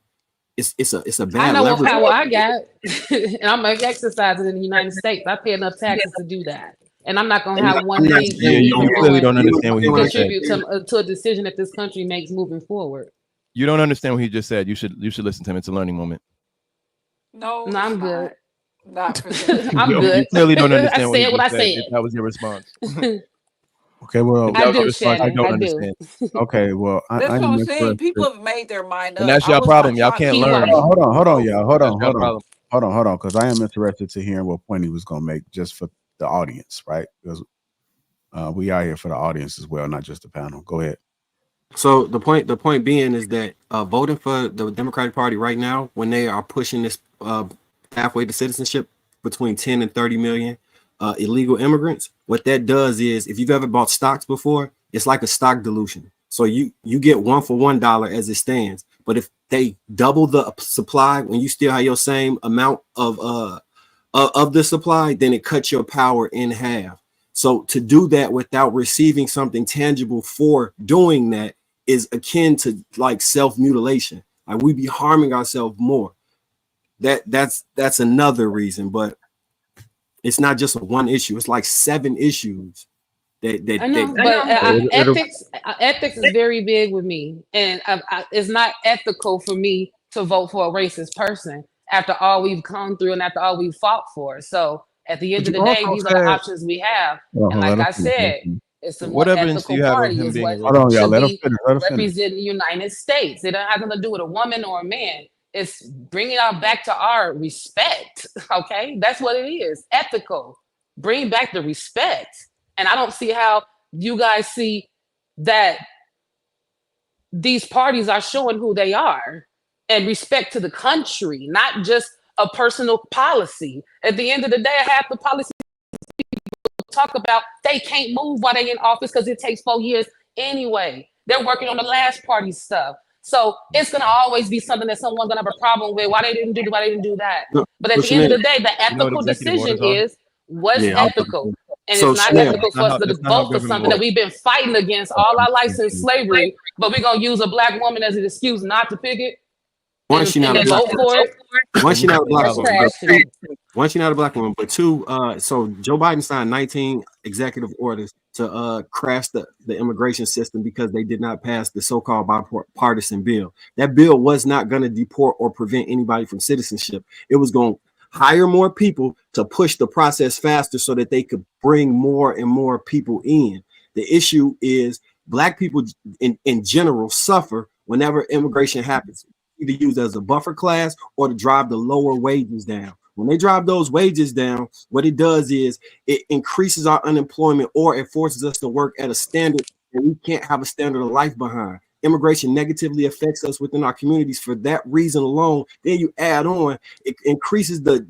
It's a bad. I know what power I got, and I'm exercising in the United States. I pay enough taxes to do that, and I'm not gonna have one I'm not thing saying you even clearly doing don't understand what he just said. contribute to a decision that this country makes moving forward. You don't understand what he just said. You should listen to him. It's a learning moment. No, No, it's I'm good. not presented. I'm You good. clearly don't I understand what he said what I just said. said. If that was your response. Okay, well, If that I was your do, response, you Shannon. don't I do. understand. okay, well, That's I what am I'm saying. interested. People have made their mind And up. that's I your was not problem. Y'all trying can't to learn. push. Hold on, y'all. That's your problem. Hold on, because I am interested to hearing what point he was going to make just for the audience, right? Because we are here for the audience as well, not just the panel. Go ahead. So the point being is that voting for the Democratic Party right now, when they are pushing this pathway to citizenship between 10 and 30 million illegal immigrants, what that does is, if you've ever bought stocks before, it's like a stock dilution. So you get $1 for $1 as it stands. But if they double the supply when you still have your same amount of the supply, then it cuts your power in half. So to do that without receiving something tangible for doing that is akin to like self-mutilation. Like we be harming ourselves more. That's another reason, but it's not just one issue. It's like 7 issues that I know, but ethics is very big with me, and it's not ethical for me to vote for a racist person after all we've come through and after all we've fought for. So at the end of the day, these are the options we have. And like I said, it's a more What evidence do ethical you have of party him is being a what racist? Hold on, y'all. should Let him be finish. representing the United States. It doesn't have nothing to do with a woman or a man. It's bringing us back to our respect. Okay, that's what it is. Ethical. Bring back the respect. And I don't see how you guys see that these parties are showing who they are and respect to the country, not just a personal policy. At the end of the day, half the policies talk about they can't move while they're in office because it takes 4 years anyway. They're working on the last party stuff. So it's gonna always be something that someone's gonna have a problem with. Why they didn't do that. But at the end of the day, the ethical decision is what's ethical. And So it's not Chanel, ethical for us to vote for something that we've been fighting against all our life since slavery, but we're gonna use a black woman as an excuse not to pick it once you're not a and black vote for it. once you're not a black That's woman, trash to me. once you're not a black woman, but two, so Joe Biden signed 19 executive orders to crash the immigration system because they did not pass the so-called bipartisan bill. That bill was not going to deport or prevent anybody from citizenship. It was going to hire more people to push the process faster so that they could bring more and more people in. The issue is black people in general suffer whenever immigration happens, either used as a buffer class or to drive the lower wages down. When they drive those wages down, what it does is it increases our unemployment or it forces us to work at a standard that we can't have a standard of life behind. Immigration negatively affects us within our communities for that reason alone. Then you add on, it increases the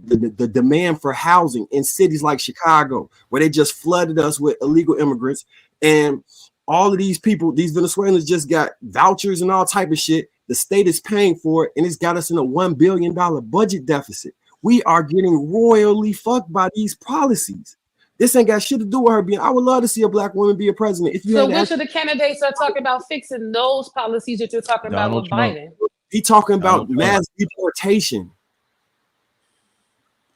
demand for housing in cities like Chicago, where they just flooded us with illegal immigrants. And all of these people, these Venezuelans just got vouchers and all type of shit. The state is paying for it, and it's got us in a $1 billion budget deficit. We are getting royally fucked by these policies. This ain't got shit to do with her being. I would love to see a black woman be a president. If you So which of the candidates are talking about fixing those policies that you're talking about with Biden? He talking about mass deportation.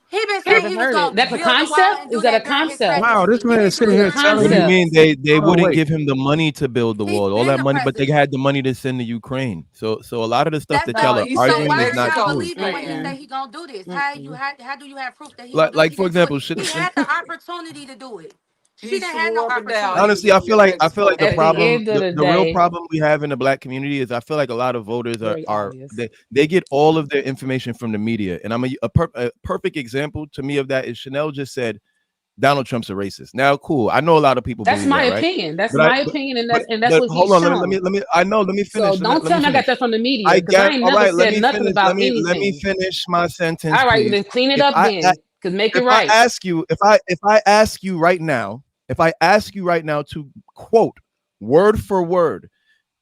He been saying he was going to That's a build a wall concept? and do Is that a that during his concept? Wow, this presidency. man He is didn't sitting do here it. telling What do you you. mean they wouldn't wait. give him the money to build the wall? All been that the money, but they president. had the money to send to Ukraine. So a lot of the stuff That's that y'all not. are he's So saying arguing why is are not y'all true. believing when he say he gonna do this? How do you have proof that he gonna do it? Like He for didn't do it. example, should He had the opportunity to do it. She He didn't have swore no up and down he opportunity. was honestly, I gonna feel get like the At the problem, end of the the real day, problem we have in the black community is I feel like a lot of voters very are obvious. they get all of their information from the media, and I'm a perfect example to me of that is Chanel just said Donald Trump's a racist. Now, cool, I know a lot of people That's believe my that, right? opinion. That's But my opinion, and that's but what hold he's on, shown. let me finish. So don't Let tell me me I got finish. that from the media I because I get ain't all never right. Let said me nothing finish. about Let me anything. finish my sentence, All right, please. then clean it If up I then, because make it if right. I ask you, if I ask you right now, to quote word for word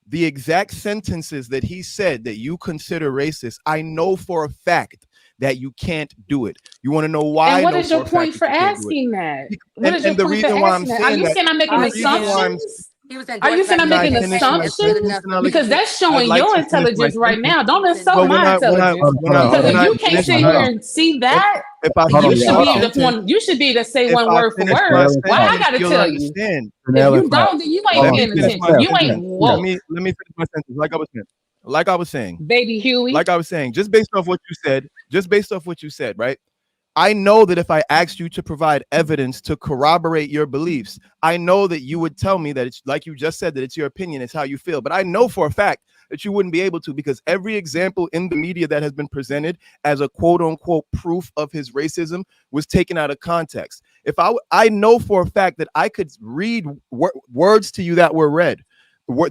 the exact sentences that he said that you consider racist, I know for a fact that you can't do it. You want to know why? And I what know is for your a fact point that for you can't do it. asking that? What is your And the point for reason why I'm asking that? Are saying you that, saying I'm making the reason why I'm assumptions? He was Are you endorsed by finna the make an media saying it's good assumption? enough for Because me. that's showing like your to finish my intelligence right sentence. now. Don't insult But my intelligence. Because when if I you can't finish sit my here and see that, if I then you finish should my be able to sentence, you should be able to say if one I word for finish my word. Why I sentence, gotta you'll tell you? understand. If Chanel, you don't, then you ain't Let me paying finish my attention. You ain't let woke, me finish my sentence. Like I was saying, baby Huey. just based off what you said, right? I know that if I asked you to provide evidence to corroborate your beliefs, I know that you would tell me that it's like you just said, that it's your opinion, it's how you feel. But I know for a fact that you wouldn't be able to, because every example in the media that has been presented as a quote unquote proof of his racism was taken out of context. I know for a fact that I could read words to you that were read,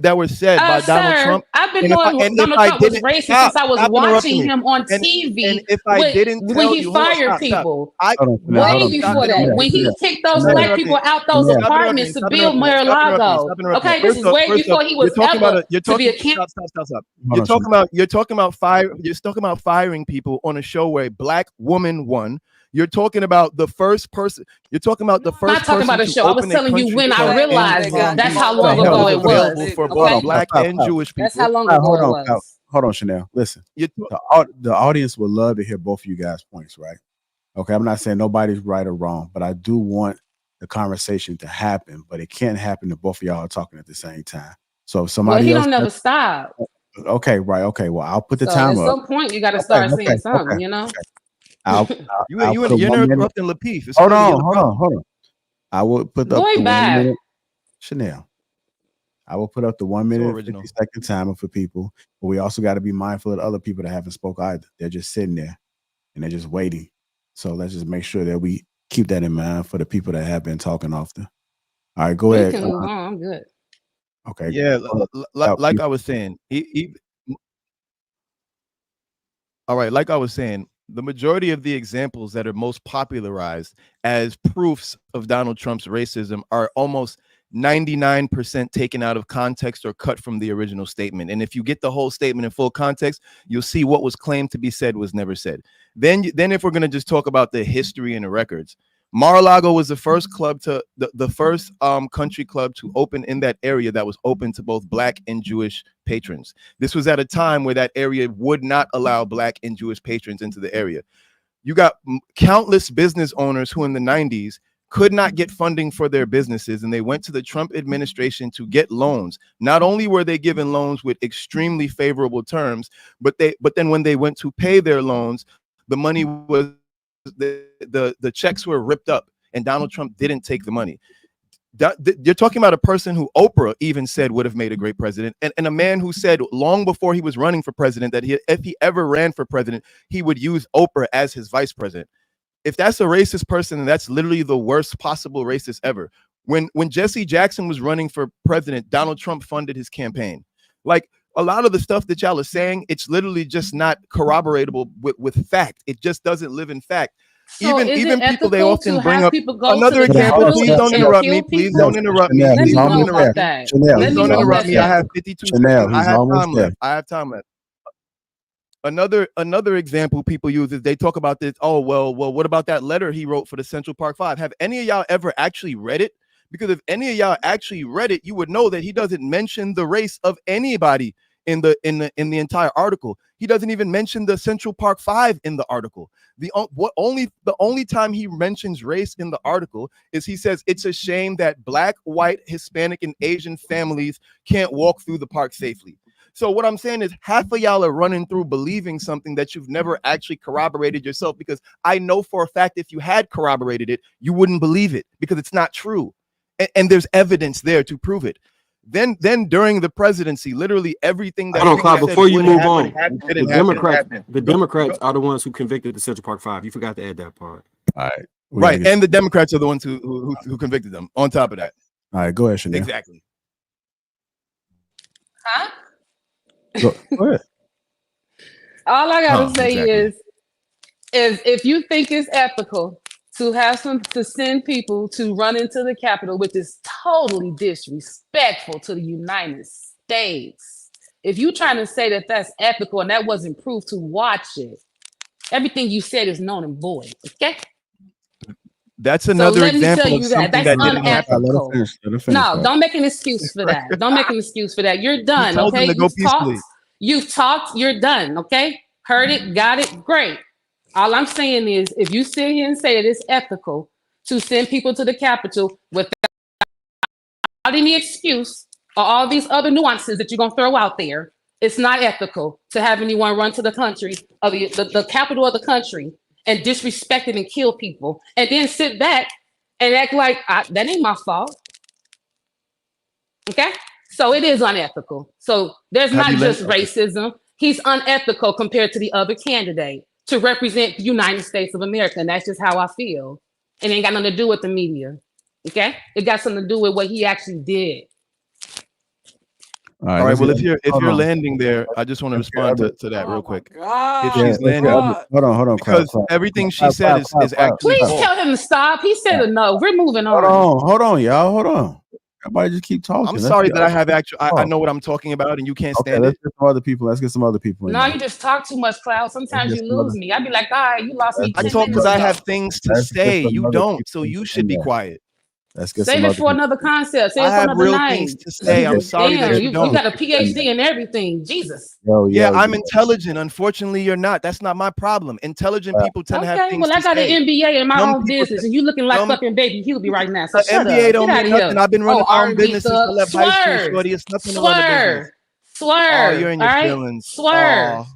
that were said by Donald Sir, Trump. I've been And knowing if Donald I Trump was didn't racist stop since I was interrupting watching me, him on and TV if I didn't when tell he you, hold on, fired stop. people. Hold on, Chanel, hold Way on. before that, when he kicked those Chanel, black people out those Chanel. apartments to build Mar-a-Lago. Stop interrupting me. Okay, this is way before he was ever to be a camp. Stop. Hold on, Chanel. You're talking about firing people on a show where a black woman won. You're talking about the first person. You're talking about the I'm first not talking person about a to show. I was open a telling you country when I club realized in it. That's how Palm long Beach ago that it was available was. for both Okay, black and Jewish people. that's how long Hold ago it on, was. hold on, Chanel. Listen, the audience would love to hear both of you guys' points, right? Okay, I'm not saying nobody's right or wrong, but I do want the conversation to happen. But it can't happen if both of y'all are talking at the same time. So if Well, somebody he else, don't never stop. okay, right, okay. Well, I'll put the So at timer up. some point, you got to Okay, start okay, saying something, you know. I'll put a You're 1 minute. interrupting Lapeef. It's Hold clearly on. I will put up Boy, the 1 bye. minute. Chanel. I will put up the 1 minute original. 50-second timer for people, but we also got to be mindful of the other people that haven't spoke either. They're just sitting there and they're just waiting. So let's just make sure that we keep that in mind for the people that have been talking often. All right, go We ahead. can move on. I'm good. Okay. Yeah, like I was saying, all right, like I was saying, the majority of the examples that are most popularized as proofs of Donald Trump's racism are almost 99% taken out of context or cut from the original statement. And if you get the whole statement in full context, you'll see what was claimed to be said was never said. Then if we're going to just talk about the history and the records, Mar-a-Lago was the first club to the first country club to open in that area that was open to both black and Jewish patrons. This was at a time where that area would not allow black and Jewish patrons into the area. You got countless business owners who in the 90s could not get funding for their businesses, and they went to the Trump administration to get loans. Not only were they given loans with extremely favorable terms, but then when they went to pay their loans, the money was the checks were ripped up, and Donald Trump didn't take the money. You're talking about a person who Oprah even said would have made a great president, and a man who said long before he was running for president that if he ever ran for president, he would use Oprah as his vice president. If that's a racist person, that's literally the worst possible racist ever. When Jesse Jackson was running for president, Donald Trump funded his campaign. Like, a lot of the stuff that y'all are saying, it's literally just not corroboratable with fact. It just doesn't live in fact. So even people, they often bring up go another example. Please don't interrupt me. Please don't interrupt me. Let me Please don't know interrupt about me. that. Chanel, Please don't interrupt me. I have 52 seconds. I have time left. I have time left. Another example people use is they talk about this. Oh, well, what about that letter he wrote for the Central Park Five? Have any of y'all ever actually read it? Because if any of y'all actually read it, you would know that he doesn't mention the race of anybody in the entire article. He doesn't even mention the Central Park Five in the article. The only time he mentions race in the article is he says it's a shame that black, white, Hispanic, and Asian families can't walk through the park safely. So what I'm saying is half of y'all are running through believing something that you've never actually corroborated yourself, because I know for a fact if you had corroborated it, you wouldn't believe it because it's not true. And there's evidence there to prove it. Then during the presidency, literally everything that Hold on, Clyde, before you move on, the the Democrats are the ones who convicted the Central Park Five. You forgot to add that part. All right. Right. And the Democrats are the ones who convicted them on top of that. All right, go ahead, Chanel. Exactly. Huh? Go ahead. All I gotta say is if you think it's ethical to send people to run into the Capitol, which is totally disrespectful to the United States. If you're trying to say that that's ethical and that wasn't proof to watch it, everything you said is known and void. Okay. That's So another let me tell example of you that something that's that didn't happen. unethical. Let her finish. No, bro. don't make an excuse for that. Don't make an excuse for that. You're done, told them okay? to go peacefully. You've talked, you're done, okay? Heard it, got it, great. All I'm saying is if you sit here and say that it's ethical to send people to the Capitol without any excuse or all these other nuances that you're gonna throw out there, it's not ethical to have anyone run to the country of the capital of the country and disrespect it and kill people and then sit back and act like that ain't my fault. Okay? So it is unethical. So there's Have not you just okay. racism. He's unethical compared to the other candidate to represent the United States of America. And that's just how I feel. It ain't got nothing to do with the media. Okay? It got something to do with what he actually did. All right. Well, if you're landing there, I just want to respond to that real quick. If she's landing, hold on, because everything she said is actually Please false. tell him to stop. He said no. We're moving on. Hold on, y'all. Hold on. Everybody just keep talking. I'm sorry that I have I know what I'm talking about and you can't stand let's it. get some other people. Let's get some other people. No, you just talk too much, Cloud. Sometimes you lose me. I'd be like, all right, you lost me. I talk because I have things to say. You don't, so you should be quiet. Let's get Save it for another concept. Save it for another real night. things to say. I'm sorry that you don't. You got a PhD in everything. Jesus. Yeah, I'm intelligent. Unfortunately, you're not. That's not my problem. Intelligent people tend to have things well, I got an MBA in my own business, and you looking like fucking baby Huey right now. So the shut MBA up. don't Get out mean of nothing. here. I've been running my own R&B business since I left high school, shorty. It's nothing to run a business. Swerve. Oh, you're in your feelings. Swerve.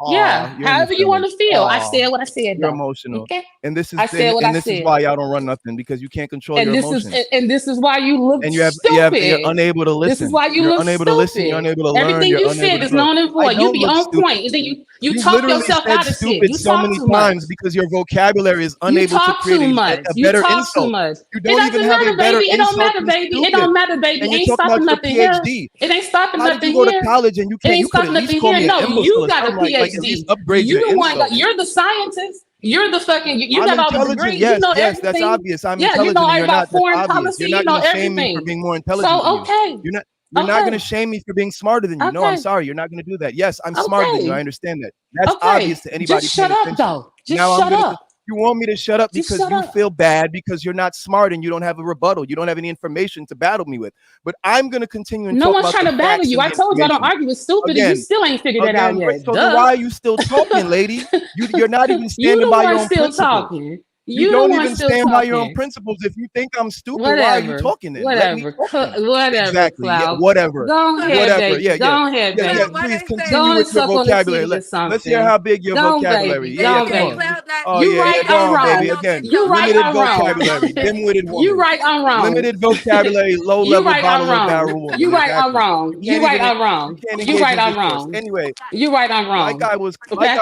Yeah, however you want to feel. I said what I said. You're emotional. Okay. And this is I said what I this said. is why y'all don't run nothing, because you can't control your emotions. And this is why you look and stupid. you're unable to listen. This is why you you're look unable stupid. to listen. You're unable to learn. Everything you said is known and void. You be on point, and then you talk yourself out of shit. You so many times because your vocabulary is unable to create a better insult. You don't even have a better insult. It don't matter, than baby. stupid. It don't matter, baby. And It you're ain't talking stopping about nothing your here. PhD. It ain't stopping How nothing did you go here. to college and you It can't? ain't You could at stopping least nothing call me here. an No, imbecile you or got a something, like at least PhD. upgrade You your the one. insult. You're the scientist. You're the fucking. You got all the intelligent. degrees. Yes, You know yes, everything. that's obvious. I'm yeah, intelligent. you know And you're about not. That's foreign obvious. policy. You're You not know going to shame me everything. for being more intelligent than you. Okay. You're not going to shame me for being smarter than you. No, I'm sorry. You're not going to do that. Yes, I'm smarter than you. I understand that. That's obvious to anybody. Just shut up, though. Just shut up. You want me to shut up because you feel bad because you're not smart and you don't have a rebuttal. You don't have any information to battle me with. But I'm going to continue and no talk one's about trying to battle you. I told you I don't argue with stupid, and you still ain't figured that out yet. So then why are you still talking, lady? You're not even standing by your own principles. Talking. You don't even stand by your own principles. If you think I'm stupid, why are you talking then? Whatever. Exactly. Cloud. Yeah, whatever. Go ahead, whatever. baby. Yeah, Go ahead, baby. Yeah, please continue with your vocabulary. Let's hear how big your vocabulary is. Yeah, come on. Oh, you right, go I'm on, wrong. baby. Again, You right, limited I'm wrong. vocabulary. Dim-witted woman. You right, I'm wrong. Limited vocabulary, low-level bottle of barrel woman. You right, I'm wrong. You right, I'm wrong. You right, I'm wrong. Anyway, you right, I'm wrong. Like I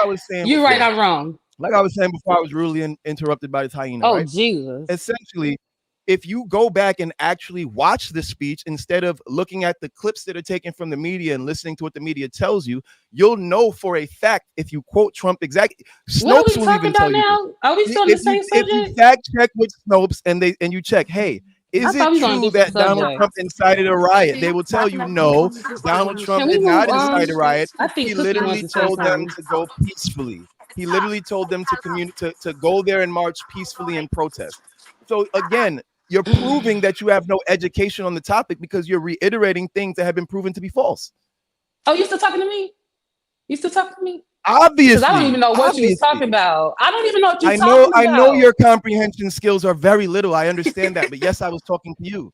was saying. You right, I'm wrong. Like I was saying before, I was rudely interrupted by the hyena. Oh, right? Jesus. Essentially, if you go back and actually watch the speech instead of looking at the clips that are taken from the media and listening to what the media tells you, you'll know for a fact if you quote Trump exactly. Snopes will even tell you. Are we still on the same subject? If you fact check with Snopes and you check, hey, is it true that Donald Trump incited a riot? They will tell you no. Donald Trump did not incite a riot. He literally told them to go peacefully. He literally told them to go there and march peacefully and protest. So again, you're proving that you have no education on the topic because you're reiterating things that have been proven to be false. Oh, you still talking to me? You still talking to me? Obviously. I don't even know what you was talking about. I don't even know what you're talking about. I know your comprehension skills are very little. I understand that. But yes, I was talking to you.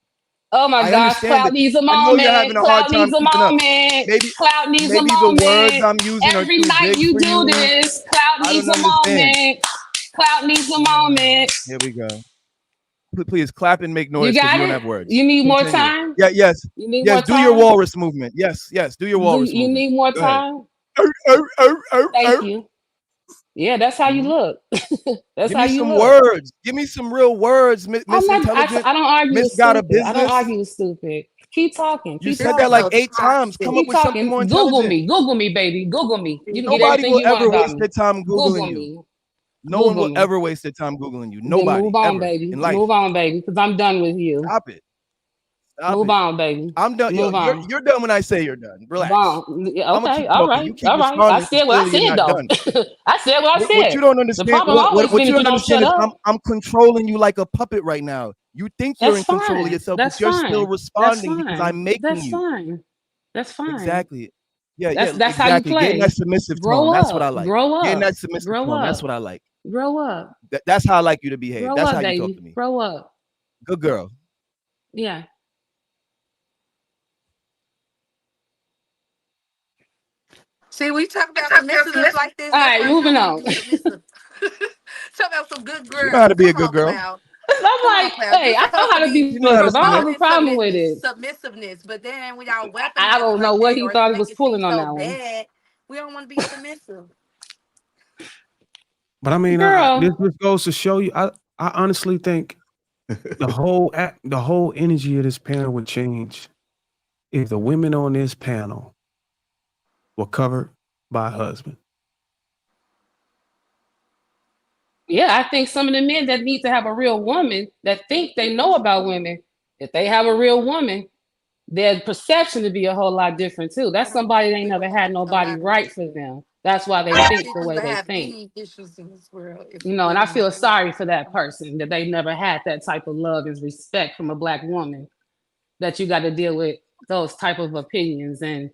Oh my gosh, Cloud needs a moment. Cloud needs a moment. Cloud needs a moment. Maybe the words I'm using every night you do this. Cloud needs a moment. Cloud needs a moment. Here we go. Please clap and make noise because you don't have words. You need more time? Yeah, yes. You need more time? Do your walrus movement. Yes, do your walrus movement. You need more time? Thank you. Yeah, that's how you look. That's how you look. Words. Give me some real words, Miss Intelligent. I don't argue with stupid. I don't argue with stupid. Keep talking. You said that like 8 times. Come up with something more intelligent. Google me, baby. Google me. You can Nobody get will you ever want waste their time Googling you. No one will ever waste their time Googling you. Nobody. Move on, baby. Move on, baby, because I'm done with you. Stop it. Stop Move it. on, baby. I'm done. Move on. You're done when I say you're done. Move Relax. on. Yeah, I'm gonna okay, keep all talking. right, You keep all right. I responding because said what I clearly you're said not though. done. I said what I What you said. don't The understand, problem always what been you if you don't don't shut understand is up. I'm controlling you like a puppet right now. You think you're That's in control of fine. yourself, but That's you're still fine. That's responding because fine. I'm making That's you. fine. That's fine. Exactly. Yeah, That's how you exactly. Get in that play. submissive Grow tone. That's what I up. like. Grow Get in up. that submissive Grow tone. That's up. what I like. Grow up. That's how I like you to behave. Grow That's up, how you talk to baby. me. Grow up. Good girl. Yeah. See, we talk about submissiveness like this. All That's right, why we moving don't want on. to be submissive. Talk about some good She know how girls. to be a Come good on, girl. Cloud. I'm Come on, like, Cloud. hey, You're I know supposed how to to be be She know how to submissive. I don't submit. have a promoting problem with it. submissiveness, but then when y'all I weaponize it don't know like what that he or thought he make was it seem pulling on so that one. bad, we don't want to be submissive. But I mean, this Girl. just goes to show you. I honestly think the whole energy of this panel would change if the women on this panel were covered by a husband. Yeah, I think some of the men that need to have a real woman that think they know about women, if they have a real woman, their perception to be a whole lot different too. That's somebody they never had nobody right for them. That's why they I don't think think the we way would they have think. any issues in this world if You know, and I women feel were. sorry for that person that they never had that type of love and respect from a black woman, that you got to deal with those type of opinions and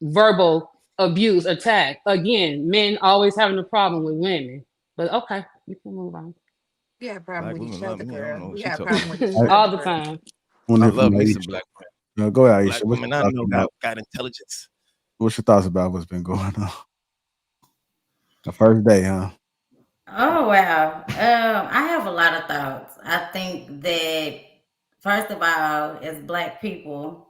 verbal abuse, attack. Again, men always having a problem with women. But okay, you can move on. We have a problem Black with each women love other, me. I don't girl. know what We she have a talking problem about. with each All other, the girl. time. Wonder I if love me Aisha. some black women. Go ahead, Black Aisha. What's women your I thoughts know about? got intelligence. What's your thoughts about what's been going on? The first day, huh? Oh wow. I have a lot of thoughts. I think that first of all, as black people,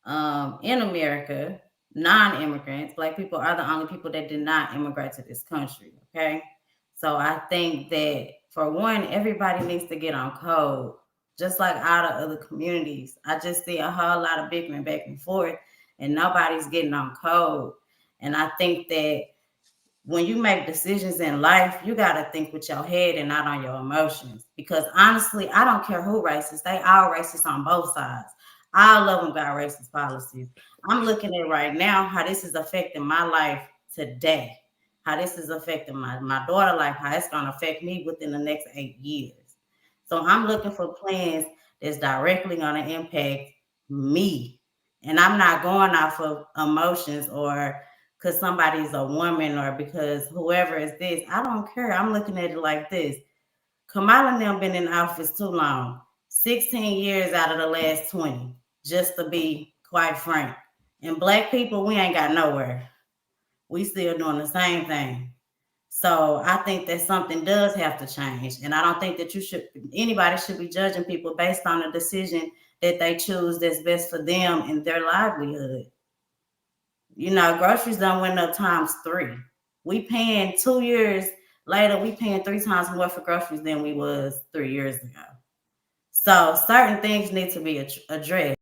in America, non-immigrants, black people are the only people that did not immigrate to this country. Okay. So I think that for one, everybody needs to get on code, just like all the other communities. I just see a whole lot of bickering back and forth, and nobody's getting on code. And I think that when you make decisions in life, you got to think with your head and not on your emotions. Because honestly, I don't care who racist. They all racist on both sides. All of them got racist policies. I'm looking at right now how this is affecting my life today, how this is affecting my daughter's life, how it's going to affect me within the next 8 years. So I'm looking for plans that's directly going to impact me. And I'm not going off of emotions or because somebody's a woman or because whoever is this. I don't care. I'm looking at it like this. Kamala and them been in office too long. 16 years out of the last 20, just to be quite frank. And black people, we ain't got nowhere. We still doing the same thing. So I think that something does have to change. And I don't think that anybody should be judging people based on a decision that they choose that's best for them and their livelihood. You know, groceries done went up times 3. We paying 2 years later, we paying 3 times more for groceries than we was 3 years ago. So certain things need to be addressed.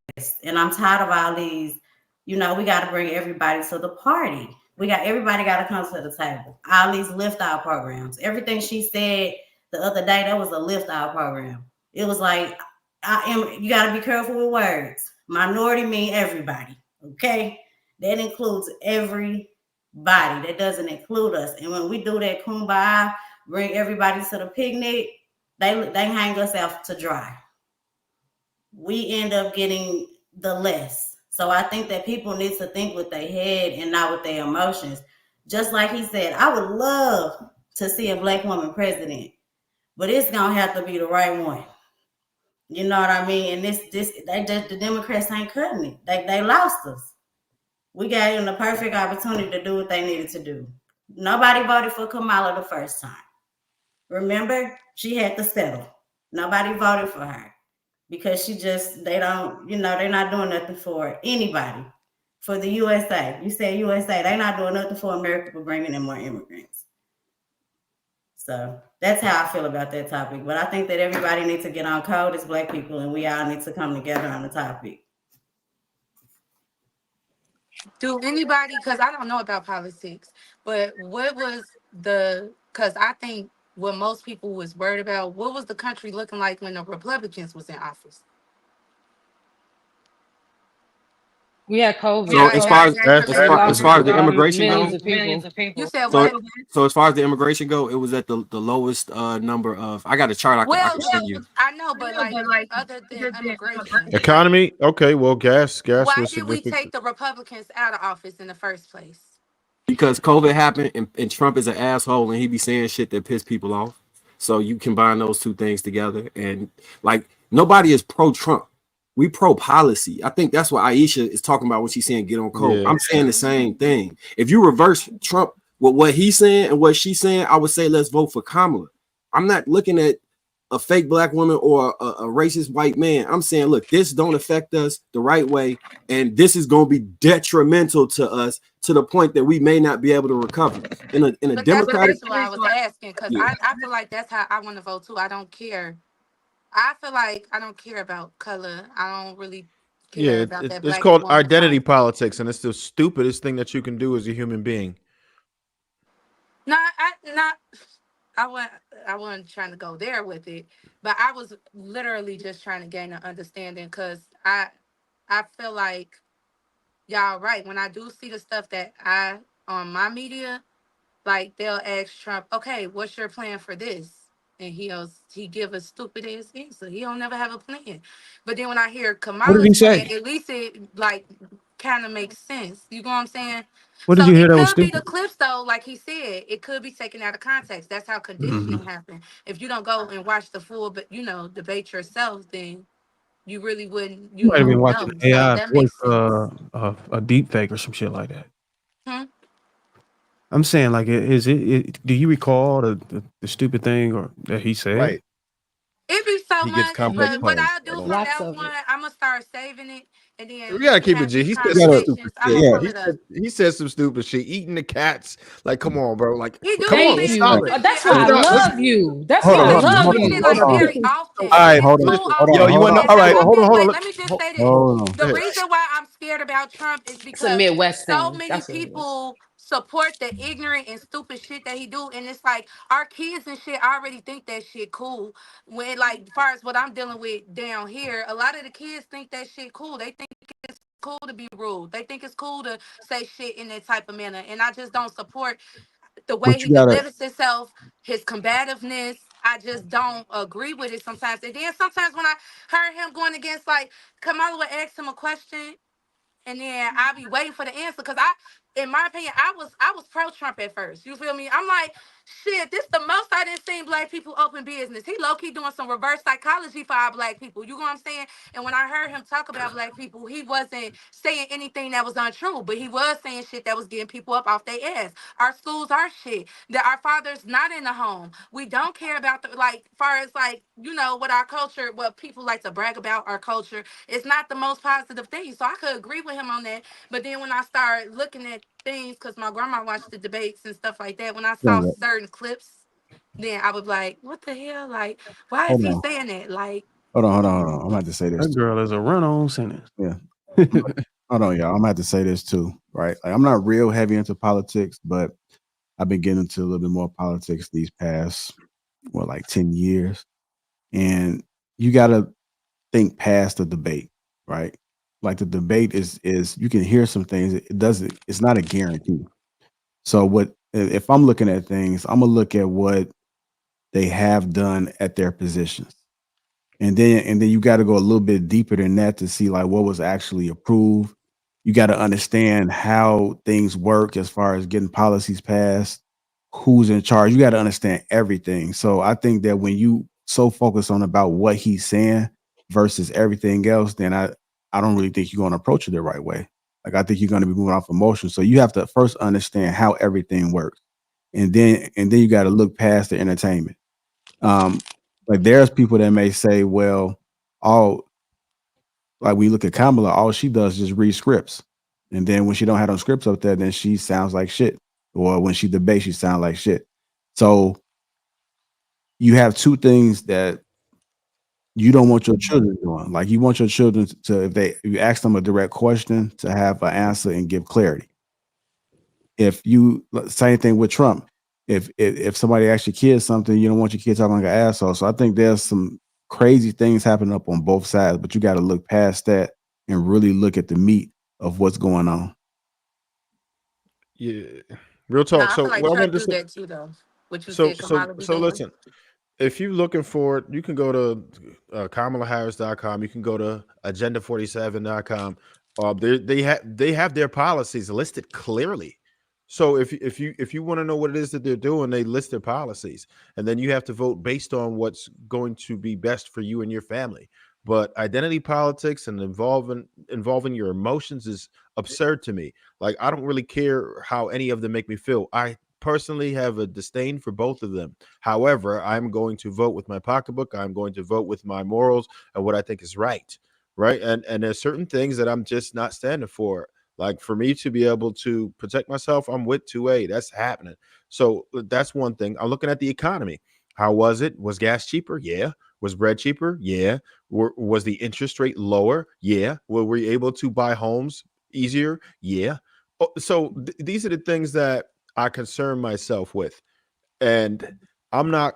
And I'm tired of all these, we got to bring everybody to the party. Everybody got to come to the table. All these lift out programs. Everything she said the other day, that was a lift out program. It was like, you got to be careful with words. Minority mean everybody. Okay. That includes everybody. That doesn't include us. And when we do that kumbaya, bring everybody to the picnic, they hang us out to dry. We end up getting the less. So I think that people need to think with their head and not with their emotions. Just like he said, I would love to see a black woman president, but it's gonna have to be the right one. You know what I mean? And the Democrats ain't cutting it. They lost us. We gave them the perfect opportunity to do what they needed to do. Nobody voted for Kamala the first time. Remember, she had to settle. Nobody voted for her because they're not doing nothing for anybody. For the USA, you say USA, they're not doing nothing for America for bringing in more immigrants. So that's how I feel about that topic. But I think that everybody needs to get on code as black people, and we all need to come together on the topic. Do anybody, because I don't know about politics, but because I think what most people was worried about, what was the country looking like when the Republicans was in office? We had COVID. So as far as Lost the immigration millions of people. You said so what? so as far as the immigration go, it was at the lowest number of. I got a chart I Well, can send you. I know, but like other than immigration, like, Economy. Okay, well, gas why was did we significant. take the Republicans out of office in the first place? Because COVID happened and Trump is an asshole and he be saying shit that piss people off. So you combine those two things together and like nobody is pro Trump. We pro policy. I think that's what Aisha is talking about when she's saying get on code. Yeah. I'm saying the same thing. If you reverse Trump with what he's saying and what she's saying, I would say let's vote for Kamala. I'm not looking at a fake black woman or a racist white man. I'm saying, look, this don't affect us the right way, and this is going to be detrimental to us to the point that we may not be able to recover. In a But democratic, that's why I was asking, because yeah. I feel like that's how I want to vote too. I don't care. I feel like I don't care about color. I don't really Yeah, care about that it's black called woman identity part. politics, and it's the stupidest thing that you can do as a human being. No, I wasn't I wasn't trying to go there with it, but I was literally just trying to gain an understanding because I feel like y'all right. When I do see the stuff that I on my media, like they'll ask Trump, okay, what's your plan for this? And he give a stupid ass answer. He don't never have a plan. But then when I hear What did he Kamala's plan, say? at least it like kind of makes sense. You know what I'm saying? What did So you hear it that was could be the stupid? clips though, like he said, it could be taken out of context. That's how conditioning happens. If you don't go and watch the full, but debate yourself, then you really wouldn't, You might have been watching know. So AI that voice makes sense. a deep fake or some shit like that. Hmm? I'm saying, like, do you recall the stupid thing or that he said? Right. It be so He gets much, complex but what calls. I do from Lots that of one, it. I'm gonna start saving it, and then We when gotta we keep it have G. these He said some stupid conversations, I'm shit. gonna Yeah. pull it up. He said some stupid shit. Eating the cats. Like, come on, bro. Like, He do come be on, Thank saying stop you. it. stupid shit. That's I why I Let's be not. Let's. love you. That's Hold He why on, I do hold on, be love hold saying on, it you. hold like on. very often, All right, like hold too on, Listen. hold often. Yo, on, you hold want to on, know? And All right. so Hold on. Hold on. let me just say this. hold on. The Go ahead. reason why I'm scared about Trump is It's a because Midwest so thing. many That's what it is. people support the ignorant and stupid shit that he do. And it's like our kids and shit already think that shit cool. When like as far as what I'm dealing with down here, a lot of the kids think that shit cool. They think it's cool to be rude. They think it's cool to say shit in that type of manner. And I just don't support the way But he you gotta delivers himself, his combativeness. I just don't agree with it sometimes. And then sometimes when I heard him going against like Kamala would ask him a question and then I'll be waiting for the answer because in my opinion, I was pro Trump at first. You feel me? I'm like, shit, this the most I didn't see black people open business. He low key doing some reverse psychology for our black people. You know what I'm saying? And when I heard him talk about black people, he wasn't saying anything that was untrue, but he was saying shit that was getting people up off their ass. Our schools are shit. That our fathers not in the home. We don't care about the like far as like, what our culture, what people like to brag about our culture. It's not the most positive thing. So I could agree with him on that. But then when I started looking at things, because my grandma watched the debates and stuff like that, when I saw certain clips, then I was like, what the hell? Like, why is hold he on, saying that? Like, hold on. I'm gonna have to say this That too. girl is a run-on sentence. Yeah. Hold on, y'all. I'm gonna have to say this too, right? Like, I'm not real heavy into politics, but I've been getting into a little bit more politics these past, like 10 years. And you gotta think past the debate, right? Like the debate is you can hear some things. It's not a guarantee. So if I'm looking at things, I'm gonna look at what they have done at their positions. And then you got to go a little bit deeper than that to see like what was actually approved. You got to understand how things work as far as getting policies passed, who's in charge. You got to understand everything. So I think that when you so focus on about what he's saying versus everything else, then I don't really think you're going to approach it the right way. Like I think you're going to be moving off emotion. So you have to first understand how everything works, and then you got to look past the entertainment. Um, like there's people that may say, well, all like we look at Kamala, all she does is just read scripts. And then when she don't have no scripts up there, then she sounds like shit. Or when she debates, she sounds like shit. So you have two things that you don't want your children doing. Like you want your children to, if you ask them a direct question, to have an answer and give clarity. If you same thing with Trump, if somebody asks your kids something, you don't want your kids talking like an asshole. So I think there's some crazy things happening up on both sides, but you got to look past that and really look at the meat of what's going on. Yeah, real No, talk. I So feel like what I Trump wanted to do say. that too, though. What you So said so Kamala be so doing. listen. If you're looking for it, you can go to KamalaHarris.com. You can go to Agenda47.com. They have their policies listed clearly. So if you want to know what it is that they're doing, they list their policies, and then you have to vote based on what's going to be best for you and your family. But identity politics and involving your emotions is absurd to me. Like, I don't really care how any of them make me feel. I personally have a disdain for both of them. However, I'm going to vote with my pocketbook. I'm going to vote with my morals and what I think is right. Right. And there's certain things that I'm just not standing for. Like, for me to be able to protect myself, I'm with 2A. That's happening. So that's one thing. I'm looking at the economy. How was it? Was gas cheaper? Yeah. Was bread cheaper? Yeah. Was the interest rate lower? Yeah. Were we able to buy homes easier? Yeah. So these are the things that I concern myself with. And I'm not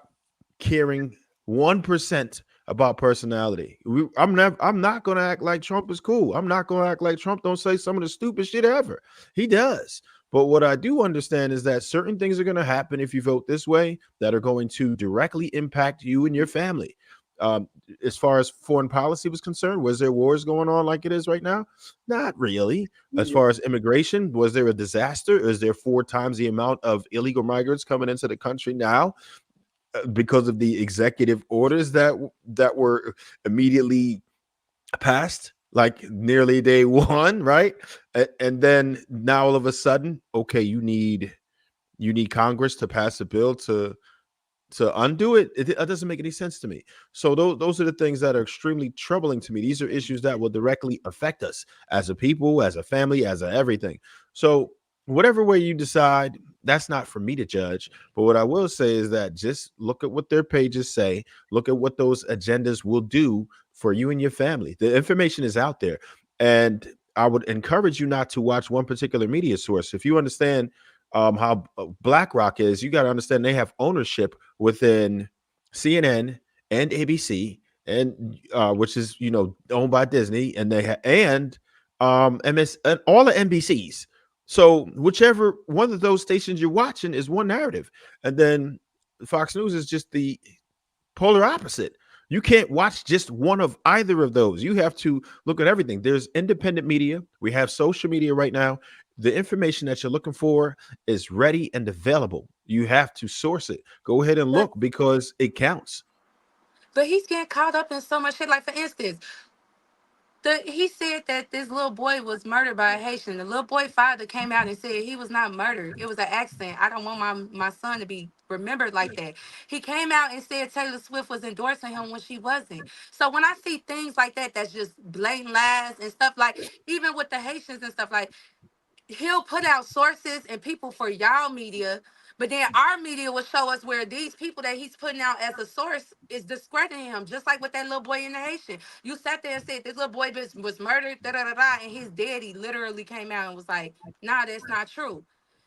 caring 1% about personality. I'm not gonna act like Trump is cool. I'm not gonna act like Trump don't say some of the stupid shit ever. He does. But what I do understand is that certain things are gonna happen if you vote this way that are going to directly impact you and your family. Um, as far as foreign policy was concerned, was there wars going on like it is right now? Not really. As far as immigration, was there a disaster? Is there 4 times the amount of illegal migrants coming into the country now? Because of the executive orders that were immediately passed, like nearly day one, right? And then now all of a sudden, okay, you need Congress to pass a bill to undo it. It doesn't make any sense to me. So those are the things that are extremely troubling to me. These are issues that will directly affect us as a people, as a family, as a everything. So whatever way you decide, that's not for me to judge. But what I will say is that just look at what their pages say, look at what those agendas will do for you and your family. The information is out there. And I would encourage you not to watch one particular media source. If you understand how BlackRock is, you got to understand they have ownership within CNN and ABC, and which is owned by Disney, and they and MS and all the NBCs. So whichever one of those stations you're watching is one narrative, and then Fox News is just the polar opposite. You can't watch just one of either of those. You have to look at everything. There's independent media. We have social media right now. The information that you're looking for is ready and available. You have to source it. Go ahead and But look because it counts. but he's getting caught up in so much shit. Like, for instance, he said that this little boy was murdered by a Haitian. The little boy father came out and said he was not murdered. It was an accident. I don't want my son to be remembered like that. He came out and said Taylor Swift was endorsing him when she wasn't. So when I see things like that, that's just blatant lies and stuff, like even with the Haitians and stuff, like, he'll put out sources and people for y'all media, but then our media will show us where these people that he's putting out as a source is discrediting him, just like with that little boy in the Haitian. You sat there and said this little boy was murdered, da da da da, and his daddy literally came out and was like, "Nah, that's not true."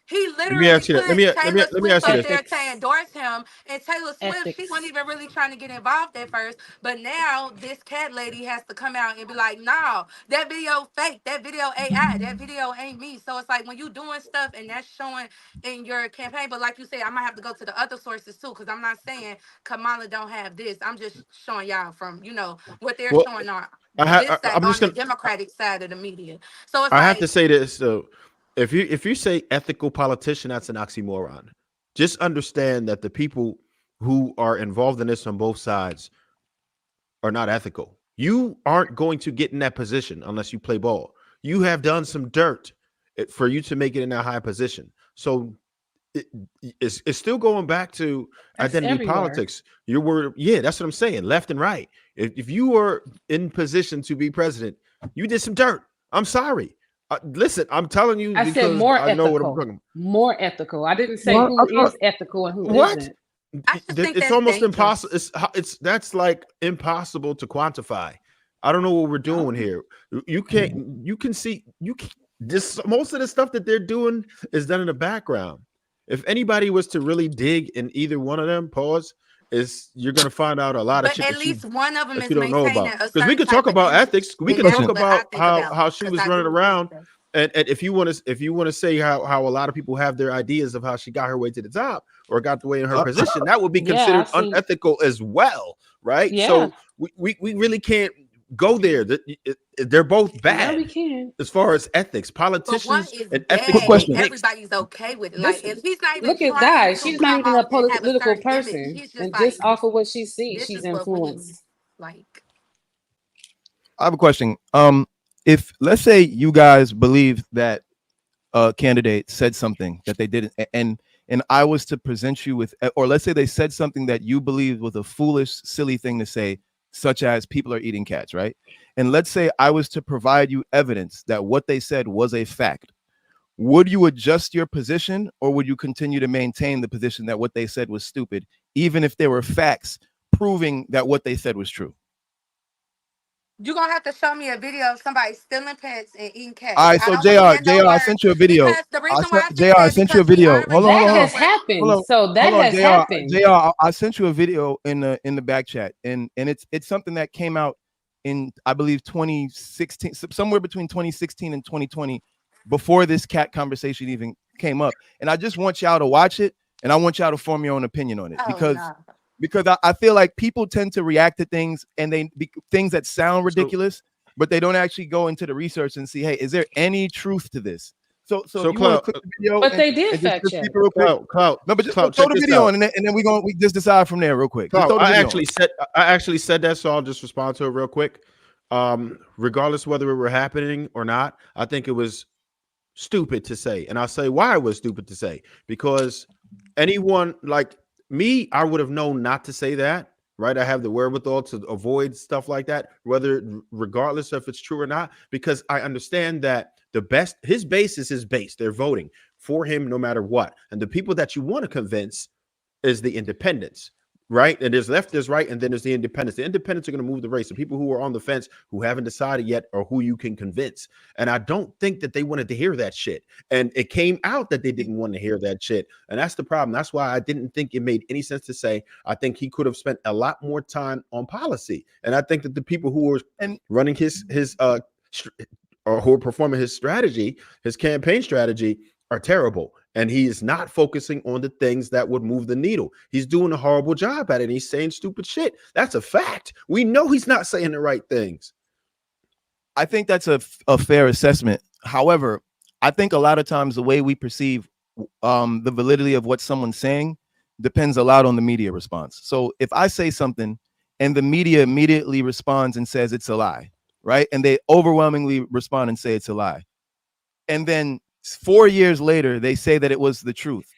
He Let me literally ask you that. put Taylor Let me Swift ask you up this. there to Ethics. endorse him, and Taylor Swift, she wasn't Ethics. even really trying to get involved at first. But now this cat lady has to come out and be like, "No, that video fake. That video AI. That video ain't me." So it's like when you doing stuff and that's showing in your campaign. But like you said, I might have to go to the other sources too, because I'm not saying Kamala don't have this. I'm just showing y'all from what they're Well, showing on this side, I'm on just the gonna. Democratic side of the media. So it's I have like, to say this. So if you say ethical politician, that's an oxymoron. Just understand that the people who are involved in this on both sides are not ethical. You aren't going to get in that position unless you play ball. You have done some dirt for you to make it in that high position. So it, it's still going back to That's identity everywhere. politics. You were, yeah, that's what I'm saying, left and right. If you were in position to be president, you did some dirt. I'm sorry. Listen, I'm telling you I said because more I know what I'm ethical. talking about. More ethical. I didn't say What? who is ethical and who What? isn't. I just think It's that's almost impossible. dangerous. It's that's like impossible to quantify. I don't know what we're doing here. You can't. You can see. You can, this most of the stuff that they're doing is done in the background. If anybody was to really dig in either one of them, pause. is you're gonna find out a lot of But shit at least one of them that is you don't know maintaining about. a Because we certain could talk type of about image. ethics. We And could that's talk what I about think about how it, she 'cause was I running do around. think And if you want to say how a lot of people have their ideas of how she got her way to the top or got the way in her position, that would be Yeah, considered I've seen. unethical as well, right? Yeah, So we really can't go there. They're both yeah, bad we can. as far as ethics. But one Politicians is and ethics Quick bad get and question. mixed. everybody's okay with it. This Like if he's not even look at trying Guy. to She's not come even a off and have a political certain image, person, he's just and like, just off of what she sees, this she's is what we influenced. like. I have a question. If let's say you guys believe that a candidate said something that they didn't, and I was to present you with, or let's say they said something that you believed was a foolish, silly thing to say, such as people are eating cats, right? And let's say I was to provide you evidence that what they said was a fact. Would you adjust your position, or would you continue to maintain the position that what they said was stupid, even if there were facts proving that what they said was true? You're gonna have to show me a video of somebody stealing pets and eating cats. All right, I so don't want to hear no JR, I words sent you a video. because the reason why I JR, said I that sent you a because we video. already That know has what. happened. Hold So that on, has JR. happened. I sent you a video in the back chat, and it's something that came out in, I believe, 2016, somewhere between 2016 and 2020, before this cat conversation even came up. And I just want y'all to watch it, and I want y'all to form your own opinion on it, Oh because no. I feel like people tend to react to things, and things that sound So ridiculous, but they don't actually go into the research and see, hey, is there any truth to this? So if so you want to Clout, click the video But and, they did and just fact check. keep it real quick. Clout, No, but just Clout, throw check the this video out. on, and then we just decide from there real quick. Just Clout, throw the I video on. actually said that, so I'll just respond to it real quick. Regardless whether it were happening or not, I think it was stupid to say. And I'll say why it was stupid to say. Because anyone like me, I would have known not to say that, right? I have the wherewithal to avoid stuff like that, regardless if it's true or not, because I understand that his base is his base. They're voting for him no matter what. And the people that you want to convince is the independents, right? And there's left, there's right, and then there's the independents. The independents are going to move the race. The people who are on the fence, who haven't decided yet, or who you can convince. And I don't think that they wanted to hear that shit. And it came out that they didn't want to hear that shit. And that's the problem. That's why I didn't think it made any sense to say. I think he could have spent a lot more time on policy. And I think that the people who were running or who are performing his strategy, his campaign strategy, are terrible. And he is not focusing on the things that would move the needle. He's doing a horrible job at it. And he's saying stupid shit. That's a fact. We know he's not saying the right things. I think that's a fair assessment. However, I think a lot of times the way we perceive the validity of what someone's saying depends a lot on the media response. So if I say something and the media immediately responds and says it's a lie, right? And they overwhelmingly respond and say it's a lie. And then 4 years later, they say that it was the truth.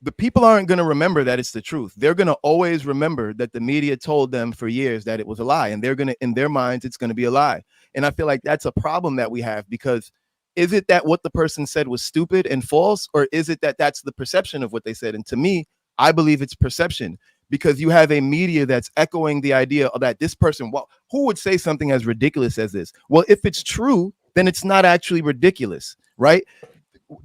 The people aren't going to remember that it's the truth. They're going to always remember that the media told them for years that it was a lie. And they're going to, in their minds, it's going to be a lie. And I feel like that's a problem that we have, because is it that what the person said was stupid and false, or is it that that's the perception of what they said? And to me, I believe it's perception, because you have a media that's echoing the idea that this person, well, who would say something as ridiculous as this? Well, if it's true, then it's not actually ridiculous, right?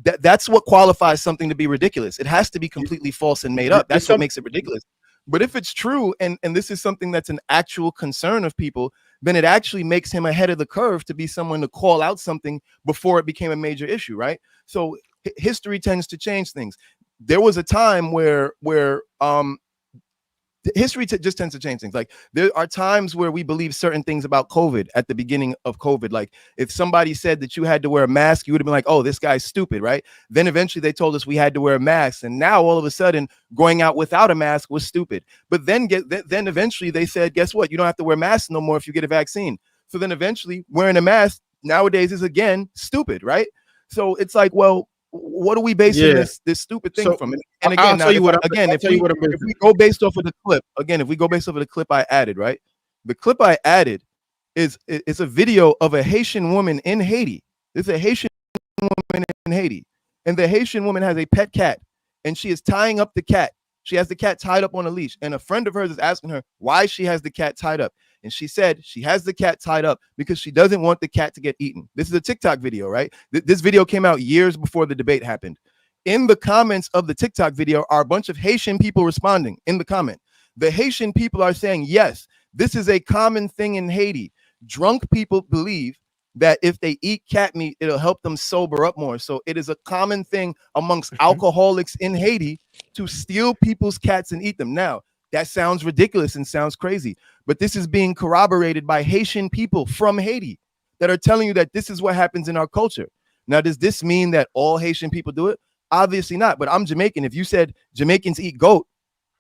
That's what qualifies something to be ridiculous. It has to be completely false and made up. That's what makes it ridiculous. But if it's true, and this is something that's an actual concern of people, then it actually makes him ahead of the curve to be someone to call out something before it became a major issue, right? So history tends to change things. There was a time where history just tends to change things. Like there are times where we believe certain things about COVID at the beginning of COVID. Like if somebody said that you had to wear a mask, you would have been like, oh, this guy's stupid, right? Then eventually they told us we had to wear a mask. And now all of a sudden going out without a mask was stupid. But then eventually they said, guess what? You don't have to wear masks no more if you get a vaccine. So then eventually wearing a mask nowadays is again stupid, right? So it's like, well, what are we basing this stupid thing from? And again, if we go based off of the clip I added, right? The clip I added is a video of a Haitian woman in Haiti. It's a Haitian woman in Haiti, and the Haitian woman has a pet cat, and she is tying up the cat. She has the cat tied up on a leash, and a friend of hers is asking her why she has the cat tied up. And she said she has the cat tied up because she doesn't want the cat to get eaten. This is a TikTok video, right? This video came out years before the debate happened. In the comments of the TikTok video are a bunch of Haitian people responding in the comment. The Haitian people are saying, yes, this is a common thing in Haiti. Drunk people believe that if they eat cat meat, it'll help them sober up more. So it is a common thing amongst alcoholics in Haiti to steal people's cats and eat them. Now, that sounds ridiculous and sounds crazy, but this is being corroborated by Haitian people from Haiti that are telling you that this is what happens in our culture. Now, does this mean that all Haitian people do it? Obviously not, but I'm Jamaican. If you said Jamaicans eat goat,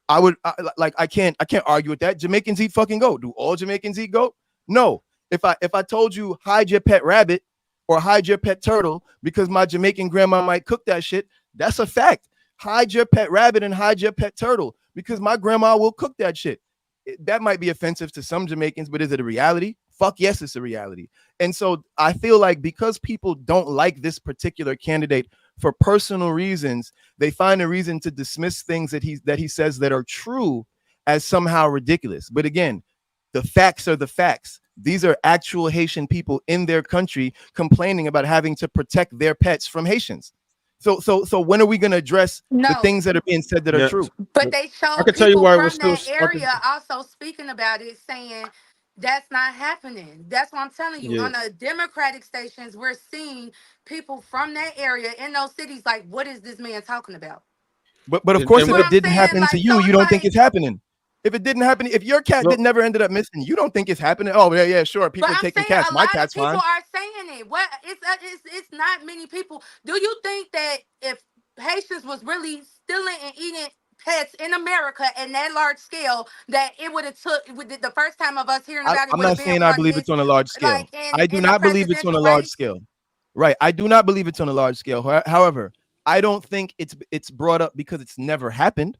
I can't argue with that. Jamaicans eat fucking goat. Do all Jamaicans eat goat? No. If I told you hide your pet rabbit or hide your pet turtle because my Jamaican grandma might cook that shit, that's a fact. Hide your pet rabbit and hide your pet turtle because my grandma will cook that shit. That might be offensive to some Jamaicans, but is it a reality? Fuck yes, it's a reality. And so I feel like because people don't like this particular candidate for personal reasons, they find a reason to dismiss things that he says that are true as somehow ridiculous. But again, the facts are the facts. These are actual Haitian people in their country complaining about having to protect their pets from Haitians. So when are we going to address the things that are being said that are true? But they showed people from that area also speaking about it, saying that's not happening. That's what I'm telling you. On the Democratic stations, we're seeing people from that area in those cities like, what is this man talking about? But of course, if it didn't happen to you, you don't think it's happening. If it didn't happen, if your cat never ended up missing, you don't think it's happening. Oh yeah, sure. People taking cats. My cat's fine. People are saying it. What? It's not many people. Do you think that if Haitians was really stealing and eating pets in America in that large scale, that it would have took the first time of us hearing about it? I'm not saying I believe it's on a large scale. I do not believe it's on a large scale. Right. I do not believe it's on a large scale. However, I don't think it's brought up because it's never happened.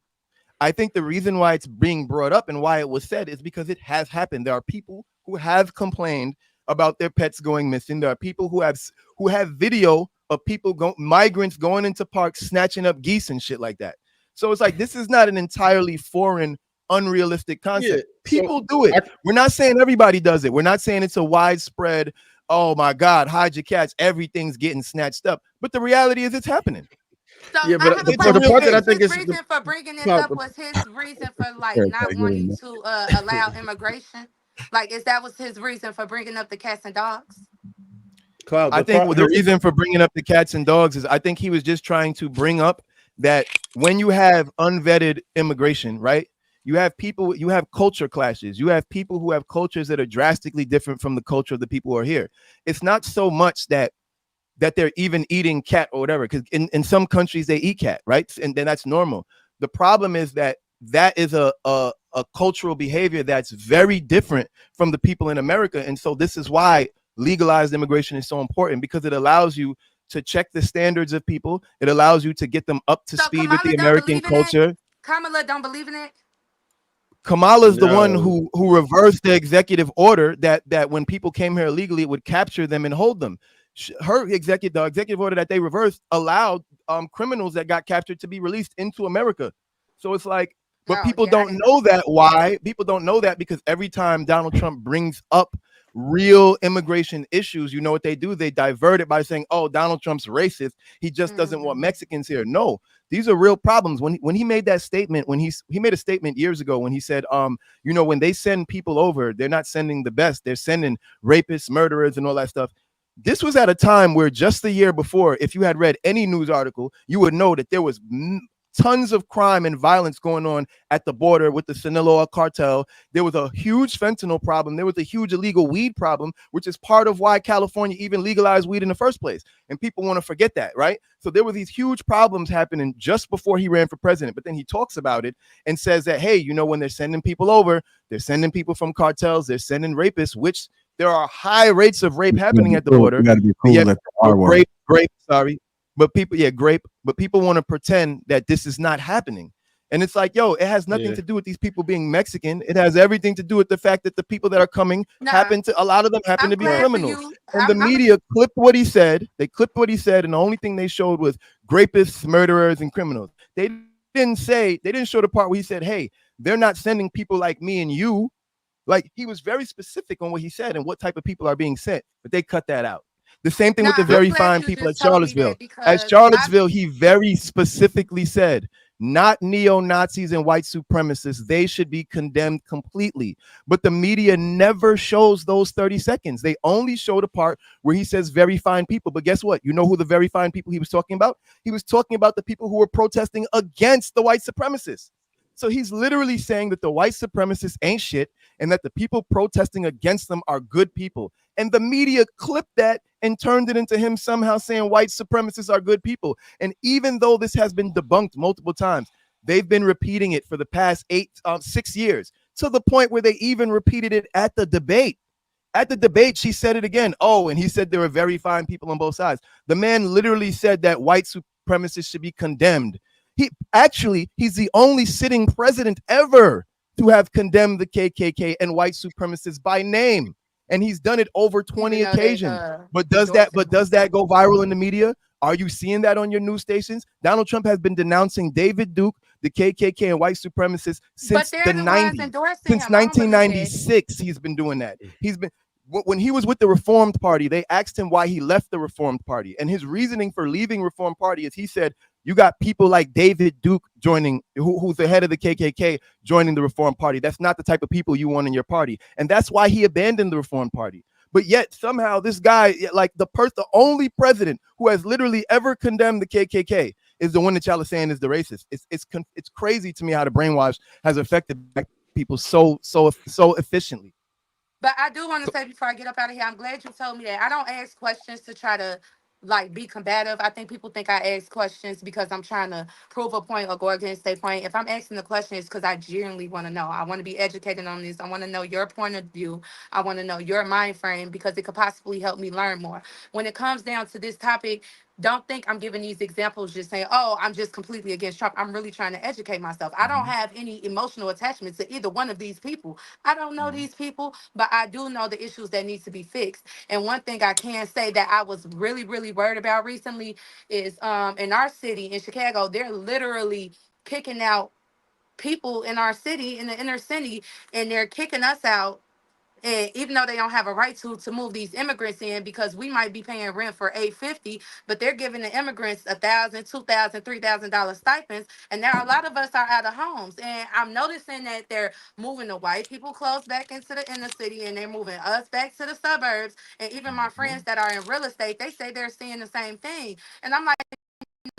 I think the reason why it's being brought up and why it was said is because it has happened. There are people who have complained about their pets going missing. There are people who have video of people migrants going into parks snatching up geese and shit like that. So it's like this is not an entirely foreign, unrealistic concept. People do it. We're not saying everybody does it. We're not saying it's a widespread, oh my God, hide your cats, everything's getting snatched up. But the reality is it's happening. So I have a question. The part that I think is reason for bringing this up was his reason for like not wanting to allow immigration. Like, is that was his reason for bringing up the cats and dogs? I think the reason for bringing up the cats and dogs is I think he was just trying to bring up that when you have unvetted immigration, right? You have people, you have culture clashes. You have people who have cultures that are drastically different from the culture of the people who are here. It's not so much that they're even eating cat or whatever, because in some countries they eat cat, right? And then that's normal. The problem is that is a cultural behavior that's very different from the people in America. And so this is why legalized immigration is so important, because it allows you to check the standards of people. It allows you to get them up to speed with the American culture. Kamala don't believe in it. Kamala's the one who reversed the executive order that when people came here illegally, it would capture them and hold them. The executive order that they reversed allowed criminals that got captured to be released into America. So it's like, but people don't know that. Why? People don't know that because every time Donald Trump brings up real immigration issues, you know what they do? They divert it by saying, oh, Donald Trump's racist. He just doesn't want Mexicans here. No, these are real problems. When he made that statement, when he made a statement years ago when he said, you know, when they send people over, they're not sending the best. They're sending rapists, murderers, and all that stuff. This was at a time where just the year before, if you had read any news article, you would know that there was tons of crime and violence going on at the border with the Sinaloa cartel. There was a huge fentanyl problem. There was a huge illegal weed problem, which is part of why California even legalized weed in the first place. And people want to forget that, right? So there were these huge problems happening just before he ran for president. But then he talks about it and says that, hey, you know, when they're sending people over, they're sending people from cartels, they're sending rapists, which there are high rates of rape happening at the border. Got to be cool. Grape, sorry. But people, but people want to pretend that this is not happening. And it's like, yo, it has nothing to do with these people being Mexican. It has everything to do with the fact that the people that are coming a lot of them happen to be criminals. And the media clipped what he said. They clipped what he said. And the only thing they showed was rapists, murderers, and criminals. They didn't show the part where he said, hey, they're not sending people like me and you. Like, he was very specific on what he said and what type of people are being sent, but they cut that out. The same thing with the very fine people at Charlottesville. At Charlottesville, he very specifically said not neo-Nazis and white supremacists. They should be condemned completely. But the media never shows those 30 seconds. They only show the part where he says very fine people. But guess what? You know who the very fine people he was talking about? He was talking about the people who were protesting against the white supremacists. So he's literally saying that the white supremacists ain't shit and that the people protesting against them are good people. And the media clipped that and turned it into him somehow saying white supremacists are good people. And even though this has been debunked multiple times, they've been repeating it for the past 6 years, to the point where they even repeated it at the debate. At the debate, she said it again. Oh, and he said there were very fine people on both sides. The man literally said that white supremacists should be condemned. He's the only sitting president ever to have condemned the KKK and white supremacists by name. And he's done it over 20 occasions. But does that go viral in the media? Are you seeing that on your news stations? Donald Trump has been denouncing David Duke, the KKK, and white supremacists since the 90s. Since 1996, he's been doing that. When he was with the Reformed Party, they asked him why he left the Reformed Party. And his reasoning for leaving Reformed Party is he said, you got people like David Duke joining, who's the head of the KKK, joining the Reformed Party. That's not the type of people you want in your party. And that's why he abandoned the Reformed Party. But yet somehow this guy, like the only president who has literally ever condemned the KKK is the one that y'all are saying is the racist. It's crazy to me how the brainwash has affected black people so efficiently. But I do want to say before I get up out of here, I'm glad you told me that. I don't ask questions to try to like be combative. I think people think I ask questions because I'm trying to prove a point or go against their point. If I'm asking the question, it's because I genuinely want to know. I want to be educated on this. I want to know your point of view. I want to know your mind frame because it could possibly help me learn more. When it comes down to this topic, don't think I'm giving these examples just saying, oh, I'm just completely against Trump. I'm really trying to educate myself. I don't have any emotional attachment to either one of these people. I don't know these people, but I do know the issues that need to be fixed. And one thing I can say that I was really, really worried about recently is in our city, in Chicago, they're literally kicking out people in our city, in the inner city, and they're kicking us out. And even though they don't have a right to move these immigrants in, because we might be paying rent for $850, but they're giving the immigrants $1,000, $2,000, $3,000 stipends, and now a lot of us are out of homes. And I'm noticing that they're moving the white people close back into the inner city, and they're moving us back to the suburbs. And even my friends that are in real estate, they say they're seeing the same thing. And I'm like,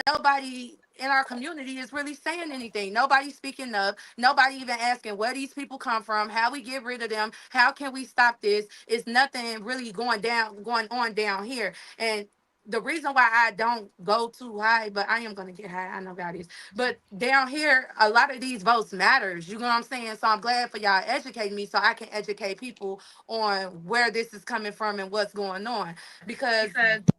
nobody in our community is really saying anything. Nobody's speaking up. Nobody even asking where these people come from, how we get rid of them, how can we stop this? It's nothing really going on down here. And the reason why I don't go too high, but I am gonna get high. I know God is. But down here, a lot of these votes matters. You know what I'm saying? So I'm glad for y'all educating me so I can educate people on where this is coming from and what's going on. Because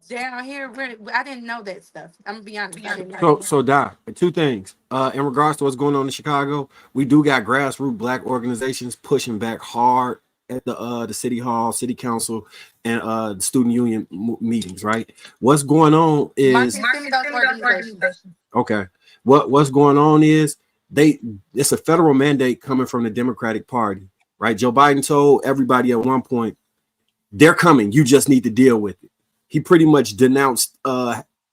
down here, I didn't know that stuff. I'm gonna be honest. I didn't know. So Doc, two things. In regards to what's going on in Chicago, we do got grassroots black organizations pushing back hard at the city hall, city council, and the student union meetings. Right. What's going on is okay. What's going on is it's a federal mandate coming from the Democratic Party. Right. Joe Biden told everybody at one point, they're coming. You just need to deal with it. He pretty much denounced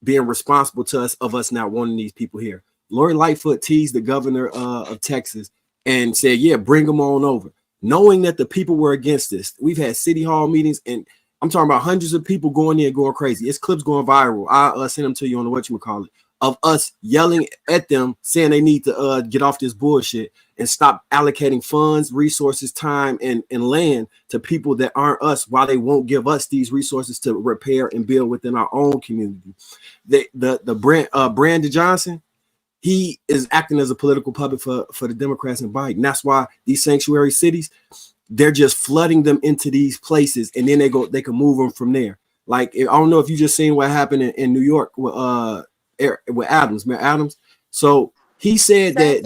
being responsible to us not wanting these people here. Lori Lightfoot teased the governor of Texas and said, yeah, bring them on over. Knowing that the people were against this. We've had city hall meetings, and I'm talking about hundreds of people going in, going crazy. It's clips going viral. I'll send them to you on the whatchamacallit, of us yelling at them, saying they need to get off this bullshit and stop allocating funds, resources, time, and land to people that aren't us, while they won't give us these resources to repair and build within our own community. Brandon Johnson, he is acting as a political puppet for the Democrats and Biden. That's why these sanctuary cities, they're just flooding them into these places, and then they can move them from there. Like, I don't know if you just seen what happened in New York with Adams, Mayor Adams. So he said that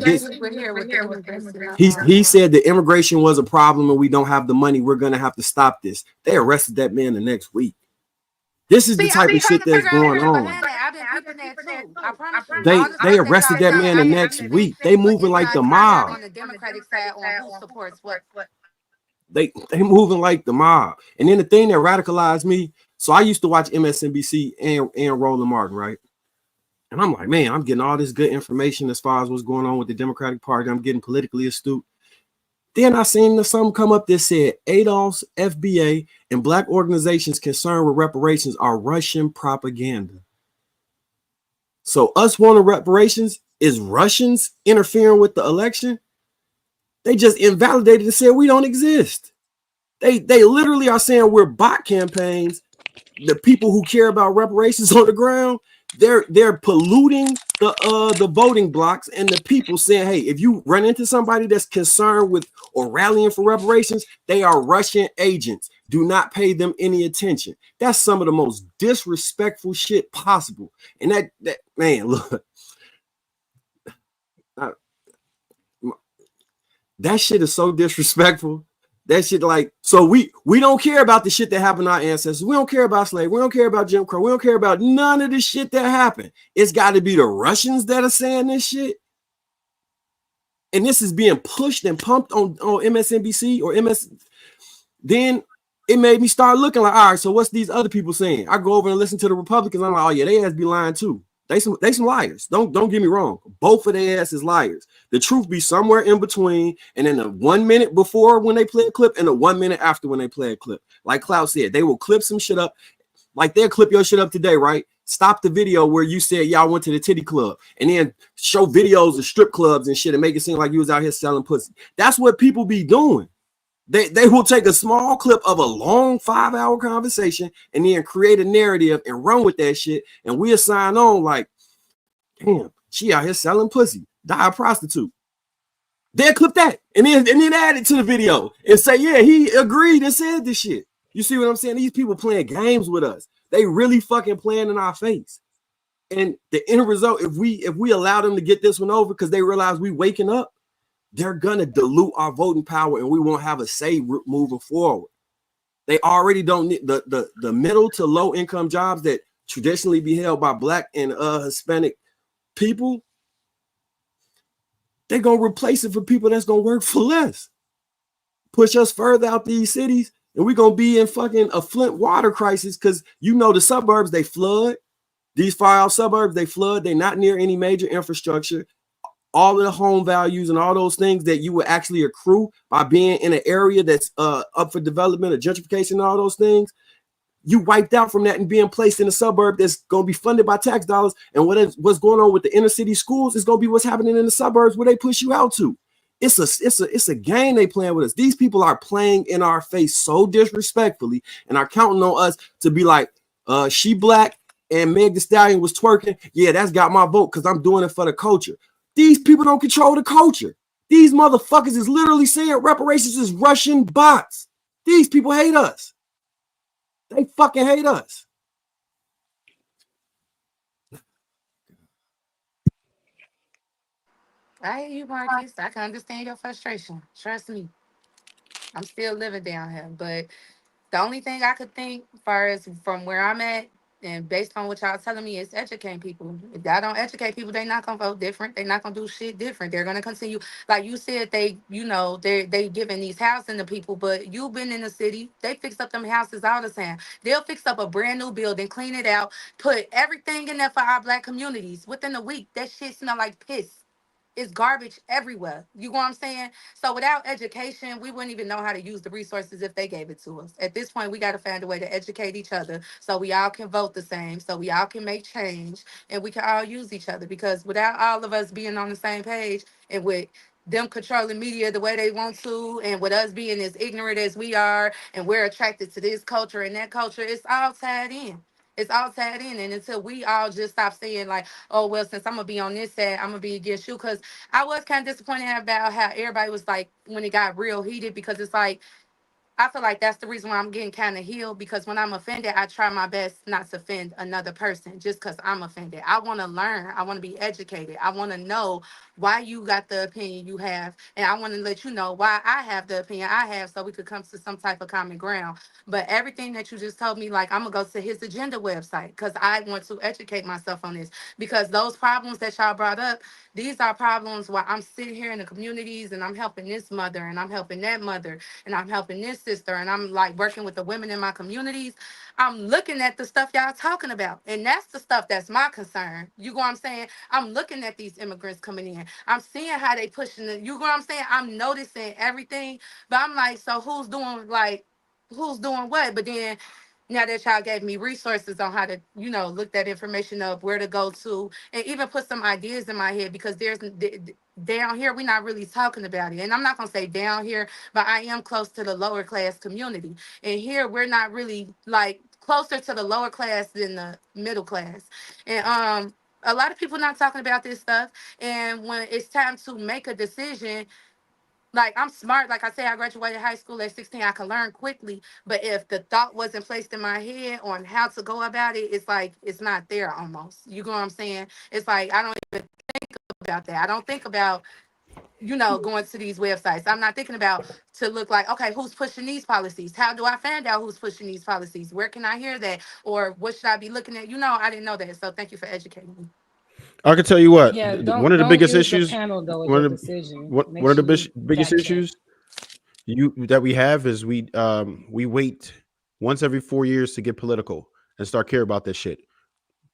he said the immigration was a problem and we don't have the money. We're gonna have to stop this. They arrested that man the next week. This is the type of shit that's going on. They arrested that man the next week. They moving like the mob. On the Democratic side, on who supports what. They moving like the mob. And then the thing that radicalized me. So I used to watch MSNBC and Roland Martin, right? And I'm like, man, I'm getting all this good information as far as what's going on with the Democratic Party. I'm getting politically astute. Then I seen something come up that said ADOS, FBA, and Black organizations concerned with reparations are Russian propaganda. So us wanting reparations is Russians interfering with the election? They just invalidated and said we don't exist. They literally are saying we're bot campaigns. The people who care about reparations on the ground, they're polluting the voting blocks, and the people saying, hey, if you run into somebody that's concerned with or rallying for reparations, they are Russian agents. Do not pay them any attention. That's some of the most disrespectful shit possible. And that man, look, that shit is so disrespectful. That shit, like, so we don't care about the shit that happened to our ancestors. We don't care about slavery. We don't care about Jim Crow. We don't care about none of the shit that happened. It's got to be the Russians that are saying this shit. And this is being pushed and pumped on MSNBC or MS. Then it made me start looking like, all right, so what's these other people saying? I go over and listen to the Republicans. I'm like, oh yeah, they ass be lying too. They some liars. Don't get me wrong. Both of their ass is liars. The truth be somewhere in between, and in the 1 minute before when they play a clip, and the 1 minute after when they play a clip. Like Cloud said, they will clip some shit up. Like they'll clip your shit up today, right? Stop the video where you said y'all went to the titty club, and then show videos of strip clubs and shit and make it seem like you was out here selling pussy. That's what people be doing. They will take a small clip of a long 5-hour conversation and then create a narrative and run with that shit. And we'll sign on like, damn, she out here selling pussy, die a prostitute. They'll clip that and then add it to the video and say, yeah, he agreed and said this shit. You see what I'm saying? These people playing games with us. They really fucking playing in our face. And the end result, if we allow them to get this one over because they realize we waking up, they're gonna dilute our voting power and we won't have a say moving forward. They already don't need the middle to low income jobs that traditionally be held by Black and Hispanic people. They're gonna replace it for people that's gonna work for less, push us further out these cities, and we're gonna be in fucking a Flint water crisis because you know the suburbs they flood. These far out suburbs they flood. They're not near any major infrastructure. All of the home values and all those things that you would actually accrue by being in an area that's up for development or gentrification and all those things, you wiped out from that and being placed in a suburb that's going to be funded by tax dollars. And what's going on with the inner city schools is going to be what's happening in the suburbs where they push you out to. It's a game they playing with us. These people are playing in our face so disrespectfully and are counting on us to be like, she Black and Meg Thee Stallion was twerking. Yeah, that's got my vote because I'm doing it for the culture. These people don't control the culture. These motherfuckers is literally saying reparations is Russian bots. These people hate us. They fucking hate us. I hear you, Marcus. I can understand your frustration. Trust me. I'm still living down here. But the only thing I could think, as far as from where I'm at, and based on what y'all telling me, is educate people. If y'all don't educate people, they not gonna vote different. They not gonna do shit different. They're gonna continue, like you said. They giving these housing to people, but you've been in the city. They fix up them houses all the time. They'll fix up a brand new building, clean it out, put everything in there for our Black communities. Within a week, that shit smell like piss. It's garbage everywhere. You know what I'm saying? So without education, we wouldn't even know how to use the resources if they gave it to us. At this point, we got to find a way to educate each other so we all can vote the same, so we all can make change, and we can all use each other. Because without all of us being on the same page, and with them controlling media the way they want to, and with us being as ignorant as we are, and we're attracted to this culture and that culture, it's all tied in. It's all tied in. And until we all just stop saying, like, oh, well, since I'm going to be on this side, I'm going to be against you. Because I was kind of disappointed about how everybody was like, when it got real heated, because it's like, I feel like that's the reason why I'm getting kind of healed, because when I'm offended, I try my best not to offend another person just because I'm offended. I want to learn. I want to be educated. I want to know why you got the opinion you have. And I want to let you know why I have the opinion I have, so we could come to some type of common ground. But everything that you just told me, like, I'm going to go to his agenda website because I want to educate myself on this. Because those problems that y'all brought up, these are problems where I'm sitting here in the communities and I'm helping this mother and I'm helping that mother and I'm helping this sister and I'm like working with the women in my communities, I'm looking at the stuff y'all talking about. And that's the stuff that's my concern. You go what I'm saying? I'm looking at these immigrants coming in. I'm seeing how they pushing it. You go what I'm saying? I'm noticing everything. But I'm like, so who's doing what? But then now that y'all gave me resources on how to, look that information up, where to go to, and even put some ideas in my head, because down here, we're not really talking about it. And I'm not going to say down here, but I am close to the lower class community. And here, we're not really like closer to the lower class than the middle class. And a lot of people not talking about this stuff. And when it's time to make a decision, like, I'm smart. Like I said, I graduated high school at 16. I can learn quickly. But if the thought wasn't placed in my head on how to go about it, it's like it's not there almost. You know what I'm saying? It's like I don't even think about that. I don't think about, going to these websites. I'm not thinking about to look like, okay, who's pushing these policies? How do I find out who's pushing these policies? Where can I hear that? Or what should I be looking at? I didn't know that. So thank you for educating me. I can tell you what. Yeah, One of the don't biggest use the issues. panel though as One your of the decision. one, Make one of the sure you biggest fact check. issues that we have is we wait once every 4 years to get political and start care about this shit.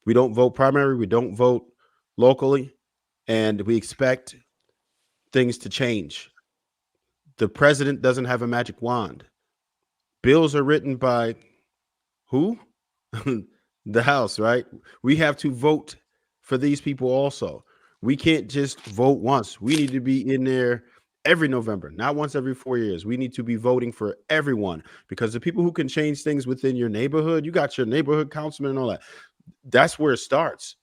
We don't vote primary. We don't vote locally, and we expect things to change. The president doesn't have a magic wand. Bills are written by who? The House, right? We have to vote for these people also. We can't just vote once. We need to be in there every November, not once every 4 years. We need to be voting for everyone, because the people who can change things within your neighborhood, you got your neighborhood councilman and all that. That's where it starts.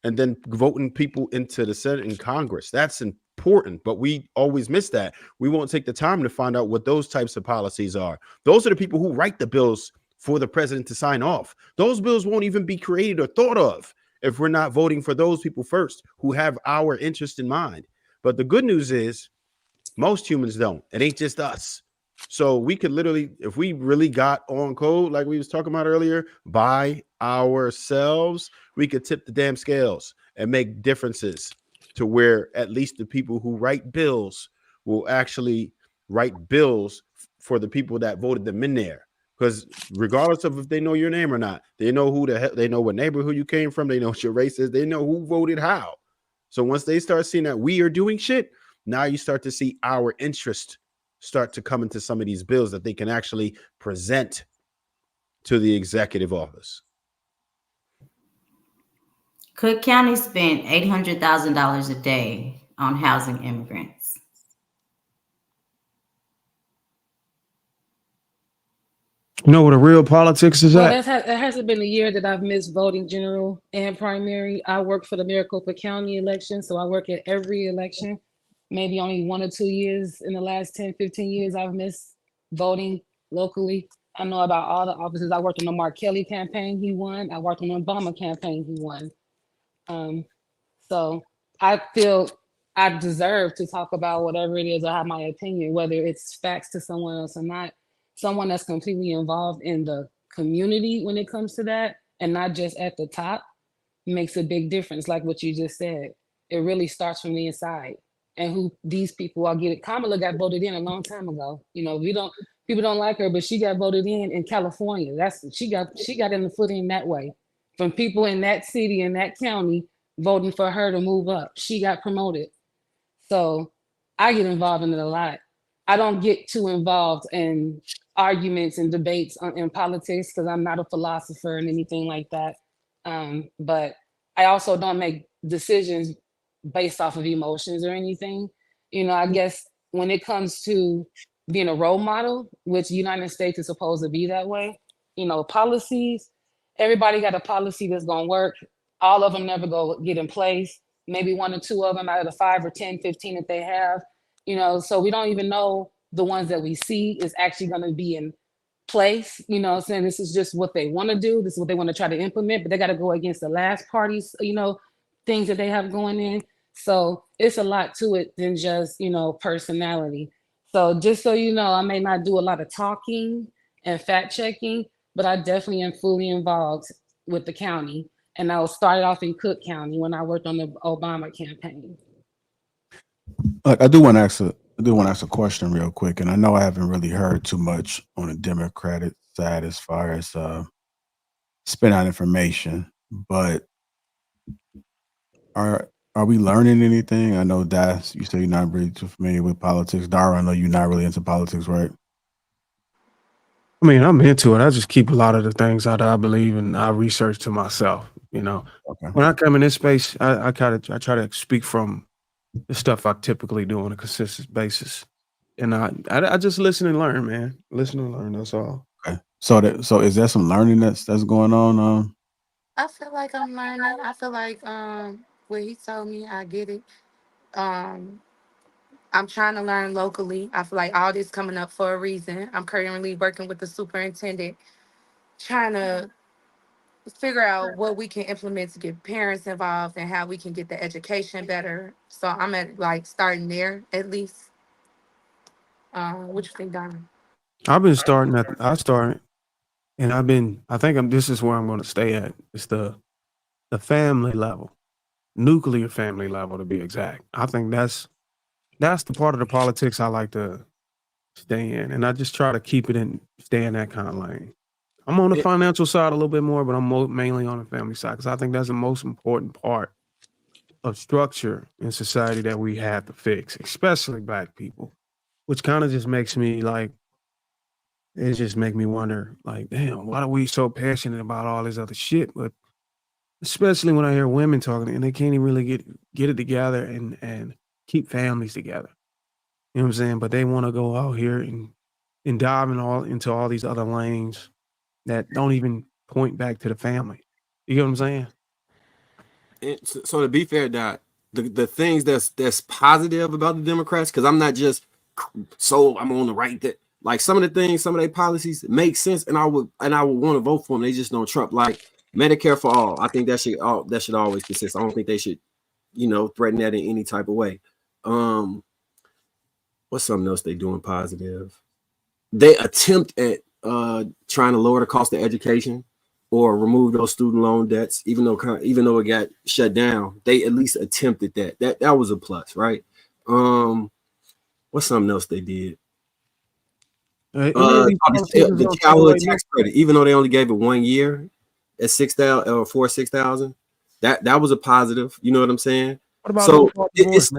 And then voting people into the Senate and Congress. That's important, but we always miss that. We won't take the time to find out what those types of policies are. Those are the people who write the bills for the president to sign off. Those bills won't even be created or thought of if we're not voting for those people first who have our interest in mind. But the good news is most humans don't. It ain't just us. So we could literally, if we really got on code, like we was talking about earlier, by ourselves, we could tip the damn scales and make differences to where at least the people who write bills will actually write bills for the people that voted them in there. Because regardless of if they know your name or not, they know who the hell, they know what neighborhood you came from, they know what your race is, they know who voted how. So once they start seeing that we are doing shit, now you start to see our interest start to come into some of these bills that they can actually present to the executive office. Cook County spent $800,000 a day on housing immigrants. You know what a real politics is at? That hasn't been a year that I've missed voting general and primary. I work for the Maricopa County election, so I work at every election. Maybe only 1 or 2 years in the last 10, 15 years I've missed voting locally. I know about all the offices. I worked on the Mark Kelly campaign, he won. I worked on the Obama campaign, he won. So I feel I deserve to talk about whatever it is or have my opinion, whether it's facts to someone else or not. Someone that's completely involved in the community when it comes to that, and not just at the top, makes a big difference. Like what you just said, it really starts from the inside. And who these people are getting. Kamala got voted in a long time ago. People don't like her, but she got voted in California. She got in the foot in that way, from people in that city and that county voting for her to move up. She got promoted. So I get involved in it a lot. I don't get too involved in arguments and debates in politics because I'm not a philosopher and anything like that. But I also don't make decisions based off of emotions or anything. I guess when it comes to being a role model, which the United States is supposed to be that way, policies, everybody got a policy that's going to work. All of them never go get in place. Maybe 1 or 2 of them out of the 5 or 10, 15 that they have, so we don't even know the ones that we see is actually going to be in place, saying this is just what they want to do. This is what they want to try to implement, but they got to go against the last parties, things that they have going in. So it's a lot to it than just, personality. So just so you know, I may not do a lot of talking and fact checking, but I definitely am fully involved with the county. And I started off in Cook County when I worked on the Obama campaign. I do want to ask I do want to ask a question real quick, and I know I haven't really heard too much on the Democratic side as far as spin out information, but are we learning anything? I know Das, you say you're not really too familiar with politics. Dara, I know you're not really into politics, right? I mean, I'm into it. I just keep a lot of the things that I believe and I research to myself. You know, Okay. when I come in this space, I try to speak from the stuff I typically do on a consistent basis, and I just listen and learn, man. Listen and learn. That's all. Okay. So is there some learning that's going on? I feel like I'm learning. I feel like what he told me, I get it. Um, I'm trying to learn locally. I feel like all this coming up for a reason. I'm currently working with the superintendent, trying to figure out what we can implement to get parents involved and how we can get the education better. So I'm at like starting there at least. What you think, Donna? I've been starting at I started, and I think this is where I'm going to stay at. It's the family level, nuclear family level to be exact. I think that's the part of the politics I like to stay in, and I just try to keep it in stay in that kind of lane. I'm on the financial side a little bit more, but I'm mainly on the family side because I think that's the most important part of structure in society that we have to fix, especially Black people, which kind of just makes me like, it just make me wonder, like, damn, why are we so passionate about all this other shit? But especially when I hear women talking and they can't even really get it together and keep families together. You know what I'm saying? But they want to go out here and dive into all these other lanes that don't even point back to the family. You get what I'm saying? So to be fair, Dot, the things that's positive about the Democrats, because I'm not just I'm on the right, that like some of the things, some of their policies make sense, and I would want to vote for them. They just don't Trump, like Medicare for all. I think that should always persist. I don't think they should, threaten that in any type of way. What's something else they doing positive? They attempt at trying to lower the cost of education or remove those student loan debts, even though it got shut down. They at least attempted that. That was a plus, right? What's something else they did? The childhood tax credit, even though they only gave it 1 year at 6,000 or 6,000, that was a positive. You know what I'm saying? What about So divorce,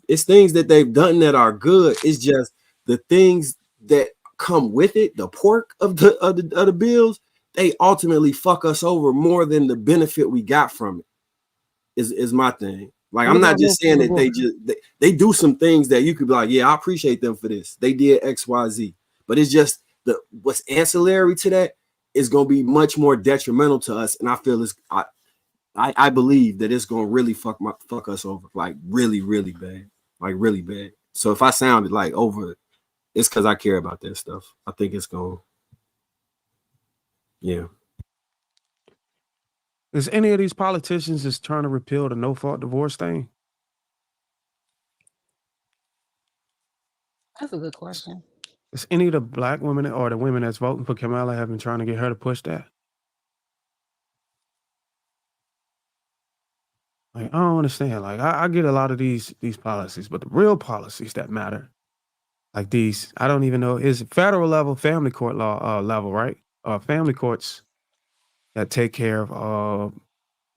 it's things that they've done that are good. It's just the things that come with it, the pork of the bills, they ultimately fuck us over more than the benefit we got from it. Is my thing. Like, I'm not just saying that they do some things that you could be like, yeah, I appreciate them for this. They did XYZ, but it's just what's ancillary to that is going to be much more detrimental to us. And I feel I believe that it's going to really fuck us over, like really, really bad, like really bad. So if I sounded like over it, it's because I care about that stuff. I think it's going, yeah. Is any of these politicians just trying to repeal the no-fault divorce thing? That's a good question. Is any of the Black women or the women that's voting for Kamala have been trying to get her to push that? Like, I don't understand. Like, I get a lot of these policies, but the real policies that matter, like these, I don't even know, is federal level family court law level, right? Family courts that take care of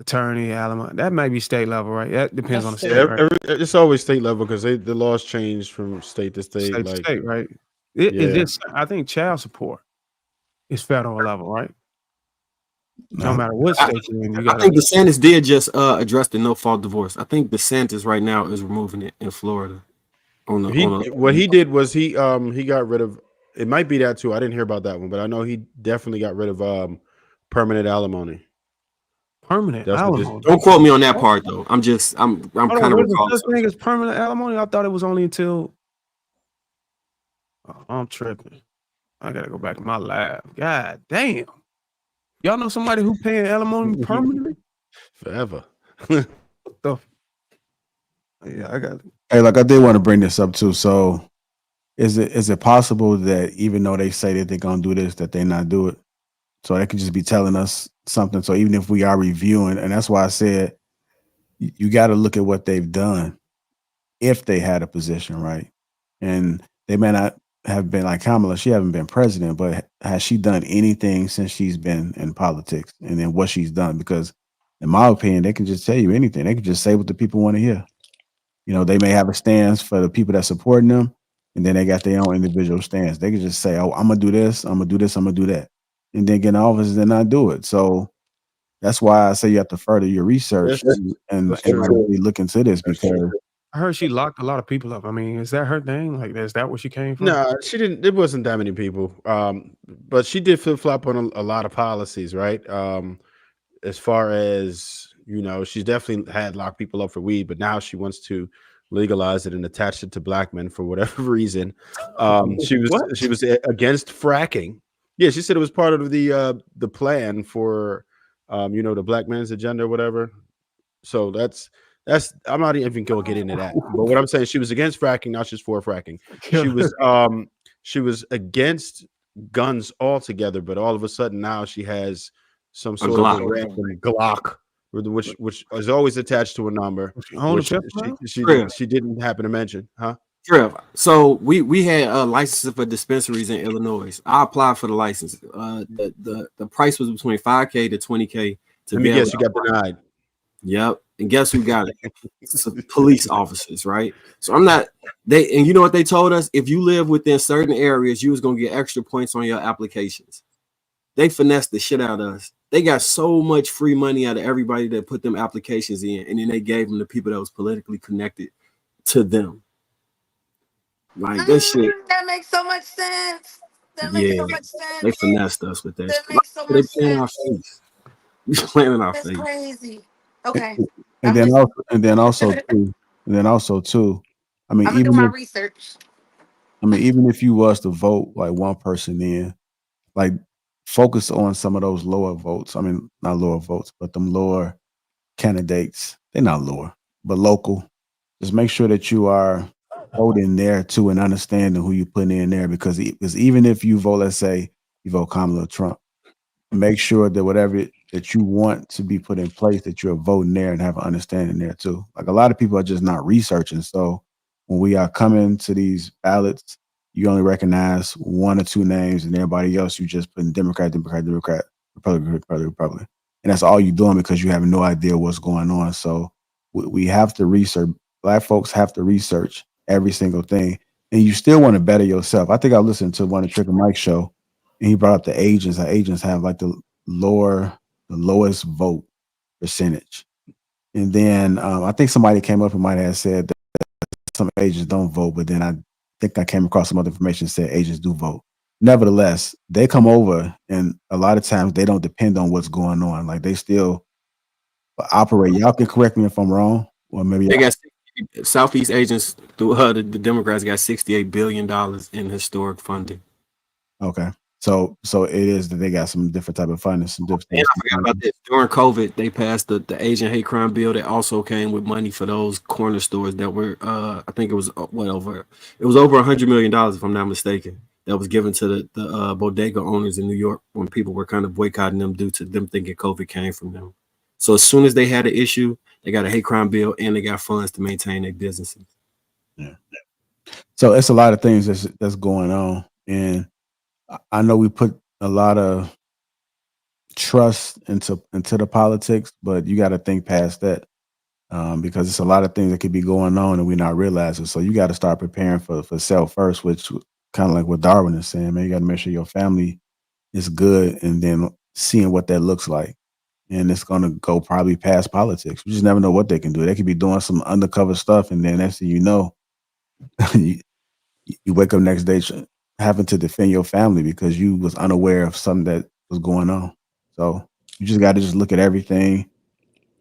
attorney, alimony. That might be state level, right? That depends on the state, right? It's always state level because the laws change from state to state. State to like, state, right? yeah. Is this? I think child support is federal level, right? No matter what state you're in, you got. I think DeSantis did just address the no-fault divorce. I think DeSantis right now is removing it in Florida. What he did was he got rid of. It might be that too. I didn't hear about that one, but I know he definitely got rid of permanent alimony. Permanent alimony. Don't quote me on that part though. I'm kind of recalling. Such thing as permanent alimony? I thought it was only until. Oh, I'm tripping. I gotta go back to my lab. God damn. Y'all know somebody who paying alimony permanently? Forever. What the? Yeah, I got it. Hey, like I did want to bring this up too. So is it possible that even though they say that they're gonna do this, that they not do it? So they could just be telling us something. So even if we are reviewing, and that's why I said you got to look at what they've done if they had a position, right? And they may not have been like Kamala. She haven't been president, but has she done anything since she's been in politics? And then what she's done? Because in my opinion, they can just tell you anything. They can just say what the people want to hear. You know, they may have a stance for the people that supporting them, and then they got their own individual stance. They can just say, "Oh, I'm gonna do this. I'm gonna do this. I'm gonna do that," and then get in office and then not do it. So that's why I say you have to further your research and like really look into this because I heard she locked a lot of people up. I mean, is that her thing? Like, is that where she came from? No, she didn't. It wasn't that many people. But she did flip flop on a lot of policies, right? As far as she's definitely had locked people up for weed, but now she wants to legalize it and attach it to black men for whatever reason. She was What? she was against fracking. Yeah, she said it was part of the plan for the black man's agenda or whatever. So that's I'm not even gonna get into that. But what I'm saying, she was against fracking, now she's for fracking. She was against guns altogether, but all of a sudden now she has some sort of a Glock. random Glock, which is always attached to a number, Own a which pistol now? she didn't happen to mention, huh? Trev, so we had licenses for dispensaries in Illinois. I applied for the license. The price was between $5K to $20K to Let me be guess, able you to. got denied. Yep. And guess who got it? Some police officers, right? So I'm not and you know what they told us? If you live within certain areas, you was gonna get extra points on your applications. They finessed the shit out of us. They got so much free money out of everybody that put them applications in, and then they gave them to people that was politically connected to them. Like this shit, That makes so much sense. That makes yeah. so much They sense. finessed us with that That shit. Like, makes so they much playing in our sense. face. They playing in our That's face. crazy. Okay, and I'm then listening. also and then also too, I mean, I'm gonna do my research. even if you was to vote like one person in, like focus on some of those lower votes. I mean, not lower votes, but them lower candidates. They're not lower, but local. Just make sure that you are voting there too and understanding who you putting in there because even if you vote, let's say you vote Kamala or Trump, make sure that whatever that you want to be put in place, that you're voting there and have an understanding there too. Like a lot of people are just not researching. So when we are coming to these ballots, you only recognize one or two names, and everybody else you just put in Democrat, Democrat, Democrat, Republican, Republican, Republican, and that's all you're doing because you have no idea what's going on. So we have to research. Black folks have to research every single thing, and you still want to better yourself. I think I listened to one of Trick and Mike's show, and he brought up the agents. How agents have like the lowest vote percentage. And then I think somebody came up and might have said that some agents don't vote, but then I think I came across some other information that said agents do vote. Nevertheless, they come over, and a lot of times they don't depend on what's going on. Like they still operate. Y'all can correct me if I'm wrong, or maybe They got Southeast agents through the Democrats got $68 billion in historic funding. okay. So it is that they got some different type of funding, some different. And I forgot about this. During COVID, they passed the Asian hate crime bill that also came with money for those corner stores that were I think it was over $100 million if I'm not mistaken, that was given to the bodega owners in New York when people were kind of boycotting them due to them thinking COVID came from them. So as soon as they had an issue, they got a hate crime bill and they got funds to maintain their businesses. Yeah. So it's a lot of things that's going on, and I know we put a lot of trust into the politics, but you got to think past that because it's a lot of things that could be going on and we're not realizing. So you got to start preparing for self first, which kind of like what Darwin is saying, man. You got to make sure your family is good, and then seeing what that looks like. And it's gonna go probably past politics. You just never know what they can do. They could be doing some undercover stuff, and then next thing you know, you, you wake up next day having to defend your family because you was unaware of something that was going on. So you just got to just look at everything.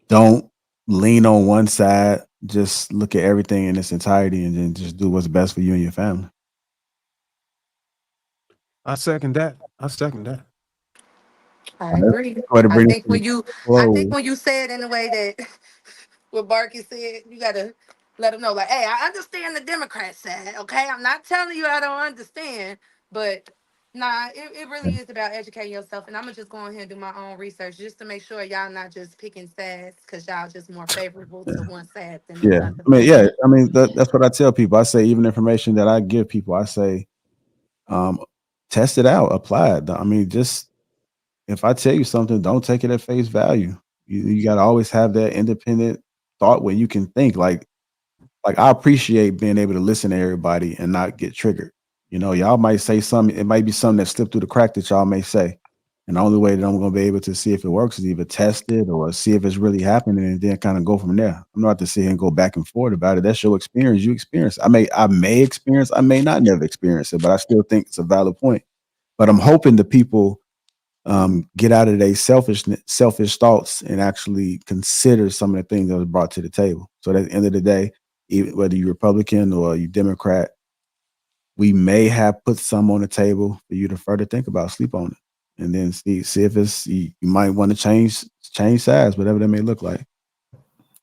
Don't lean on one side. Just look at everything in its entirety, and then just do what's best for you and your family. I second that. I second that. I agree. Go ahead and I bring it think to when the you, I close. think when you say it in the way that what Barky said, you gotta let them know, hey, I understand the Democrat side. Okay, I'm not telling you I don't understand, but Nah, it really is about educating yourself, and I'm gonna just go ahead and do my own research just to make sure y'all not just picking sides because y'all just more favorable to one side than the Yeah, other. I mean, yeah, I mean that's what I tell people. I say even information that I give people, I say, um, test it out, apply it. I mean, just if I tell you something, don't take it at face value. You got to always have that independent thought where you can think. Like I appreciate being able to listen to everybody and not get triggered. You know, y'all might say something. It might be something that slipped through the crack that y'all may say. And the only way that I'm going to be able to see if it works is either test it or see if it's really happening and then kind of go from there. I'm not to sit here and go back and forth about it. That's your experience. You experience. I may experience, I may not never experience it, but I still think it's a valid point. But I'm hoping the people get out of their selfish thoughts and actually consider some of the things that was brought to the table. So that at the end of the day, even whether you're Republican or you Democrat, we may have put some on the table for you to further think about, sleep on it, and then see if it's you might want to change sides, whatever that may look like.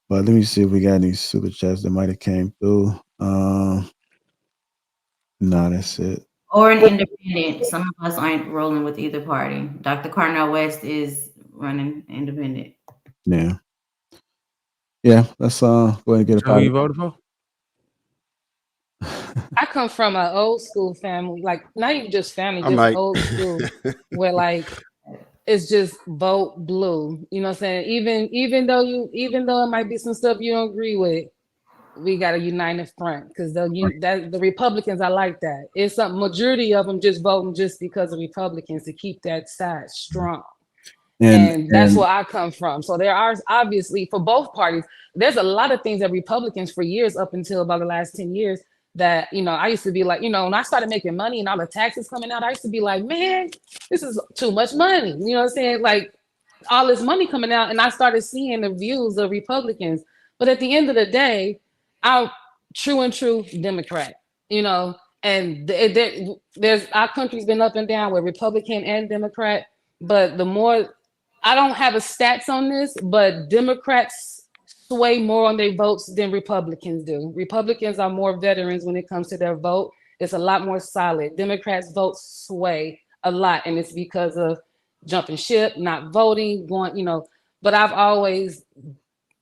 But let me see if we got any super chats that might have came through. No, that's it. Or an independent. Some of us aren't rolling with either party. Dr. Carnell West is running independent. Yeah, yeah. Let's go ahead and get So who up you out voted for? I come from an old school family, like not even just family, I just might. old school, where like it's just vote blue. You know what I'm saying? Even though it might be some stuff you don't agree with, we got a united front because the Republicans are like that. It's a majority of them just voting just because of Republicans to keep that side strong. And that's and where I come from. So there are obviously for both parties, there's a lot of things that Republicans for years up until about the last 10 years that, I used to be like, when I started making money and all the taxes coming out, I used to be like, man, this is too much money. You know what I'm saying? Like all this money coming out, and I started seeing the views of Republicans. But at the end of the day, I'm true Democrat, and there's our country's been up and down with Republican and Democrat. But the more I don't have a stats on this, but Democrats sway more on their votes than Republicans do. Republicans are more veterans when it comes to their vote. It's a lot more solid. Democrats vote sway a lot, and it's because of jumping ship, not voting, going. But I've always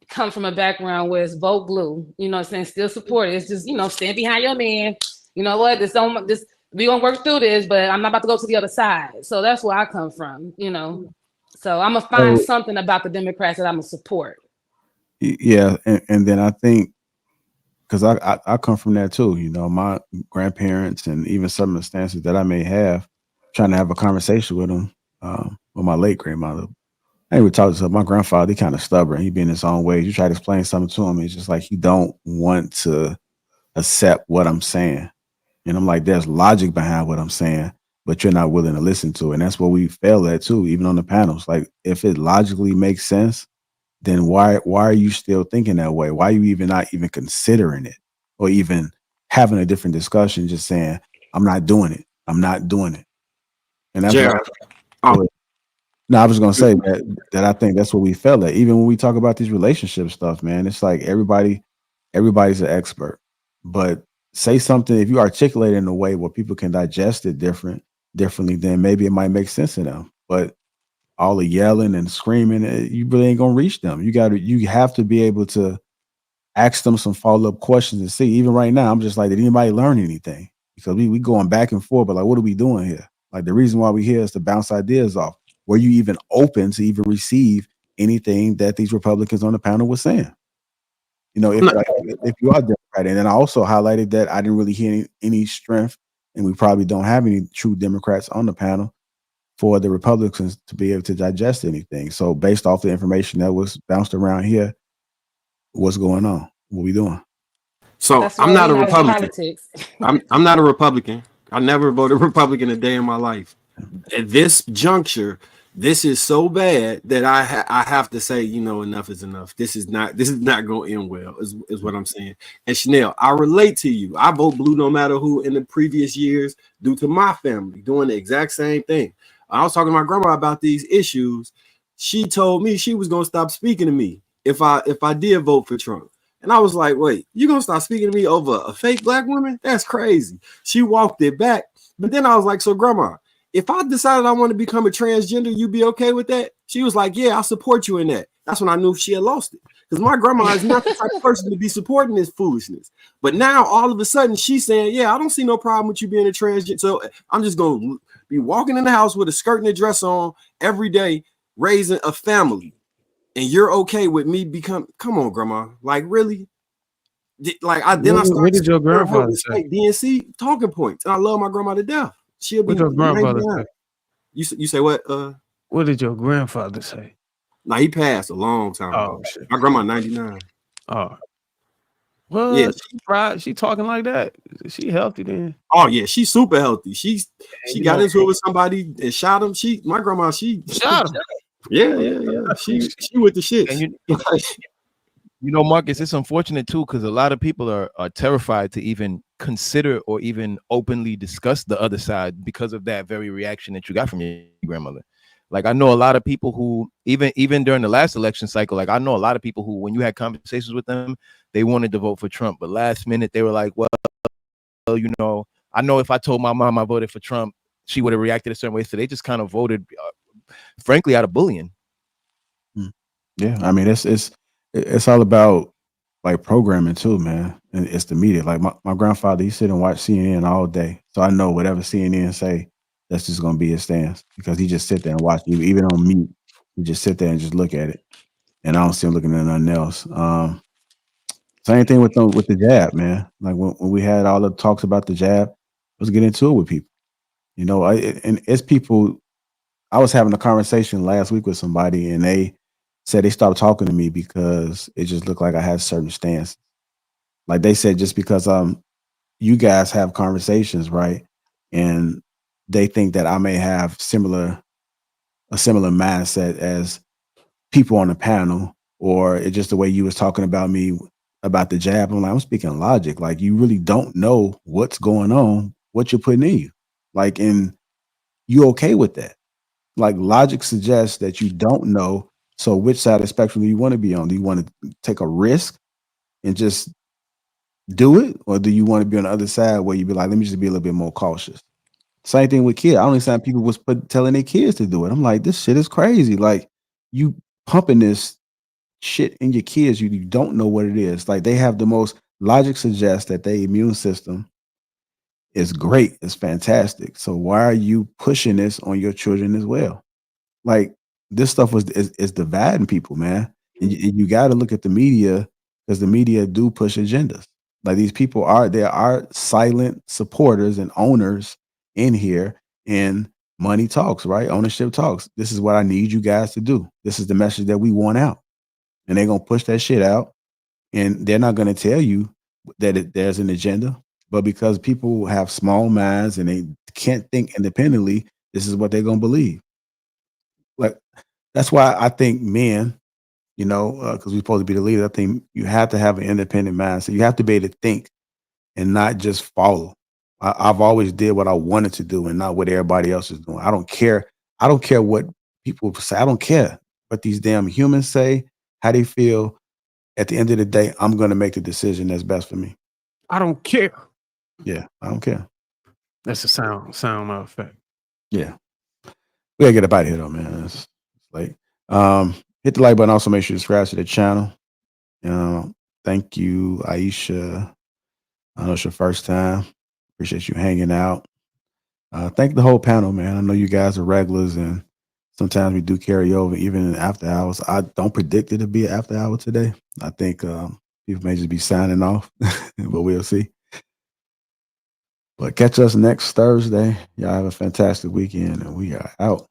come from a background where it's vote blue, what I'm saying? Still support it. It's just, stand behind your man. You know what? We gonna work through this, but I'm not about to go to the other side. So that's where I come from. So I'm gonna find so something about the Democrats that I'm gonna support. yeah, and then I think because I come from that too. My grandparents and even circumstances that I may have, trying to have a conversation with them, with my late grandmother. I ain't really talked to my grandfather. He kind of stubborn. He be in his own ways. You try to explain something to him, it's just like he don't want to accept what I'm saying. And I'm like, there's logic behind what I'm saying, but you're not willing to listen to it. And that's what we fail at too, even on the panels. Like if it logically makes sense, then why are you still thinking that way? Why are you even not even considering it or even having a different discussion, just saying, I'm not doing it. I'm not doing it. And that's what JR, oh, no, I was gonna say that I think that's what we felt at. Even when we talk about these relationship stuff, man, it's like everybody's an expert. But say something if you articulate it in a way where people can digest it differently, then maybe it might make sense to them. But all the yelling and screaming, you really ain't gonna reach them. You have to be able to ask them some follow-up questions and see. Even right now, I'm just like, did anybody learn anything? Because we going back and forth, but like, what are we doing here? Like the reason why we here is to bounce ideas off. Were you even open to even receive anything that these Republicans on the panel were saying? If you are Democrat, and then I also highlighted that I didn't really hear any strength, and we probably don't have any true Democrats on the panel for the Republicans to be able to digest anything. So based off the information that was bounced around here, what's going on? What we doing? so That's I'm why not we're a not in Republican. politics. I'm not a Republican. I never voted Republican a day in my life. At this juncture, this is so bad that I have to say, enough is enough. This is not going to end well, is what I'm saying. And Chanel, I relate to you. I vote blue no matter who in the previous years due to my family doing the exact same thing. I was talking to my grandma about these issues. She told me she was going to stop speaking to me if I did vote for Trump. And I was like, wait, you going to stop speaking to me over a fake black woman? That's crazy. She walked it back. But then I was like, so grandma, if I decided I want to become a transgender, you be okay with that? She was like, yeah, I support you in that. That's when I knew she had lost it. Because my grandma is not the type of person to be supporting this foolishness. But now all of a sudden she's saying, yeah, I don't see no problem with you being a transgender. So I'm just going to be walking in the house with a skirt and a dress on every day, raising a family. And you're okay with me come on, grandma. Like, really? Like, I What started did your grandfather say? DNC talking points. And I love my grandma to death. She'll be What your grandfather 99. say? You say what? What did your grandfather say? Nah, he passed a long time ago. Shit. My grandma 99. Oh. What? Yeah, she talking like that? She healthy then? Oh yeah, she's super healthy. She got into it with somebody and shot him. My grandma, she shot him. Yeah. She with the shit. And you know, Marcus, it's unfortunate too, because a lot of people are terrified to even consider or even openly discuss the other side because of that very reaction that you got from your grandmother. Like, I know a lot of people who, even during the last election cycle, like I know a lot of people who, when you had conversations with them, they wanted to vote for Trump, but last minute they were like, well, you know, I know if I told my mom I voted for Trump, she would have reacted a certain way. So they just kind of voted, frankly, out of bullying. Yeah, I mean, it's all about like programming too, man. And it's the media. Like my grandfather, he sit and watch CNN all day. So I know whatever CNN say, that's just gonna be his stance because he just sit there and watch it. Even on mute. He just sit there and just look at it. And I don't see him looking at nothing else. Same thing with the jab, man. Like when we had all the talks about the jab, let's get into it with people. You know, and it's people. I was having a conversation last week with somebody, and they said they stopped talking to me because it just looked like I had certain stance. Like they said, just because you guys have conversations, right? And they think that I may have a similar mindset as people on the panel, or it's just the way you was talking about me about the jab. I'm like, I'm speaking logic. Like you really don't know what's going on, what you're putting in you. Like, and you okay with that? Like logic suggests that you don't know. So which side of the spectrum do you want to be on? Do you want to take a risk and just do it? Or do you want to be on the other side where you be like, let me just be a little bit more cautious? Same thing with kids. I don't understand people was telling their kids to do it. I'm like, this shit is crazy. Like you pumping this shit in your kids, you don't know what it is. Like they have the most logic suggests that their immune system is great, it's fantastic. So why are you pushing this on your children as well? Like this stuff is dividing people, man. And you got to look at the media because the media do push agendas. Like these people there are silent supporters and owners in here, and money talks, right? Ownership talks. This is what I need you guys to do. This is the message that we want out, and they're gonna push that shit out, and they're not gonna tell you that there's an agenda. But because people have small minds and they can't think independently, this is what they're gonna believe. Like that's why I think men, you know, because we're supposed to be the leader, I think you have to have an independent mind. So you have to be able to think and not just follow. I've always did what I wanted to do and not what everybody else is doing. I don't care. I don't care what people say. I don't care what these damn humans say, how they feel. At the end of the day, I'm going to make the decision that's best for me. I don't care. Yeah, I don't care. That's a sound effect. Yeah. We gotta get up out of here though, man. It's late. Hit the like button. Also, make sure you subscribe to the channel. Thank you, Aisha. I know it's your first time. Appreciate you hanging out. Thank the whole panel, man. I know you guys are regulars, and sometimes we do carry over, even in after hours. I don't predict it to be an after hour today. I think people may just be signing off, but we'll see. But catch us next Thursday. Y'all have a fantastic weekend, and we are out.